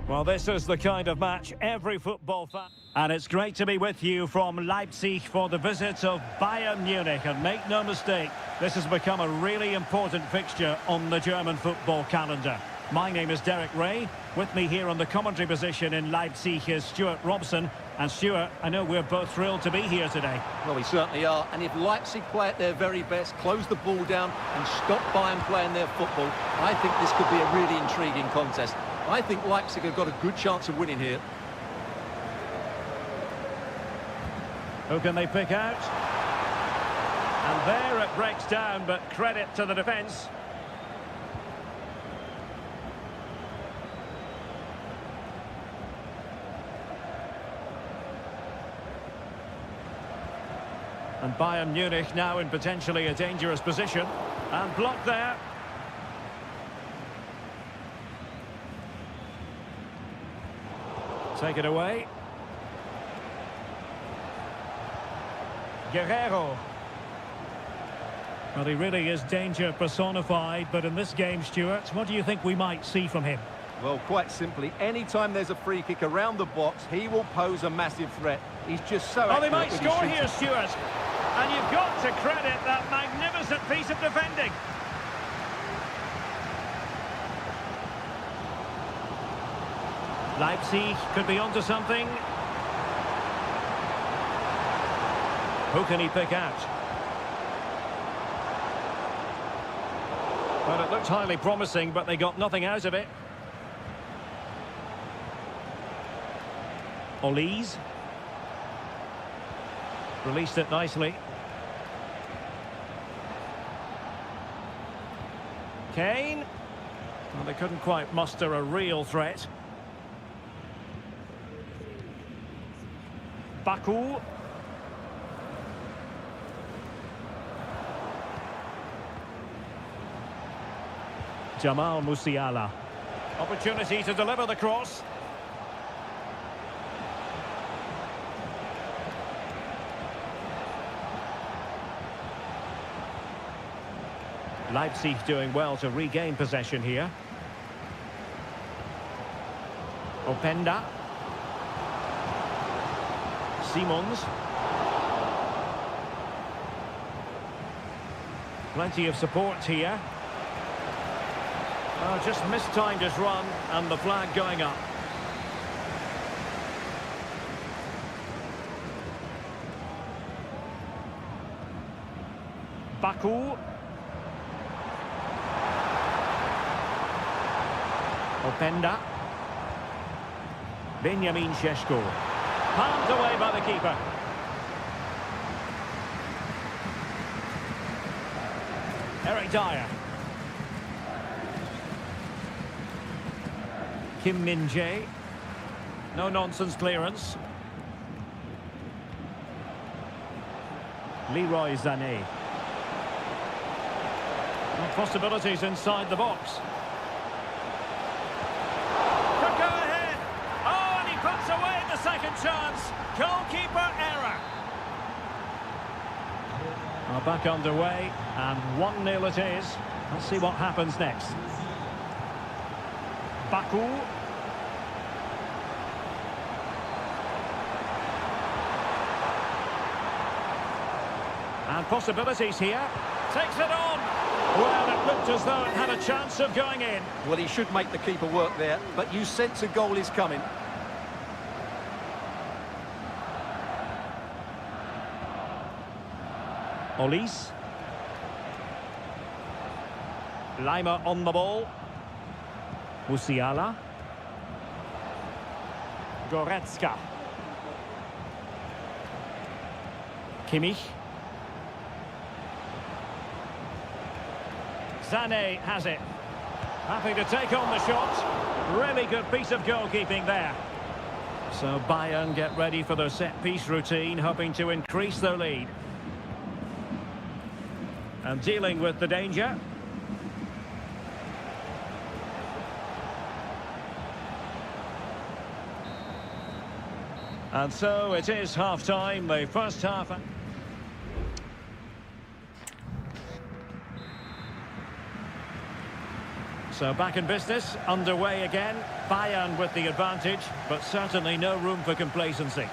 Well, this is the kind of match every football fan... And it's great to be with you from Leipzig for the visit of Bayern Munich. And make no mistake, this has become a really important fixture on the German football calendar. My name is Derek Ray. With me here on the commentary position in Leipzig is Stuart Robson. And Stuart, I know we're both thrilled to be here today. Well, we certainly are. And if Leipzig play at their very best, close the ball down and stop Bayern playing their football, I think this could be a really intriguing contest. I think Leipzig have got a good chance of winning here. Who can they pick out? And there it breaks down, but credit to the defence. And Bayern Munich now in potentially a dangerous position. And blocked there. Take it away. Guerrero. Well, he really is danger personified, but in this game, Stuart, what do you think we might see from him? Well, quite simply, anytime there's a free kick around the box, he will pose a massive threat. He's just so Oh, they might accurate when score he here, shoots. Stuart. And you've got to credit that magnificent piece of defending. Leipzig could be onto something. Who can he pick out? Well, it looked highly promising, but they got nothing out of it. Olise. Released it nicely. Kane. Well, they couldn't quite muster a real threat. Baku. Jamal Musiala. Opportunity to deliver the cross. Leipzig doing well to regain possession here. Openda. Simons. Plenty of support here. Oh, just mistimed his run and the flag going up. Baku. Openda. Benjamin Šeško. Palmed away by the keeper. Eric Dyer. Kim Min-jae. No-nonsense clearance. Leroy Sané. And possibilities inside the box. Could go ahead. Oh, and he puts away the second chance. Goalkeeper error. Well, back underway, and 1-0 it is. Let's see what happens next. Baku. And possibilities here. Takes it on. Well, it looked as though it had a chance of going in. Well, he should make the keeper work there, but you sense a goal is coming. Olise. Lima on the ball. Musiala. Goretzka. Kimmich. Sané has it. Happy to take on the shot. Really good piece of goalkeeping there. So Bayern get ready for their set-piece routine, hoping to increase their lead. And dealing with the danger. And so it is half-time, the first half. So back in business, underway again. Bayern with the advantage, but certainly no room for complacency.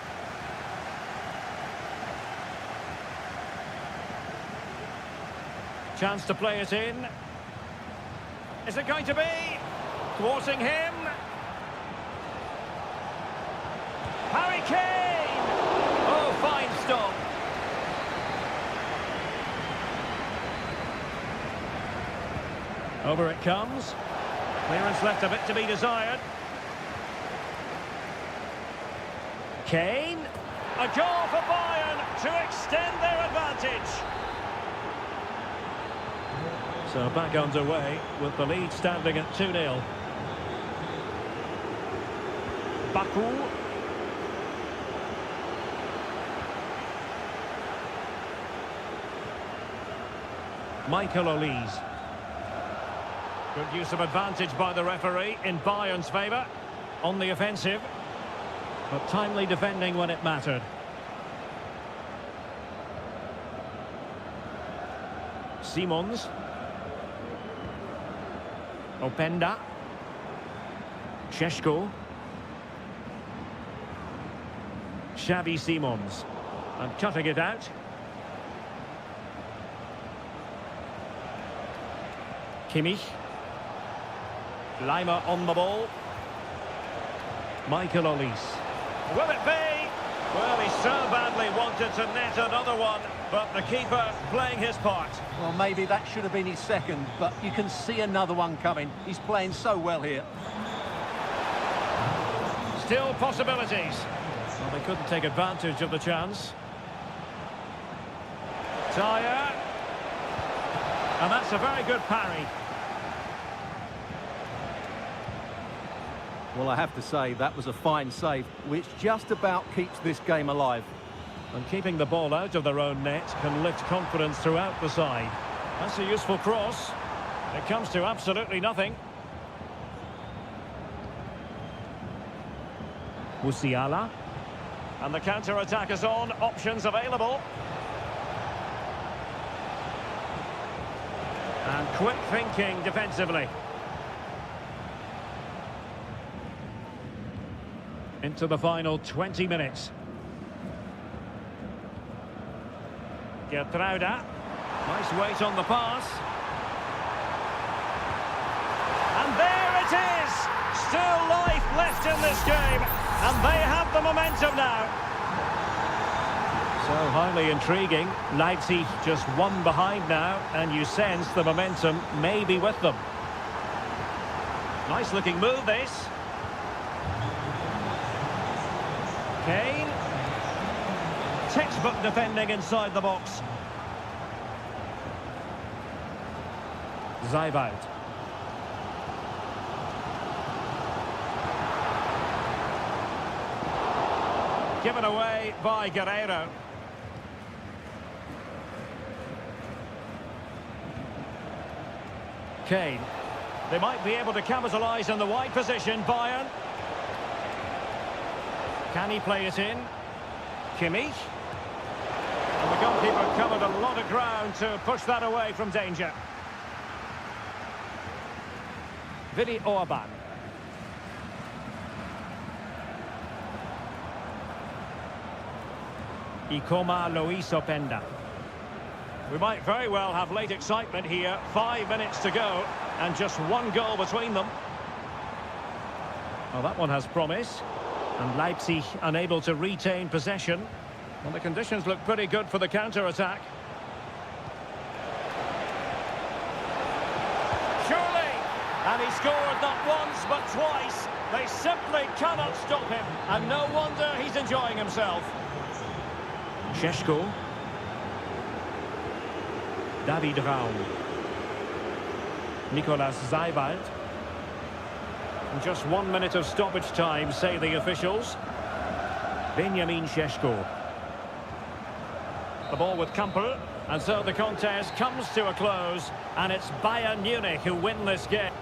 Chance to play it in. Is it going to be? Thwarting him. Harry Kane! Oh, fine stop. Over it comes. Clearance left a bit to be desired. Kane. A goal for Bayern to extend their advantage. So back underway with the lead standing at 2-0. Baku. Michael Olise. Good use of advantage by the referee in Bayern's favour. On the offensive, but timely defending when it mattered. Simons. Openda. Šeško. Xavi Simons. And cutting it out. Kimmich. Lima on the ball. Michael Olise. Will it be? Well, he so badly wanted to net another one, but the keeper playing his part. Well, maybe that should have been his second, but you can see another one coming. He's playing so well here. Still possibilities. Well, they couldn't take advantage of the chance. Dyer. And that's a very good parry. Well, I have to say, that was a fine save, which just about keeps this game alive. And keeping the ball out of their own net can lift confidence throughout the side. That's a useful cross. It comes to absolutely nothing. Musiala. And the counter-attack is on. Options available. And quick thinking defensively. Into the final 20 minutes. Gertruida. Nice weight on the pass. And there it is! Still life left in this game. And they have the momentum now. So highly intriguing. Leipzig just one behind now. And you sense the momentum may be with them. Nice looking move this. Kane. Textbook defending inside the box. Zeibald. Given away by Guerreiro. Kane. They might be able to capitalise in the wide position, Bayern. Can he play it in? Kimmich. And the goalkeeper covered a lot of ground to push that away from danger. Vili Orban. Ikoma Luis Openda. We might very well have late excitement here. 5 minutes to go and just one goal between them. Well, that one has promise. And Leipzig unable to retain possession. Well, the conditions look pretty good for the counter-attack. Surely! And he scored not once but twice. They simply cannot stop him. And no wonder he's enjoying himself. Šeško. David Raum. Nicolas Zeibald. And just 1 minute of stoppage time, say the officials. Benjamin Šeško. The ball with Kampel. And so the contest comes to a close. And it's Bayern Munich who win this game.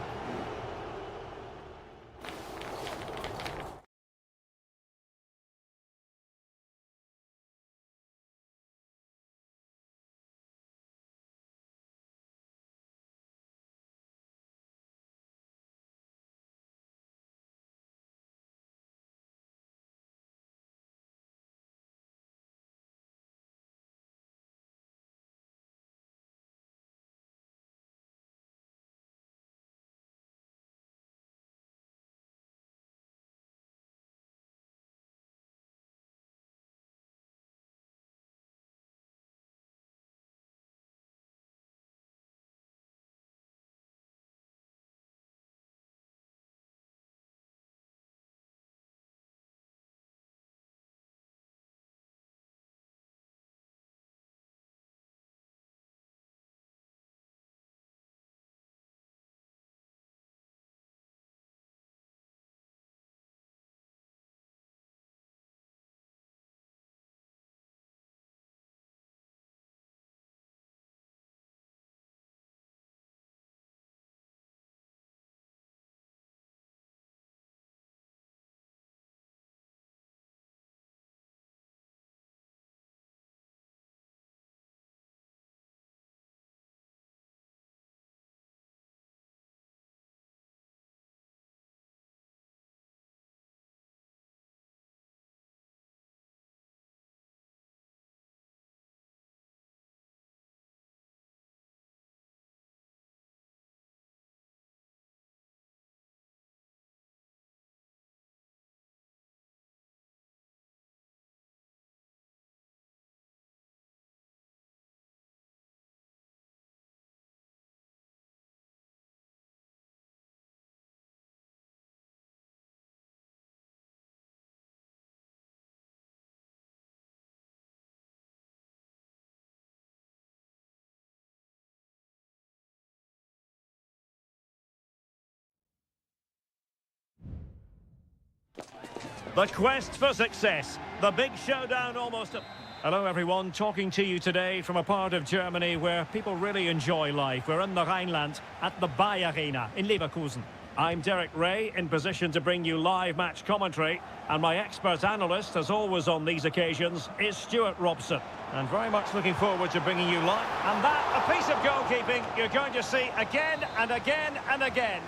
The quest for success. The big showdown almost... Hello everyone, talking to you today from a part of Germany where people really enjoy life. We're in the Rhineland at the Bayer Arena in Leverkusen. I'm Derek Ray, in position to bring you live match commentary, and my expert analyst, as always on these occasions, is Stuart Robson. And very much looking forward to bringing you live. And that, a piece of goalkeeping you're going to see again and again and again.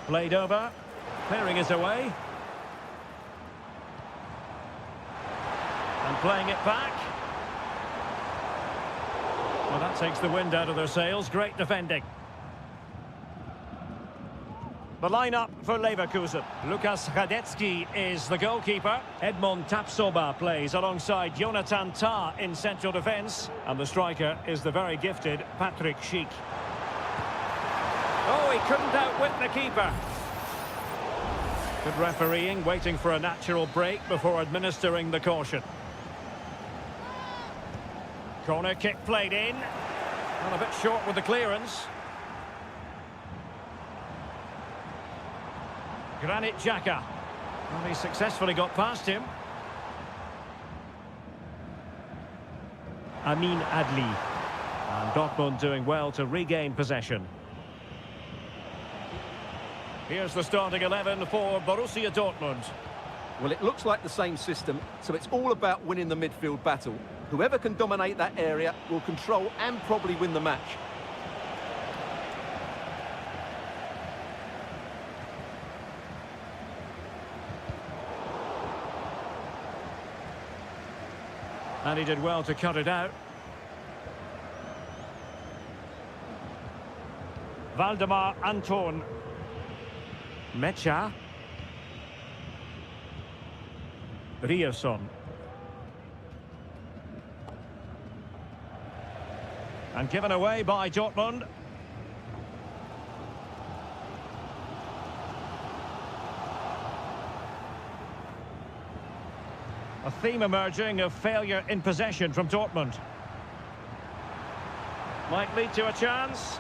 Played over, clearing it away. And playing it back. Well, that takes the wind out of their sails. Great defending. The lineup for Leverkusen. Lukas Radecki is the goalkeeper. Edmond Tapsoba plays alongside Jonathan Tah in central defence. And the striker is the very gifted Patrick Schick. Oh, he couldn't outwit the keeper. Good refereeing, waiting for a natural break before administering the caution. Corner kick played in. And a bit short with the clearance. Granit Xhaka. Well, he successfully got past him. Amin Adli. And Dortmund doing well to regain possession. Here's the starting 11 for Borussia Dortmund. Well, it looks like the same system, so it's all about winning the midfield battle. Whoever can dominate that area will control and probably win the match. And he did well to cut it out. Valdemar Anton. Mecha. Rierson. And given away by Dortmund. A theme emerging of failure in possession from Dortmund. Might lead to a chance.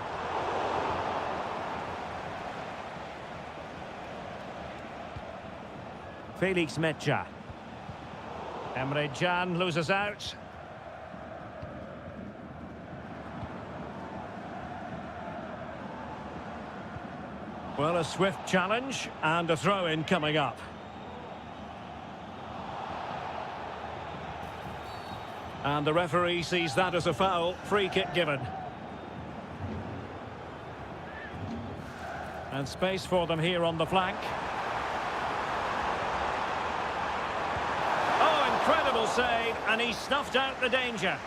Felix Mecha. Emre Can loses out. Well, a swift challenge and a throw-in coming up. And the referee sees that as a foul. Free kick given. And space for them here on the flank. Oh, incredible save, and he snuffed out the danger.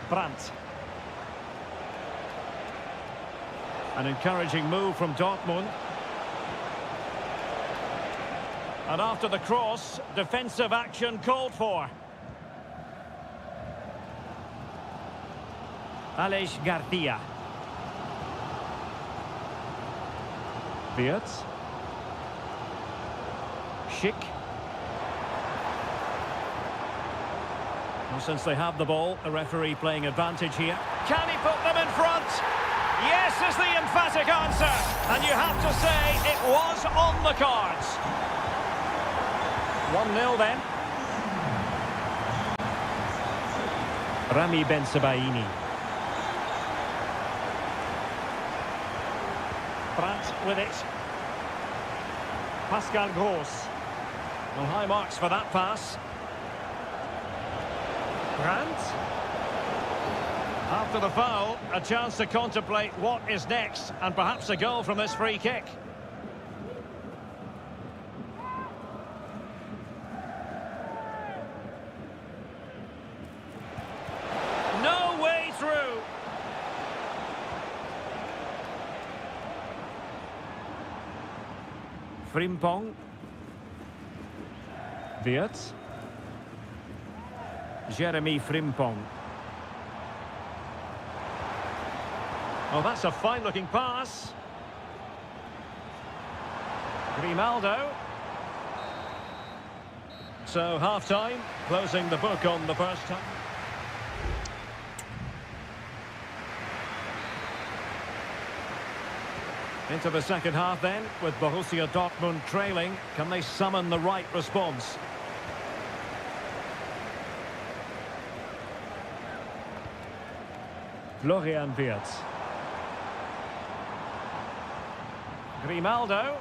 Brandt. An encouraging move from Dortmund. And after the cross, defensive action called for. Aleix Garcia. Wirtz. Schick. Well, since they have the ball, the referee playing advantage here. Can he put them in front? Yes is the emphatic answer. And you have to say it was on the cards. 1-0 then. Rami Bensebaini. Brandt with it. Pascal Gross. Well, high marks for that pass. Brandt. After the foul, a chance to contemplate what is next, and perhaps a goal from this free kick. No way through. Frimpong. Wirtz. Jeremy Frimpong. Well, that's a fine-looking pass. Grimaldo. So, half-time, closing the book on the first time. Into the second half then, with Borussia Dortmund trailing. Can they summon the right response? Florian Wirtz. Grimaldo.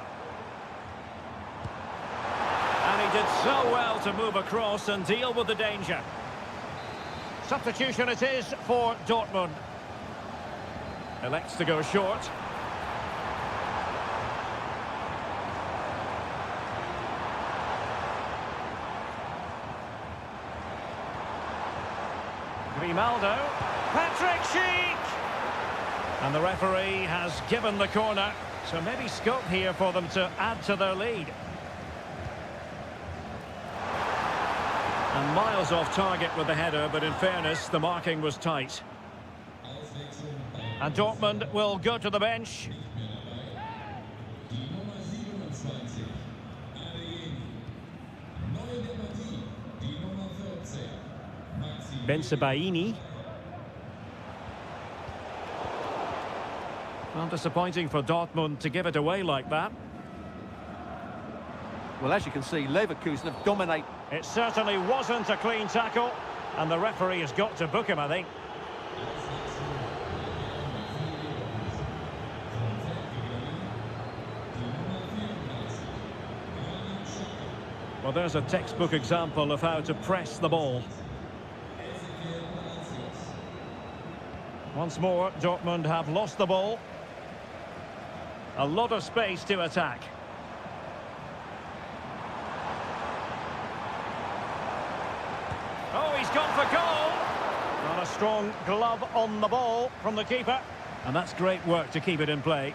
And he did so well to move across and deal with the danger. Substitution it is for Dortmund. Elects to go short. Grimaldo. Patrick Schick! And the referee has given the corner. So maybe scope here for them to add to their lead. And miles off target with the header, but in fairness, the marking was tight. And Dortmund will go to the bench. Bensebaini. Well, disappointing for Dortmund to give it away like that. Well, as you can see, Leverkusen have dominated. It certainly wasn't a clean tackle, and the referee has got to book him, I think. Well, there's a textbook example of how to press the ball. Once more, Dortmund have lost the ball. A lot of space to attack. Oh, he's gone for goal! Not a strong glove on the ball from the keeper. And that's great work to keep it in play.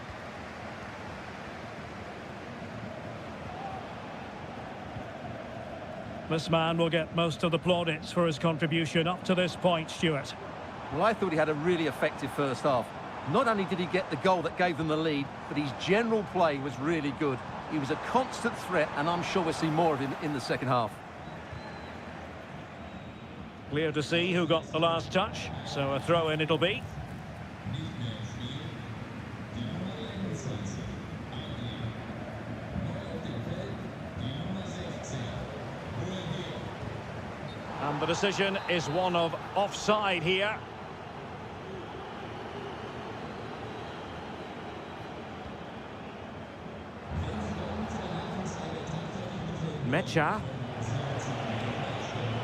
This man will get most of the plaudits for his contribution up to this point, Stuart. Well, I thought he had a really effective first half. Not only did he get the goal that gave them the lead, but his general play was really good. He was a constant threat, and I'm sure we'll see more of him in the second half. Clear to see who got the last touch, so a throw-in it'll be. And the decision is one of offside here. Mecha.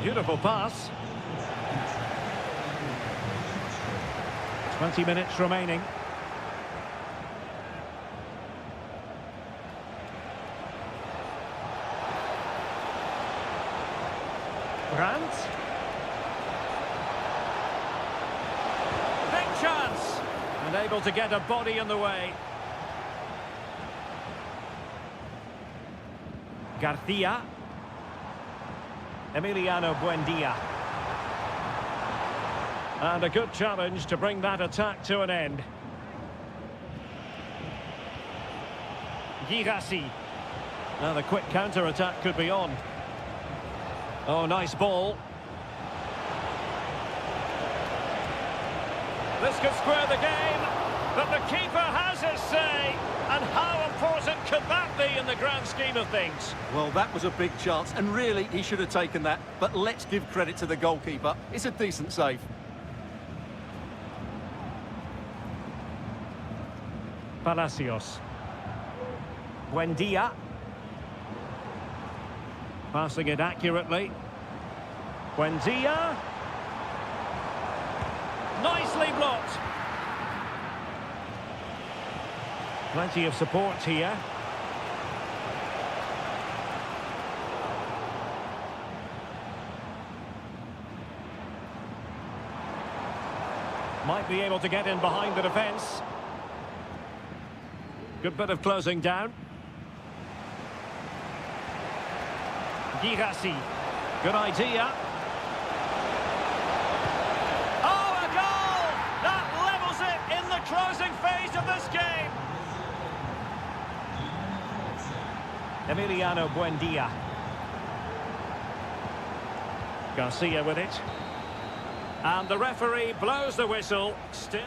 Beautiful pass. 20 minutes remaining. Brandt. Big chance. And able to get a body in the way. Garcia. Emiliano Buendia. And a good challenge to bring that attack to an end. Girassi. Now the quick counter-attack could be on. Oh, nice ball. This could square the game, but the keeper has his say. And how important could that be in the grand scheme of things? Well, that was a big chance, and really, he should have taken that. But let's give credit to the goalkeeper. It's a decent save. Palacios. Buendia. Passing it accurately. Buendia. Nicely blocked. Plenty of support here. Might be able to get in behind the defence. Good bit of closing down. Girassi. Good idea. Oh, a goal! That levels it in the closing phase of this game. Emiliano Buendia. Garcia with it. And the referee blows the whistle. Still.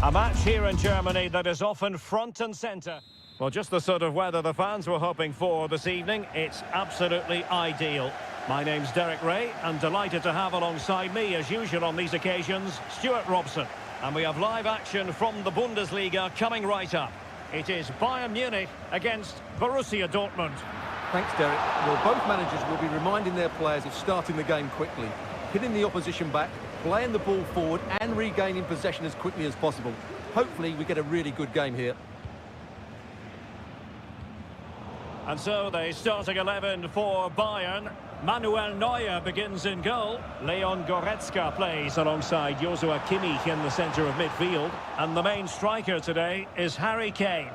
A match here in Germany that is often front and centre. Well, just the sort of weather the fans were hoping for this evening. It's absolutely ideal. My name's Derek Ray, and delighted to have alongside me, as usual on these occasions, Stuart Robson. And we have live action from the Bundesliga coming right up. It is Bayern Munich against Borussia Dortmund. Thanks, Derek. Well, both managers will be reminding their players of starting the game quickly, hitting the opposition back, playing the ball forward and regaining possession as quickly as possible. Hopefully we get a really good game here. And so the starting 11 for Bayern. Manuel Neuer begins in goal. Leon Goretzka plays alongside Joshua Kimmich in the centre of midfield. And the main striker today is Harry Kane.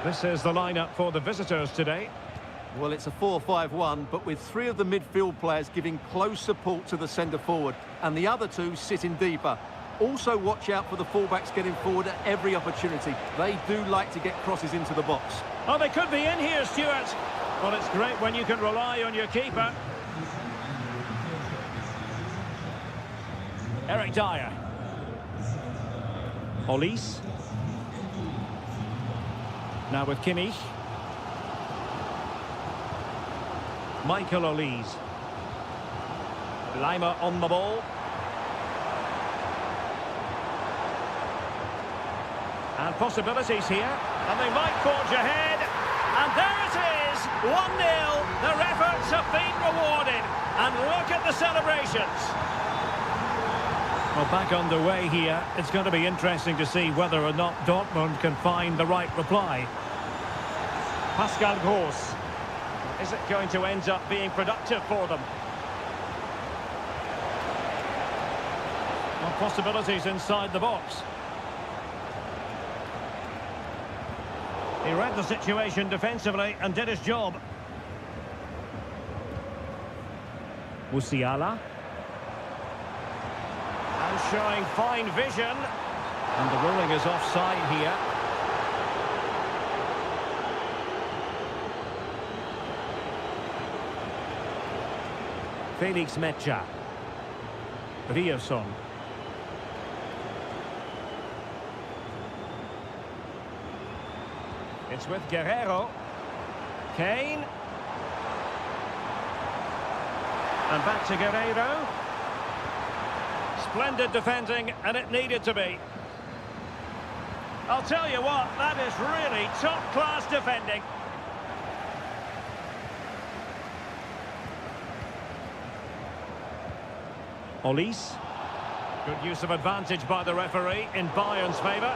This is the lineup for the visitors today. Well, it's a 4-5-1, but with three of the midfield players giving close support to the centre-forward, and the other two sitting deeper. Also watch out for the fullbacks getting forward at every opportunity. They do like to get crosses into the box. Oh, they could be in here, Stuart. Well, it's great when you can rely on your keeper. Eric Dyer. Olise. Now with Kimmich. Michael Olise. Lima on the ball. And possibilities here. And they might forge ahead. And there it is! 1-0. Their efforts have been rewarded. And look at the celebrations. Well, back underway here. It's going to be interesting to see whether or not Dortmund can find the right reply. Pascal Gross. Is it going to end up being productive for them? Well, possibilities inside the box. He read the situation defensively and did his job. Musiala. And showing fine vision. And the ruling is offside here. Felix Mecha. Rierson. It's with Guerrero. Kane. And back to Guerrero. Splendid defending, and it needed to be. I'll tell you what, that is really top-class defending. Olise. Good use of advantage by the referee in Bayern's favour.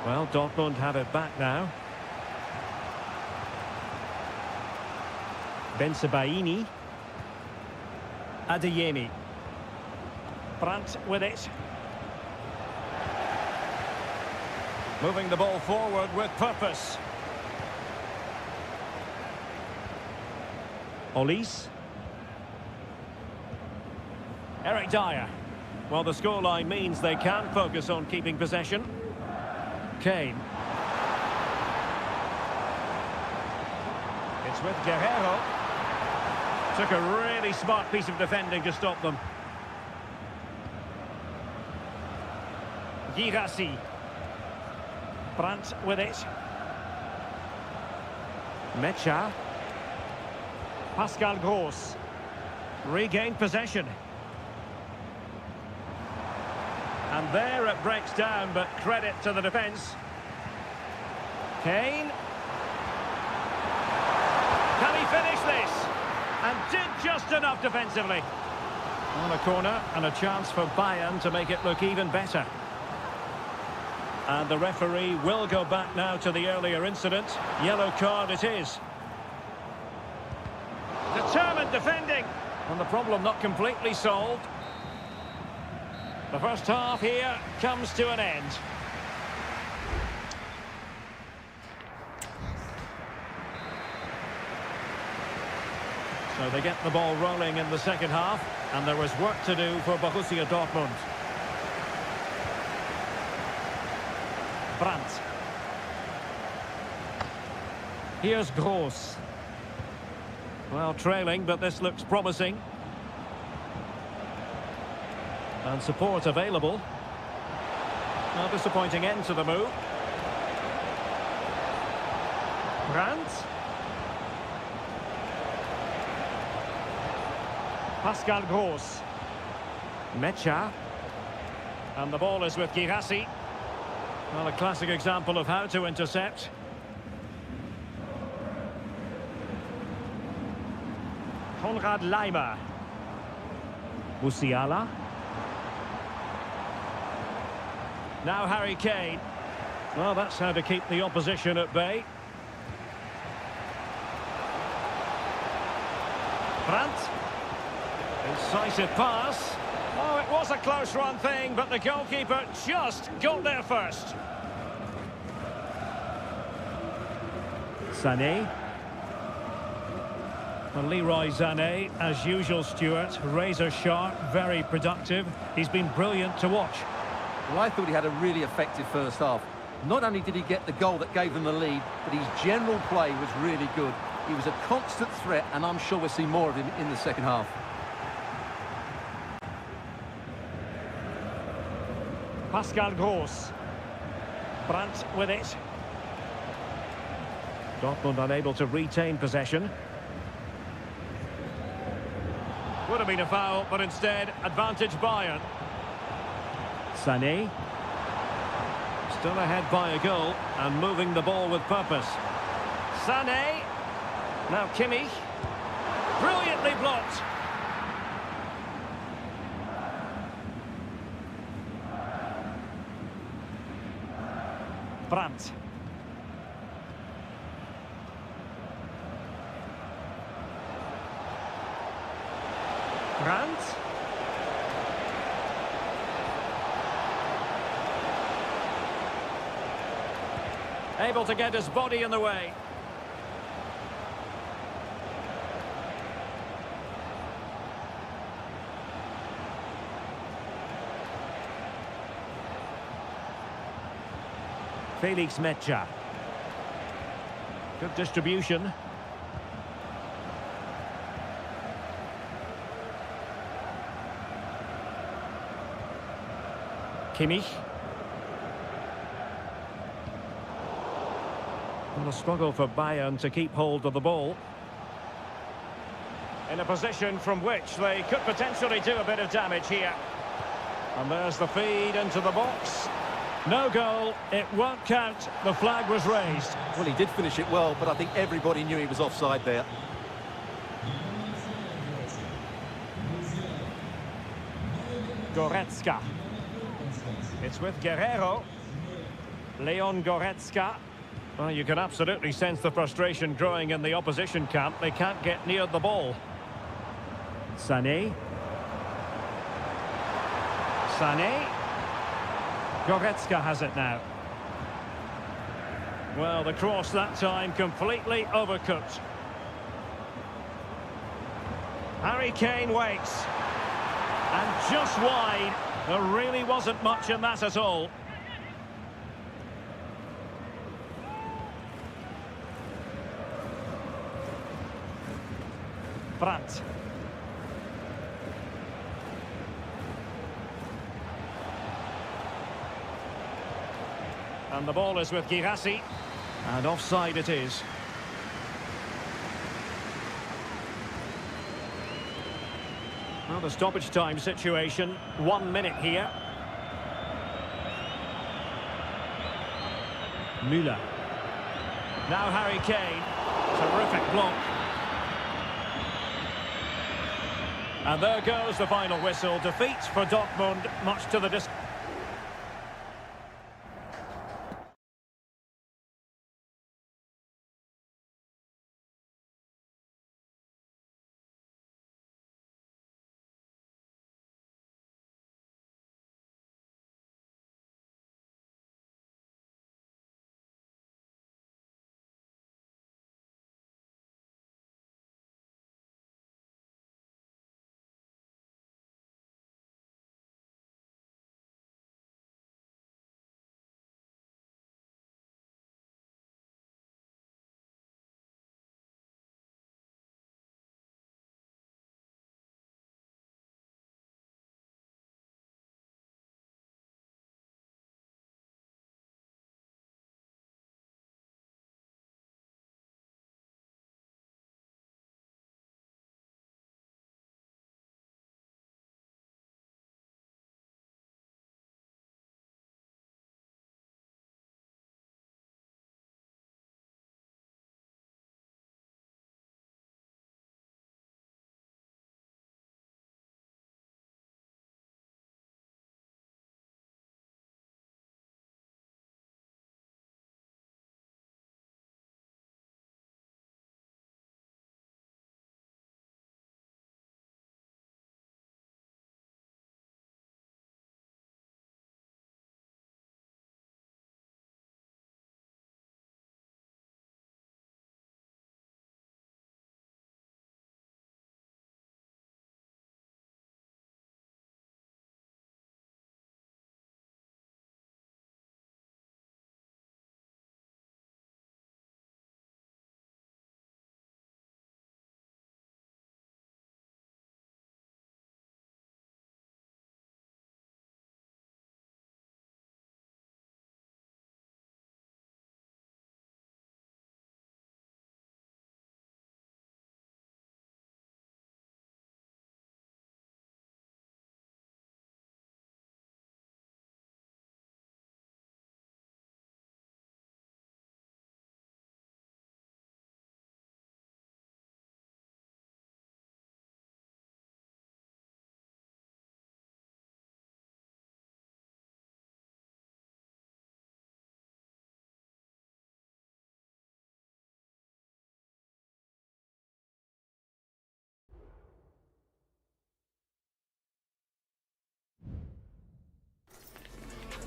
Well, Dortmund have it back now. Bensebaini. Adeyemi. Brandt with it. Moving the ball forward with purpose. Olise. Eric Dyer. Well, the scoreline means they can focus on keeping possession. Kane. It's with Guerrero. Took a really smart piece of defending to stop them. Girassi. Brandt with it. Mecha. Pascal Gross. Regained possession. And there it breaks down, but credit to the defence. Kane. Can he finish this? And did just enough defensively. On a corner and a chance for Bayern to make it look even better. And the referee will go back now to the earlier incident. Yellow card it is. Determined defending. And the problem not completely solved. The first half here comes to an end. So they get the ball rolling in the second half, and there was work to do for Borussia Dortmund. Brandt. Here's Gross. Well, trailing, but this looks promising. And support available. No disappointing end to the move. Brandt. Pascal Gross. Mecha. And the ball is with Girassi. Well, a classic example of how to intercept. Konrad Laimer. Musiala. Now Harry Kane. Well, that's how to keep the opposition at bay. Brandt. Incisive pass. Oh, it was a close run thing, but the goalkeeper just got there first. Sané. And Leroy Sané, as usual, Stuart, razor sharp, very productive. He's been brilliant to watch. Well, I thought he had a really effective first half. Not only did he get the goal that gave them the lead, but his general play was really good. He was a constant threat, and I'm sure we'll see more of him in the second half. Pascal Gross. Brandt with it. Dortmund unable to retain possession. Would have been a foul, but instead, advantage Bayern. Sané. Still ahead by a goal, and moving the ball with purpose. Sané. Now Kimmich. Brilliantly blocked. Brandt. Brandt. Able to get his body in the way. Felix Mecha. Good distribution. Kimmich. And a struggle for Bayern to keep hold of the ball. In a position from which they could potentially do a bit of damage here. And there's the feed into the box. No goal, it won't count. The flag was raised. Well, he did finish it well, but I think everybody knew he was offside there. Goretzka. It's with Guerrero. Leon Goretzka. Well, you can absolutely sense the frustration growing in the opposition camp. They can't get near the ball. Sané. Sané. Goretzka has it now. Well, the cross that time completely overcooked. Harry Kane waits. And just wide. There really wasn't much in that at all. Brandt. And the ball is with Girassi. And offside it is. Well, the stoppage time situation. 1 minute here. Müller. Now Harry Kane. Terrific block. And there goes the final whistle. Defeat for Dortmund, much to the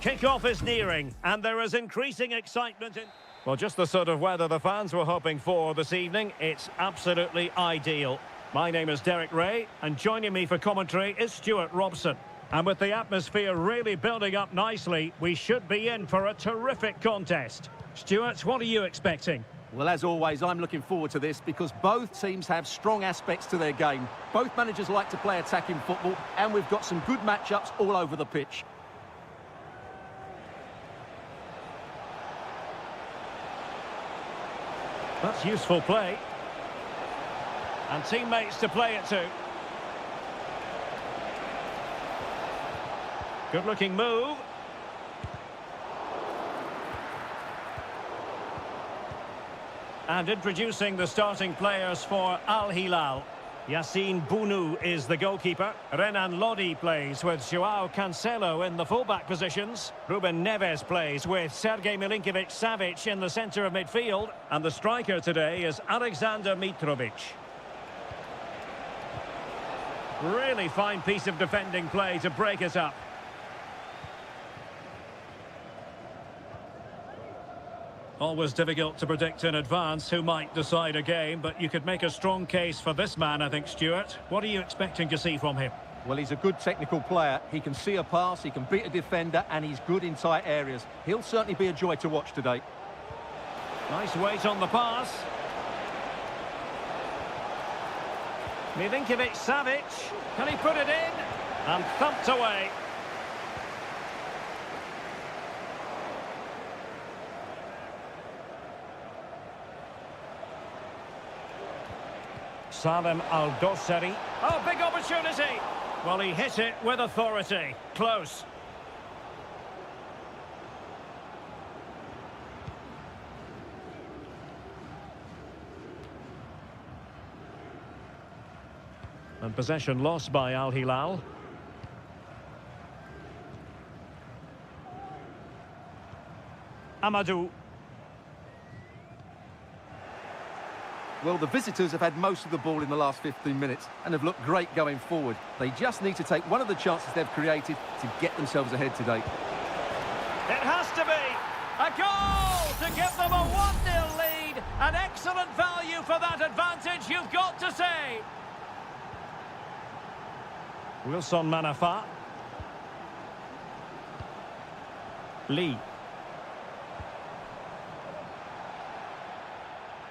Kick-off is nearing, and there is increasing excitement in... Well, just the sort of weather the fans were hoping for this evening. It's absolutely ideal. My name is Derek Ray, and joining me for commentary is Stuart Robson. And with the atmosphere really building up nicely, we should be in for a terrific contest. Stuart, what are you expecting? Well, as always, I'm looking forward to this because both teams have strong aspects to their game. Both managers like to play attacking football, and we've got some good matchups all over the pitch. That's useful play. And teammates to play it to. Good-looking move. And introducing the starting players for Al Hilal. Yassine Bounou is the goalkeeper. Renan Lodi plays with Joao Cancelo in the fullback positions. Ruben Neves plays with Sergej Milinkovic-Savic in the centre of midfield. And the striker today is Alexander Mitrovic. Really fine piece of defending play to break it up. Always difficult to predict in advance who might decide a game, but you could make a strong case for this man, I think, Stuart. What are you expecting to see from him? Well, he's a good technical player. He can see a pass, he can beat a defender, and he's good in tight areas. He'll certainly be a joy to watch today. Nice weight on the pass. Milinkovic-Savic. Can he put it in? And thumped away. Salem Al-Dossari. Oh, big opportunity! Well, he hit it with authority. Close. And possession lost by Al Hilal. Amadou. Well, the visitors have had most of the ball in the last 15 minutes and have looked great going forward. They just need to take one of the chances they've created to get themselves ahead today. It has to be a goal to give them a 1-0 lead. An excellent value for that advantage, you've got to say. Wilson Manafa. Lee.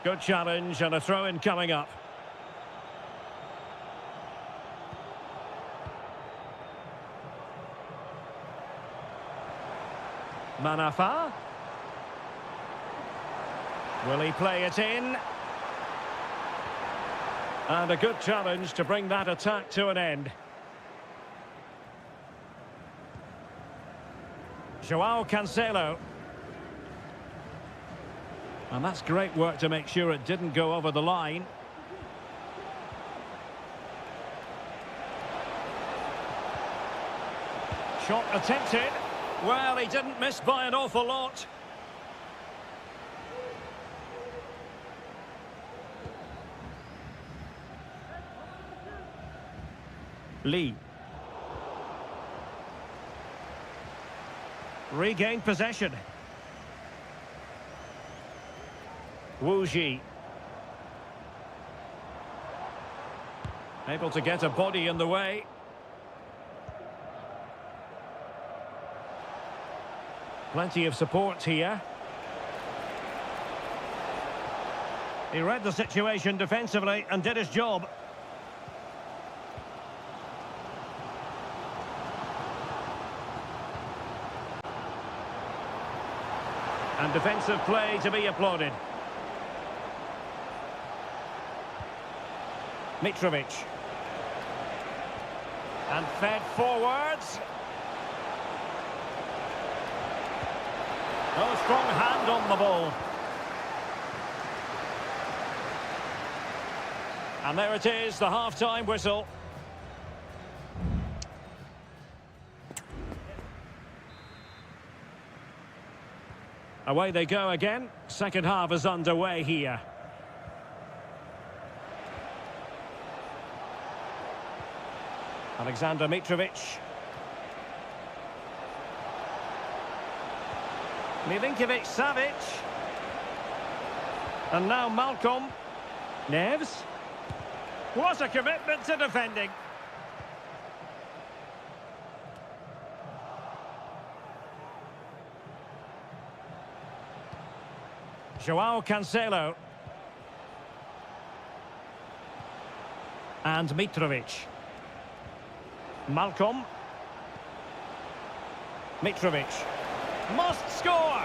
Good challenge and a throw-in coming up. Manafa. Will he play it in? And a good challenge to bring that attack to an end. Joao Cancelo. And that's great work to make sure it didn't go over the line. Shot attempted. Well, he didn't miss by an awful lot. Lee. Regained possession. Wu Ji. Able to get a body in the way. Plenty of support here. He read the situation defensively and did his job. And defensive play to be applauded. Mitrovic. And fed forwards. No strong hand on the ball. And there it is, the half-time whistle. Away they go again. Second half is underway here. Alexander Mitrovic. Milinkovic-Savic. And now Malcolm. Neves. What a commitment to defending. Joao Cancelo. And Mitrovic. Malcolm. Mitrovic. Must score!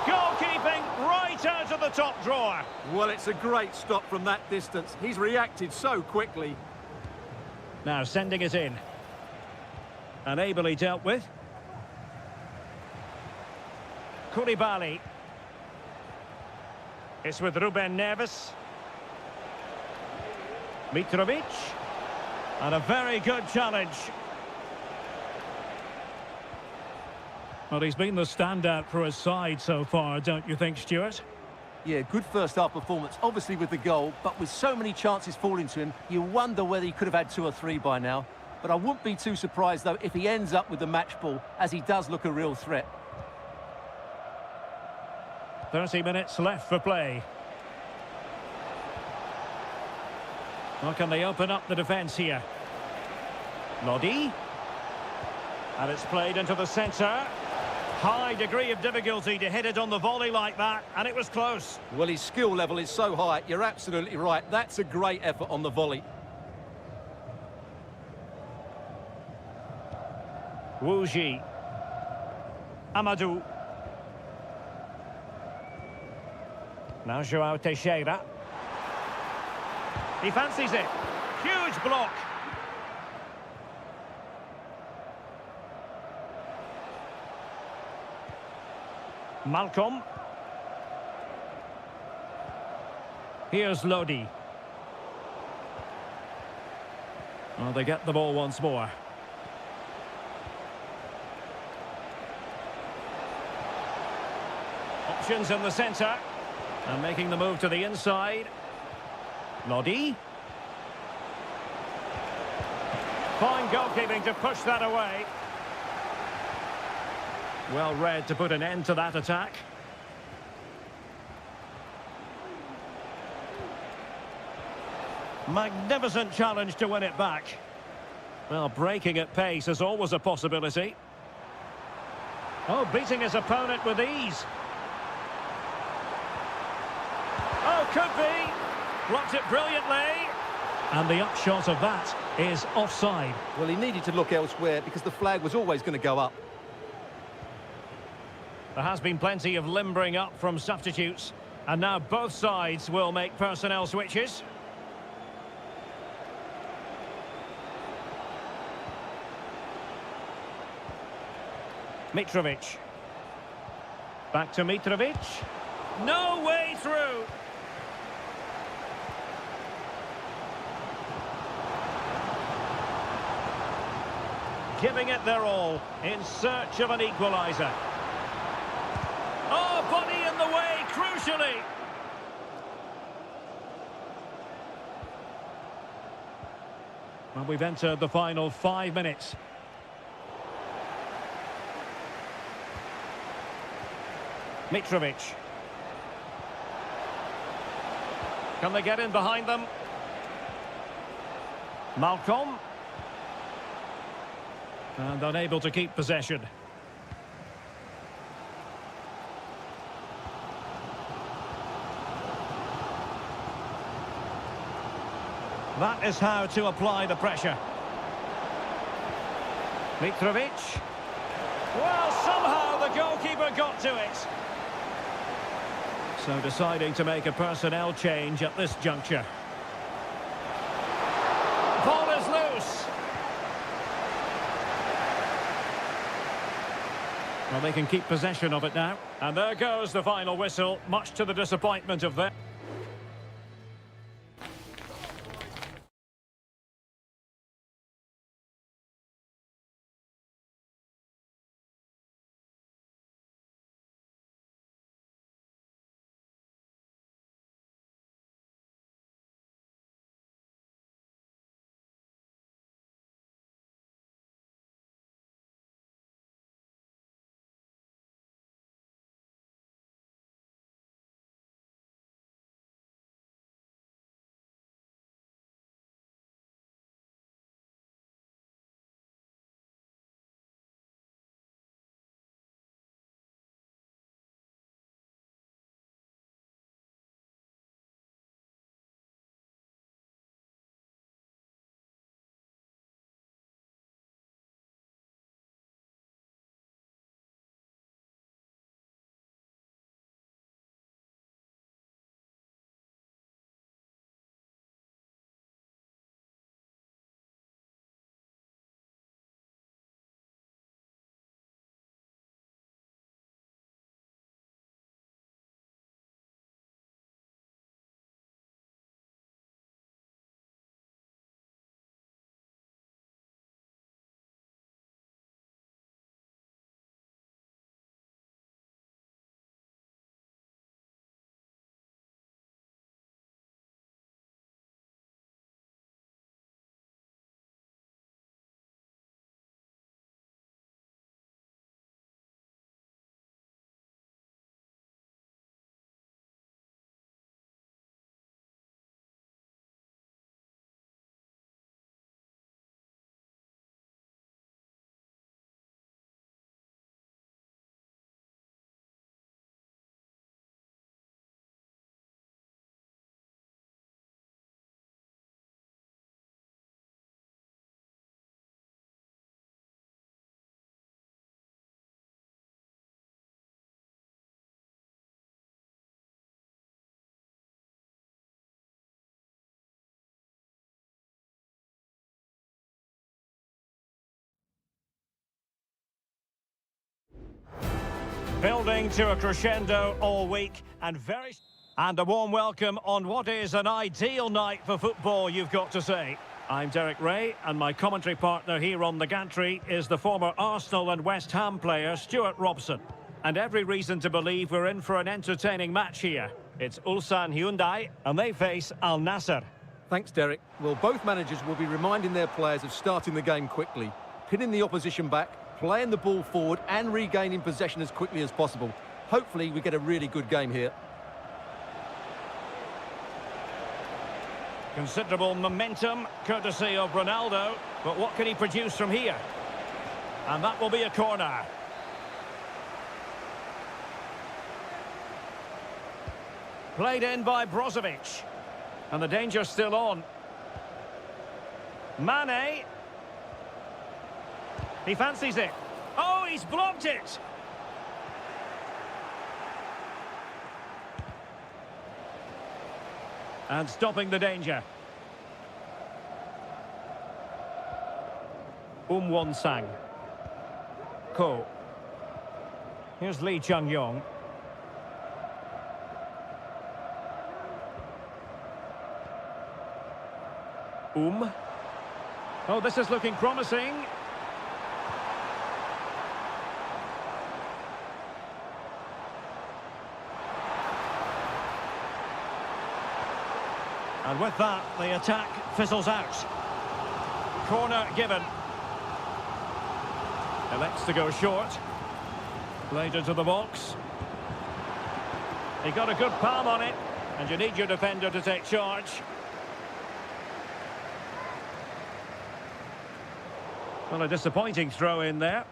Goalkeeping right out of the top drawer. Well, it's a great stop from that distance. He's reacted so quickly. Now sending it in. And ably dealt with. Koulibaly. It's with Ruben Neves. Mitrovic. And a very good challenge. Well, he's been the standout for his side so far, don't you think, Stuart? Yeah, good first-half performance, obviously with the goal, but with so many chances falling to him, you wonder whether he could have had 2 or 3 by now. But I wouldn't be too surprised, though, if he ends up with the match ball, as he does look a real threat. 30 minutes left for play. Well, can they open up the defence here? Lodi. And it's played into the centre. High degree of difficulty to hit it on the volley like that, and it was close. Well, his skill level is so high, you're absolutely right. That's a great effort on the volley. Wuji. Amadou. Now Joao Teixeira. He fancies it. Huge block. Malcolm. Here's Lodi. Oh, they get the ball once more. Options in the centre. And making the move to the inside. Lodi. Fine goalkeeping to push that away. Well read to put an end to that attack. Magnificent challenge to win it back. Well, breaking at pace is always a possibility. Oh, beating his opponent with ease. Oh, could be. Blocked it brilliantly. And the upshot of that is offside. Well, he needed to look elsewhere because the flag was always going to go up. There has been plenty of limbering up from substitutes, and now both sides will make personnel switches. Mitrovic. Back to Mitrovic. No way through. Giving it their all in search of an equaliser. Oh, body in the way, crucially. Well, we've entered the final 5 minutes. Mitrovic. Can they get in behind them? Malcolm. And unable to keep possession. That is how to apply the pressure. Mitrovic. Well, somehow the goalkeeper got to it. So deciding to make a personnel change at this juncture. Ball is loose. Well, they can keep possession of it now. And there goes the final whistle, much to the disappointment of them. Building to a crescendo all week and a warm welcome on what is an ideal night for football, you've got to say. I'm Derek Ray, and my commentary partner here on the gantry is the former Arsenal and West Ham player Stuart Robson. And every reason to believe we're in for an entertaining match here. It's Ulsan Hyundai, and they face Al Nassr. Thanks, Derek. Well, both managers will be reminding their players of starting the game quickly, pinning the opposition back, playing the ball forward and regaining possession as quickly as possible. Hopefully we get a really good game here. Considerable momentum, courtesy of Ronaldo. But what can he produce from here? And that will be a corner. Played in by Brozovic. And the danger's still on. Mane. He fancies it. Oh, he's blocked it! And stopping the danger. Won Sang. Ko. Here's Lee Chung-yong. Oh, this is looking promising. And with that, the attack fizzles out. Corner given. Elects to go short. Played into the box. He got a good palm on it, and you need your defender to take charge. Well, a disappointing throw in there.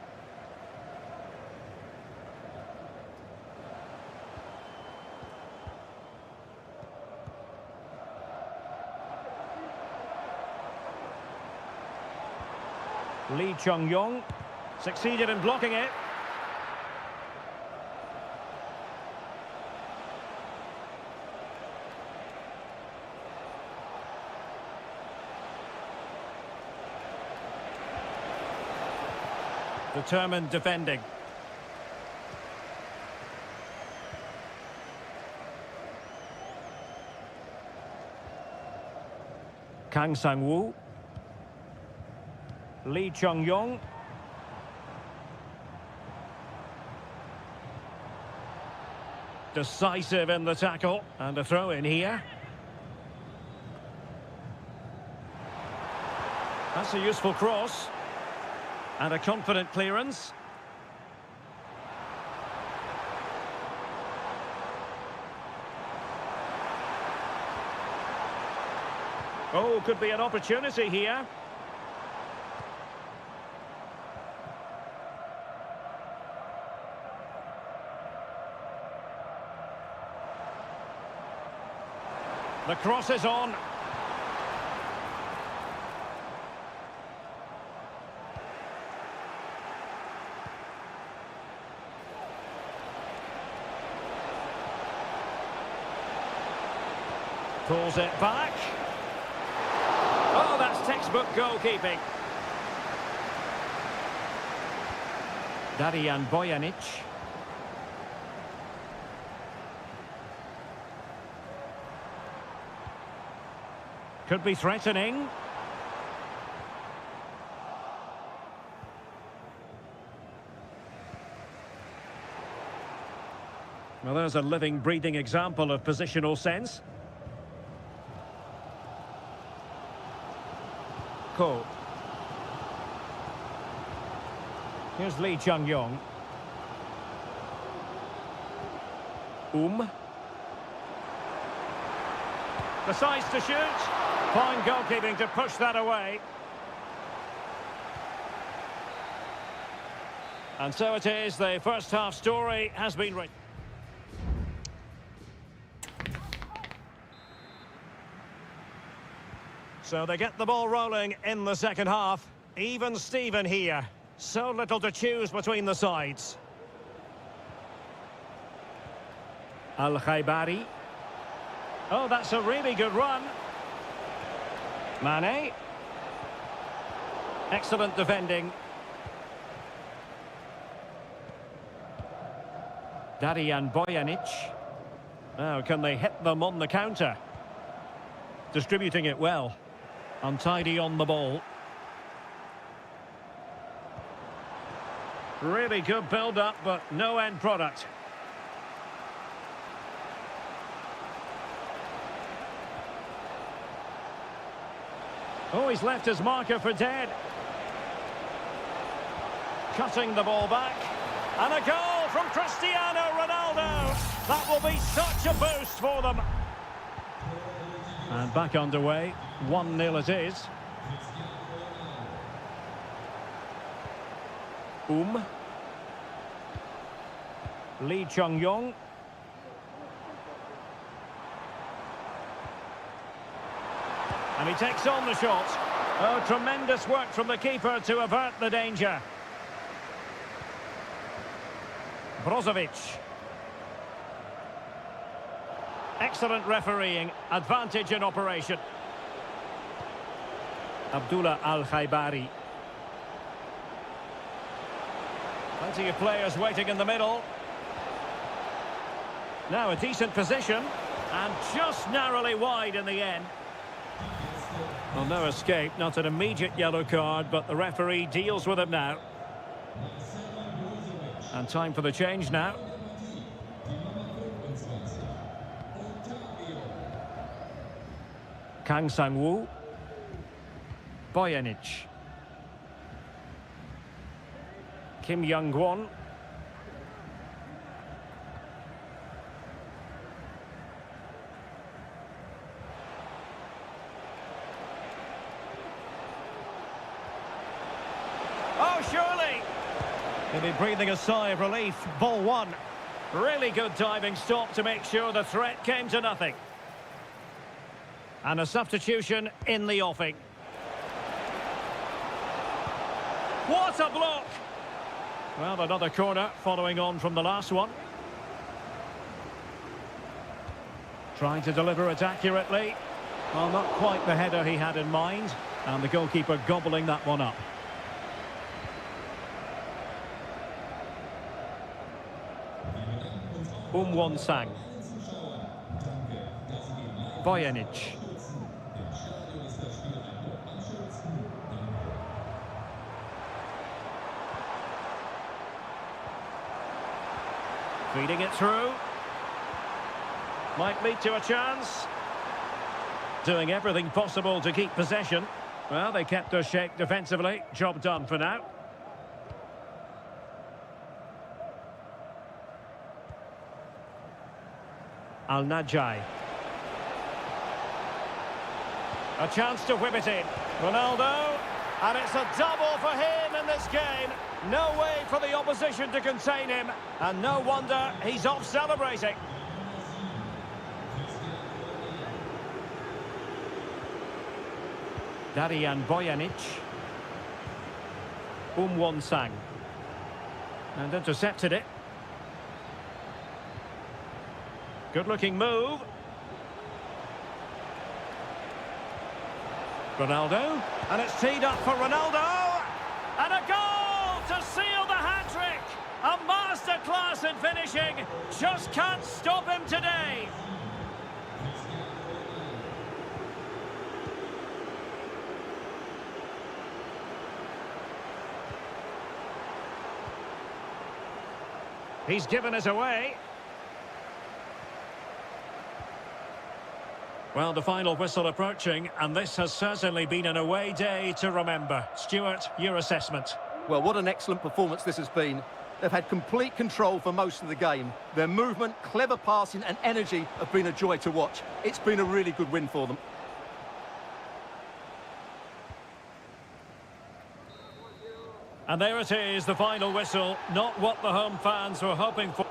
Lee Chung-yong succeeded in blocking it. Determined defending. Kang Sang-woo. Lee Chung-yong. Decisive in the tackle. And a throw in here. That's a useful cross. And a confident clearance. Oh, could be an opportunity here. The cross is on. Pulls it back. Oh, that's textbook goalkeeping. Darian Bojanic. Could be threatening. Well, there's a living, breathing example of positional sense. Ko. Here's Lee Chung-yong. Decides to shoot. Fine goalkeeping to push that away. And so it is, the first half story has been written. So they get the ball rolling in the second half. Even Steven here. So little to choose between the sides. Al-Khaibari. Oh, that's a really good run. Mane. Excellent defending. Darijan Bojanic. Now, can they hit them on the counter? Distributing it well. Untidy on the ball. Really good build-up, but no end product. Oh, he's left his marker for dead. Cutting the ball back. And a goal from Cristiano Ronaldo. That will be such a boost for them. And back underway. 1-0 it is. Lee Chung-yong. And he takes on the shot. Oh, tremendous work from the keeper to avert the danger. Brozovic. Excellent refereeing. Advantage in operation. Abdullah Al-Khaibari. Plenty of players waiting in the middle. Now a decent position. And just narrowly wide in the end. Well, no escape, not an immediate yellow card, but the referee deals with it now. And time for the change now. Kang Sang-woo. Bojanic. Kim Young-won. Oh, surely! He'll be breathing a sigh of relief. Ball one. Really good diving stop to make sure the threat came to nothing. And a substitution in the offing. What a block! Well, another corner following on from the last one. Trying to deliver it accurately. Well, not quite the header he had in mind. And the goalkeeper gobbling that one up. Won-sang. Bojanic. Feeding it through. Might lead to a chance. Doing everything possible to keep possession. Well, they kept their shape defensively. Job done for now. Al-Najai. A chance to whip it in. Ronaldo. And it's a double for him in this game. No way for the opposition to contain him. And no wonder he's off celebrating. Darijan Bojanic. Won-sang. And intercepted it. Good-looking move. Ronaldo. And it's teed up for Ronaldo. And a goal to seal the hat-trick. A masterclass in finishing. Just can't stop him today. He's given it away. Well, the final whistle approaching, and this has certainly been an away day to remember. Stuart, your assessment. Well, what an excellent performance this has been. They've had complete control for most of the game. Their movement, clever passing and energy have been a joy to watch. It's been a really good win for them. And there it is, the final whistle. Not what the home fans were hoping for.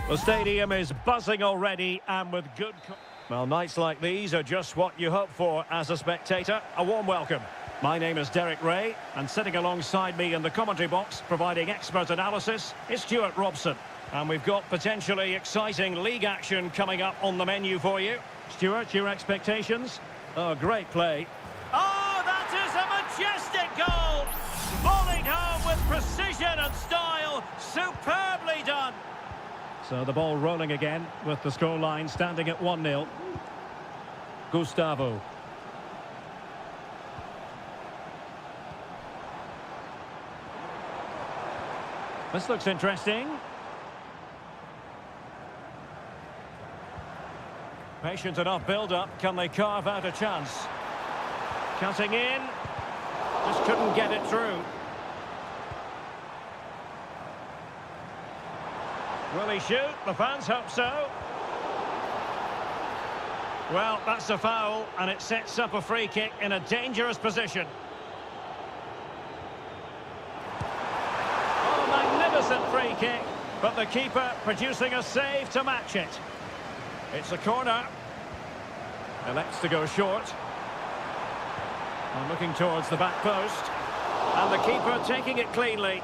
The stadium is buzzing already and with good... Well, nights like these are just what you hope for as a spectator. A warm welcome. My name is Derek Ray, and sitting alongside me in the commentary box, providing expert analysis, is Stuart Robson. And we've got potentially exciting league action coming up on the menu for you. Stuart, your expectations? Oh, great play. Oh, that is a majestic goal! Volleyed home with precision and style. Superbly done. So the ball rolling again with the scoreline standing at 1-0. Gustavo. This looks interesting. Patient enough build-up. Can they carve out a chance? Cutting in. Just couldn't get it through. Will he shoot? The fans hope so. Well, that's a foul, and it sets up a free kick in a dangerous position. Oh, magnificent free kick, but the keeper producing a save to match it. It's a corner. Elects to go short. And looking towards the back post. And the keeper taking it cleanly.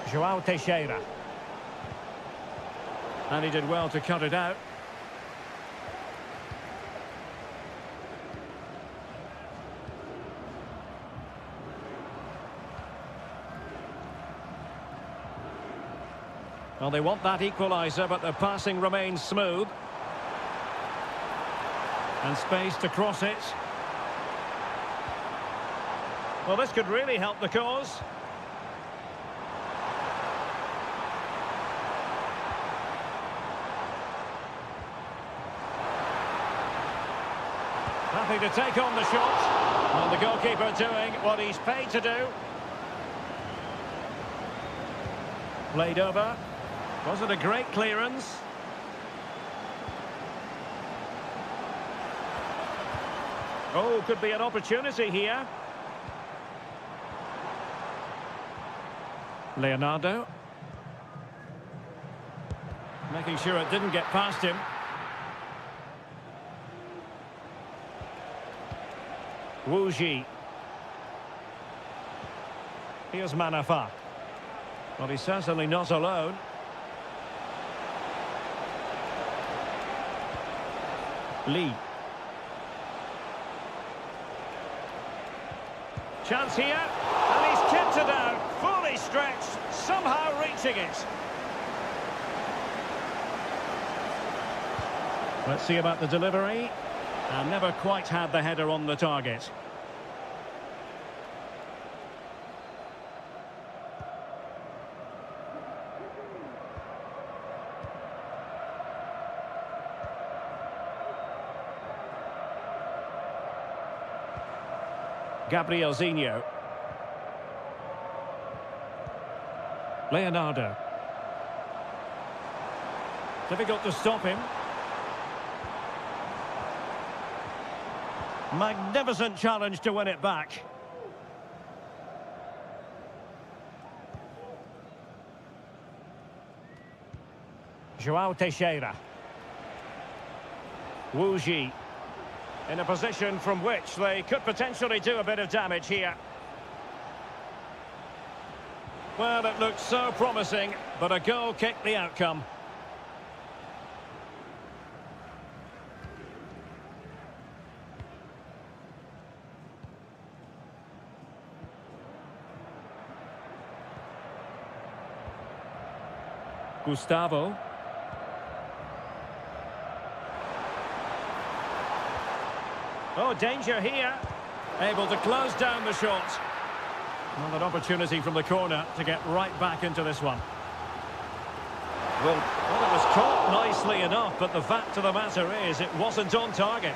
João Teixeira. And he did well to cut it out. Well, they want that equaliser, but their passing remains smooth. And space to cross it. Well, this could really help the cause. Happy to take on the shot. And the goalkeeper doing what he's paid to do. Played over. Was it a great clearance? Oh, could be an opportunity here. Leonardo. Making sure it didn't get past him. Wu Ji. Here's Manafa. Well, he's certainly not alone. Lee. Chance here, and he's kicked it out, fully stretched, somehow reaching it. Let's see about the delivery. And never quite had the header on the target. Gabrielzinho. Leonardo. Difficult to stop him. Magnificent challenge to win it back. João Teixeira. Wu Ji. In a position from which they could potentially do a bit of damage here. Well, it looked so promising, but a goal kicked the outcome. Gustavo. Oh, danger here. Able to close down the shot. Well, an opportunity from the corner to get right back into this one. Well, it was caught nicely enough, but the fact of the matter is it wasn't on target.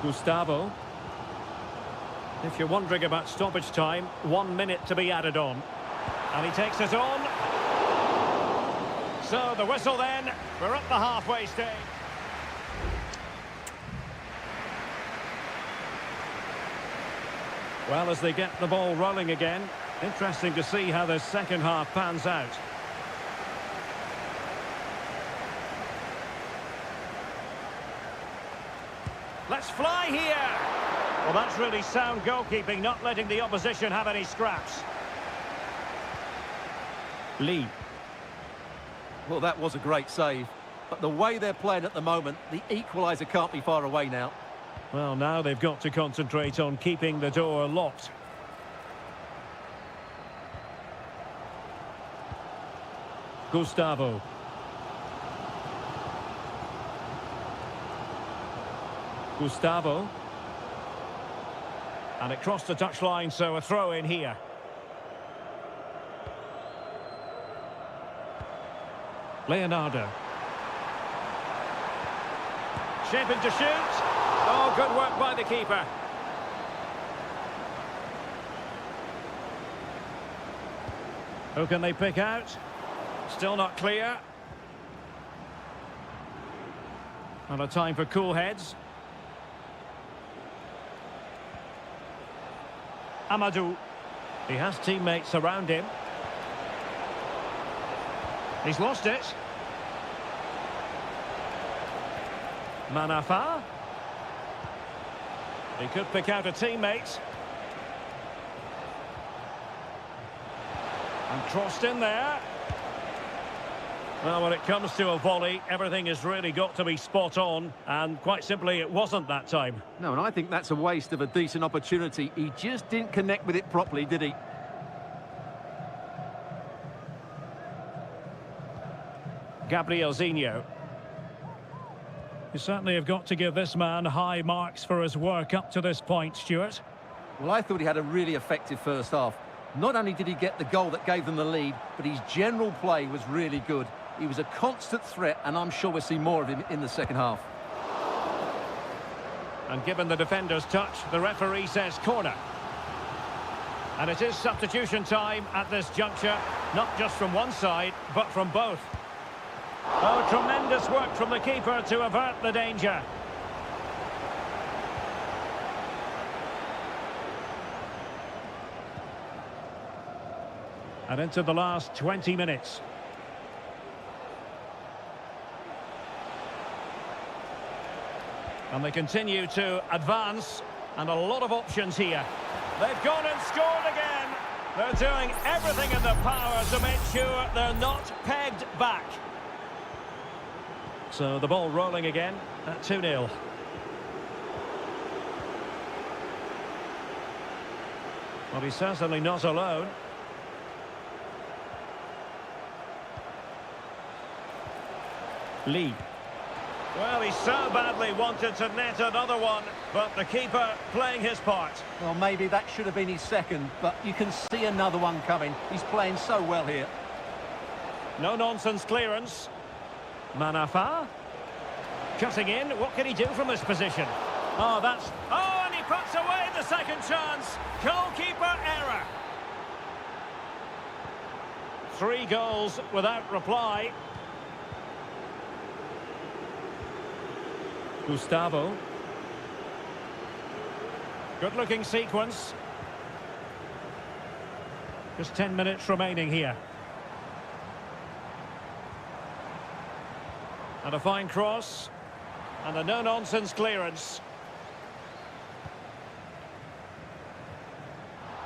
Gustavo. If you're wondering about stoppage time, 1 minute to be added on. And he takes it on. So the whistle then. We're at the halfway stage. Well, as they get the ball rolling again, interesting to see how the second half pans out. Let's fly here. Well, that's really sound goalkeeping, not letting the opposition have any scraps. Lee. Well, that was a great save. But the way they're playing at the moment, the equaliser can't be far away now. Well, now they've got to concentrate on keeping the door locked. Gustavo. Gustavo. And it crossed the touchline, so a throw in here. Leonardo. Shaping to shoot. Oh, good work by the keeper. Who can they pick out? Still not clear. And a time for cool heads. Amadou. He has teammates around him. He's lost it. Manafa. He could pick out a teammate. And crossed in there. Well, when it comes to a volley, everything has really got to be spot on. And quite simply, it wasn't that time. No, and I think that's a waste of a decent opportunity. He just didn't connect with it properly, did he? Gabrielzinho. You certainly have got to give this man high marks for his work up to this point, Stuart. Well, I thought he had a really effective first half. Not only did he get the goal that gave them the lead, but his general play was really good. He was a constant threat, and I'm sure we'll see more of him in the second half. And given the defender's touch, the referee says corner. And it is substitution time at this juncture, not just from one side, but from both. Oh, tremendous work from the keeper to avert the danger. And into the last 20 minutes. And they continue to advance, and a lot of options here. They've gone and scored again. They're doing everything in their power to make sure they're not pegged back. So the ball rolling again at 2-0. Well, he's certainly not alone. Lee. Well, he so badly wanted to net another one, but the keeper playing his part. Well, maybe that should have been his second, but you can see another one coming. He's playing so well here. No-nonsense clearance. Manafa. Cutting in. What can he do from this position? Oh, that's... Oh, and he puts away the second chance. Goalkeeper error. 3 goals without reply. Gustavo. Good-looking sequence. Just 10 minutes remaining here. And a fine cross. And a no-nonsense clearance.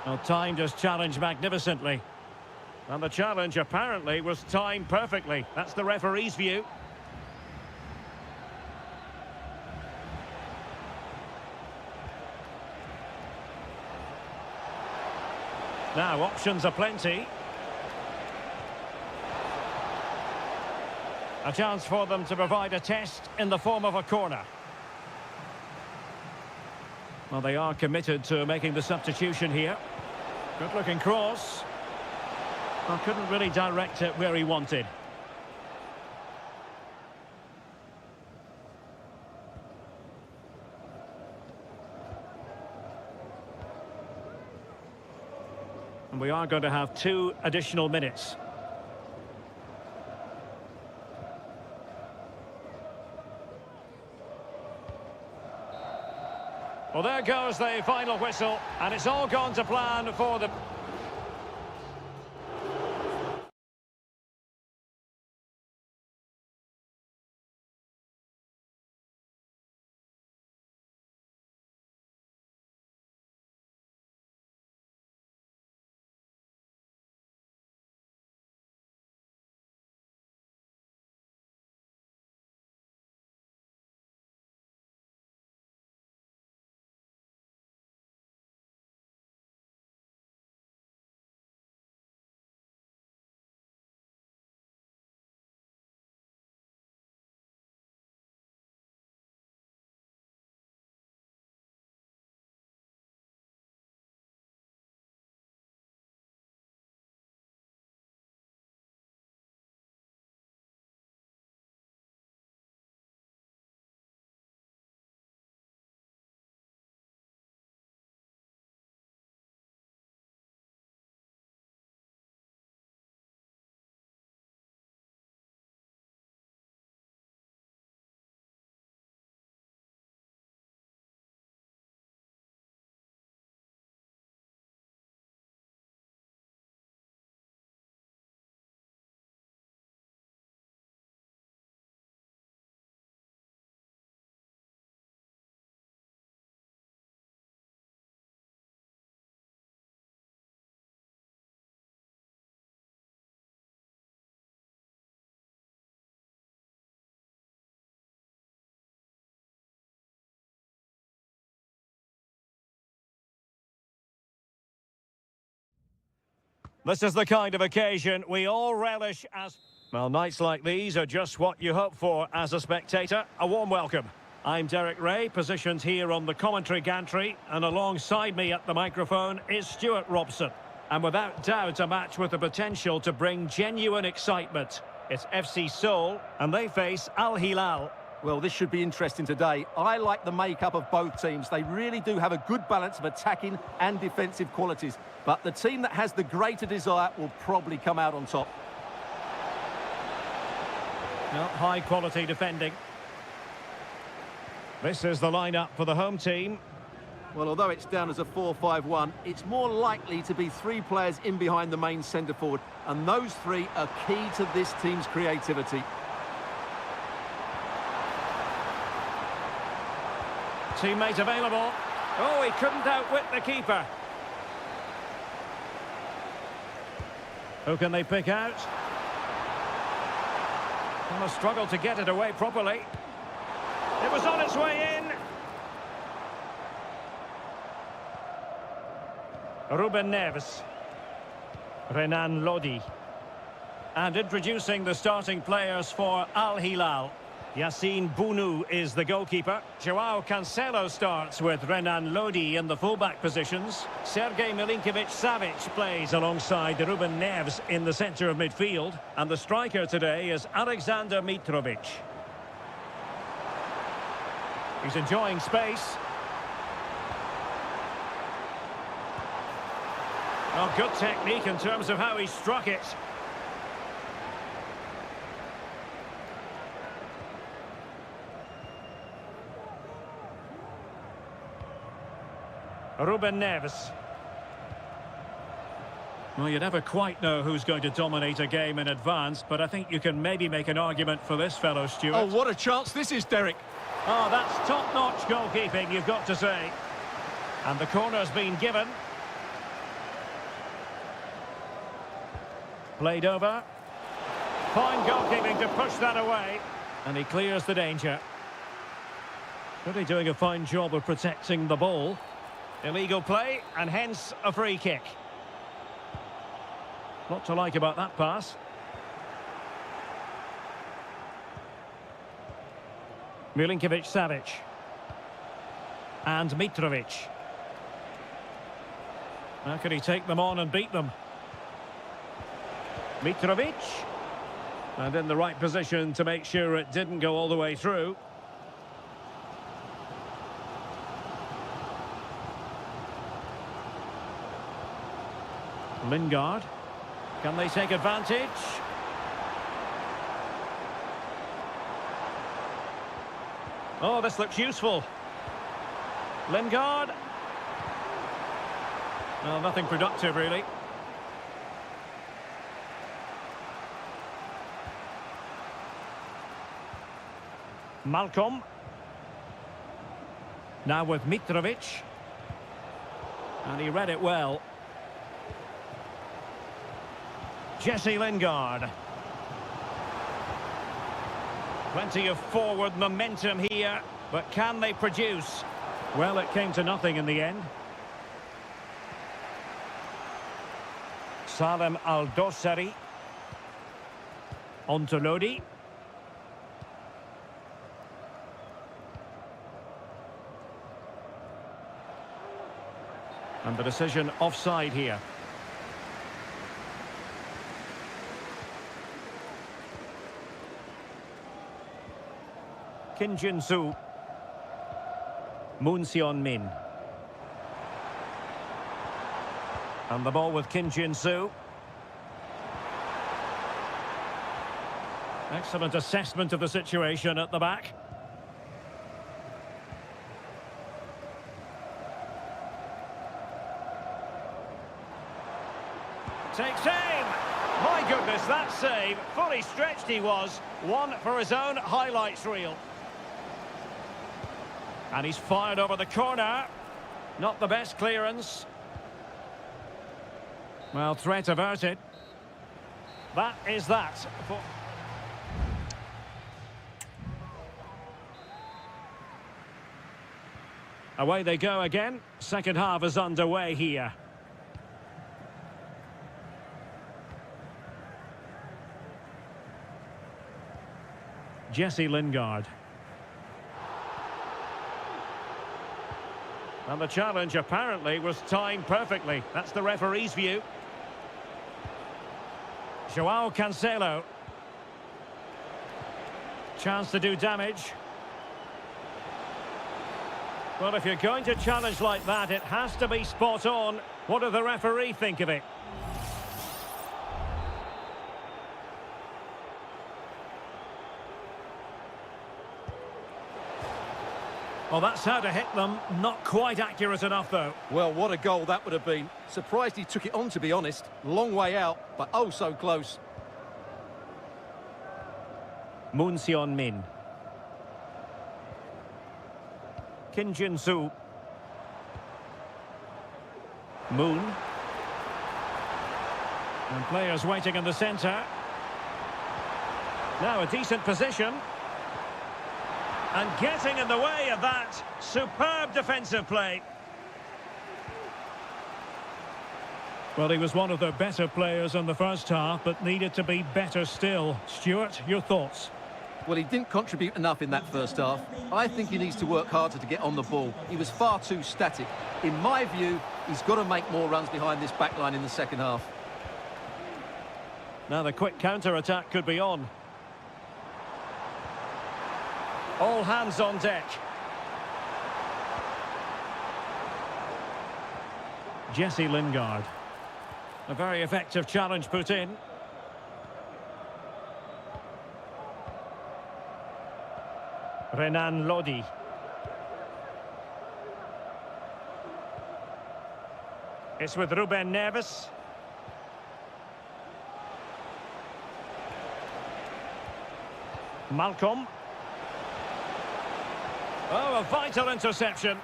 Well, timed his challenge magnificently. And the challenge apparently was timed perfectly. That's the referee's view. Now, options are plenty. A chance for them to provide a test in the form of a corner. Well, they are committed to making the substitution here. Good-looking cross. Well, couldn't really direct it where he wanted. And we are going to have 2 additional minutes. Well, there goes the final whistle, and it's all gone to plan for the... This is the kind of occasion we all relish as... Well, nights like these are just what you hope for as a spectator. A warm welcome. I'm Derek Ray, positioned here on the commentary gantry, and alongside me at the microphone is Stuart Robson. And without doubt, a match with the potential to bring genuine excitement. It's FC Seoul, and they face Al Hilal. Well, this should be interesting today. I like the makeup of both teams. They really do have a good balance of attacking and defensive qualities. But the team that has the greater desire will probably come out on top. No, high-quality defending. This is the lineup for the home team. Well, although it's down as a 4-5-1, it's more likely to be 3 players in behind the main centre-forward. And those 3 are key to this team's creativity. Teammate available. Oh, he couldn't outwit the keeper. Who can they pick out? Well, a struggle to get it away properly. It was on its way in. Ruben Neves. Renan Lodi. And introducing the starting players for Al Hilal. Yassine Bounou is the goalkeeper. Joao Cancelo starts with Renan Lodi in the fullback positions. Sergej Milinkovic-Savic plays alongside Ruben Neves in the centre of midfield. And the striker today is Alexander Mitrovic. He's enjoying space. Oh, good technique in terms of how he struck it. Ruben Neves. Well, you never quite know who's going to dominate a game in advance, but I think you can maybe make an argument for this fellow, Stuart. Oh, what a chance this is, Derek. Oh, that's top-notch goalkeeping, you've got to say. And the corner's been given. Played over. Fine goalkeeping to push that away. And he clears the danger. Really doing a fine job of protecting the ball. Illegal play, and hence a free kick. Lot to like about that pass. Milinkovic-Savic. And Mitrovic. How can he take them on and beat them? Mitrovic. And in the right position to make sure it didn't go all the way through. Lingard. Can they take advantage? Oh, this looks useful. Lingard. No, nothing productive, really. Malcolm. Now with Mitrovic. And he read it well. Jesse Lingard. Plenty of forward momentum here, but can they produce? Well, it came to nothing in the end. Salem Al-Dossari. On to Lodi. And the decision offside here. Kim Jin-soo. Moon Seon-min. And the ball with Kim Jin-soo. Excellent assessment of the situation at the back. Takes aim! My goodness, that save. Fully stretched he was. One for his own highlights reel. And he's fired over the corner. Not the best clearance. Well, threat averted. That is that. Away they go again. Second half is underway here. Jesse Lingard. And the challenge apparently was timed perfectly. That's the referee's view. Joao Cancelo. Chance to do damage. Well, if you're going to challenge like that, it has to be spot on. What does the referee think of it? Well, that's how to hit them. Not quite accurate enough, though. Well, what a goal that would have been. Surprised he took it on, to be honest. Long way out, but oh so close. Moon Seon-min. Kim Jin-soo. Moon. And players waiting in the centre. Now a decent position. And getting in the way of that. Superb defensive play. Well, he was one of the better players in the first half, but needed to be better still. Stuart, your thoughts? Well, he didn't contribute enough in that first half. I think he needs to work harder to get on the ball. He was far too static. In my view, he's got to make more runs behind this back line in the second half. Now the quick counter-attack could be on. All hands on deck. Jesse Lingard. A very effective challenge put in. Renan Lodi. It's with Ruben Neves. Malcolm. Oh, a vital interception.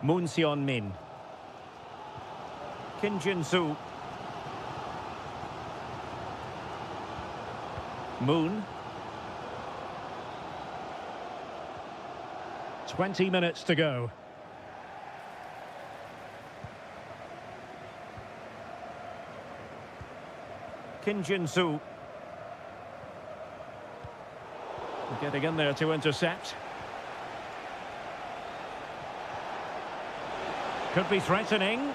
Moon Seon-min. Kim Jin-soo. Moon. 20 minutes to go. Kim Jin-soo. Getting in there to intercept. Could be threatening.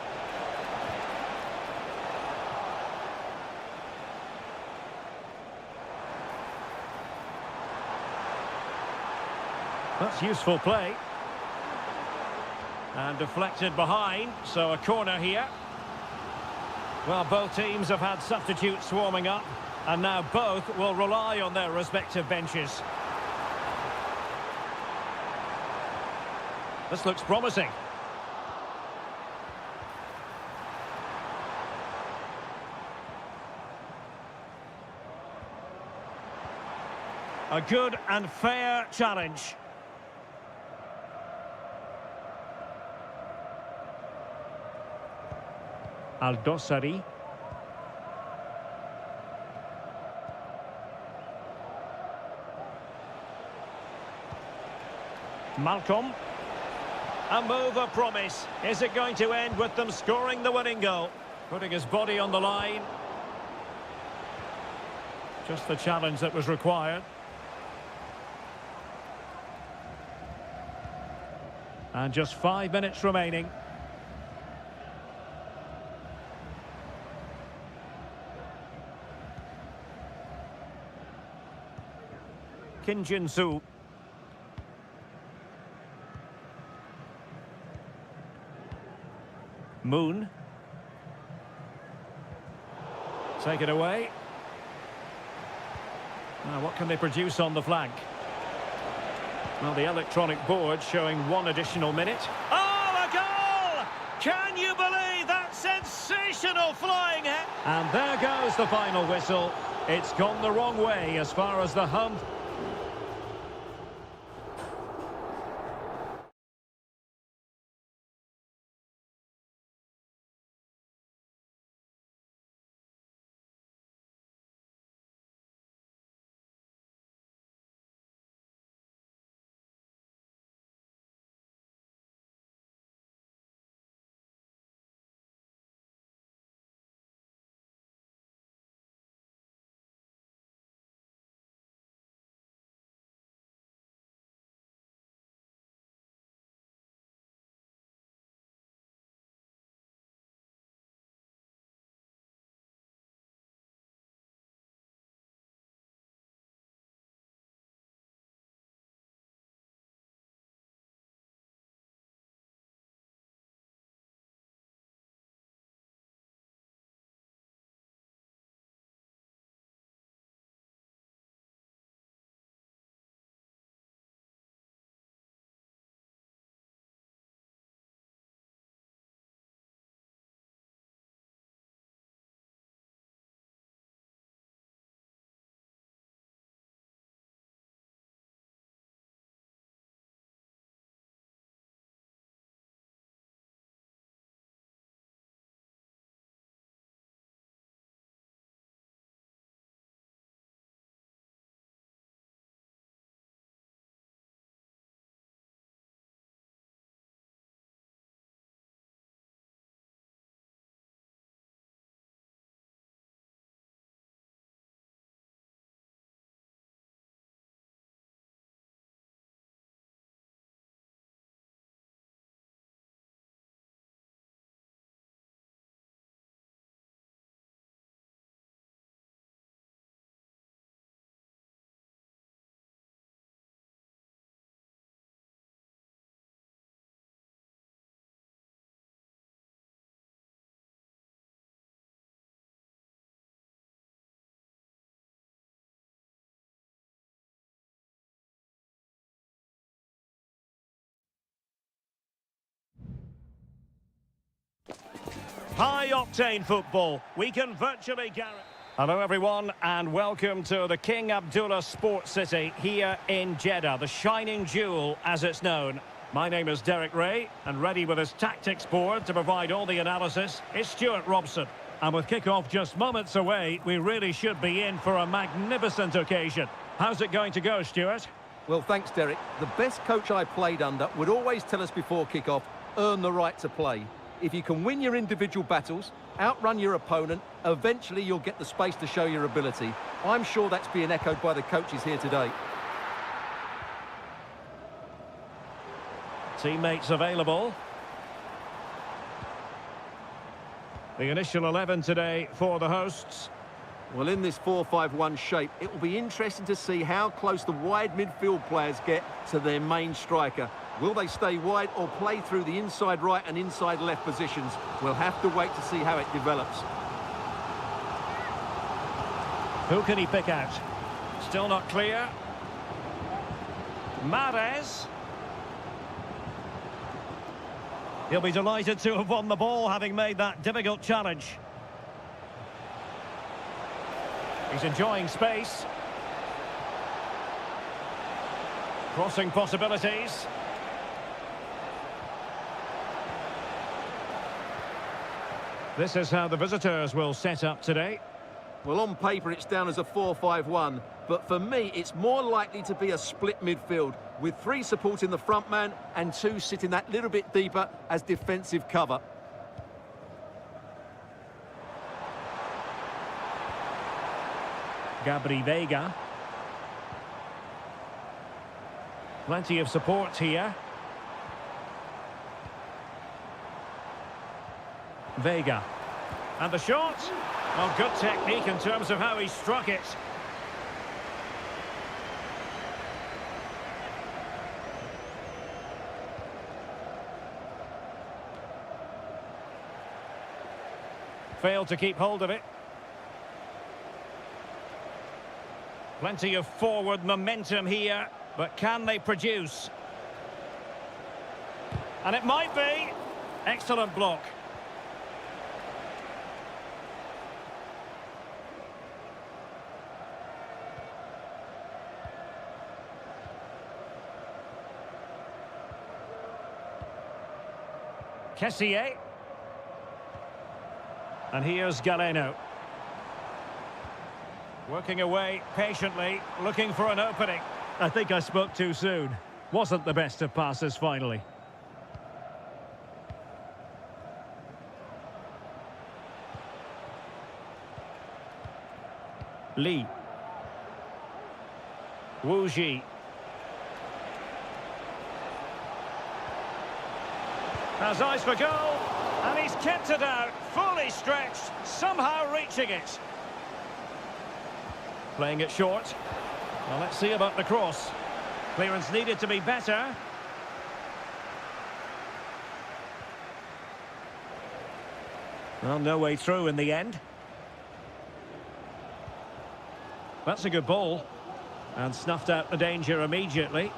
That's useful play. And deflected behind, so a corner here. Well, both teams have had substitutes warming up, and now both will rely on their respective benches. This looks promising. A good and fair challenge. Aldosari. Malcolm. A move of promise. Is it going to end with them scoring the winning goal? Putting his body on the line. Just the challenge that was required. And just 5 minutes remaining. Kim Jin-soo. Moon. Take it away. Now, what can they produce on the flank? Well, the electronic board showing 1 additional minute. Oh, a goal! Can you believe that sensational flying head? And there goes the final whistle. It's gone the wrong way as far as the hum. High-octane football. We can virtually guarantee... Hello, everyone, and welcome to the King Abdullah Sports City here in Jeddah, the shining jewel, as it's known. My name is Derek Ray, and ready with his tactics board to provide all the analysis is Stuart Robson. And with kick-off just moments away, we really should be in for a magnificent occasion. How's it going to go, Stuart? Well, thanks, Derek. The best coach I played under would always tell us before kick-off, earn the right to play. If you can win your individual battles, outrun your opponent, eventually you'll get the space to show your ability. I'm sure that's being echoed by the coaches here today. Teammates available. The initial 11 today for the hosts. Well, in this 4-5-1 shape, it will be interesting to see how close the wide midfield players get to their main striker. Will they stay wide or play through the inside right and inside left positions? We'll have to wait to see how it develops. Who can he pick out? Still not clear. Mahrez. He'll be delighted to have won the ball, having made that difficult challenge. He's enjoying space. Crossing possibilities. This is how the visitors will set up today. Well, on paper, it's down as a 4-5-1, but for me, it's more likely to be a split midfield, with 3 supporting the front man and 2 sitting that little bit deeper as defensive cover. Gabri Veiga. Plenty of support here. Veiga. And the shot. Well, good technique in terms of how he struck it. Failed to keep hold of it. Plenty of forward momentum here, but can they produce? And it might be. Excellent block. Kessié. And here's Galeno. Working away patiently, looking for an opening. I think I spoke too soon. Wasn't the best of passes finally. Lee. Wu Ji. Has eyes for goal, and he's kept it out, fully stretched, somehow reaching it. Playing it short. Well, let's see about the cross. Clearance needed to be better. Well, no way through in the end. That's a good ball. And snuffed out the danger immediately.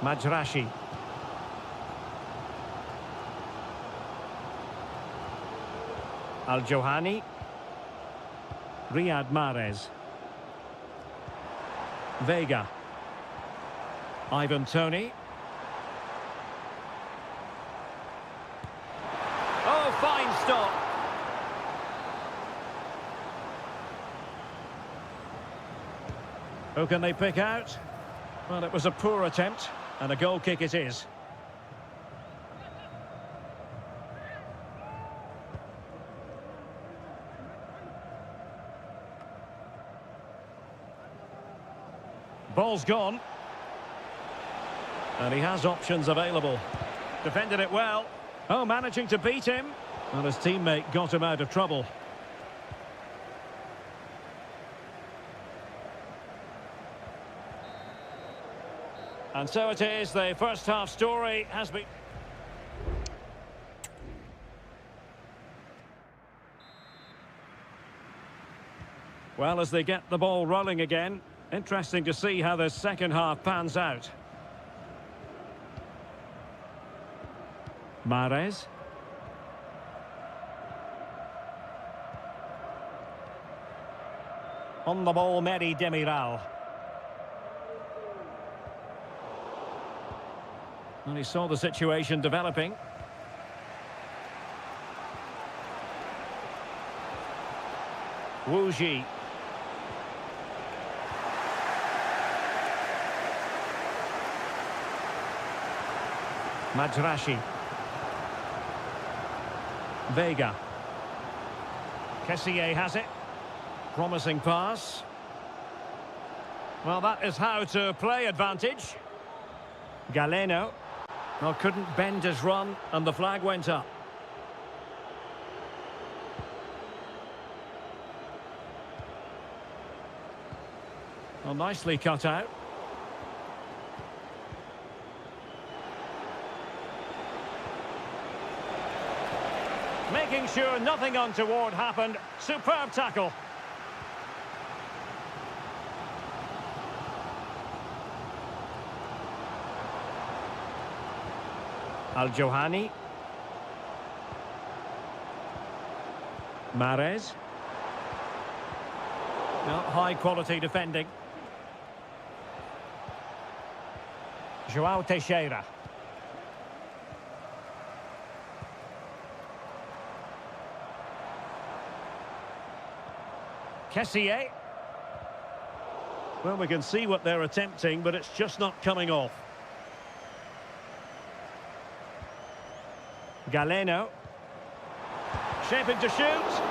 Majrashi. Al-Johani. Riyad Mahrez. Veiga. Ivan Toney. Oh, fine stop. Who can they pick out? Well, it was a poor attempt, and a goal kick it is. Ball's gone. And he has options available. Defended it well. Oh, managing to beat him. Well, his teammate got him out of trouble. And so it is, the first half story has been... Well, as they get the ball rolling again, interesting to see how the second half pans out. Mahrez. On the ball, Meri Demiral. And he saw the situation developing. Wu Ji. Majrashi. Veiga. Kessié has it. Promising pass. Well, that is how to play advantage. Galeno. Well, couldn't bend his run, and the flag went up. Well, nicely cut out. Making sure nothing untoward happened. Superb tackle. Al-Johani. Mahrez. No, high quality defending. João Teixeira. Kessié. Well, we can see what they're attempting, but it's just not coming off. Galeno. Shaping to shoot.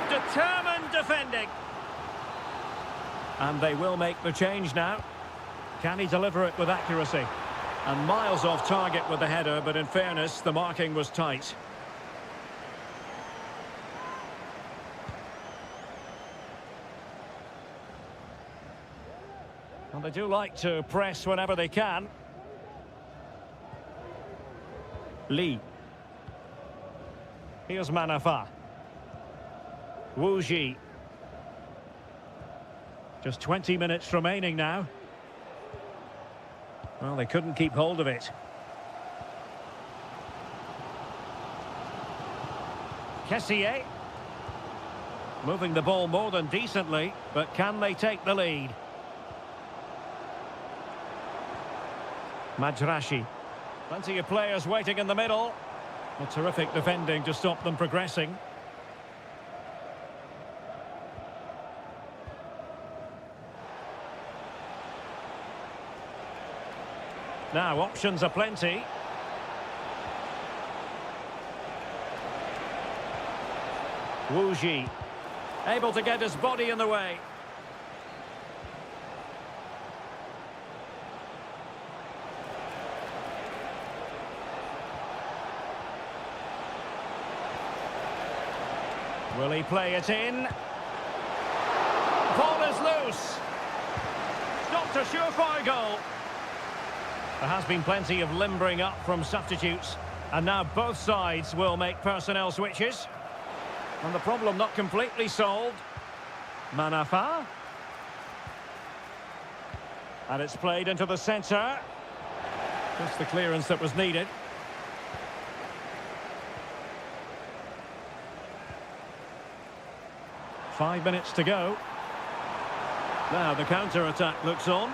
Determined defending. And they will make the change now. Can he deliver it with accuracy? And miles off target with the header, but in fairness, the marking was tight. And they do like to press whenever they can. Lee. Here's Manafa. Wu Ji. Just 20 minutes remaining now. Well, they couldn't keep hold of it. Kessié. Moving the ball more than decently, but can they take the lead? Majrashi. Plenty of players waiting in the middle. A terrific defending to stop them progressing. Now, options are plenty. Wu Ji. Able to get his body in the way. Will he play it in? Ball is loose. Stopped a surefire goal. There has been plenty of limbering up from substitutes. And now both sides will make personnel switches. And the problem not completely solved. Manafa. And it's played into the centre. Just the clearance that was needed. Five minutes to go. Now the counter-attack looks on.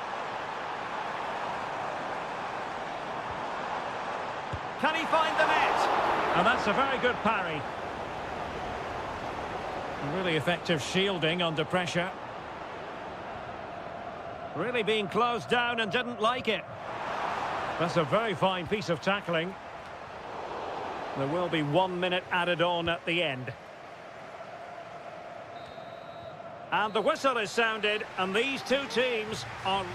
Can he find the net? And that's a very good parry. Really effective shielding under pressure. Really being closed down and didn't like it. That's a very fine piece of tackling. There will be 1 minute added on at the end. And the whistle is sounded, and these two teams are